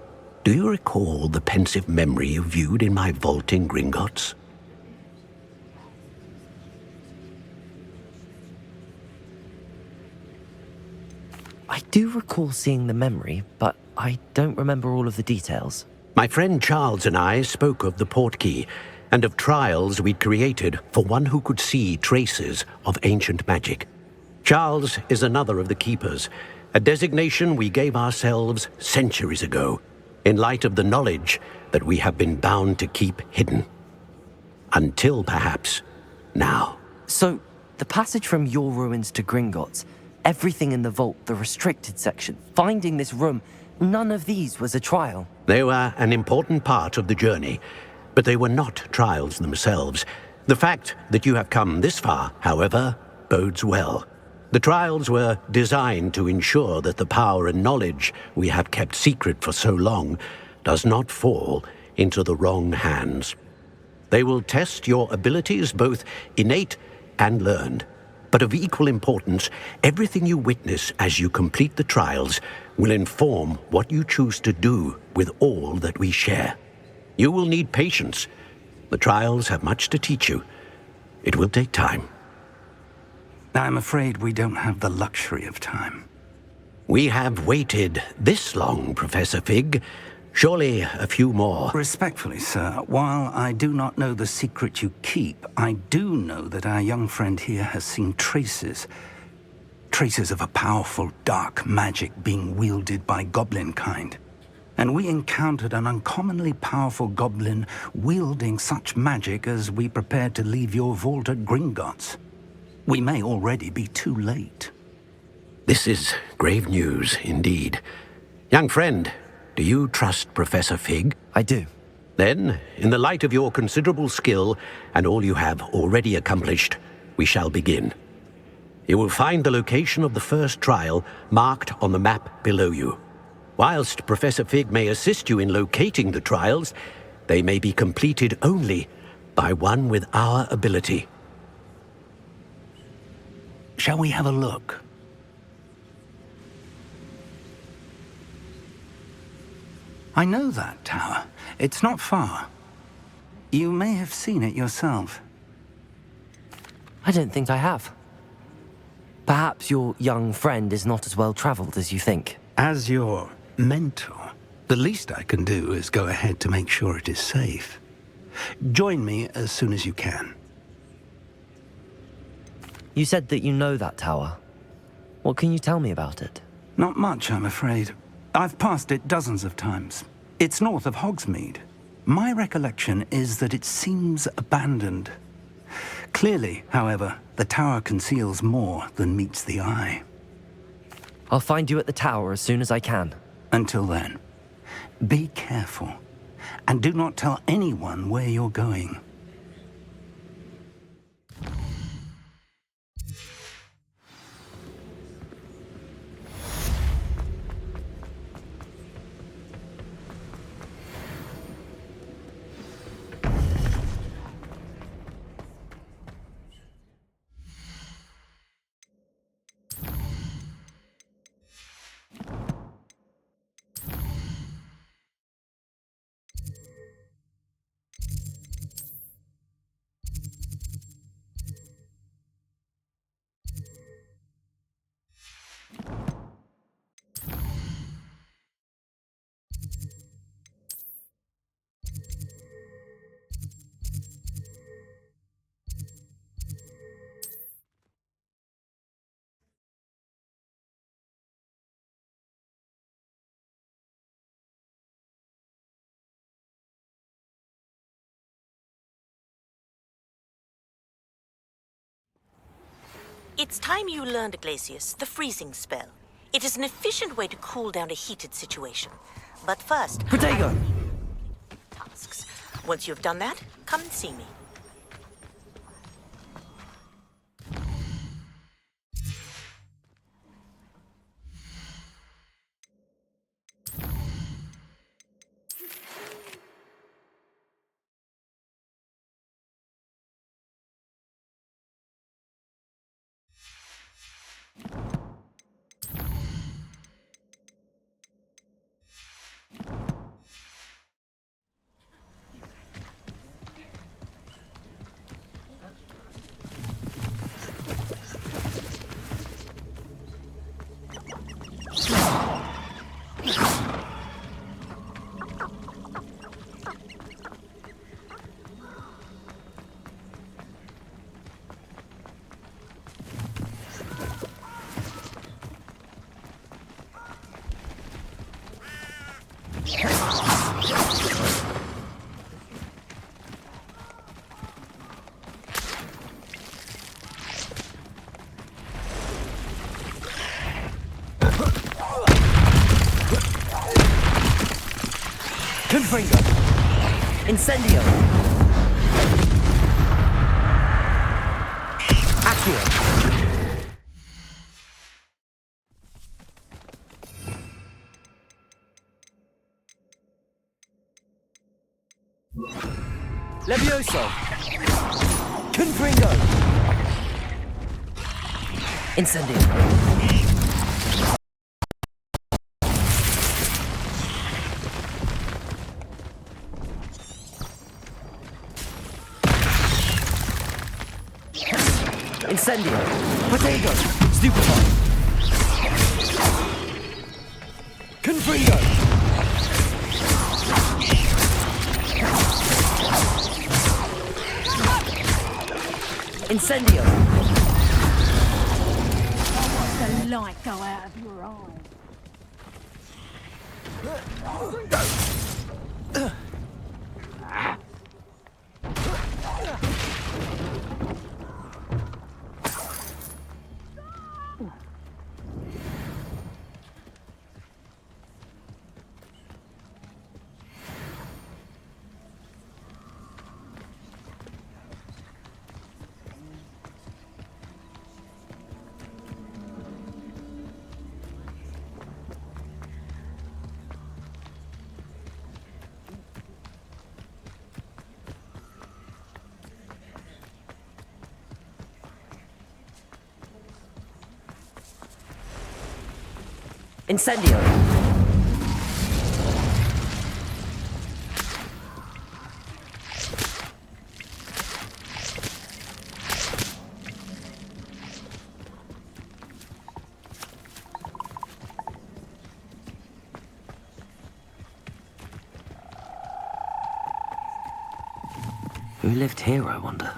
Do you recall the pensive memory you viewed in my vault in Gringotts? I do recall seeing the memory, but I don't remember all of the details. My friend Charles and I spoke of the portkey and of trials we'd created for one who could see traces of ancient magic. Charles is another of the keepers, a designation we gave ourselves centuries ago, in light of the knowledge that we have been bound to keep hidden. Until, perhaps, now. So, the passage from your ruins to Gringotts, everything in the vault, the restricted section, finding this room, none of these was a trial. They were an important part of the journey, but they were not trials themselves. The fact that you have come this far, however, bodes well. The trials were designed to ensure that the power and knowledge we have kept secret for so long does not fall into the wrong hands. They will test your abilities, both innate and learned. But of equal importance, everything you witness as you complete the trials will inform what you choose to do with all that we share. You will need patience. The trials have much to teach you. It will take time. I'm afraid we don't have the luxury of time. We have waited this long, Professor Fig. Surely a few more. Respectfully, sir, while I do not know the secret you keep, I do know that our young friend here has seen traces of a powerful dark magic being wielded by goblin kind. And we encountered an uncommonly powerful goblin wielding such magic as we prepared to leave your vault at Gringotts. We may already be too late. This is grave news indeed. Young friend, do you trust Professor Fig? I do. Then, in the light of your considerable skill and all you have already accomplished, we shall begin. You will find the location of the first trial marked on the map below you. Whilst Professor Fig may assist you in locating the trials, they may be completed only by one with our ability. Shall we have a look? I know that tower. It's not far. You may have seen it yourself. I don't think I have. Perhaps your young friend is not as well traveled as you think. As your mentor, the least I can do is go ahead to make sure it is safe. Join me as soon as you can. You said that you know that tower. What can you tell me about it? Not much, I'm afraid. I've passed it dozens of times. It's north of Hogsmeade. My recollection is that it seems abandoned. Clearly, however, the tower conceals more than meets the eye. I'll find you at the tower as soon as I can. Until then, be careful, and do not tell anyone where you're going. It's time you learned, Glacius, the freezing spell. It is an efficient way to cool down a heated situation. But first... Protego! Tasks. Once you've done that, come and see me. Confringo! Incendio! Accio! Levioso! Confringo! Incendio! Incendio! Potato! Stupefy! Confringo! Incendio! Watch the light go out of your eyes. Incendio! Who lived here, I wonder?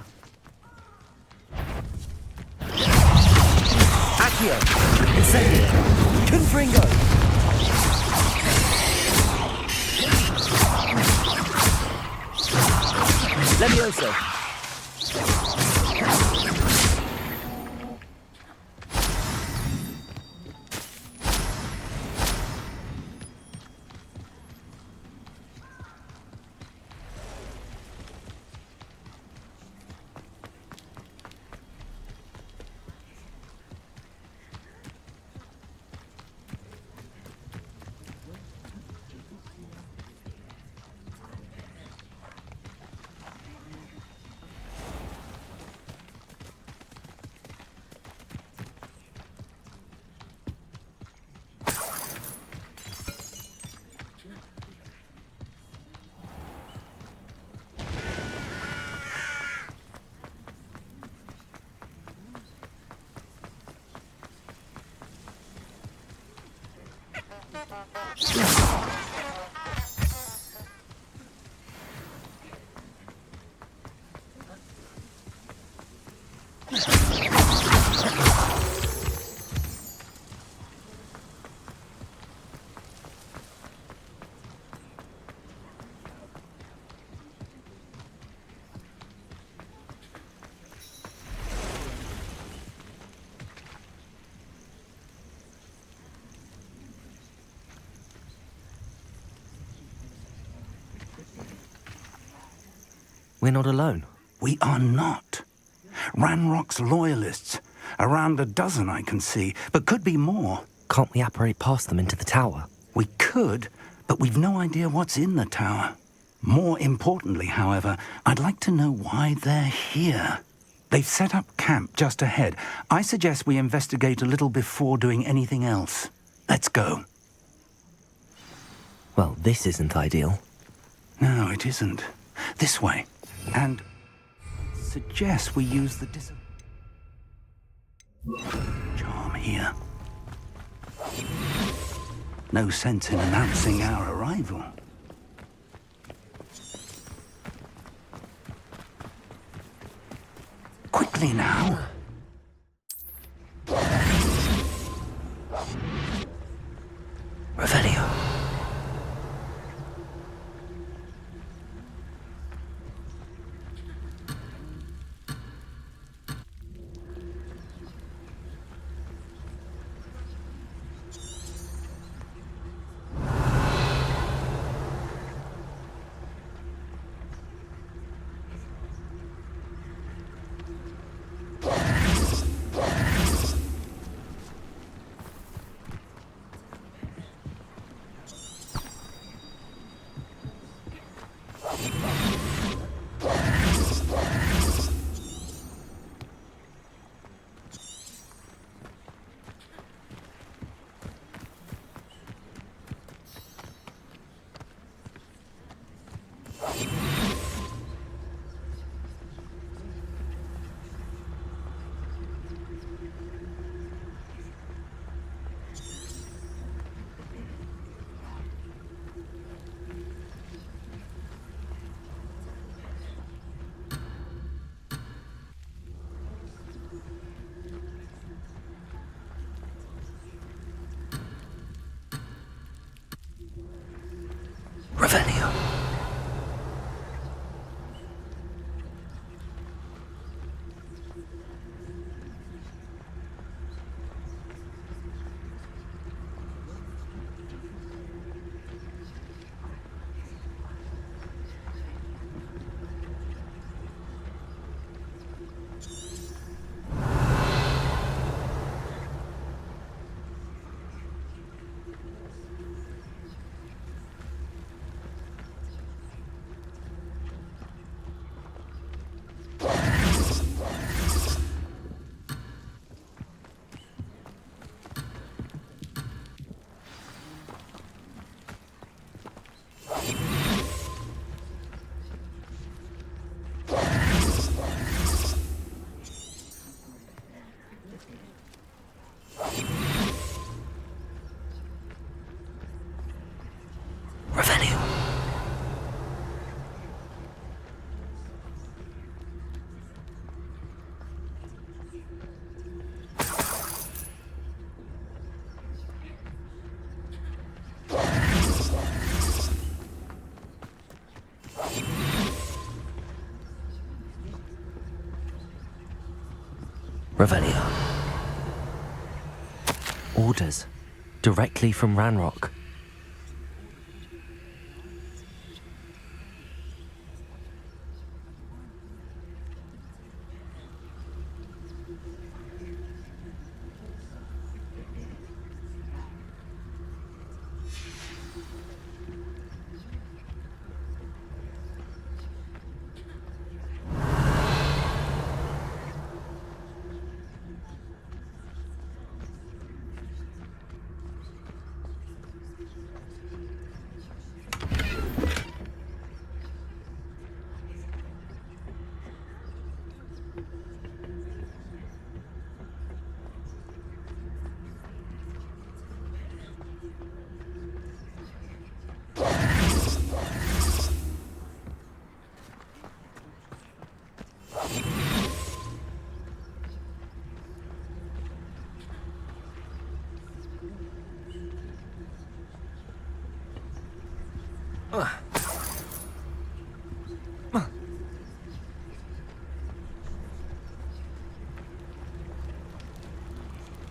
Accio! Incendio! Confringo! Levioso! We're not alone. We are not. Ranrock's loyalists. Around a dozen I can see, but could be more. Can't we apparate past them into the tower? We could, but we've no idea what's in the tower. More importantly, however, I'd like to know why they're here. They've set up camp just ahead. I suggest we investigate a little before doing anything else. Let's go. Well, this isn't ideal. No, it isn't. This way. And suggest we use the charm here. No sense in announcing our arrival. Quickly now. Revelio. Revelio. Orders. Directly from Ranrock.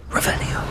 Revelio.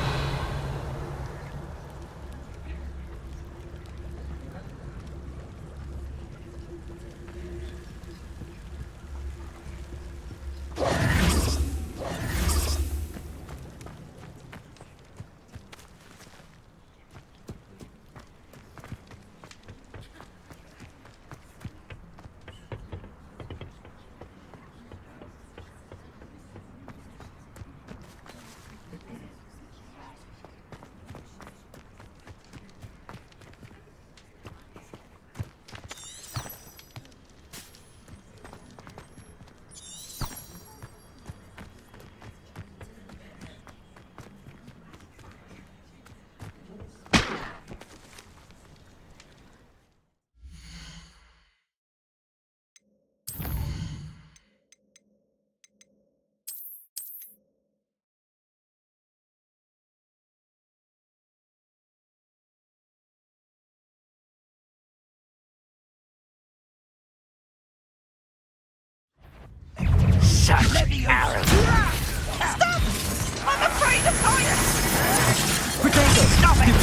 Such arrogance. Stop! I'm afraid of heights! Stop it!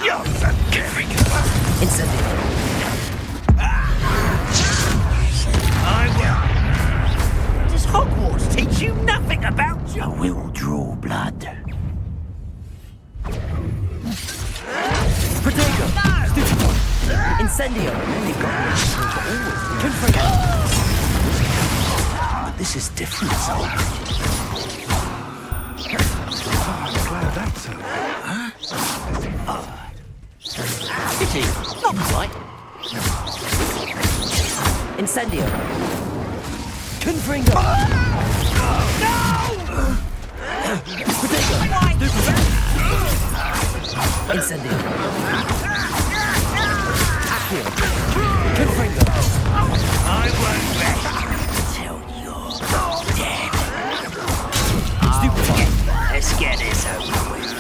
You're forgiving. Incendio. I will. Does Hogwarts teach you nothing about you? I will draw blood. Protego. Incendio. Confringo. But this is different somehow. I'm glad that's over. Pity. Not quite. Incendio. Confringo. Protego. Incendio. Accio. Confringo. I won't rest till you're dead. Let's get this over with.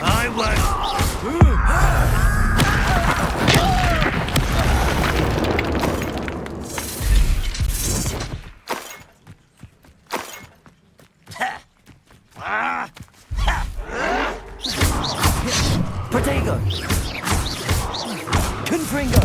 I won't. Protego. Confringo.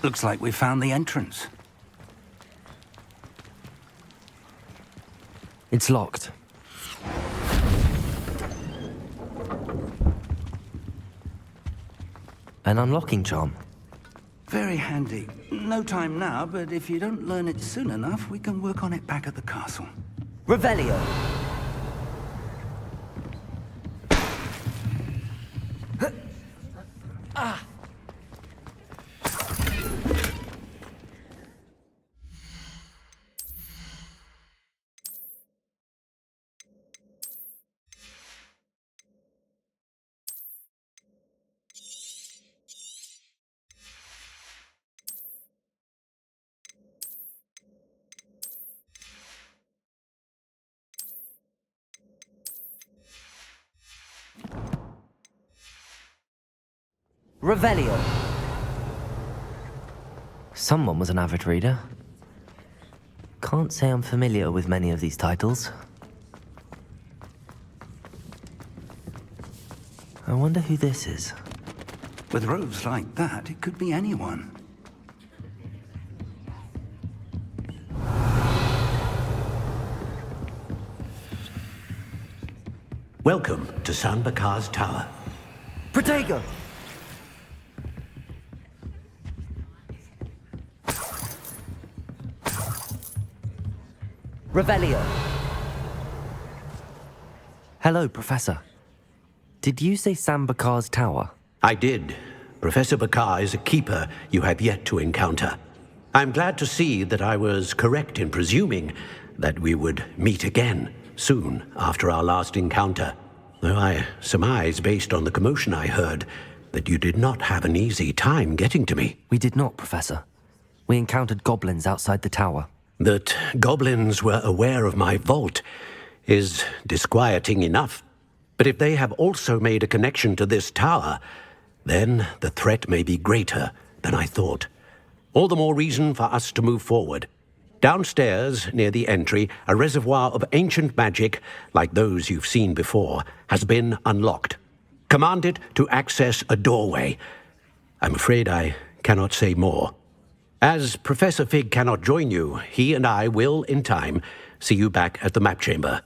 Looks like we found the entrance. It's locked. An unlocking charm. Very handy. No time now, but if you don't learn it soon enough, we can work on it back at the castle. Revelio. Ah. Revelio. Someone was an avid reader. Can't say I'm familiar with many of these titles. I wonder who this is. With robes like that, it could be anyone. Welcome to San Bakar's Tower. Protego! Revelio. Hello, Professor. Did you say Sam Bakar's tower? I did. Professor Bakar is a keeper you have yet to encounter. I'm glad to see that I was correct in presuming that we would meet again soon after our last encounter. Though I surmise, based on the commotion I heard, that you did not have an easy time getting to me. We did not, Professor. We encountered goblins outside the tower. That goblins were aware of my vault is disquieting enough. But if they have also made a connection to this tower, then the threat may be greater than I thought. All the more reason for us to move forward. Downstairs, near the entry, a reservoir of ancient magic, like those you've seen before, has been unlocked. Command it to access a doorway. I'm afraid I cannot say more. As Professor Fig cannot join you, he and I will, in time, see you back at the map chamber.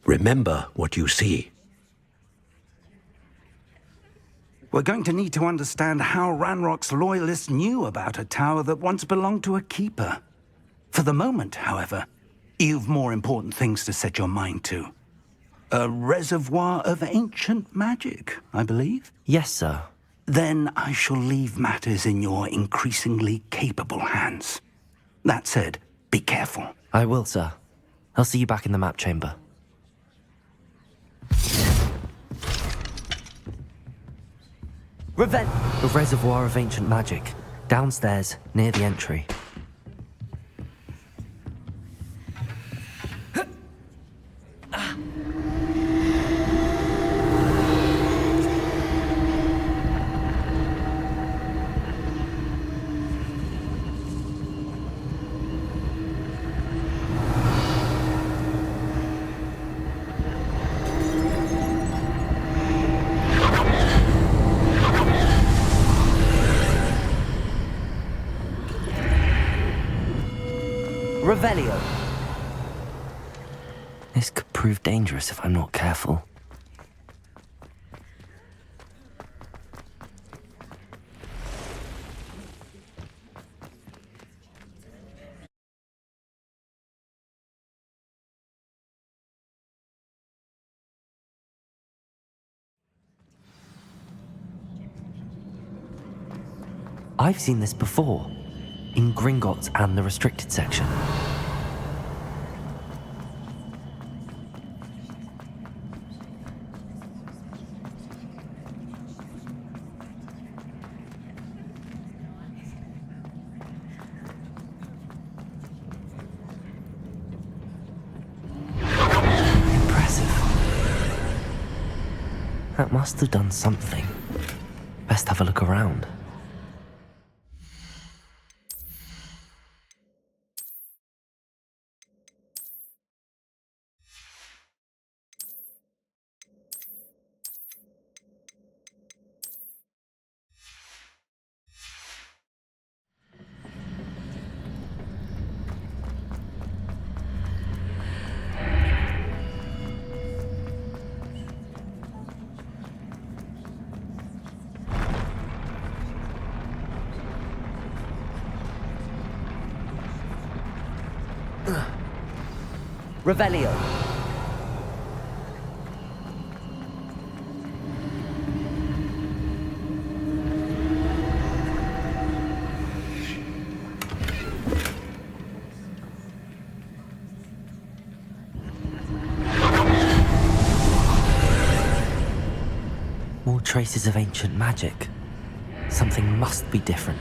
Remember what you see. We're going to need to understand how Ranrock's loyalists knew about a tower that once belonged to a keeper. For the moment, however, you've more important things to set your mind to. A reservoir of ancient magic, I believe? Yes, sir. Then I shall leave matters in your increasingly capable hands. That said, be careful. I will, sir. I'll see you back in the map chamber. A reservoir of ancient magic. Downstairs, near the entry. Revelio. This could prove dangerous if I'm not careful. I've seen this before, in Gringotts and the restricted section. Impressive. That must have done something. Best have a look around. Revelio. More traces of ancient magic. Something must be different.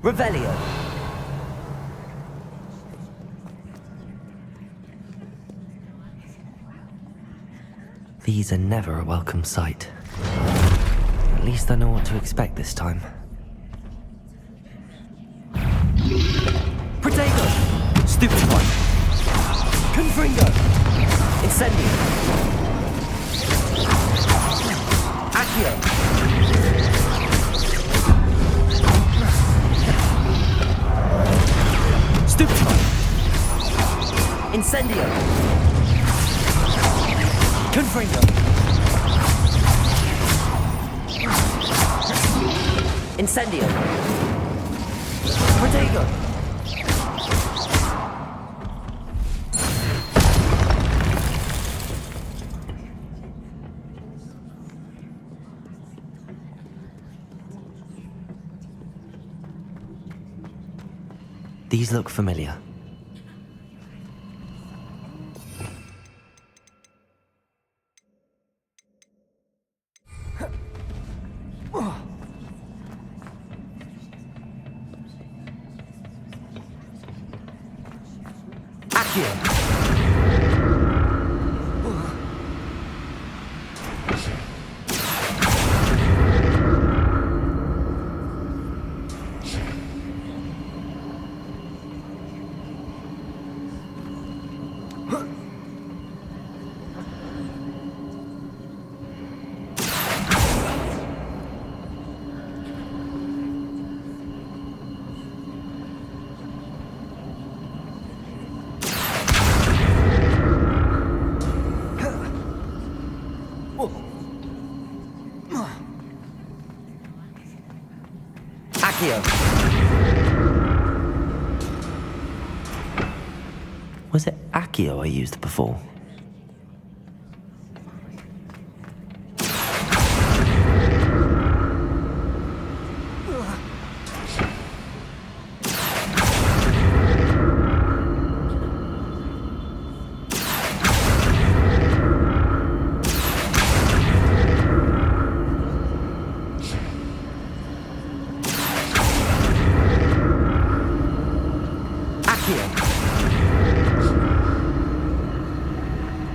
Revelio. These are never a welcome sight. At least I know what to expect this time. Protego. Stupid one. Confringo. Incendio. Accio. Stupid one. Incendio. Confringo. Incendio. Protego. These look familiar. Was it Accio I used before?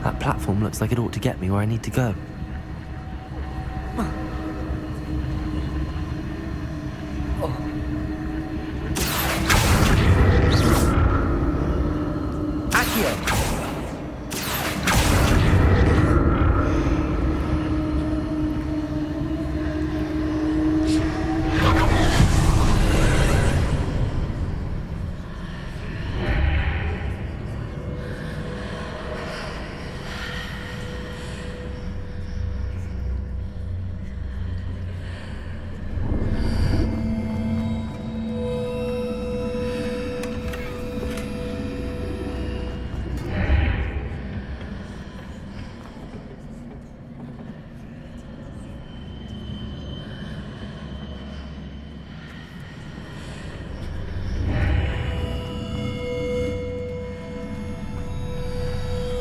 That platform looks like it ought to get me where I need to go.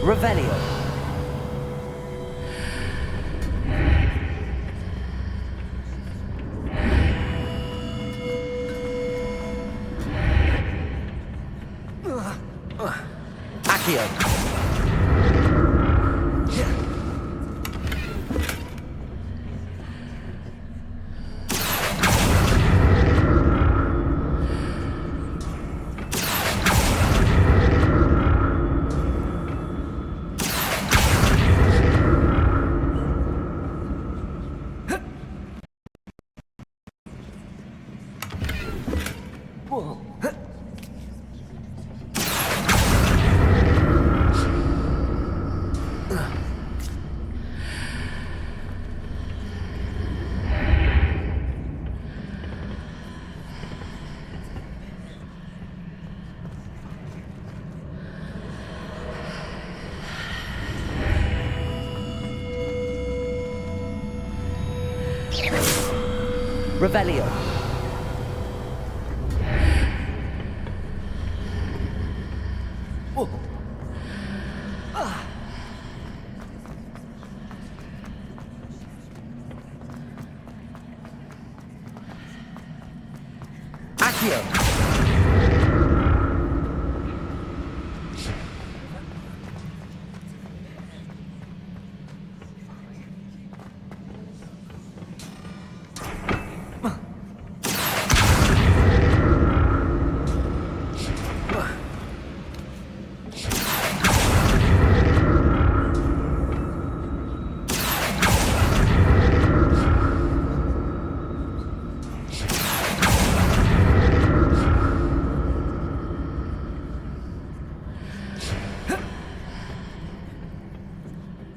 Revelio. Accio. Revelio. Accio.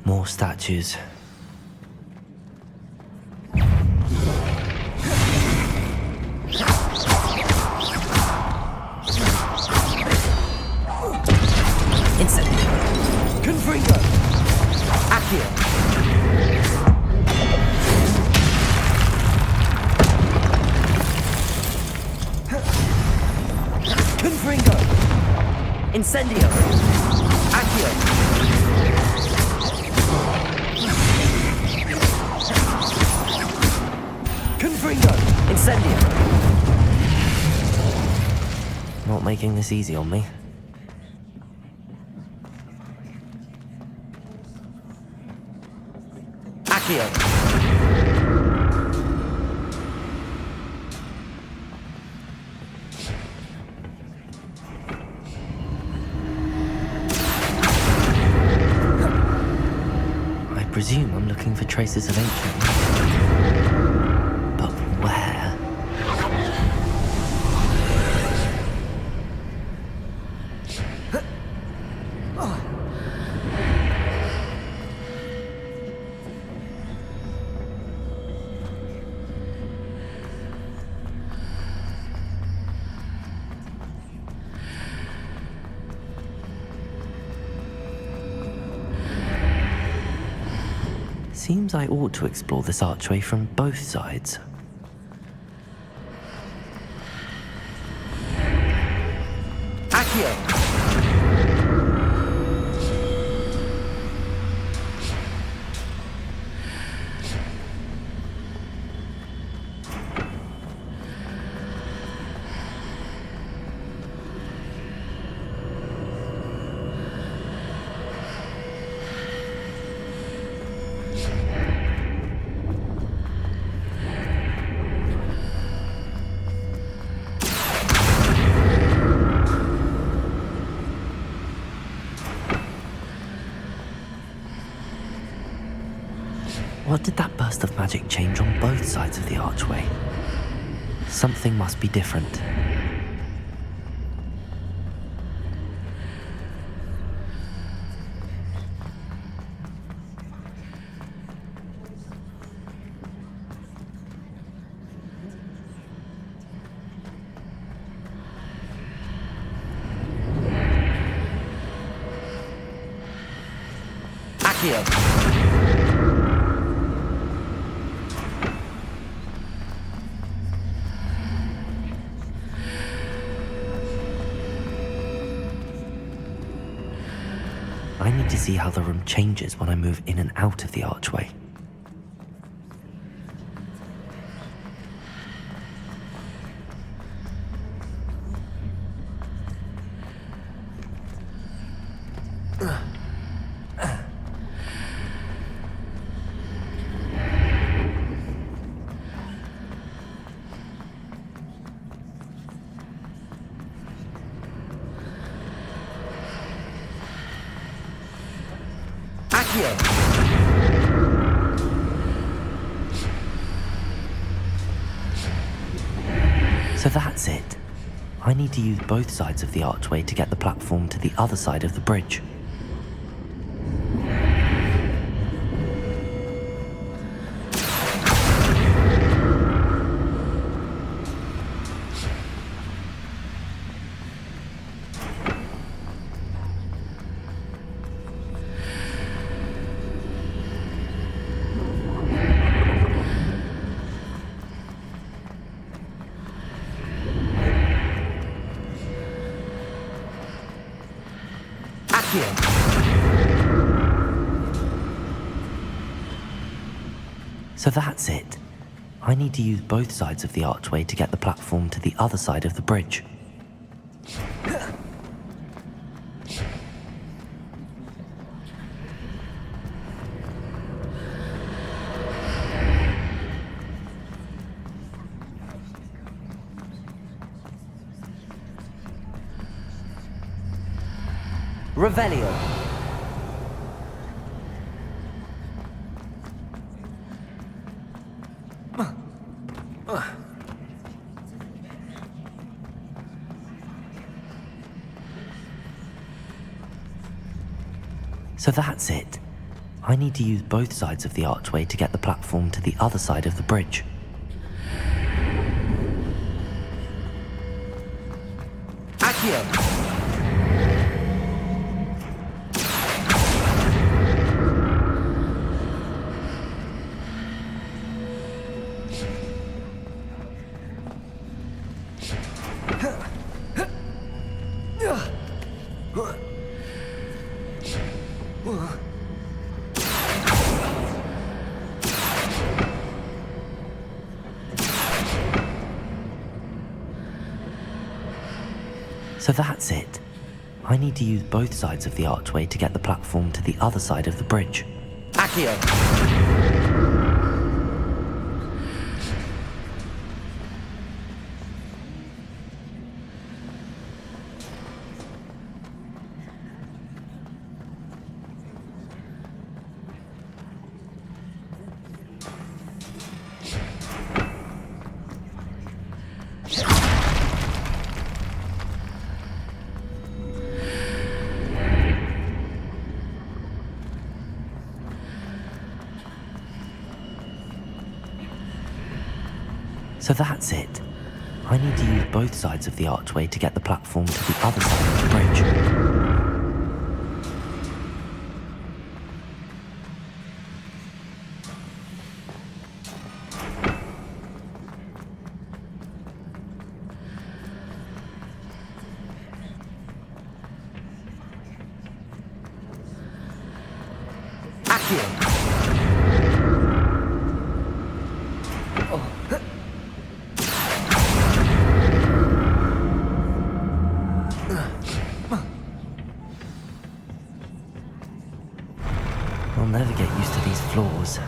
More statues. Incendio. Confringo. Accio. Confringo. Incendio. Accio. Confringo. Incendio. Not making this easy on me. Accio. I presume I'm looking for traces of ancient magic. But where? Seems I ought to explore this archway from both sides. Accio. What did that burst of magic change on both sides of the archway? Something must be different. Accio. I need to see how the room changes when I move in and out of the archway. So that's it. I need to use both sides of the archway to get the platform to the other side of the bridge. Accio! So that's it. I need to use both sides of the archway to get the platform to the other side of the bridge. Revelio. So that's it. I need to use both sides of the archway to get the platform to the other side of the bridge. Accio! So that's it. I need to use both sides of the archway to get the platform to the other side of the bridge. Accio! So that's it. I need to use both sides of the archway to get the platform to the other side of the bridge. I'll never get used to these floors.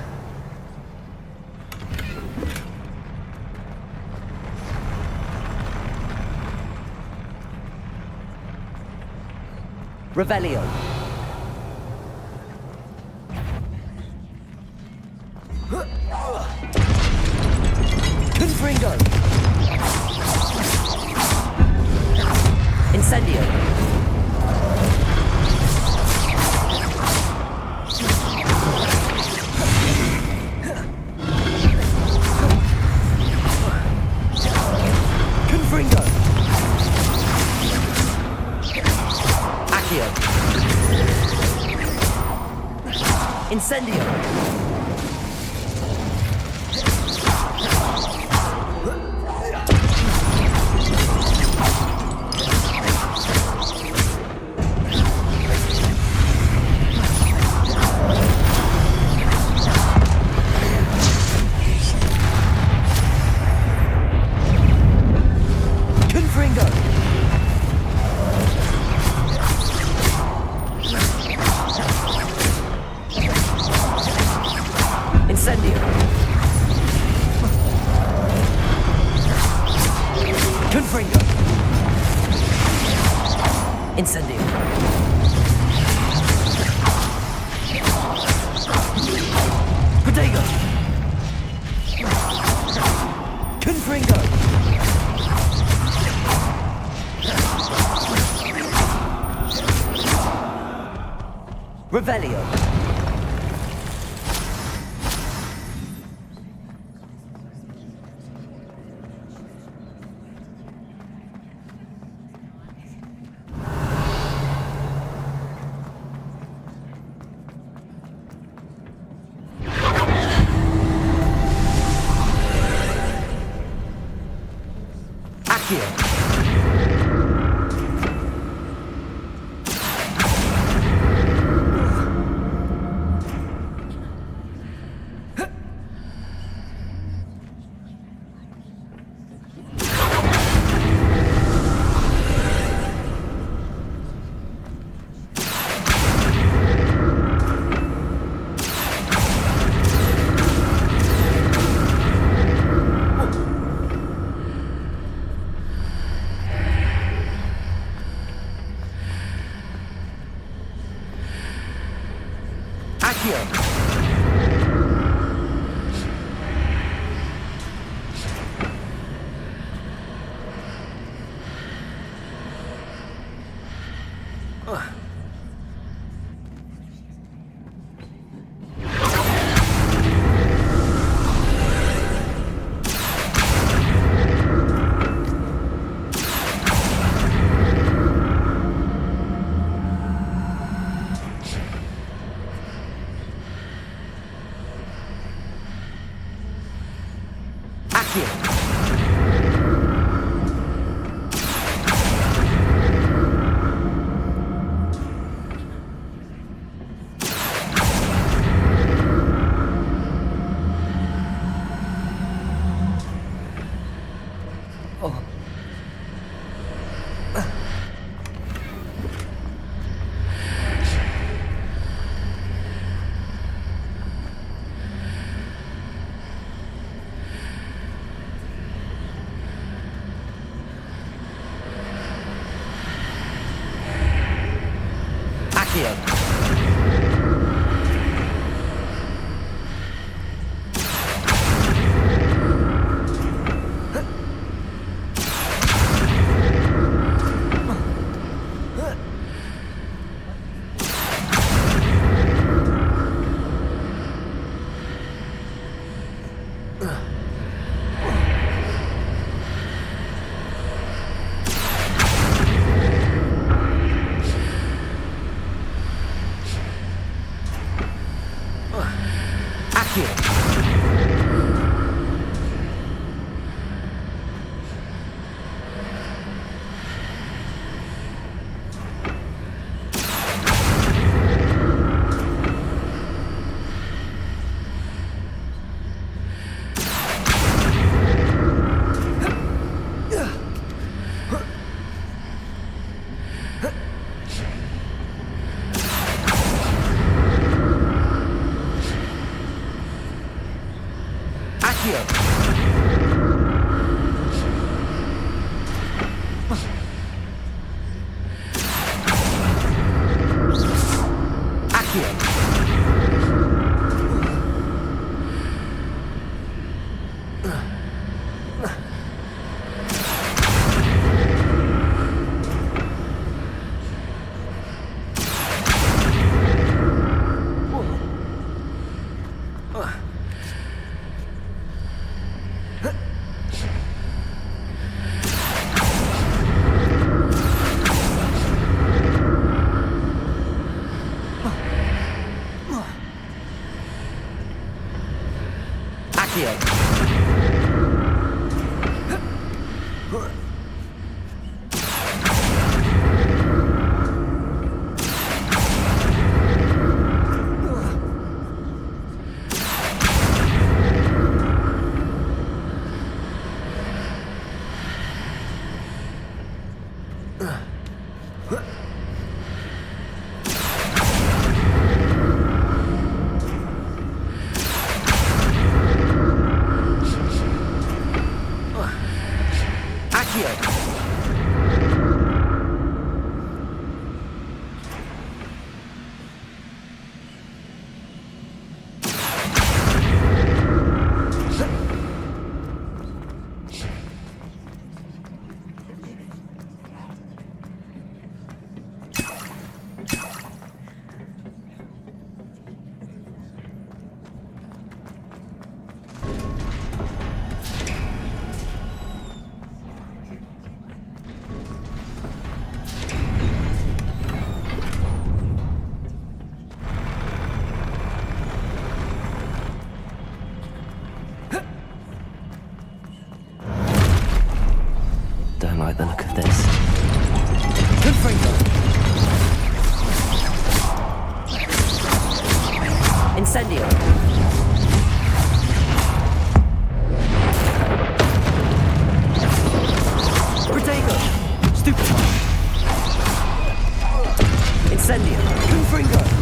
Revelio. Confringo. Incendio. Incendio! Incendio. Protego. Confringo. Revelio. like the look of this. Incendio. Protego. Stupefy. Incendio. Confringo.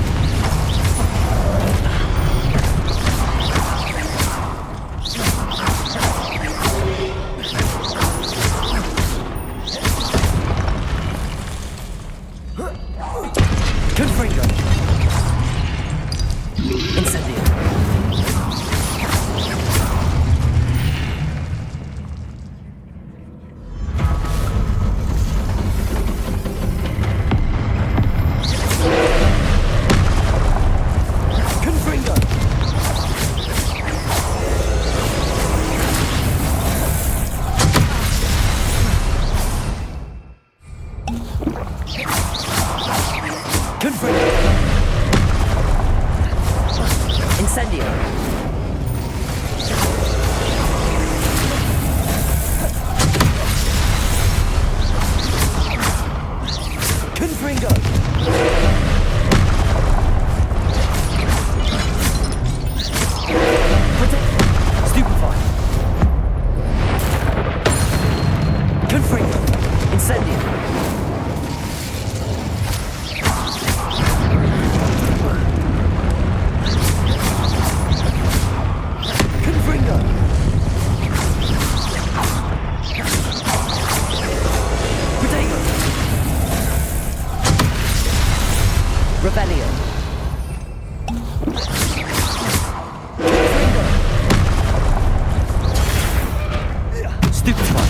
Stupefy.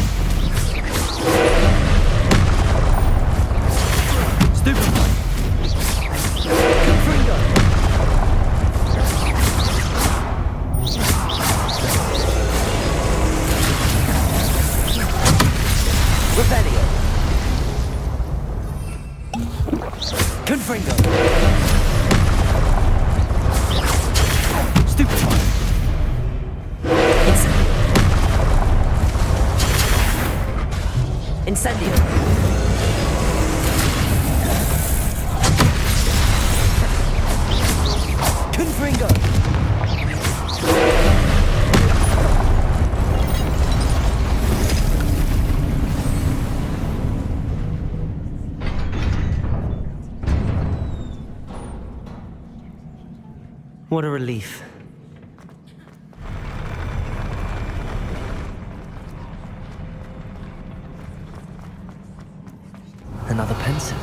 Stupefy. Confringo. Rebellion. Confringo. Stupefy. Incendio. Confringo. What a relief. Another pensive.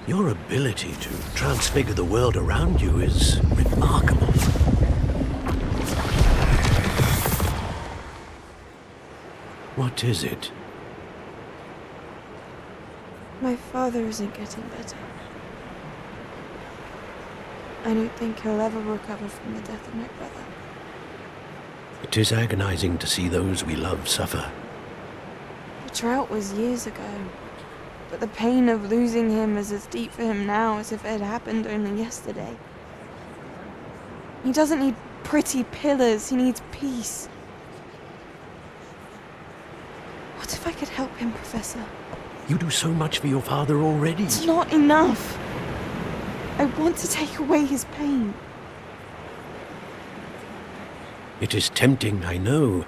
Your ability to transfigure the world around you is remarkable. What is it? My father isn't getting better. I don't think he'll ever recover from the death of my brother. It is agonizing to see those we love suffer. The drought was years ago, but the pain of losing him is as deep for him now as if it had happened only yesterday. He doesn't need pretty pillars, he needs peace. What if I could help him, Professor? You do so much for your father already. It's not enough. I want to take away his pain. It is tempting, I know,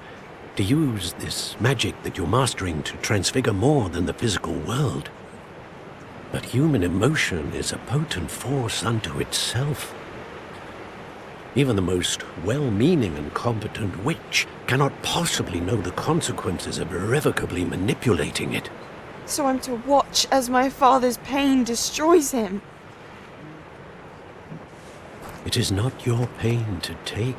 to use this magic that you're mastering to transfigure more than the physical world. But human emotion is a potent force unto itself. Even the most well-meaning and competent witch cannot possibly know the consequences of irrevocably manipulating it. So I'm to watch as my father's pain destroys him. It is not your pain to take.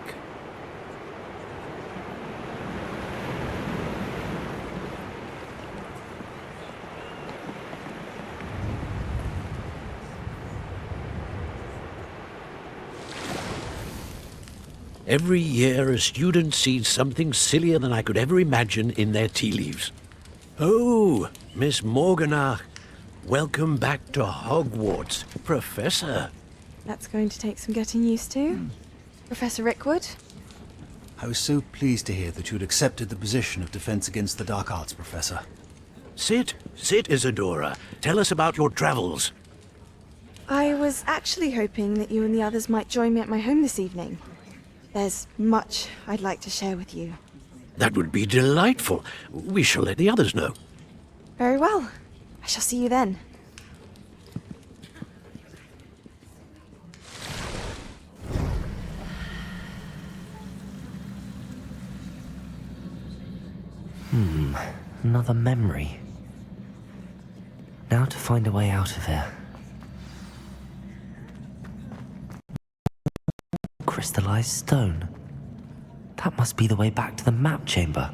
Every year, a student sees something sillier than I could ever imagine in their tea leaves. Oh, Miss Morganach, welcome back to Hogwarts, Professor. That's going to take some getting used to. Professor Rickwood? I was so pleased to hear that you'd accepted the position of Defense Against the Dark Arts, Professor. Sit, Isadora. Tell us about your travels. I was actually hoping that you and the others might join me at my home this evening. There's much I'd like to share with you. That would be delightful. We shall let the others know. Very well. I shall see you then. Another memory. Now to find a way out of here. Crystallized stone. That must be the way back to the map chamber.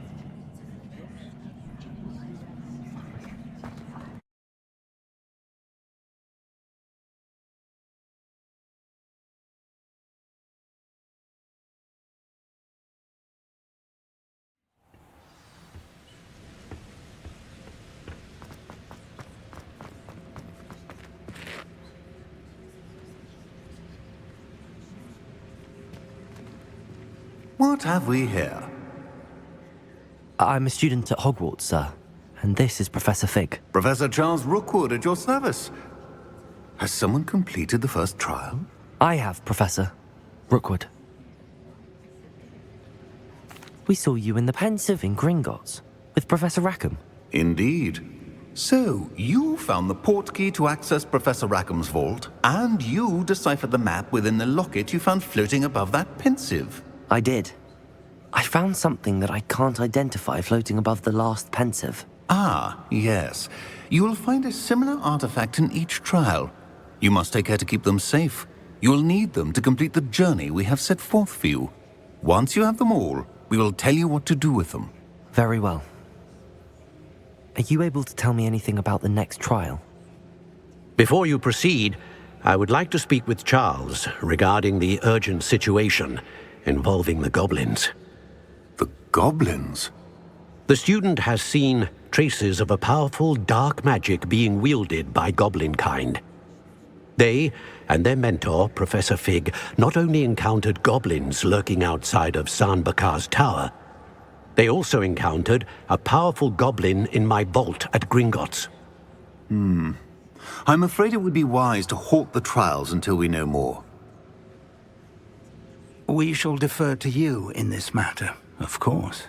What have we here? I'm a student at Hogwarts, sir. And this is Professor Fig. Professor Charles Rookwood at your service. Has someone completed the first trial? I have, Professor Rookwood. We saw you in the Pensive in Gringotts with Professor Rackham. Indeed. So, you found the portkey to access Professor Rackham's vault, and you deciphered the map within the locket you found floating above that Pensive. I did. I found something that I can't identify floating above the last Pensive. Ah, yes. You will find a similar artifact in each trial. You must take care to keep them safe. You will need them to complete the journey we have set forth for you. Once you have them all, we will tell you what to do with them. Very well. Are you able to tell me anything about the next trial? Before you proceed, I would like to speak with Charles regarding the urgent situation involving the goblins. The goblins? The student has seen traces of a powerful dark magic being wielded by goblin kind. They and their mentor, Professor Fig, not only encountered goblins lurking outside of Sanbakar's tower, they also encountered a powerful goblin in my vault at Gringotts. I'm afraid it would be wise to halt the trials until we know more. We shall defer to you in this matter, of course.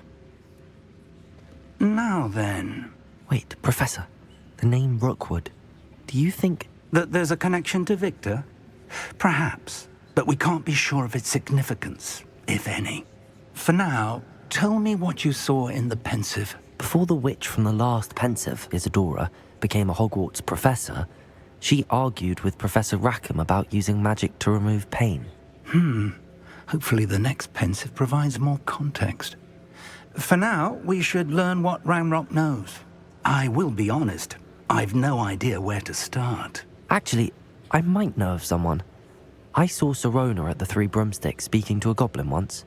Now then... Wait, Professor. The name Rookwood. Do you think... that there's a connection to Victor? Perhaps, but we can't be sure of its significance, if any. For now, tell me what you saw in the Pensive. Before the witch from the last Pensive, Isadora, became a Hogwarts professor, she argued with Professor Rackham about using magic to remove pain. Hopefully the next Pensive provides more context. For now, we should learn what Ranrock knows. I will be honest, I've no idea where to start. Actually, I might know of someone. I saw Serona at the Three Broomsticks speaking to a goblin once.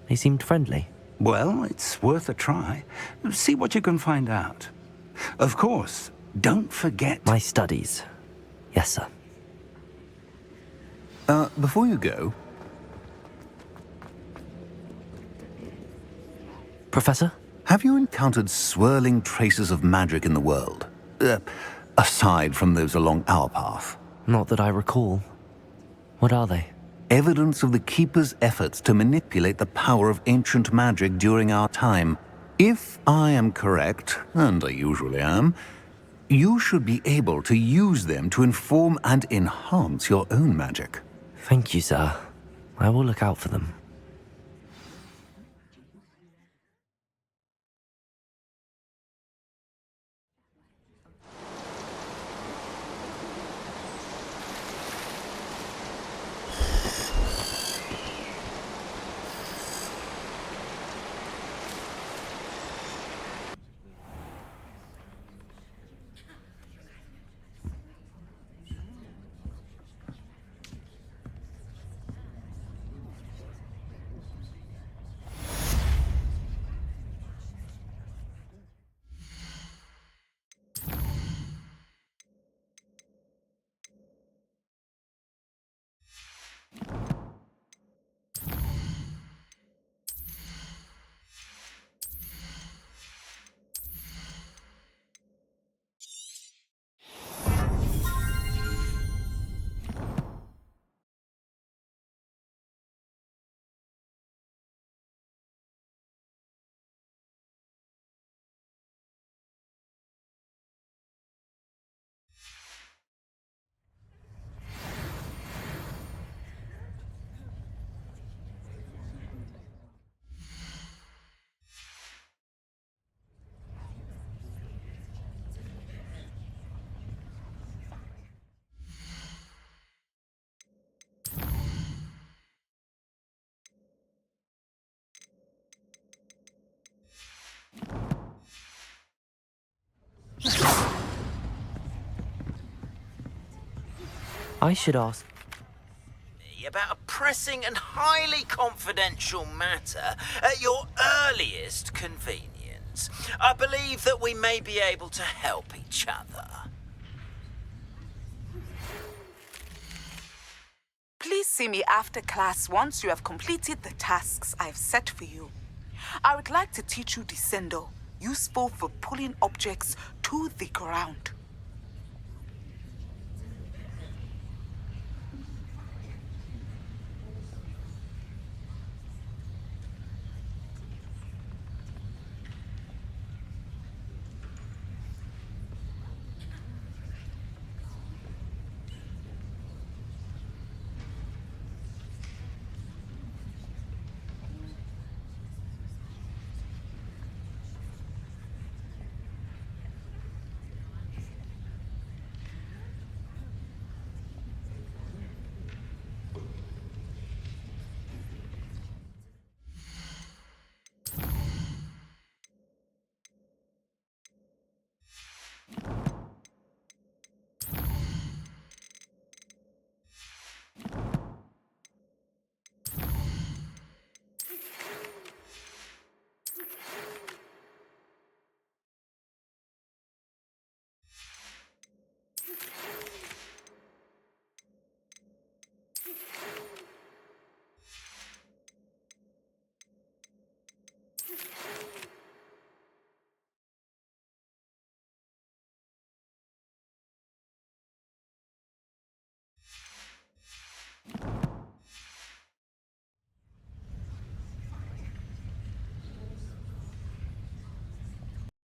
They seemed friendly. Well, it's worth a try. See what you can find out. Of course, don't forget... My studies. Yes, sir. Before you go... Professor? Have you encountered swirling traces of magic in the world? Aside from those along our path? Not that I recall. What are they? Evidence of the Keeper's efforts to manipulate the power of ancient magic during our time. If I am correct, and I usually am, you should be able to use them to inform and enhance your own magic. Thank you, sir. I will look out for them. I should ask. About a pressing and highly confidential matter at your earliest convenience. I believe that we may be able to help each other. Please see me after class once you have completed the tasks I've set for you. I would like to teach you Descendo, useful for pulling objects to the ground.